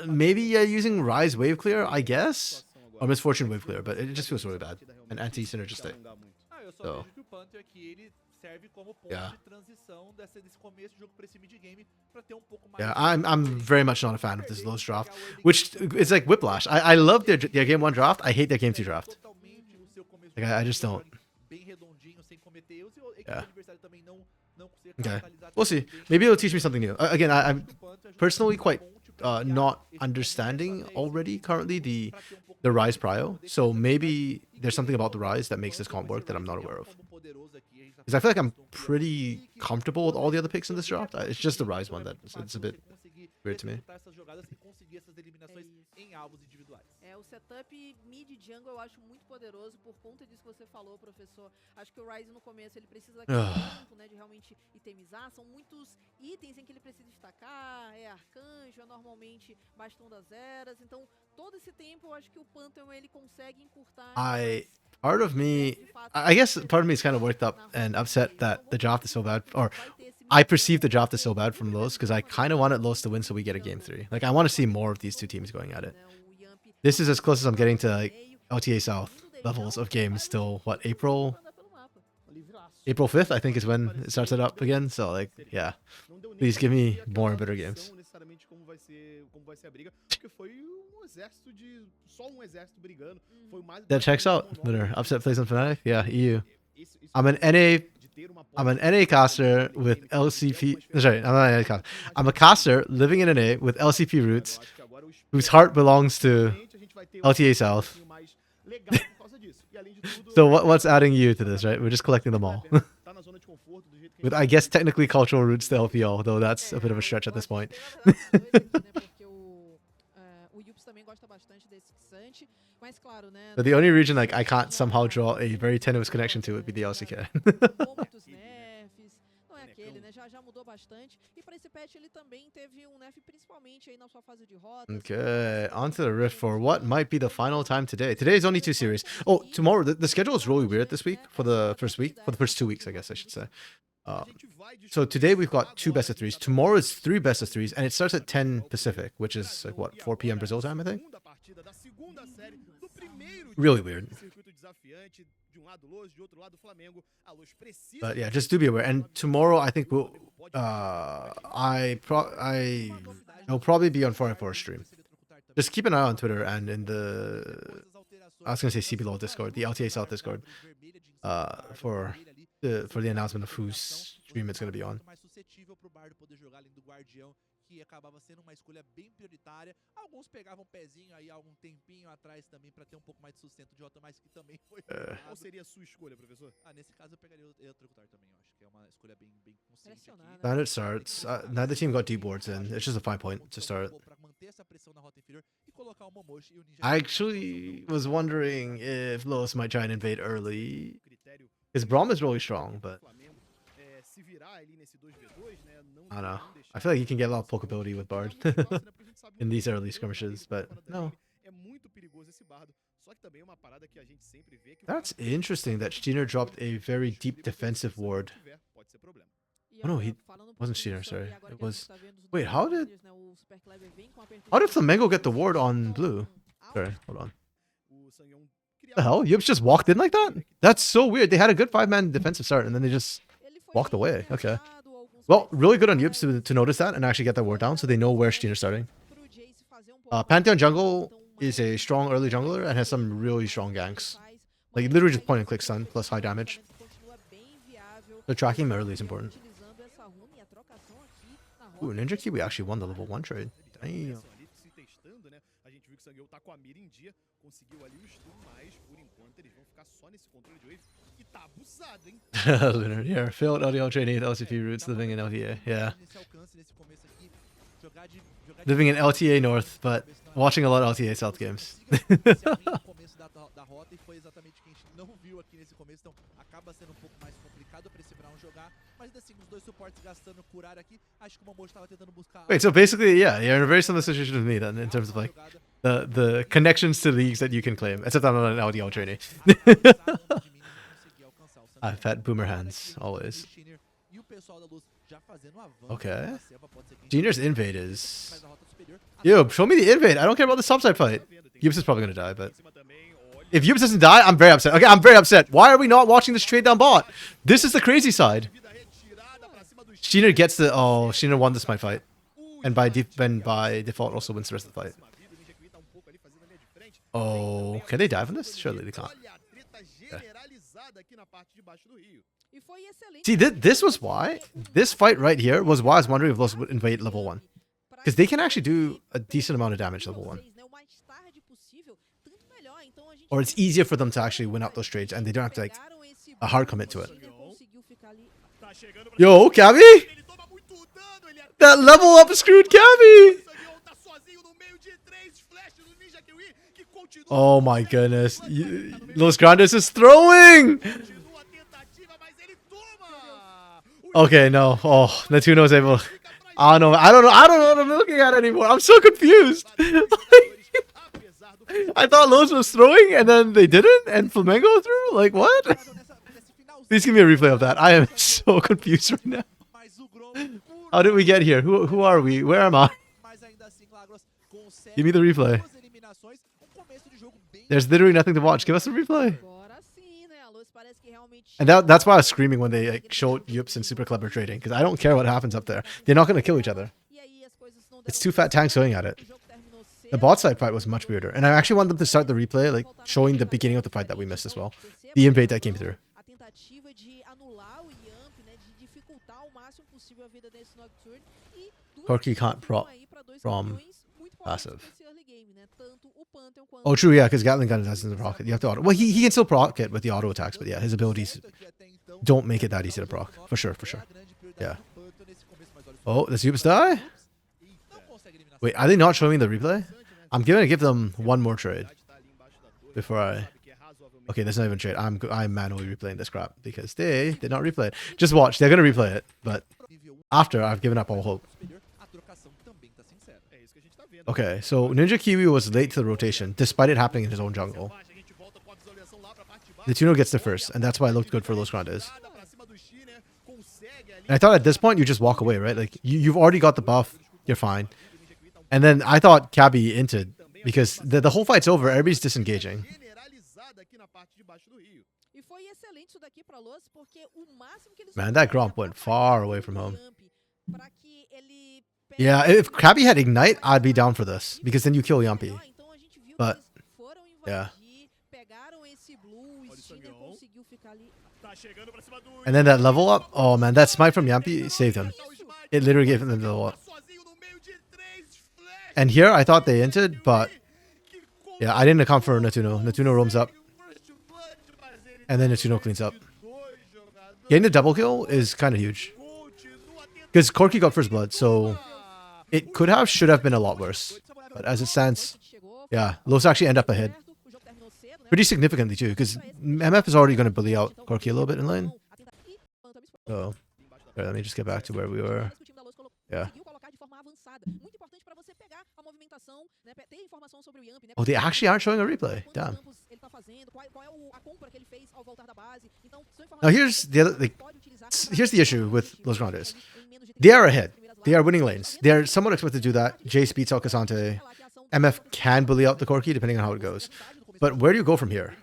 Maybe using Rise wave clear, I guess, or Misfortune wave clear, but it just feels really bad and anti-synergistic. So. Yeah. Yeah, I'm very much not a fan of this Los draft, which is like whiplash. I love their game 1 draft. I hate their game 2 draft. Like I just don't. Yeah. Okay. We'll see. Maybe it'll teach me something new. Again, I'm personally quite not understanding already currently the Rise prio. So maybe there's something about the Rise that makes this comp work that I'm not aware of. Because I feel like I'm pretty comfortable with all the other picks in this draft. It's just the Rise one it's a bit weird to me. O setup mid jungle eu acho muito poderoso por conta disso que você falou, professor. Acho que o Ryze no começo ele precisa daquele tempo, né, de realmente itemizar. São muitos itens em que ele precisa destacar. É arcanjo, é normalmente bastão das eras. Então, todo esse tempo eu acho que o Pantheon ele consegue encurtar. Part of me, I guess part of me is kind of worked up and upset that the draft is so bad, or I perceive the draft is so bad from Los, because I kind of wanted Los to win so we get a game 3. Like I want to see more of these two teams going at it. This is as close as I'm getting to like LTA South levels of games till what, April 5th I think is when it starts it up again. So like, yeah, please give me more and better games. That checks out. Winner. Upset plays on Fnatic. Yeah, EU. I'm an NA caster with LCP. Sorry, I'm not an NA caster. I'm a caster living in NA with LCP roots, whose heart belongs to LTA South. So what's adding you to this, right? We're just collecting them all. With, I guess, technically cultural roots to LPL, though that's a bit of a stretch at this point. But the only region like I can't somehow draw a very tenuous connection to would be the LCK. Okay, on to the Rift for what might be the final time today. Today is only 2 series. Oh, tomorrow, the schedule is really weird this week for the first 2 weeks, I guess I should say. So today we've got 2 best of 3s. Tomorrow is 3 best of 3s, and it starts at 10 Pacific, which is like what, 4 p.m. Brazil time, I think. Really weird. But yeah, just do be aware. And tomorrow, I think we'll, I'll probably be on 4x4 stream. Just keep an eye on Twitter and in the, I was gonna say CBLOL Discord, the LTA South Discord, for the announcement of whose stream it's gonna be on. Que acabava sendo uma escolha bem prioritária. Alguns pegavam pezinho aí algum tempinho atrás também para ter pouco mais de sustento de rota, mas que também foi. Qual seria a sua escolha, professor? Nesse caso eu pegaria o Eletrocutar também, eu acho que é uma escolha bem consciente aqui. Standard starts. Neither team got deep wards in. It's just a fine point to start. Para manter essa pressão na rota inferior e colocar o Momoshi e o Ninja. I actually was wondering if Lois might try and invade early. His Braum is really strong, but I don't know. I feel like he can get a lot of poke ability with Bard in these early skirmishes, but no. That's interesting that Steiner dropped a very deep defensive ward. Oh no, he wasn't Steiner, sorry. It was... Wait, how did Flamengo get the ward on blue? Sorry, hold on. The hell? Yips just walked in like that? That's so weird. They had a good 5-man defensive start and then they just walked away. Okay. Well, really good on Yips to notice that and actually get that ward down so they know where Steiner's starting. Pantheon jungle is a strong early jungler and has some really strong ganks. Like literally just point and click stun plus high damage. So tracking him early is important. Ooh, Ninja Kiwi actually won the level 1 trade. Damn. Lunar, yeah, failed LDL training at LCP roots, living in LTA. Yeah. Living in LTA North, but watching a lot of LTA South games. Da rota e foi exatamente o que a gente não viu aqui nesse começo, então acaba sendo pouco mais complicado para esse Brown jogar, mas ainda assim os dois suportes gastando curar aqui, acho que o Momoshi estava tentando buscar. Wait, so basically, yeah, you're in a very similar situation with me then, in terms of like the connections to leagues that you can claim, except I'm not an LDL trainee. I've had boomer hands, always. Okay. Junior's invade is... Yo, show me the invade. I don't care about the subside fight. Yubs is probably going to die, but... If Yubs doesn't die, I'm very upset. Okay, I'm very upset. Why are we not watching this trade down bot? This is the crazy side. Sheener gets the... Oh, Sheener won this fight. And by default also wins the rest of the fight. Oh, can they dive on this? Surely they can't. Yeah. See, this was why. This fight right here was why I was wondering if Los would invade level 1. Because they can actually do a decent amount of damage level 1. Or it's easier for them to actually win out those trades and they don't have to like a hard commit to it. Yo, Cavi! That level up screwed Cavi! Oh my goodness. Los Grandes is throwing! Okay, no. Oh, Netuno is able... I don't know what I'm looking at anymore. I'm so confused. I thought Los was throwing and then they didn't and Flamengo threw? Like, what? Please give me a replay of that. I am so confused right now. How did we get here? Who are we? Where am I? Give me the replay. There's literally nothing to watch. Give us a replay. And that's why I was screaming when they like, showed Yups and Super Clever trading, because I don't care what happens up there. They're not going to kill each other. It's 2 fat tanks going at it. The bot side fight was much weirder. And I actually want them to start the replay, like showing the beginning of the fight that we missed as well. The invade that came through. Corky can't prop from passive. Oh, true, yeah, because Gatling gun doesn't proc it. You have to auto. Well, he can still proc it with the auto attacks, but yeah, his abilities don't make it that easy to proc. For sure, for sure. Yeah. Oh, does Yups die? Wait, are they not showing me the replay? I'm gonna give them one more trade before I... Okay, there's not even a trade. I'm manually replaying this crap because they did not replay it. Just watch, they're gonna replay it, but after I've given up all hope. Okay, so Ninja Kiwi was late to the rotation, despite it happening in his own jungle. The Tuno gets the first, and that's why it looked good for Los Grandes. And I thought at this point you just walk away, right? Like you've already got the buff, you're fine. And then I thought Cabby inted because the whole fight's over, everybody's disengaging. Man, that Gromp went far away from home. Yeah, if Cabby had Ignite, I'd be down for this because then you kill Yumpy. But yeah. And then that level up, oh man, that smite from Yumpy saved him. It literally gave him the level up. And here I thought they entered, but yeah, I didn't account for Natuno. Natuno roams up. And then Natuno cleans up. Getting the double kill is kind of huge. Because Corki got first blood, so it should have been a lot worse. But as it stands, yeah, Los actually end up ahead. Pretty significantly too, because MF is already going to bully out Corki a little bit in lane. So, right, let me just get back to where we were. Yeah. Oh, they actually aren't showing a replay. Damn. Now here's the other. Here's the issue with Los Grandes. They are ahead. They are winning lanes. They are somewhat expected to do that. Jace beats out Cassante. MF can bully out the Corki depending on how it goes. But where do you go from here?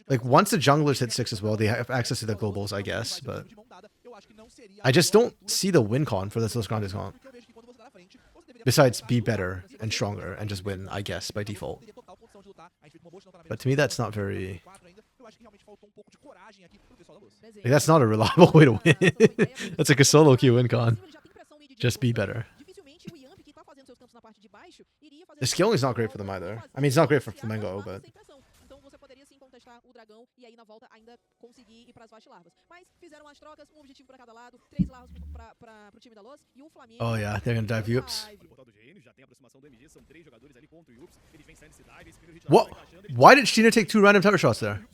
Like once the junglers hit 6 as well, they have access to the globals, I guess. But I just don't see the win con for this Los Grandes comp. Besides be better and stronger and just win, I guess, by default. But to me, that's not very... Like, that's not a reliable way to win. That's like a solo queue win con. Just be better. The scaling is not great for them either. I mean, it's not great for Flamengo, but... Oh yeah, they're gonna dive Yups. What? Why did Sheena take 2 random tower shots there?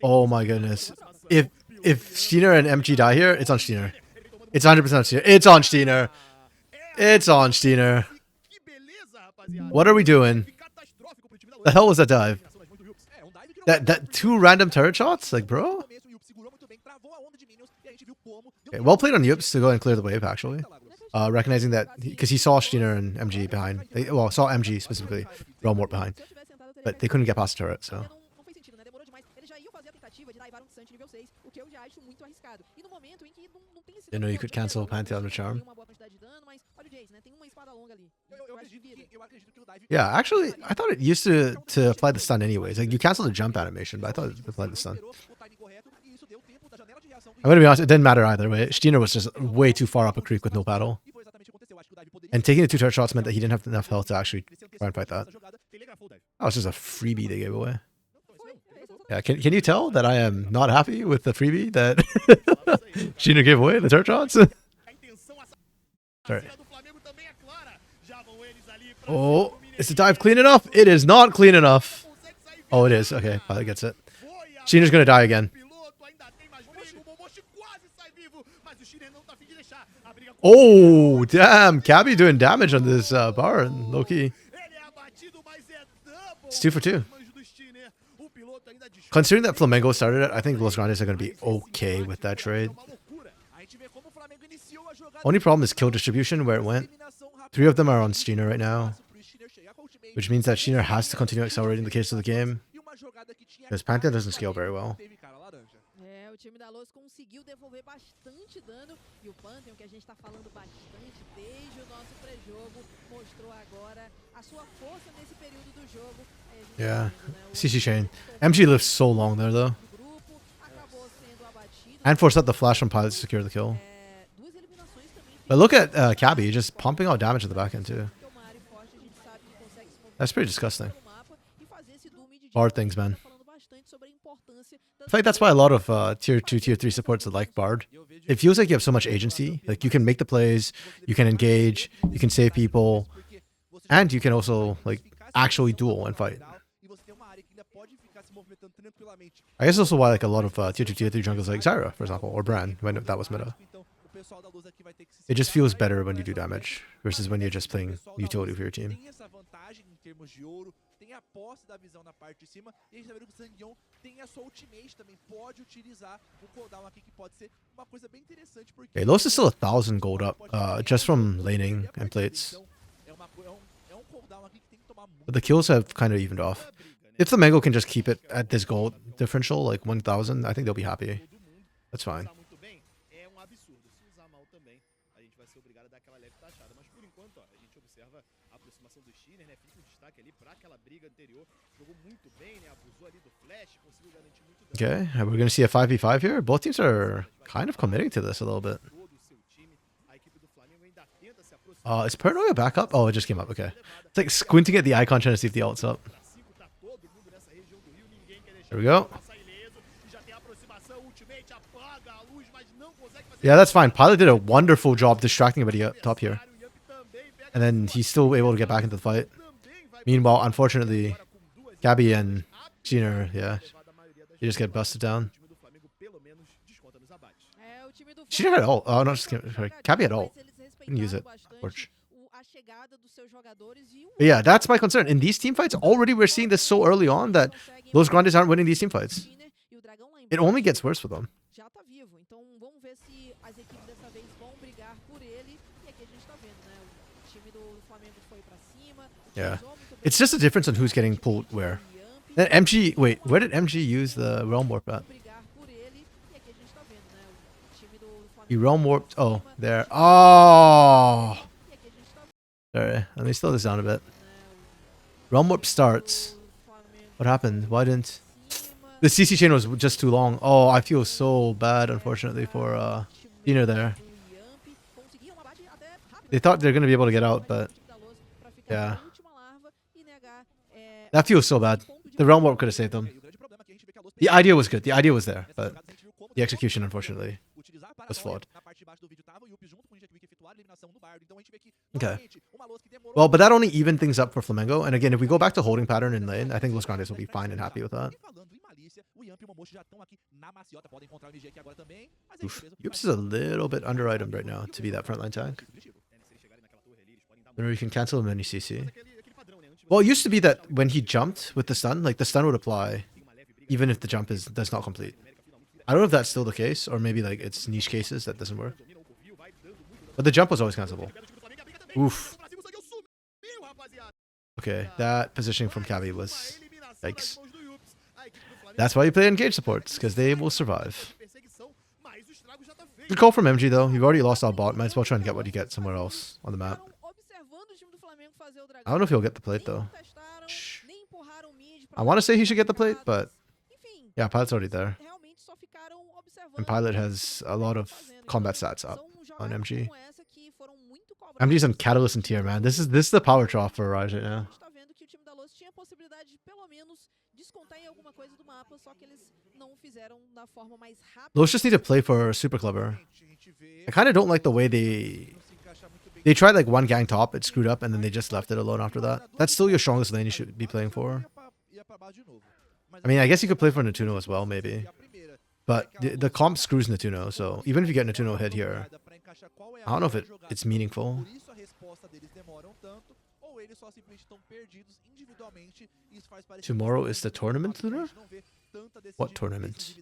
Oh my goodness. If Sheena and MG die here, it's on Steiner. It's 100% on Steiner. It's on Steiner. It's on Steiner. What are we doing? The hell was that dive? That 2 random turret shots? Like, bro? Okay, well played on Yups to go and clear the wave, actually. Recognizing that, because he saw Steiner and MG behind. Well, saw MG specifically, Realm Warp behind. But they couldn't get past the turret, so... You know, you could cancel Pantheon with Charm. Yeah, actually, I thought it used to apply the stun anyways. Like, you cancel the jump animation, but I thought it applied the stun. I'm gonna be honest, it didn't matter either way. Steiner was just way too far up a creek with no paddle. And taking the 2 turret shots meant that he didn't have enough health to actually try and fight that. That was just a freebie they gave away. Yeah, can you tell that I am not happy with the freebie that Sheena gave away, the turret shots? Sorry. Oh, is the dive clean enough? It is not clean enough. Oh, it is. Okay, Pilot gets it. Sheena's gonna die again. Oh, damn. Cabby doing damage on this bar, low-key. It's 2 for 2. Considering that Flamengo started it, I think Los Grandes are going to be okay with that trade. Only problem is kill distribution, where it went. 3 of them are on Steiner right now. Which means that Steiner has to continue accelerating the case of the game. Because Pantheon doesn't scale very well. Yeah, CC chain. MG lives so long there though. And forced out the flash from Pilot to secure the kill. But look at Cabby just pumping out damage at the back end too. That's pretty disgusting. Bard things, man. I think that's why a lot of tier 2, tier 3 supports like Bard. It feels like you have so much agency. Like you can make the plays, you can engage, you can save people, and you can also like actually duel and fight. I guess also why like a lot of tier 2, tier 3 junglers like Zyra, for example, or Bran, when that was meta. It just feels better when you do damage versus when you're just playing utility for your team. tem a posse da visão na parte de cima, e a gente tá vendo que o Sanguion tem a sua ultimate também, pode utilizar o cooldown aqui, que pode ser uma coisa bem interessante, porque... Okay, Los is still 1,000 gold up, just from laning and plates. É um cooldown aqui que tem que tomar muito. But the kills have kind of evened off. If the Mango can just keep it at this gold differential, like 1,000, I think they'll be happy. That's fine. Usar muito bem é um absurdo. Se usar mal também, a gente vai ser obrigado a dar aquela leve taxada. Mas por enquanto, ó, a gente observa a aproximação do Steiner, né? Fica o destaque ali pra aquela briga anterior. Jogou muito bem, né? Abusou ali do flash, conseguiu garantir muito dano. Okay, we're gonna see a 5v5 here. Both teams are kind of committing to this a little bit. Todo o seu time, a equipe do Flamengo ainda tenta se aproximar. Is Paranoia back up? Oh, it just came up. Okay. It's like squinting at the icon trying to see if the ult's up. Pra 5 tá todo mundo nessa região do Rio, ninguém quer deixar There we go. passar ileso. E já tem a aproximação, ultimate apaga a luz, mas não consegue fazer. Yeah, that's fine. Pilot did a wonderful job distracting everybody up top here. And then he's still able to get back into the fight. Meanwhile, unfortunately, Gabby and Gina, yeah, they just get busted down. Gina had ult. Oh, no, just kidding. Sorry. Gabby had ult. Didn't use it. Torch. But yeah, that's my concern. In these team fights, already we're seeing this so early on that those Grandes aren't winning these team fights. It only gets worse for them. Já tá vivo, então vamos ver se as equipes dessa vez vão brigar por ele. E aqui a gente tá vendo, né? O time do Flamengo foi pra cima. Yeah. It's just a difference on who's getting pulled where. Then MG, wait, where did MG use the realm warp at? He realm warped. Oh, there. Oh! Sorry, let me slow this down a bit. Realm warp starts. What happened? Why didn't... The CC chain was just too long. Oh, I feel so bad, unfortunately, for Dina there. They thought they're going to be able to get out, but... Yeah. That feels so bad. The realm warp could have saved them. The idea was good. The idea was there, but the execution, unfortunately, was flawed. Okay. Well, but that only evened things up for Flamengo. And again, if we go back to holding pattern in lane, I think Los Grandes will be fine and happy with that. Oof. Yups is a little bit under itemed right now to be that frontline tank. Then we can cancel him any CC. Well, it used to be that when he jumped with the stun, like the stun would apply even if the jump does not complete. I don't know if that's still the case, or maybe like it's niche cases that doesn't work. But the jump was always cancelable. Oof. Okay, that positioning from Cavi was... Yikes. That's why you play engage supports, because they will survive. Good call from MG though. You've already lost our bot. Might as well try and get what you get somewhere else on the map. I don't know if he'll get the plate though. Shh. I want to say he should get the plate, but... Yeah, Pilot's already there. And Pilot has a lot of combat stats up on MG. MG's on Catalyst and tier, man. This is the power trough for Raj right now. Los just need to play for Super Clever. I kind of don't like the way they tried like one gang top, it screwed up, and then they just left it alone after that. That's still your strongest lane you should be playing for. I mean, I guess you could play for Natuno as well, maybe. But the comp screws Natuno, so even if you get Natuno hit here, I don't know if it's meaningful. Tomorrow is the tournament, Luna? What tournament?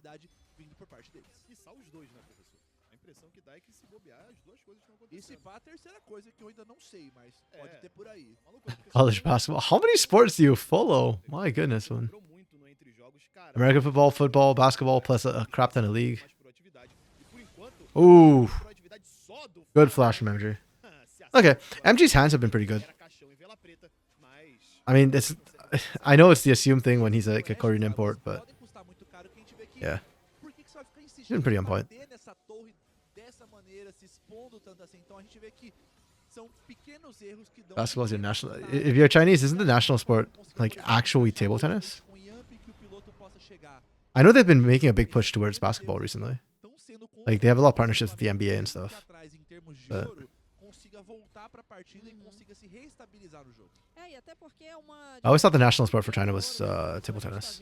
College basketball. How many sports do you follow? My goodness, man. American football, basketball, plus a crap ton of league. Ooh. Good flash from MG. Okay, MG's hands have been pretty good. I mean, I know it's the assumed thing when he's like a Korean import, but yeah. He's been pretty on point. Basketball is your national... If you're Chinese, isn't the national sport like actually table tennis? I know they've been making a big push towards basketball recently. Like they have a lot of partnerships with the NBA and stuff. But I always thought the national sport for China was table tennis.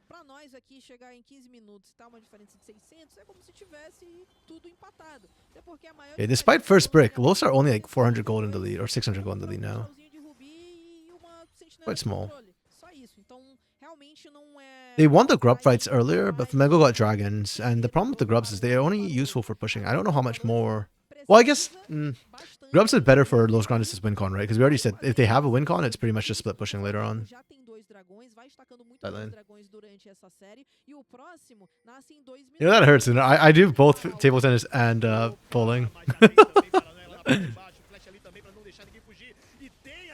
Para nós aqui chegar em 15 minutos, tá uma diferença de 600, é como se tivesse tudo empatado. Até porque a maior Despite first brick, Los are only like 400 gold in the lead or 600 gold in the lead now. Quite small. They won the grub fights earlier, but Flamengo got dragons, and the problem with the grubs is they're only useful for pushing. I don't know how much more. Well, I guess grubs is better for Los Grandes' win con, right? Because we already said if they have a win con, it's pretty much just split pushing later on. That lane. You know, that hurts. And I do both table tennis and bowling.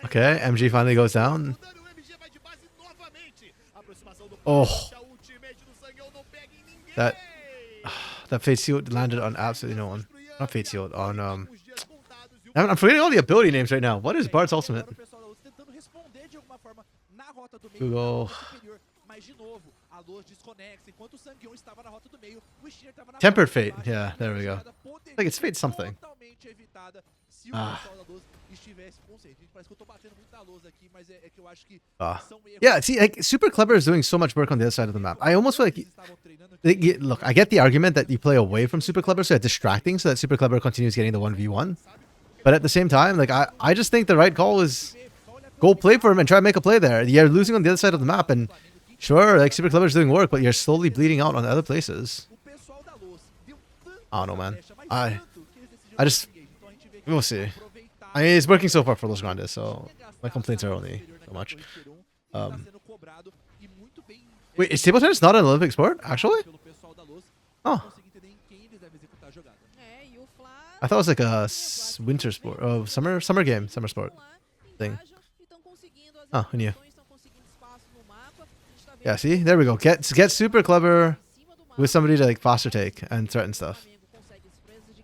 Okay, MG finally goes down. Oh, that Fate Sealed landed on absolutely no one. Not Fate Sealed, on I'm forgetting all the ability names right now. What is Bard's ultimate? Google. Tempered Fate. Yeah, there we go. Like it's Fate something. Yeah, see, like Super Clever is doing so much work on the other side of the map. I almost feel like, look, I get the argument that you play away from Super Clever, so it's distracting, so that Super Clever continues getting the 1v1. But at the same time, like I just think the right call is go play for him and try to make a play there. You're losing on the other side of the map, and sure, like Super Clever is doing work, but you're slowly bleeding out on other places. I don't know, man. I just, we'll see. I mean, it's working so far for Los Grandes, so my complaints are only so much. Wait, is table tennis not an Olympic sport, actually? Oh. I thought it was like a winter sport, oh, summer sport thing. Oh, who knew? Yeah, see? There we go. Get Super Clever with somebody to like faster take and threaten stuff.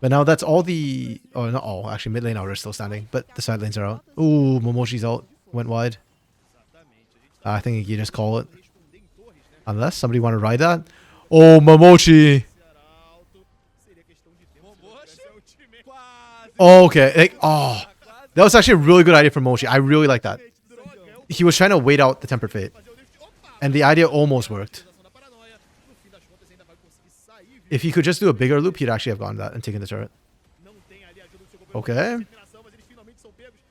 But now that's all the... Oh, not all. Actually, mid lane Aura is still standing, but the side lanes are out. Ooh, Momoshi's ult went wide. I think you just call it. Unless somebody want to ride that. Oh, Momochi! Oh, okay. Like, oh, that was actually a really good idea for Momochi. I really like that. He was trying to wait out the Tempered Fate. And the idea almost worked. If he could just do a bigger loop, he'd actually have gone that and taken the turret. Okay.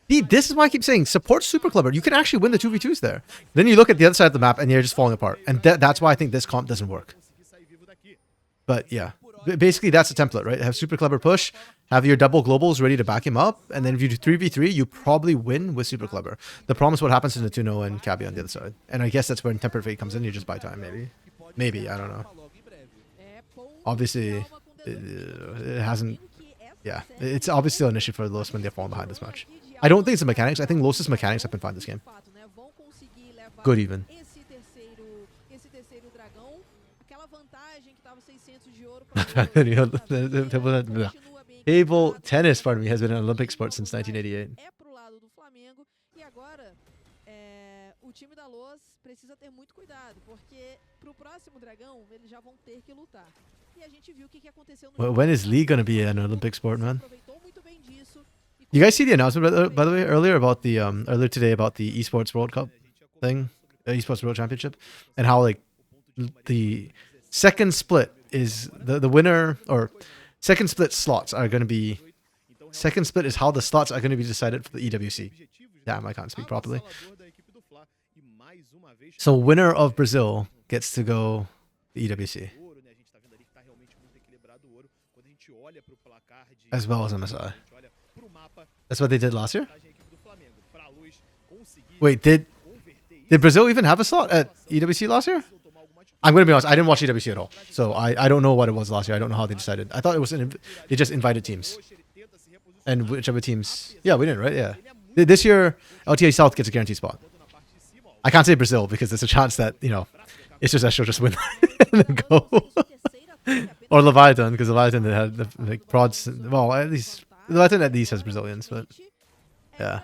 See, this is why I keep saying support Super Clever. You can actually win the 2v2s there. Then you look at the other side of the map and you're just falling apart. And that's why I think this comp doesn't work. But yeah, basically that's the template, right? Have Super Clever push, have your double globals ready to back him up. And then if you do 3v3, you probably win with Super Clever. The problem is what happens in the 2-0 and Cabby on the other side. And I guess that's when Tempered Fate comes in. You just buy time, maybe. Maybe, I don't know. Obviously, it hasn't... Yeah, it's obviously still an issue for Los when they're falling behind this much. I don't think it's the mechanics. I think Los' mechanics have been fine this game. Good even. Table tennis, pardon me, has been an Olympic sport since 1988. O time da Los precisa ter muito cuidado, porque pro próximo dragão eles já vão ter que lutar. E a gente viu o que aconteceu no When is League gonna be an Olympic sport, man? You guys see the announcement, by the way, earlier today about the Esports World Cup thing, Esports World Championship, and how like the second split is the winner, or second split slots are going to be, second split is how the slots are going to be decided for the EWC. Damn, I can't speak properly. So winner of Brazil gets to go the EWC. As well as MSI. That's what they did last year? Wait, did Brazil even have a slot at EWC last year? I'm going to be honest, I didn't watch EWC at all. So I don't know what it was last year. I don't know how they decided. I thought it was they just invited teams. And whichever teams... Yeah, we didn't, right? Yeah. This year, LTA South gets a guaranteed spot. I can't say Brazil because there's a chance that, you know, it's just that she'll just win and then go. Or Leviathan, because Leviathan had the like, prods. Well, at least Leviathan at least has Brazilians, but yeah.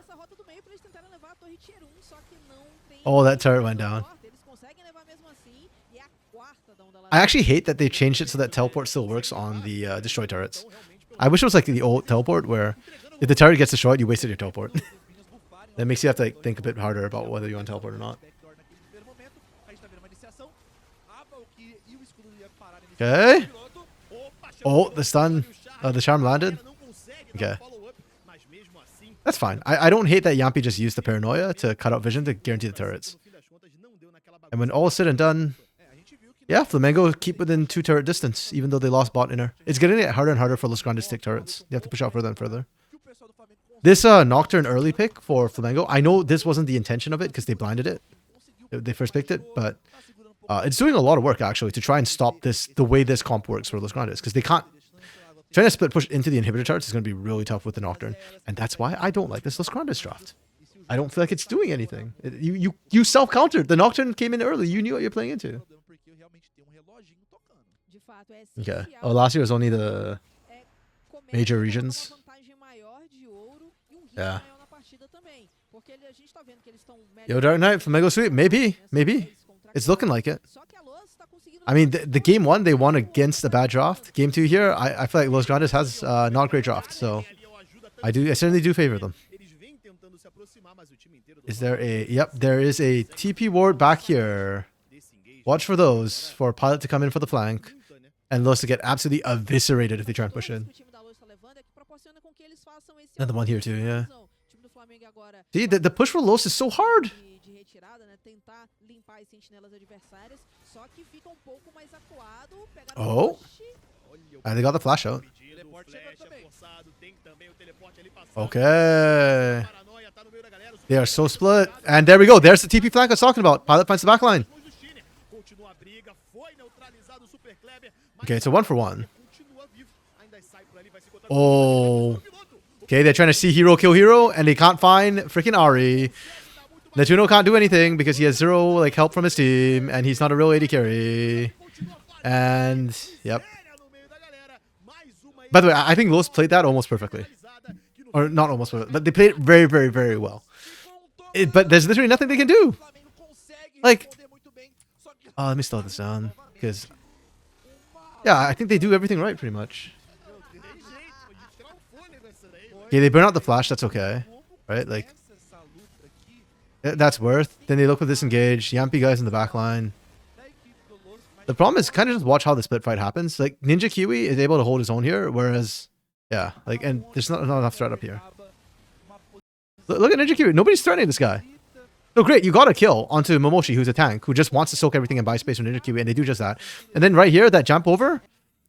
Oh, that turret went down. I actually hate that they changed it so that teleport still works on the destroy turrets. I wish it was like the old teleport where if the turret gets destroyed, you wasted your teleport. That makes you have to like, think a bit harder about whether you want to teleport or not. Okay. Oh, the stun, the charm landed. Okay. That's fine. I don't hate that Yampi just used the paranoia to cut out vision to guarantee the turrets. And when all is said and done, yeah, Flamengo keep within 2 turret distance, even though they lost bot inner. It's getting harder and harder for Los Grandes to take turrets. They have to push out further and further. This Nocturne early pick for Flamengo, I know this wasn't the intention of it because they blinded it. They first picked it, but it's doing a lot of work actually to try and stop this, the way this comp works for Los Grandes, because they can't. Trying to split push into the inhibitor turrets is going to be really tough with the Nocturne, and that's why I don't like this Los Grandes draft. I don't feel like it's doing anything. You self-countered. The Nocturne came in early. You knew what you're playing into. Okay. Oh, last year was only the major regions. Yeah. Yo, Dark Knight, Flamengo sweep? Maybe. Maybe. It's looking like it. I mean, the game 1, they won against a bad draft. Game 2 here, I feel like Los Grandes has not great draft. So I certainly do favor them. Is there a... Yep, there is a TP ward back here. Watch for those, for Pilot to come in for the flank. And Los to get absolutely eviscerated if they try and push in. Another one here too, yeah. See, the push for Los is so hard. Oh. They got the flash out. Okay. They are so split. And there we go. There's the TP flank I was talking about. Pilot finds the backline. Okay, it's a 1-for-1. Oh. Okay, they're trying to see hero kill hero, and they can't find freaking Ari. Netuno can't do anything because he has 0 like help from his team, and he's not a real AD carry. And yep. By the way, I think Los played that almost perfectly, or not almost perfectly, but they played it very, very, very well. But there's literally nothing they can do. Like, let me slow this down because, yeah, I think they do everything right pretty much. Okay, they burn out the flash. That's okay, right? Like, that's worth. Then they look for disengage. Yampi guys in the back line. The problem is kind of just watch how the split fight happens. Like, Ninja Kiwi is able to hold his own here, whereas, yeah, like, and there's not enough threat up here. Look at Ninja Kiwi. Nobody's threatening this guy. No, great. You got a kill onto Momoshi, who's a tank, who just wants to soak everything and buy space from Ninja Kiwi, and they do just that. And then right here, that jump over.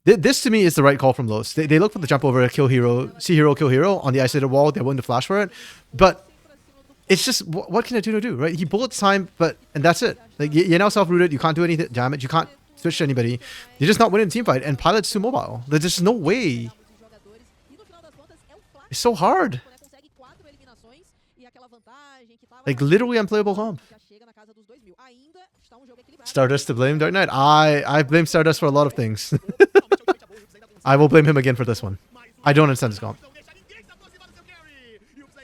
This to me is the right call from Los. They look for the jump over, kill hero, see hero, kill hero on the isolated wall. They're willing to flash for it, but it's just what can Netuno do, right? He bullets time, and that's it. Like, you're now self-rooted. You can't do any damage. You can't switch to anybody. You're just not winning the team fight. And Pilot's too mobile. There's just no way. It's so hard. Like, literally unplayable comp. Stardust to blame Dark Knight. I blame Stardust for a lot of things. I will blame him again for this one. I don't understand this comp.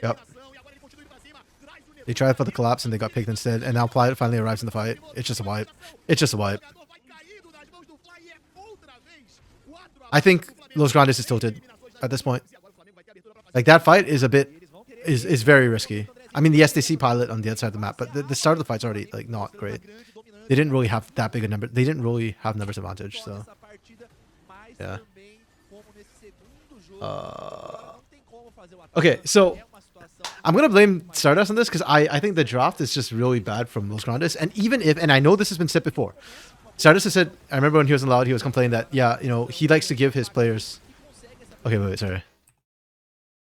Yep. They tried for the collapse and they got picked instead, and now Pilot finally arrives in the fight. It's just a wipe. It's just a wipe. I think Los Grandes is tilted at this point. Like, that fight is a bit... is very risky. I mean, yes, they see Pilot on the other side of the map, but the start of the fight's already, like, not great. They didn't really have that big a number. They didn't really have numbers advantage, so... Yeah. Okay, so... I'm going to blame Stardust on this because I think the draft is just really bad from Los Grandes. And even if... And I know this has been said before. Stardust has said... I remember when he was in Loud, he was complaining that, yeah, you know, he likes to give his players... Okay, wait, sorry.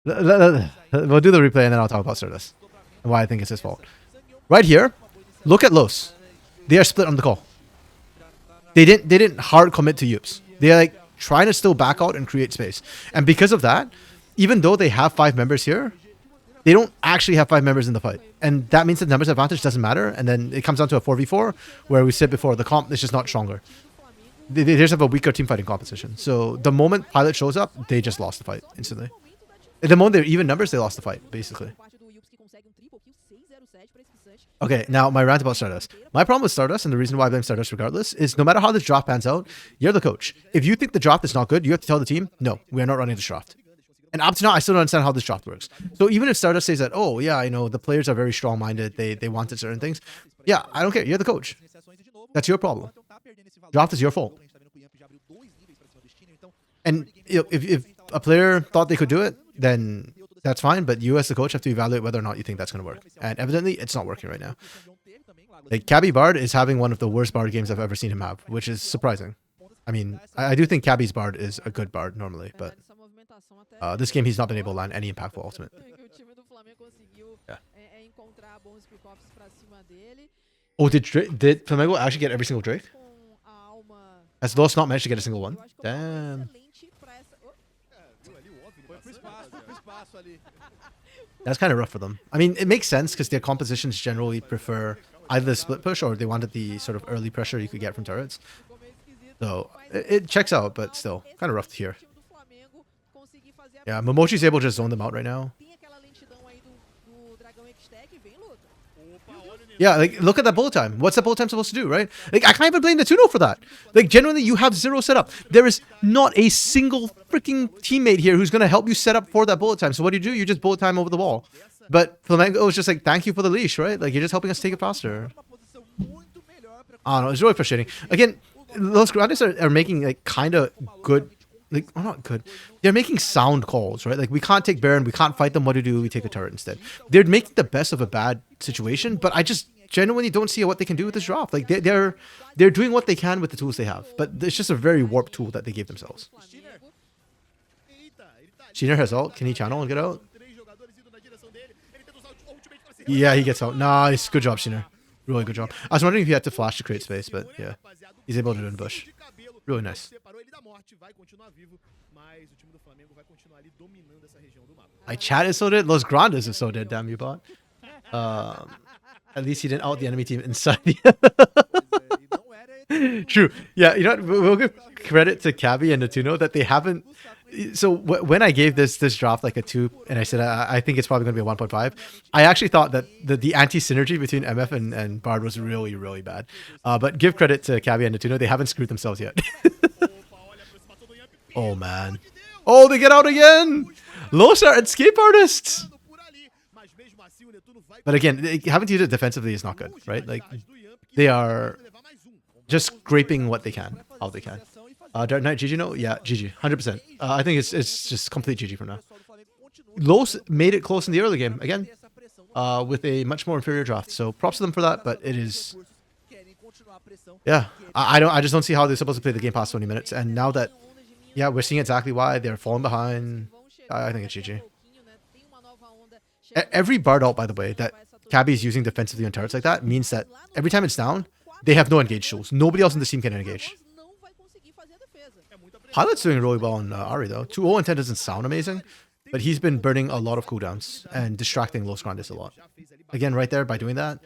We'll do the replay and then I'll talk about Stardust. And why I think it's his fault. Right here, look at Los. They are split on the call. They didn't hard commit to Yups. They're like trying to still back out and create space. And because of that, even though they have 5 members here, they don't actually have 5 members in the fight. And that means that numbers advantage doesn't matter. And then it comes down to a 4v4 where we said before, the comp is just not stronger. They just have a weaker team fighting composition. So the moment Pilot shows up, they just lost the fight instantly. At the moment they're even numbers, they lost the fight, basically. Okay, now my rant about Stardust. My problem with Stardust, and the reason why I blame Stardust regardless, is no matter how this draft pans out, you're the coach. If you think the draft is not good, you have to tell the team, no, we are not running this draft. And up to now, I still don't understand how this draft works. So even if Stardust says that, oh, yeah, I know, the players are very strong-minded, they wanted certain things. Yeah, I don't care, you're the coach. That's your problem. Draft is your fault. And if a player thought they could do it, then that's fine, but you as the coach have to evaluate whether or not you think that's going to work. And evidently, it's not working right now. Like, Cabby Bard is having one of the worst Bard games I've ever seen him have, which is surprising. I mean, I do think Cabby's Bard is a good Bard normally, but this game he's not been able to land any impactful ultimate. Yeah. Oh, did Flamengo actually get every single Drake? Has Lost not managed to get a single one? Damn. That's kind of rough for them. I mean, it makes sense because their compositions generally prefer either the split push or they wanted the sort of early pressure you could get from turrets. So it checks out, but still kind of rough to hear. Yeah, Momochi's able to just zone them out right now. Yeah, like, look at that bullet time. What's that bullet time supposed to do, right? Like, I can't even blame the 2-0 for that. Like, genuinely, you have 0 setup. There is not a single freaking teammate here who's going to help you set up for that bullet time. So what do? You just bullet time over the wall. But Flamengo is just like, thank you for the leash, right? Like, you're just helping us take it faster. I don't know, it's really frustrating. Again, those Grandes are making, like, kind of good... Like, well, not good. They're making sound calls, right? Like, we can't take Baron, we can't fight them. What do? We take a turret instead. They're making the best of a bad situation, but I just genuinely don't see what they can do with this draft. Like, they're doing what they can with the tools they have, but it's just a very warped tool that they gave themselves. Sheener has ult. Can he channel and get out? Yeah, he gets out. Nice. Good job, Sheener. Really good job. I was wondering if he had to flash to create space, but yeah. He's able to do it in bush. Really nice. My chat is so dead. Los Grandes is so dead. Damn you, bot. At least he didn't out the enemy team inside the... True. Yeah, you know what? We'll give credit to Cabby and Natuno that they haven't... So when I gave this draft like a 2 and I said I think it's probably going to be a 1.5, I actually thought that the anti-synergy between MF and Bard was really, really bad. But give credit to Cabby and Natuno. They haven't screwed themselves yet. Oh, man. Oh, they get out again! Los are escape artists! But again, having to use it defensively is not good, right? Like, they are just scraping what they can, how they can. Dark Knight, GG, no? Yeah, GG, 100%. I think it's just complete GG from now. Los made it close in the early game, again, with a much more inferior draft. So props to them for that, but it is... Yeah, I just don't see how they're supposed to play the game past 20 minutes. And now that, yeah, we're seeing exactly why they're falling behind, I think it's GG. Every Bard ult, by the way, that Cabby is using defensively on turrets like that means that every time it's down, they have no engage tools. Nobody else in the team can engage. Pilot's doing really well on Ahri though. 2-0 and 10 doesn't sound amazing, but he's been burning a lot of cooldowns and distracting Los Grandes a lot. Again, right there, by doing that,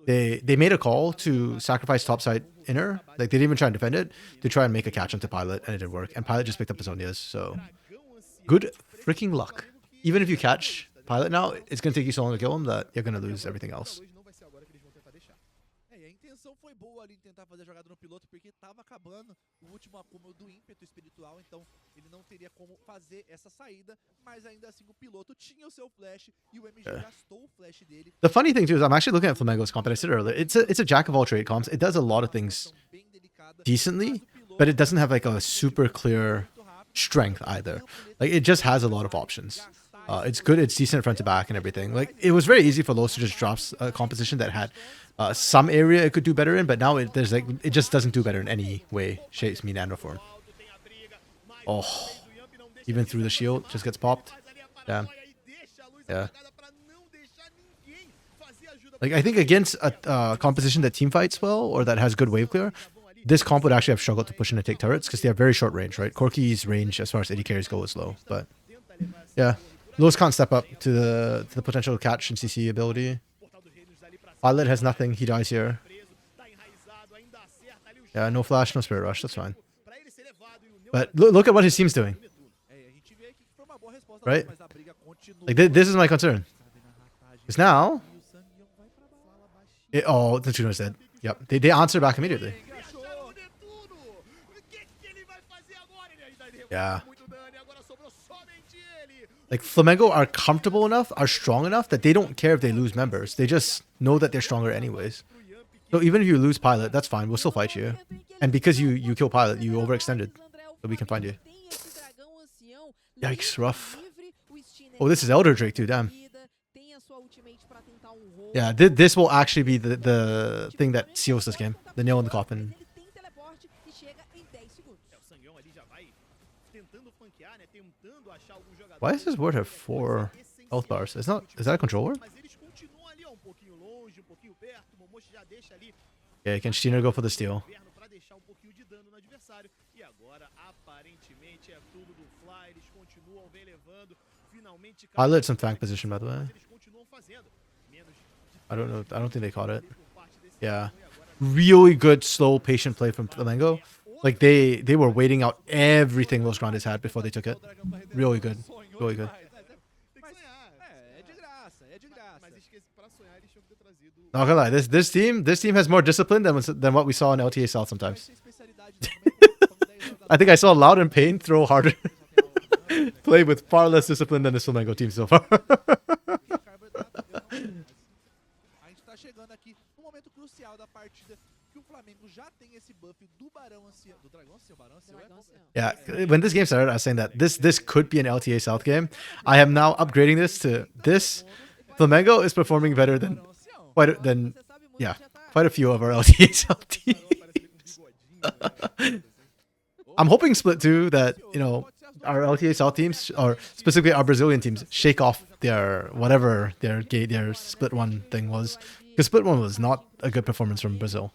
they made a call to sacrifice topside inner. Like, they didn't even try and defend it to try and make a catch onto Pilot, and it didn't work. And Pilot just picked up his own Diaz, so good freaking luck. Even if you catch Pilot now, it's going to take you so long to kill him that you're going to lose everything else. Ali tentar fazer a jogada no piloto porque estava acabando o último acúmulo do ímpeto espiritual, então ele não teria como fazer essa saída, mas ainda assim o piloto tinha o seu flash e o MG gastou o flash dele. The funny thing too is I'm actually looking at Flamengo's comp, and I said earlier, it's a jack of all trade comps. It does a lot of things decently, but it doesn't have like a super clear strength either. Like, it just has a lot of options. It's good, it's decent front to back and everything. Like, it was very easy for Los to just drop a composition that had some area it could do better in, but now it just doesn't do better in any way, shape, mean, and form. Oh, even through the shield, just gets popped. Damn. Yeah. Like, I think against a composition that team fights well or that has good wave clear, this comp would actually have struggled to push in and take turrets because they have very short range, right? Corki's range as far as AD carries go is low, but yeah. Los can't step up to the potential catch and CC ability. Pilot has nothing. He dies here. Yeah, no flash, no spirit rush. That's fine. But look at what his team's doing. Right? Like, this is my concern. Because now... oh, the Tuno's dead. Yep. They answer back immediately. Yeah. Like, Flamengo are comfortable enough, are strong enough that they don't care if they lose members. They just know that they're stronger anyways. So even if you lose Pilot, that's fine. We'll still fight you. And because you kill Pilot, you overextended. So we can find you. Yikes, rough. Oh, this is Elder Drake too, damn. Yeah, this will actually be the thing that seals this game. The nail in the coffin. Why does this ward have 4 health bars? Is that a controller? Yeah, can Steiner go for the steal? I lit some tank position, by the way. I don't know. I don't think they caught it. Yeah. Really good, slow, patient play from Flamengo. Like, they were waiting out everything Los Grandes had before they took it. Really good. Really good. Not gonna lie, this team has more discipline than what we saw in LTA South sometimes. I think I saw Loud and Pain throw harder. Play with far less discipline than the Flamengo team so far. Yeah, when this game started, I was saying that this could be an LTA South game. I am now upgrading this to this. Flamengo is performing better than quite a few of our LTA South teams. I'm hoping Split 2 that, you know, our LTA South teams, or specifically our Brazilian teams, shake off their whatever their Split 1 thing was. Because Split 1 was not a good performance from Brazil.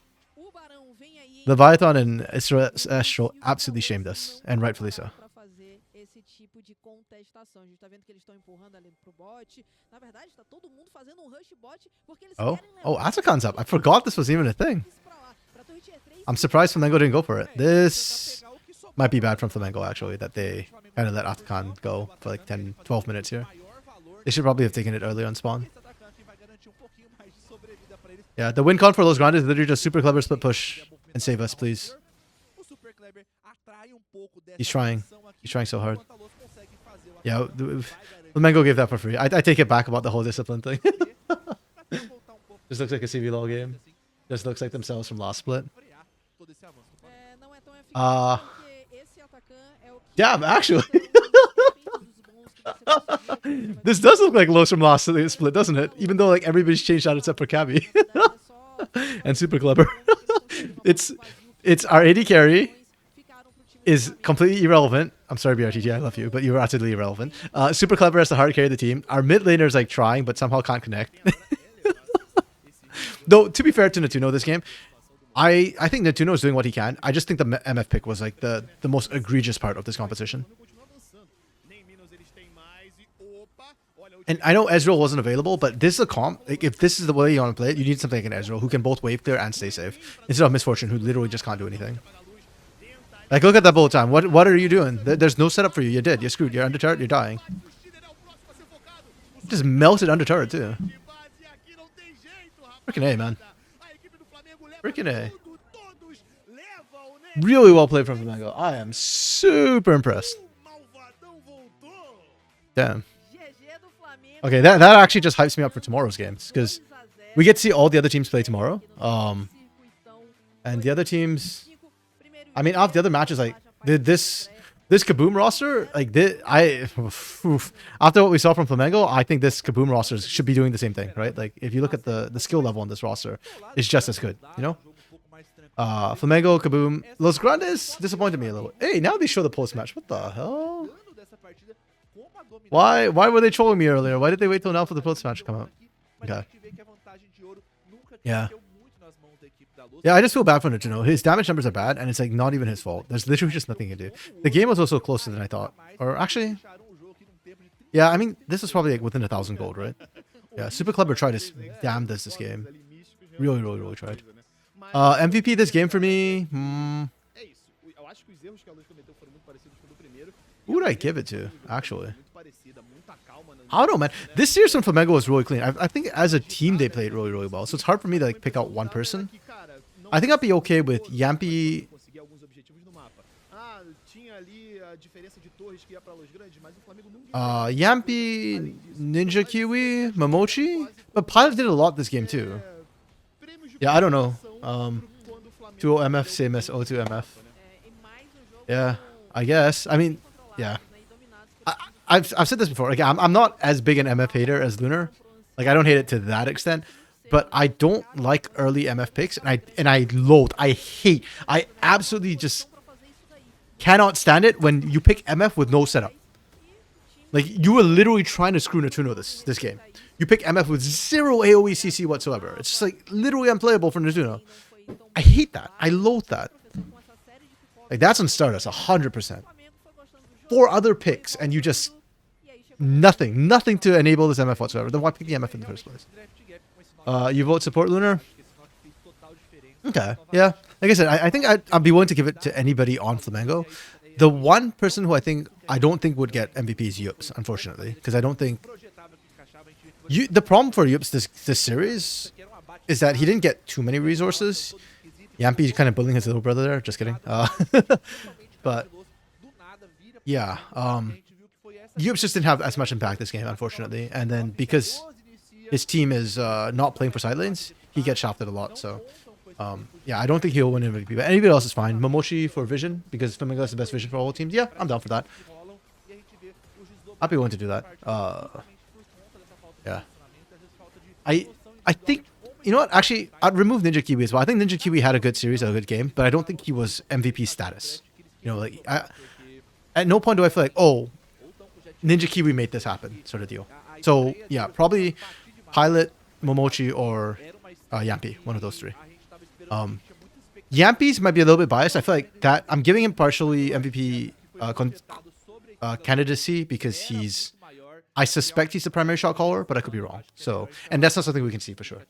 Leviathan and Astro absolutely shamed us, and rightfully so. Oh, Atakan's up. I forgot this was even a thing. I'm surprised Flamengo didn't go for it. This might be bad from Flamengo, actually, that they kind of let Atakan go for like 10, 12 minutes here. They should probably have taken it early on spawn. Yeah, the win con for Los Grandes is literally just super clever split push and save us, please. He's trying. He's trying so hard. Yeah, Flamengo gave that for free. I take it back about the whole discipline thing. This looks like a CVLOL game. This looks like themselves from last split. Yeah, actually. This does look like Los from last split, doesn't it? Even though like everybody's changed out except for Cabby. And super clever. It's our AD carry is completely irrelevant. I'm sorry, BRTG, I love you, but you're utterly irrelevant. Super clever as the hard carry of the team. Our mid laner is like trying, but somehow can't connect. Though, to be fair to Natuno this game, I think Natuno is doing what he can. I just think the MF pick was like the most egregious part of this competition. And I know Ezreal wasn't available, but this is a comp. Like, if this is the way you want to play it, you need something like an Ezreal who can both wave clear and stay safe. Instead of Misfortune, who literally just can't do anything. Like, look at that bullet time. What are you doing? There's no setup for you. You're dead. You're screwed. You're under turret. You're dying. Just melted under turret, too. Freaking A, man. Freaking A. Really well played from Flamengo. I am super impressed. Damn. Okay, that actually just hypes me up for tomorrow's games, because we get to see all the other teams play tomorrow. And the other teams, I mean, out of the other matches, like this Kaboom roster, like after what we saw from Flamengo, I think this Kaboom roster should be doing the same thing, right? Like if you look at the skill level on this roster, it's just as good, you know. Flamengo, Kaboom, Los Grandes disappointed me a little. Hey, now they show the post match. What the hell? Why were they trolling me earlier? Why did they wait till now for the post match to come out? Okay. Yeah. Yeah, I just feel bad for Natuno. His damage numbers are bad, and it's like not even his fault. There's literally just nothing he can do. The game was also closer than I thought. Or actually, yeah, I mean, this was probably like within 1,000 gold, right? Yeah, super clever tried his damnedest this game. Really, really, really tried. MVP this game for me. Who would I give it to, actually? I don't know, man. This year's from Flamengo was really clean. I think as a team they played really, really well. So it's hard for me to like pick out one person. I think I'd be okay with Yampi. Yampi, Ninja Kiwi, Momochi. But Pilot did a lot this game too. Yeah, I don't know. 20MF, same as O2MF. Yeah, I guess. I mean, yeah. I've said this before. Like, I'm not as big an MF hater as Lunar. Like, I don't hate it to that extent. But I don't like early MF picks, and I absolutely just cannot stand it when you pick MF with no setup. Like, you were literally trying to screw Natuno this game. You pick MF with zero AoE CC whatsoever. It's just like literally unplayable for Natuno. I hate that. I loathe that. Like, that's on Stardust 100%. 4 other picks and you just nothing to enable this MF whatsoever. Then why pick the MF in the first place? You vote support Lunar? Okay, yeah. Like I said, I think I'd be willing to give it to anybody on Flamengo. The one person who I don't think would get MVP is Yups, unfortunately, because I don't think the problem for Yups this series is that he didn't get too many resources. Yampi's kind of bullying his little brother there. Just kidding. But yeah, Yups just didn't have as much impact this game, unfortunately. And then because his team is not playing for side lanes, he gets shafted a lot. So yeah, I don't think he'll win MVP. But anybody else is fine. Momochi for Vision, because Flamengo has the best Vision for all teams. Yeah, I'm down for that. I'd be willing to do that. Yeah. I think, you know what? Actually, I'd remove Ninja Kiwi as well. I think Ninja Kiwi had a good series, a good game, but I don't think he was MVP status. You know, like, at no point do I feel like, oh, Ninja Kiwi made this happen, sort of deal. So, yeah, probably Pilot, Momochi, or Yampi, one of those 3. Yampi's might be a little bit biased. I feel like that I'm giving him partially MVP candidacy because I suspect he's the primary shot caller, but I could be wrong. So, and that's not something we can see for sure.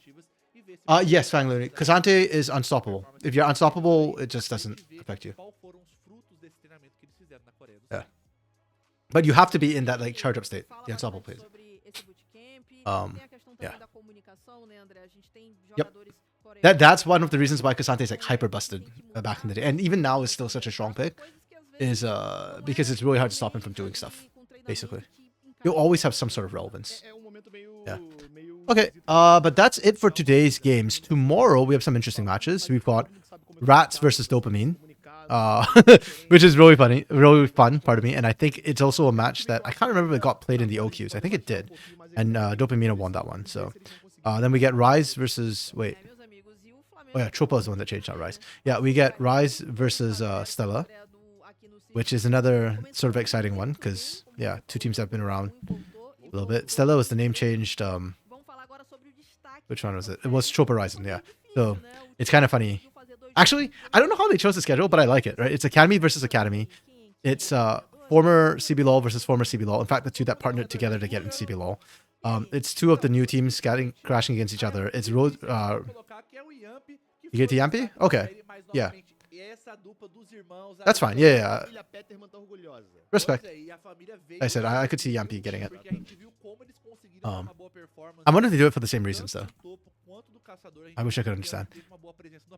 Yes, Fang Looney. Kazante is unstoppable. If you're unstoppable, it just doesn't affect you. Yeah. But you have to be in that like charge up state, the unstoppable phase. Yeah. Yep. That's one of the reasons why Kazante is like hyper busted back in the day, and even now is still such a strong pick, is because it's really hard to stop him from doing stuff. Basically, you'll always have some sort of relevance. Yeah. Okay. But that's it for today's games. Tomorrow we have some interesting matches. We've got Rats versus Dopamine. Which is really funny, really fun, pardon me. And I think it's also a match that I can't remember if it got played in the OQs. I think it did. And Dopamina won that one. So then we get Rise versus, wait. Oh yeah, Tropa is the one that changed, not Rise. Yeah, we get Rise versus Stella, which is another sort of exciting one because, yeah, 2 teams have been around a little bit. Stella was the name changed. Which one was it? It was Tropa Rising, yeah. So it's kind of funny. Actually, I don't know how they chose the schedule, but I like it, right? It's Academy versus Academy. It's former CBLOL versus former CBLOL. In fact, the 2 that partnered together to get in CBLOL. It's 2 of the new teams crashing against each other. It's you get to Yampi? Okay. Yeah. That's fine. Yeah. Respect. I said I could see Yampi getting it. I wonder if they do it for the same reasons, though. I wish I could understand.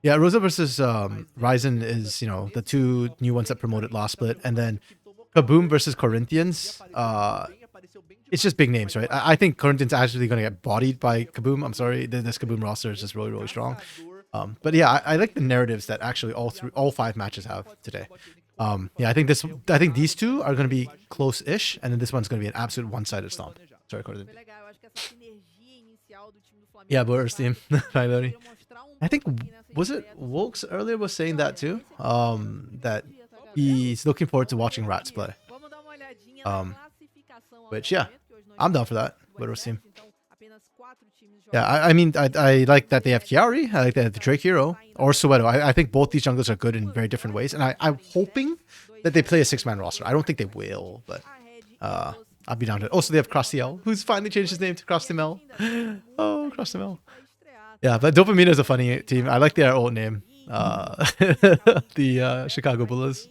Yeah, Rosa versus Ryzen is, you know, the 2 new ones that promoted last split. And then Kaboom versus Corinthians. It's just big names, right? I think Corinthians actually going to get bodied by Kaboom. I'm sorry. This Kaboom roster is just really, really strong. But yeah, I like the narratives that actually all 5 matches have today. Yeah, I think these 2 are going to be close-ish, and then this one's going to be an absolute one-sided stomp. Sorry, Corinthians. Yeah, Boris team. Finally. I think, was it Wilkes earlier was saying that too? That he's looking forward to watching Rats play. Which, yeah, I'm down for that. Boris team. Yeah, I mean, I like that they have Chiari. I like that they have the Drake Hero or Soweto. I think both these junglers are good in very different ways. And I'm hoping that they play a 6-man roster. I don't think they will, but I'll be down to it. Also, they have Crostiel, who's finally changed his name to Crostimel. Oh, Crostimel. Yeah, but Dopamina is a funny team. I like their old name. The Chicago Bulls.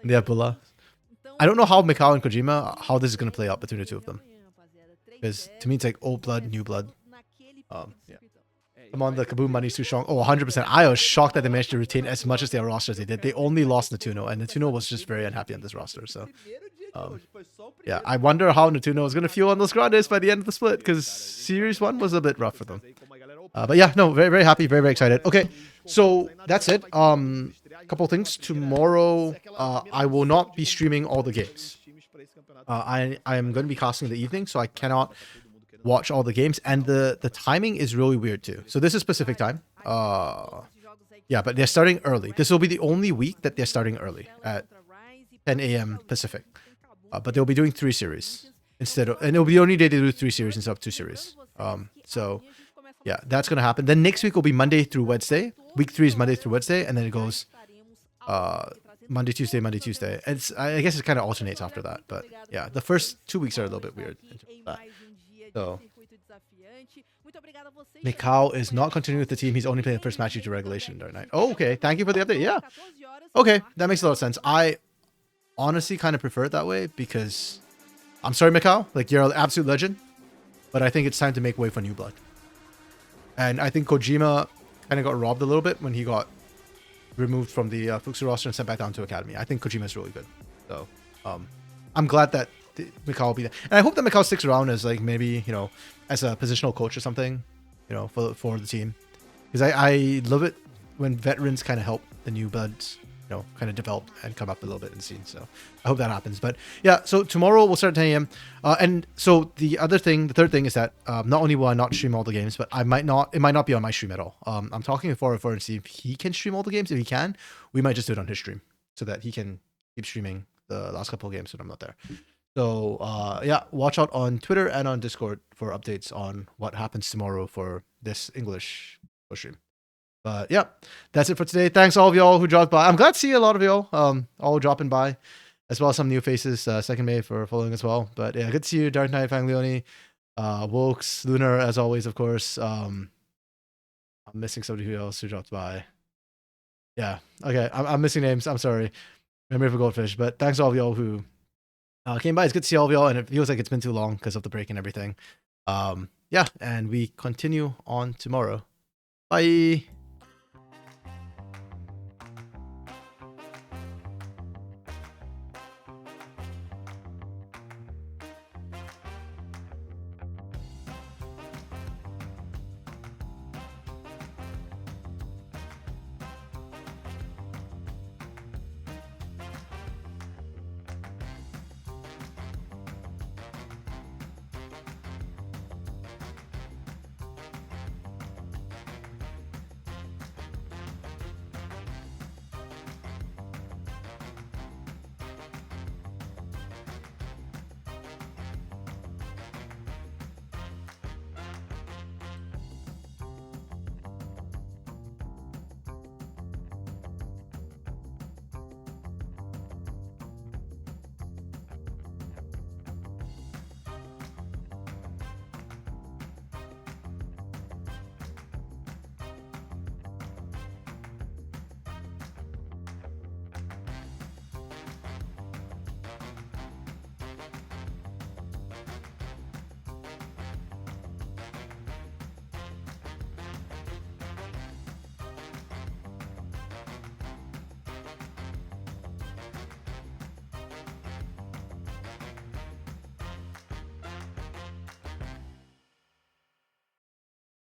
They have Bulla. I don't know how Mikao and Kojima, how this is going to play out between the 2 of them. Because to me, it's like old blood, new blood. Yeah. I'm on the Kaboom money's too strong. Oh, 100%. I was shocked that they managed to retain as much as their roster as they did. They only lost Natuno, and Natuno was just very unhappy on this roster. So, yeah, I wonder how Natuno is going to feel on those Grandes by the end of the split, because Series 1 was a bit rough for them. But yeah, no, very, very happy, very, very excited. Okay, so that's it. Couple things. Tomorrow, I will not be streaming all the games. I am going to be casting in the evening, so I cannot watch all the games, and the timing is really weird too. So this is Pacific time. Yeah, but they're starting early. This will be the only week that they're starting early at 10 a.m. Pacific. But they'll be doing 3 series instead of, and it'll be the only day they do 3 series instead of 2 series. So yeah, that's gonna happen. Then next week will be Monday through Wednesday. Week 3 is Monday through Wednesday, and then it goes Monday, Tuesday, Monday, Tuesday. I guess it kind of alternates after that. But yeah, the first 2 weeks are a little bit weird. So Mikau is not continuing with the team. He's only playing the first match due to regulation during night. Oh, okay. Thank you for the update. Yeah. Okay, that makes a lot of sense. I honestly kind of prefer it that way because I'm sorry, Mikau. Like, you're an absolute legend. But I think it's time to make way for new blood. And I think Kojima kind of got robbed a little bit when he got removed from the Fuxu roster and sent back down to Academy. I think Kojima is really good. So I'm glad that Mikau will be there. And I hope that Mikau sticks around as, like, maybe, you know, as a positional coach or something, you know, for the team. Because I love it when veterans kind of help the new buds, you know, kind of develop and come up a little bit in the scene. So I hope that happens. But yeah, so tomorrow we'll start at 10 a.m. And so the third thing is that not only will I not stream all the games, but it might not be on my stream at all. I'm talking with 404 and see if he can stream all the games. If he can, we might just do it on his stream so that he can keep streaming the last couple of games when I'm not there. So yeah, watch out on Twitter and on Discord for updates on what happens tomorrow for this English stream. But yeah, that's it for today. Thanks all of y'all who dropped by. I'm glad to see a lot of y'all all dropping by, as well as some new faces. Second May for following as well. But yeah, good to see you, Dark Knight, Fang Leone, Wokes, Lunar, as always, of course. I'm missing somebody else who dropped by. Yeah, okay, I'm missing names. I'm sorry. Memory of a Goldfish. But thanks all of y'all who came by. It's good to see all of y'all, and it feels like it's been too long because of the break and everything. Yeah, and we continue on tomorrow. Bye.